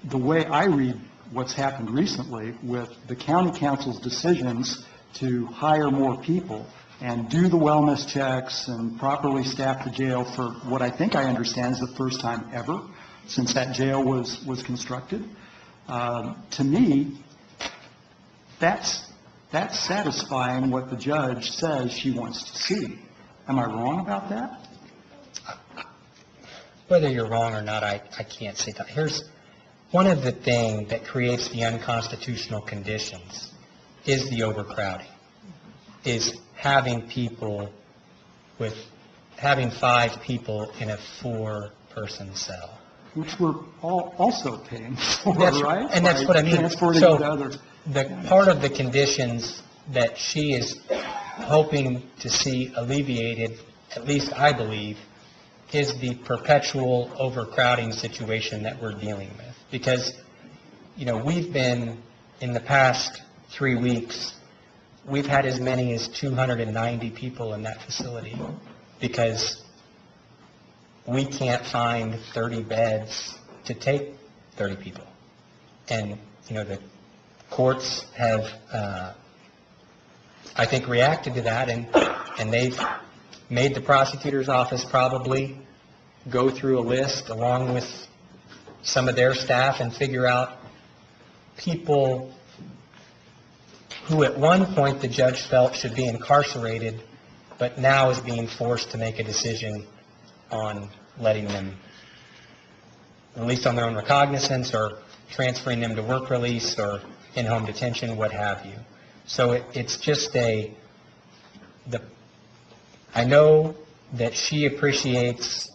the way I read what's happened recently with the county council's decisions to hire more people and do the wellness checks and properly staff the jail for what I think I understand is the first time ever since that jail was constructed, to me, that's satisfying what the judge says she wants to see. Am I wrong about that? Whether you're wrong or not, I can't say that. Here's one of the things that creates the unconstitutional conditions is the overcrowding, is having 5 people in a 4-person cell. Which we're also paying for, right? And that's what I mean. Transporting So to others. the part of the conditions that she is hoping to see alleviated, at least I believe, is the perpetual overcrowding situation that we're dealing with. Because, we've been, in the past 3 weeks, we've had as many as 290 people in that facility because we can't find 30 beds to take 30 people. And, the courts have, I think, reacted to that, and they've made the prosecutor's office probably go through a list along with some of their staff and figure out people who at one point the judge felt should be incarcerated, but now is being forced to make a decision on letting them release on their own recognizance or transferring them to work release or in-home detention, what have you. So it's just I know that she appreciates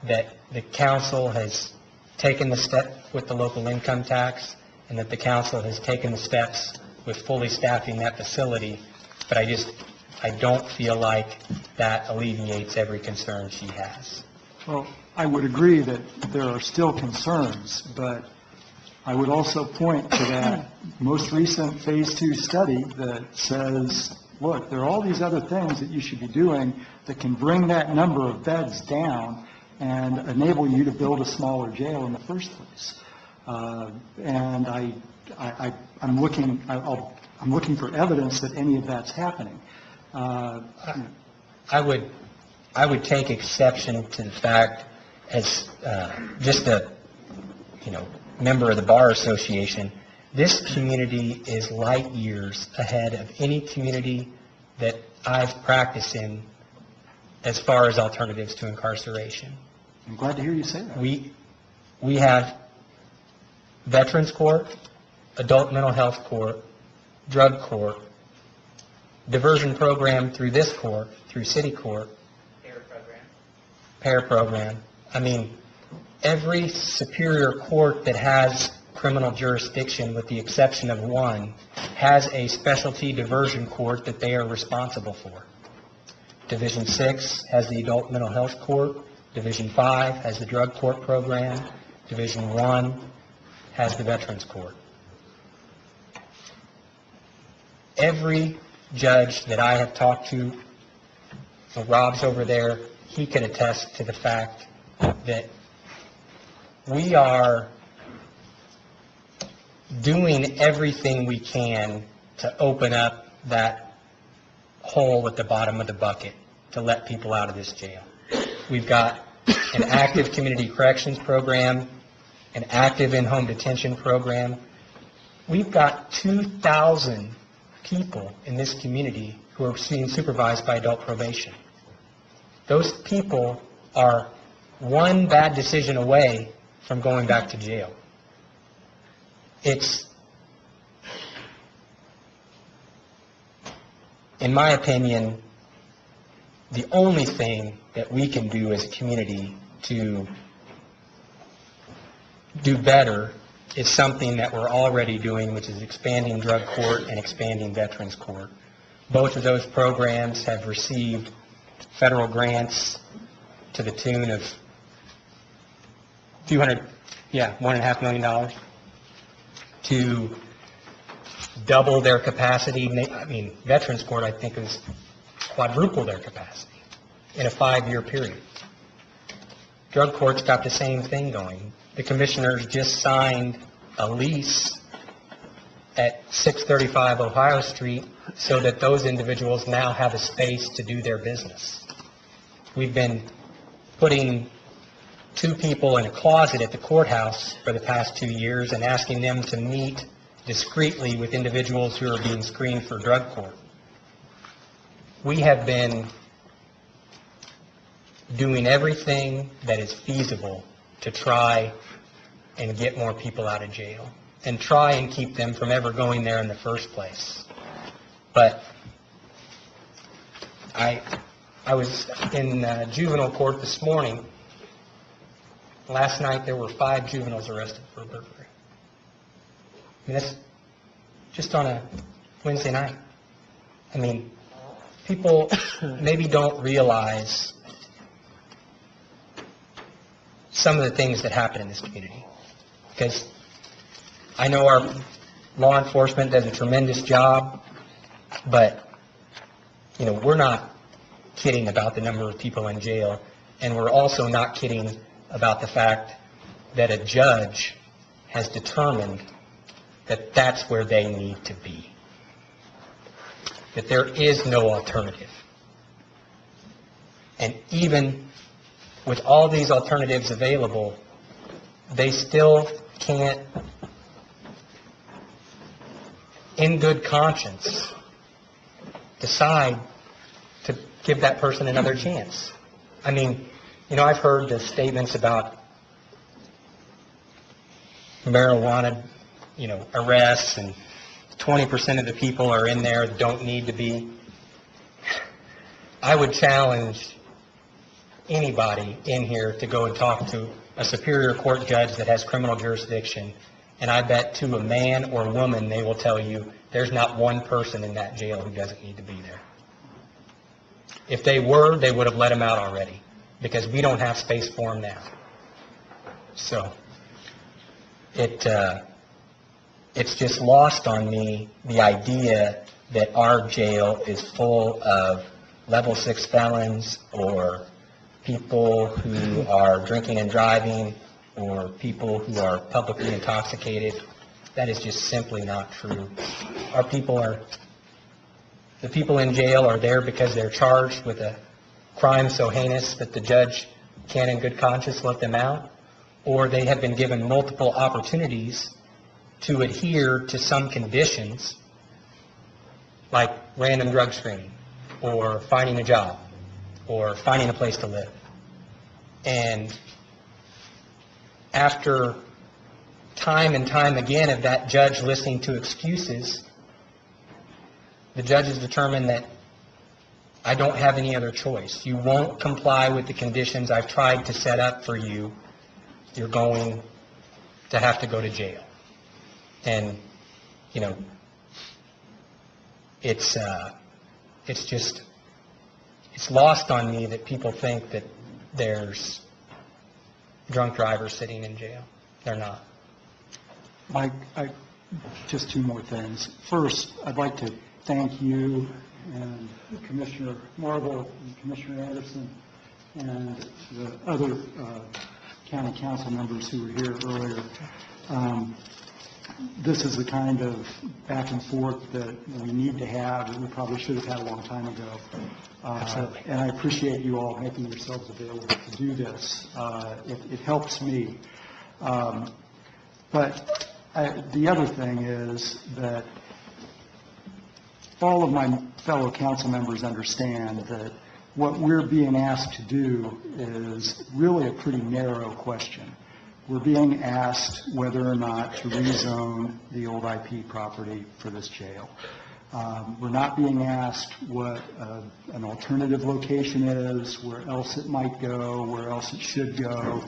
that the council has taken the step with the local income tax and that the council has taken the steps with fully staffing that facility, but I don't feel like that alleviates every concern she has. Well, I would agree that there are still concerns, but I would also point to that most recent Phase 2 study that says, look, there are all these other things that you should be doing that can bring that number of beds down and enable you to build a smaller jail in the first place. And I'm looking for evidence that any of that's happening. I would take exception to the fact, as just a member of the Bar Association, this community is light years ahead of any community that I've practiced in as far as alternatives to incarceration. I'm glad to hear you say that. We have Veterans Court, Adult Mental Health Court, Drug Court, diversion program through this court, through City Court, PAIR program. I mean, every superior court that has criminal jurisdiction, with the exception of one, has a specialty diversion court that they are responsible for. Division 6 has the Adult Mental Health Court. Division 5 has the Drug Court program. Division 1 has the Veterans Court. Every judge that I have talked to, Rob's over there, he can attest to the fact that we are doing everything we can to open up that hole at the bottom of the bucket to let people out of this jail. We've got an active community corrections program, an active in-home detention program. We've got 2,000 people in this community who are being supervised by adult probation. Those people are one bad decision away from going back to jail. It's, in my opinion, the only thing that we can do as a community to do better is something that we're already doing, which is expanding drug court and expanding veterans court. Both of those programs have received federal grants to the tune of $1.5 million to double their capacity. I mean, Veterans Court, I think, is quadruple their capacity in a 5-year period. Drug court's got the same thing going. The commissioners just signed a lease at 635 Ohio Street so that those individuals now have a space to do their business. We've been putting 2 people in a closet at the courthouse for the past 2 years and asking them to meet discreetly with individuals who are being screened for drug court. We have been doing everything that is feasible to try and get more people out of jail and try and keep them from ever going there in the first place. But I was in juvenile court this morning. Last night there were 5 juveniles arrested for burglary. I mean, that's just on a Wednesday night. I mean, people maybe don't realize some of the things that happen in this community. Because I know our law enforcement does a tremendous job, but, you know, we're not kidding about the number of people in jail, and we're also not kidding about the fact that a judge has determined that that's where they need to be, that there is no alternative. And even with all these alternatives available, they still can't, in good conscience, decide to give that person another chance. I mean, you know, I've heard the statements about marijuana, you know, arrests, and 20% of the people are in there that don't need to be. I would challenge anybody in here to go and talk to a Superior Court judge that has criminal jurisdiction, and I bet to a man or woman they will tell you there's not one person in that jail who doesn't need to be there. If they were, they would have let him out already, because we don't have space for him now. So it's just lost on me, the idea that our jail is full of level 6 felons or people who are drinking and driving or people who are publicly intoxicated. That is just simply not true. The people in jail are there because they're charged with a crime so heinous that the judge can in good conscience let them out, or they have been given multiple opportunities to adhere to some conditions like random drug screening or finding a job or finding a place to live. And after time and time again of that judge listening to excuses, the judge has determined that I don't have any other choice. You won't comply with the conditions I've tried to set up for you. You're going to have to go to jail. And, you know, it's lost on me that people think that there's drunk drivers sitting in jail. They're not. Mike, just 2 more things. First, I'd like to thank you and Commissioner Marble and Commissioner Anderson and the other county council members who were here earlier. This is the kind of back and forth that we need to have, and we probably should have had a long time ago. Absolutely. And I appreciate you all making yourselves available to do this. It helps me. But the other thing is that all of my fellow council members understand that what we're being asked to do is really a pretty narrow question. We're being asked whether or not to rezone the old IP property for this jail. We're not being asked what an alternative location is, where else it might go, where else it should go.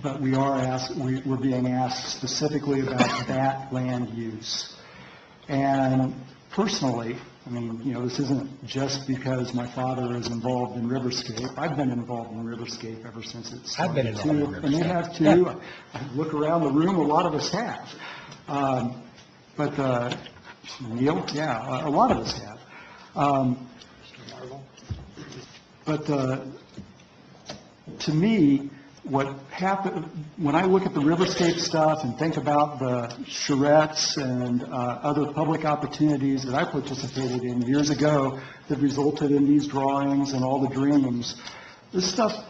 But we're being asked specifically about that land use. And personally, I mean, you know, this isn't just because my father is involved in Riverscape. I've been involved in Riverscape ever since it started. I've been involved in Riverscape. And you have too. Yeah. I look around the room, a lot of us have. But Neil, yeah, a lot of us have. But to me, what happened, when I look at the Riverscape stuff and think about the charrettes and other public opportunities that I participated in years ago that resulted in these drawings and all the dreams, this stuff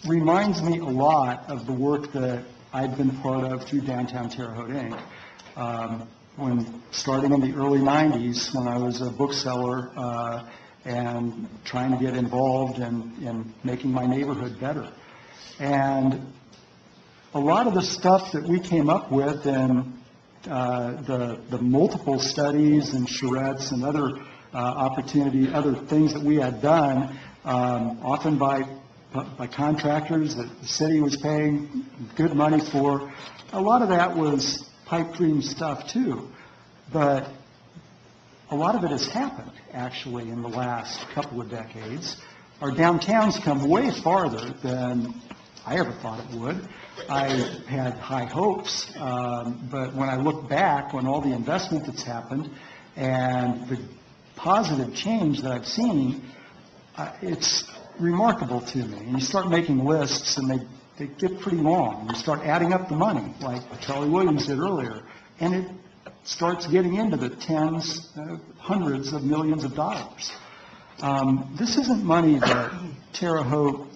reminds me a lot of the work that I've been part of through Downtown Terre Haute, Inc. When starting in the early 90s, when I was a bookseller and trying to get involved in making my neighborhood better. And a lot of the stuff that we came up with and the multiple studies and charrettes and other other things that we had done, often by contractors that the city was paying good money for, a lot of that was pipe dream stuff too. But a lot of it has happened, actually, in the last couple of decades. Our downtown's come way farther than I ever thought it would. I had high hopes, but when I look back on all the investment that's happened and the positive change that I've seen, it's remarkable to me. And you start making lists, and they get pretty long. You start adding up the money, like Charlie Williams did earlier, and it starts getting into the tens, hundreds of millions of dollars. This isn't money that Terre Haute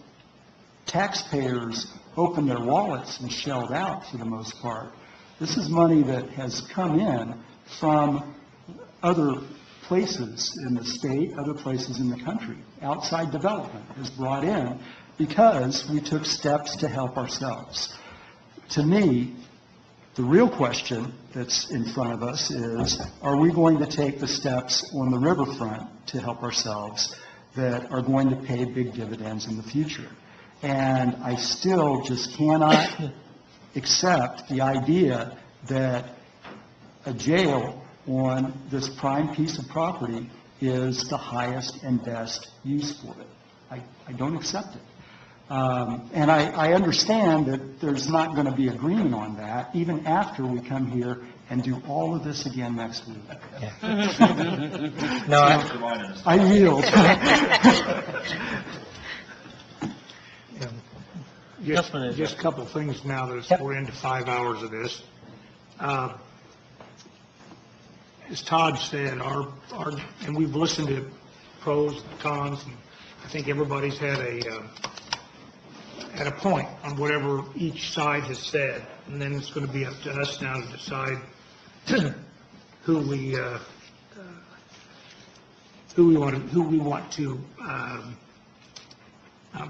taxpayers opened their wallets and shelled out for the most part. This is money that has come in from other places in the state, other places in the country. Outside development is brought in because we took steps to help ourselves. To me, the real question that's in front of us is, are we going to take the steps on the riverfront to help ourselves that are going to pay big dividends in the future? And I still just cannot accept the idea that a jail on this prime piece of property is the highest and best use for it. I don't accept it. And I understand that there's not going to be agreement on that, even after we come here and do all of this again next week. No, I yield. Just a couple of things now that we're into 5 hours of this. As Todd said, and we've listened to pros, cons, and I think everybody's had a point on whatever each side has said, and then it's going to be up to us now to decide who we want to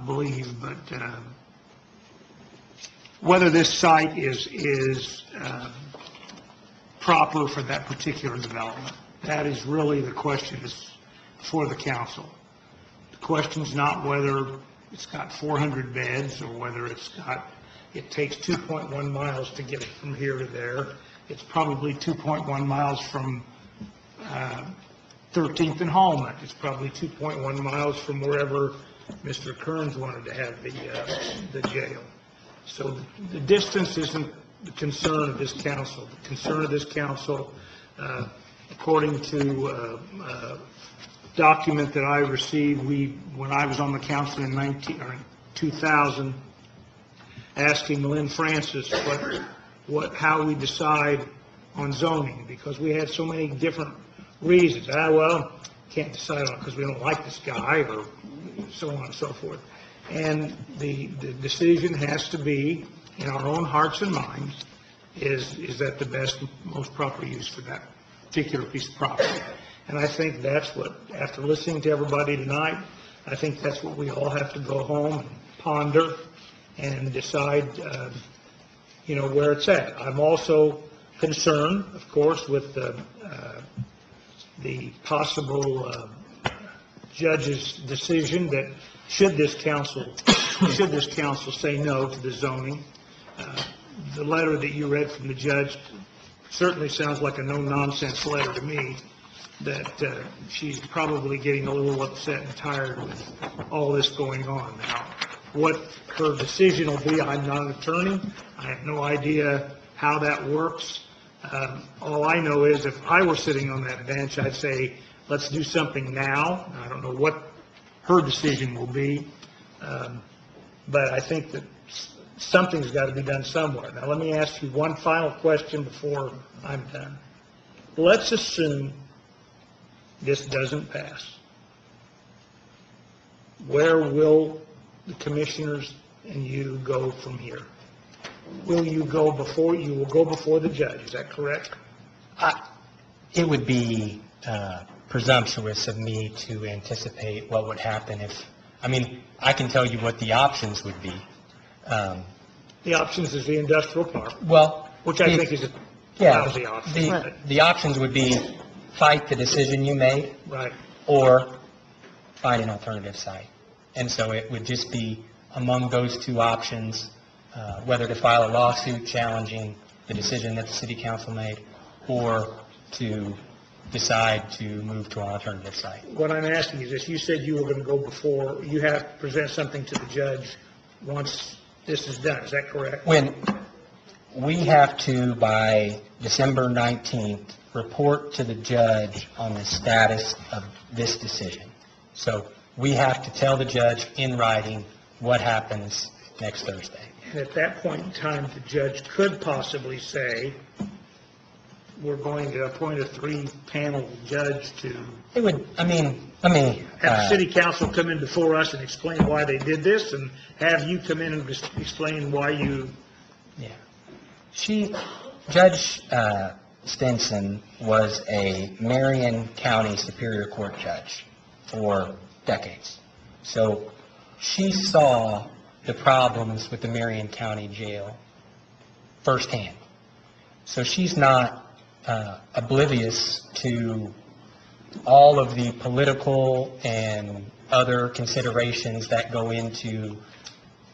believe, but whether this site is proper for that particular development. That is really the question for the council. The question's not whether it's got 400 beds or whether it takes 2.1 miles to get it from here to there. It's probably 2.1 miles from 13th and Hallman. It's probably 2.1 miles from wherever Mr. Kearns wanted to have the jail. So the distance isn't the concern of this council. The concern of this council, according to a document that I received, when I was on the council in 2000, asking Lynn Francis how we decide on zoning, because we had so many different reasons. Can't decide on it because we don't like this guy, or so on and so forth. And the decision has to be, in our own hearts and minds, is that the best, most proper use for that particular piece of property. And I think that's what, after listening to everybody tonight, I think that's what we all have to go home and ponder and decide, where it's at. I'm also concerned, of course, with the possible judge's decision that should this council say no to the zoning. The letter that you read from the judge certainly sounds like a no-nonsense letter to me, that she's probably getting a little upset and tired with all this going on. Now, what her decision will be, I'm not an attorney. I have no idea how that works. All I know is if I were sitting on that bench, I'd say, let's do something now. I don't know what her decision will be. but I think that something's got to be done somewhere. Now, let me ask you one final question before I'm done. Let's assume this doesn't pass. Where will the commissioners and you go from here? Will you go before the judge, is that correct? It would be presumptuous of me to anticipate what would happen if, I can tell you what the options would be. The options is the industrial park. Well, which I think is a lousy option. The options would be fight the decision you made. Right. Or find an alternative site. And so it would just be among those two options, whether to file a lawsuit challenging the decision that the city council made, or to decide to move to an alternative site. What I'm asking is this, you said you were going to go before, you have to present something to the judge once this is done, is that correct? When we have to, by December 19th, report to the judge on the status of this decision. So we have to tell the judge in writing what happens next Thursday. And at that point in time, the judge could possibly say, we're going to appoint a 3-panel judge to It would, have the city council come in before us and explain why they did this, and have you come in and explain why you... Judge Stinson was a Marion County Superior Court judge for decades. So she saw the problems with the Marion County Jail firsthand. So she's not oblivious to all of the political and other considerations that go into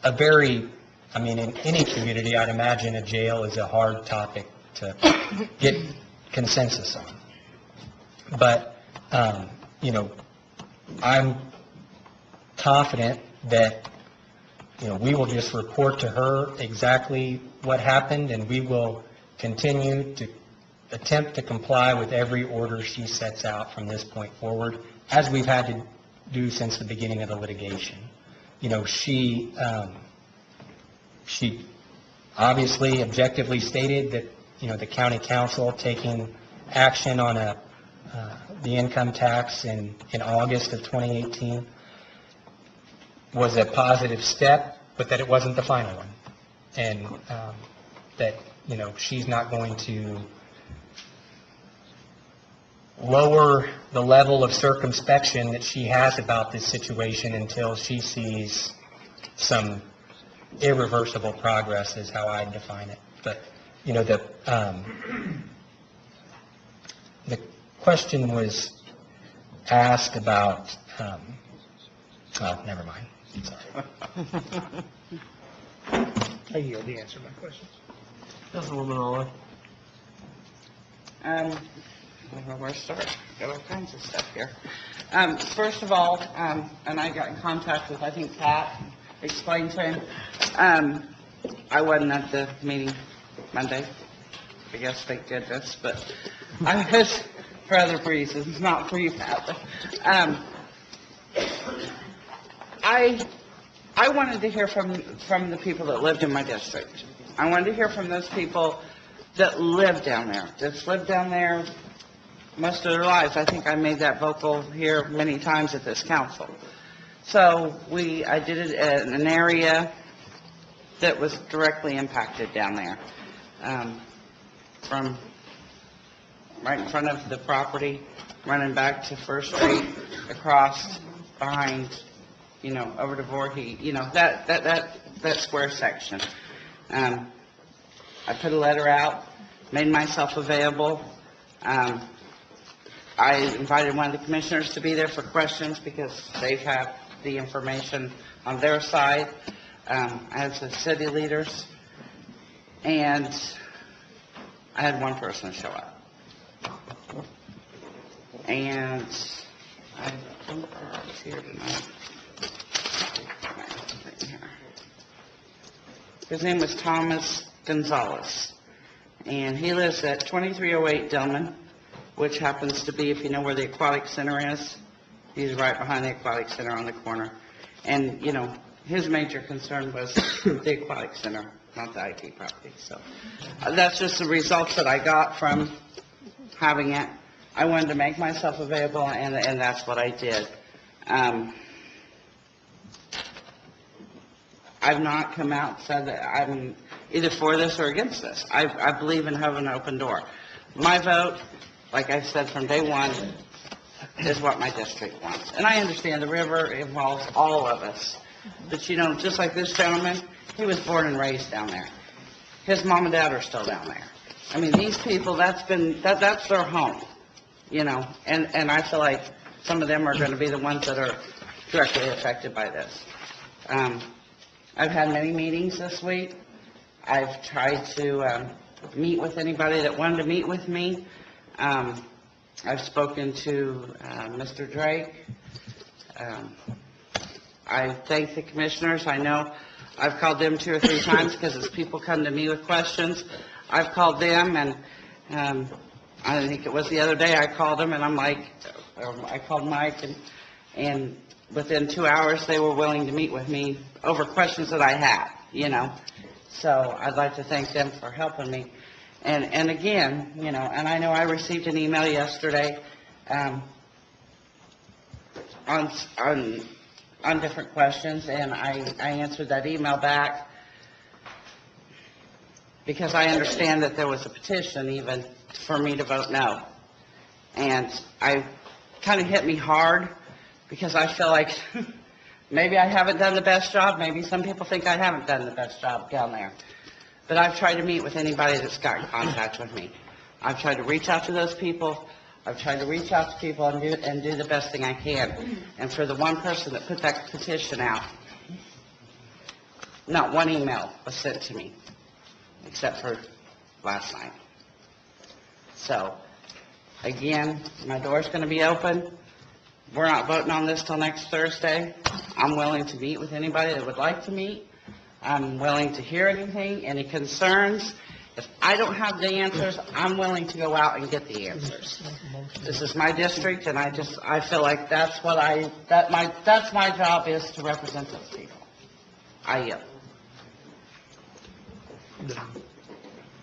a very, in any community, I'd imagine a jail is a hard topic to get consensus on. But, I'm confident that, we will just report to her exactly what happened, and we will continue to attempt to comply with every order she sets out from this point forward, as we've had to do since the beginning of the litigation. She obviously objectively stated that, the county council taking action on the income tax in August of 2018 was a positive step, but that it wasn't the final one. And that, she's not going to lower the level of circumspection that she has about this situation until she sees some irreversible progress, is how I define it. But, the question was asked about, never mind. Sorry. I yield the answer to my questions. Councilwoman Olive. I don't know where to start. Got all kinds of stuff here. First of all, and I got in contact with, I think, Pat, explained to him, I wasn't at the meeting Monday. I guess thank goodness, but I was for other reasons, not for you, Pat. I wanted to hear from the people that lived in my district. I wanted to hear from those people that live down there, that's lived down there most of their lives. I think I made that vocal here many times at this council. So I did it in an area that was directly impacted down there, from right in front of the property, running back to First Street, across, behind, over to Voorhees, that square section. I put a letter out, made myself available. I invited one of the commissioners to be there for questions because they have the information on their side, as the city leaders. And I had one person show up. And I don't know if he's here tonight. His name was Thomas Gonzalez, and he lives at 2308 Dillman, which happens to be, if you know where the aquatic center is, he's right behind the aquatic center on the corner. And, his major concern was the aquatic center, not the IT property. So that's just the results that I got from having it. I wanted to make myself available, and that's what I did. I've not come out and said that I'm either for this or against this. I believe in having an open door. My vote, like I said from day one, is what my district wants. And I understand the river involves all of us. But, you know, just like this gentleman, he was born and raised down there. His mom and dad are still down there. I mean, these people, that's their home, you know. And I feel like some of them are going to be the ones that are directly affected by this. I've had many meetings this week. I've tried to meet with anybody that wanted to meet with me. I've spoken to Mr. Drake. I thank the commissioners. I know I've called them 2 or 3 times because as people come to me with questions, I've called them, and I think it was the other day I called them, and I called Mike, and within 2 hours they were willing to meet with me over questions that I had, you know. So I'd like to thank them for helping me. And again, you know, and I know I received an email yesterday on different questions, and I answered that email back because I understand that there was a petition even for me to vote no. And I kind of hit me hard because I feel like maybe I haven't done the best job. Maybe some people think I haven't done the best job down there. But I've tried to meet with anybody that's got in contact with me. I've tried to reach out to those people. I've tried to reach out to people and do the best thing I can. And for the one person that put that petition out, not one email was sent to me, except for last night. So, again, my door's going to be open. We're not voting on this till next Thursday. I'm willing to meet with anybody that would like to meet. I'm willing to hear anything, any concerns. If I don't have the answers, I'm willing to go out and get the answers. This is my district, and I feel like that's my job is to represent those people. I yield.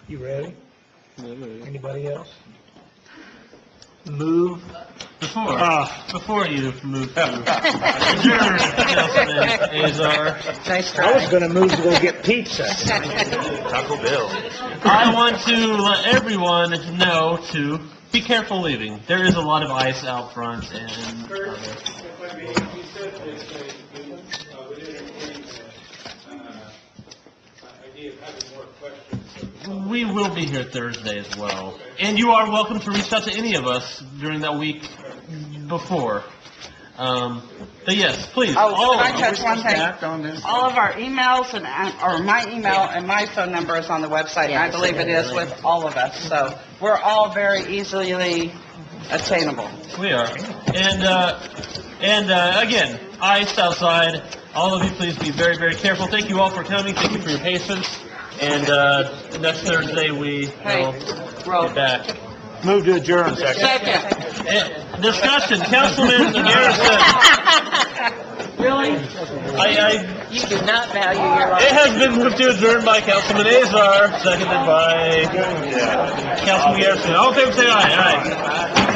You ready? Anybody else? Move. Before you move to adjourn, Councilman Azar. I was going to move to go get pizza. Taco Bell. I want to let everyone know to be careful leaving. There is a lot of ice out front, and we will be here Thursday as well. And you are welcome to reach out to any of us during that week before. But yes, please. Oh, can I touch one thing? All of our emails or my email and my phone number is on the website, and I believe it is with all of us. So we're all very easily attainable. We are. And again, ice outside. All of you, please be very, very careful. Thank you all for coming. Thank you for your patience. And next Thursday we will be back. Move to adjourn. Second. Discussion. Councilman Garrison. Really? You do not value your life. It has been moved to adjourn by Councilman Azar, seconded by Councilman Garrison. All in favor, say aye. Aye.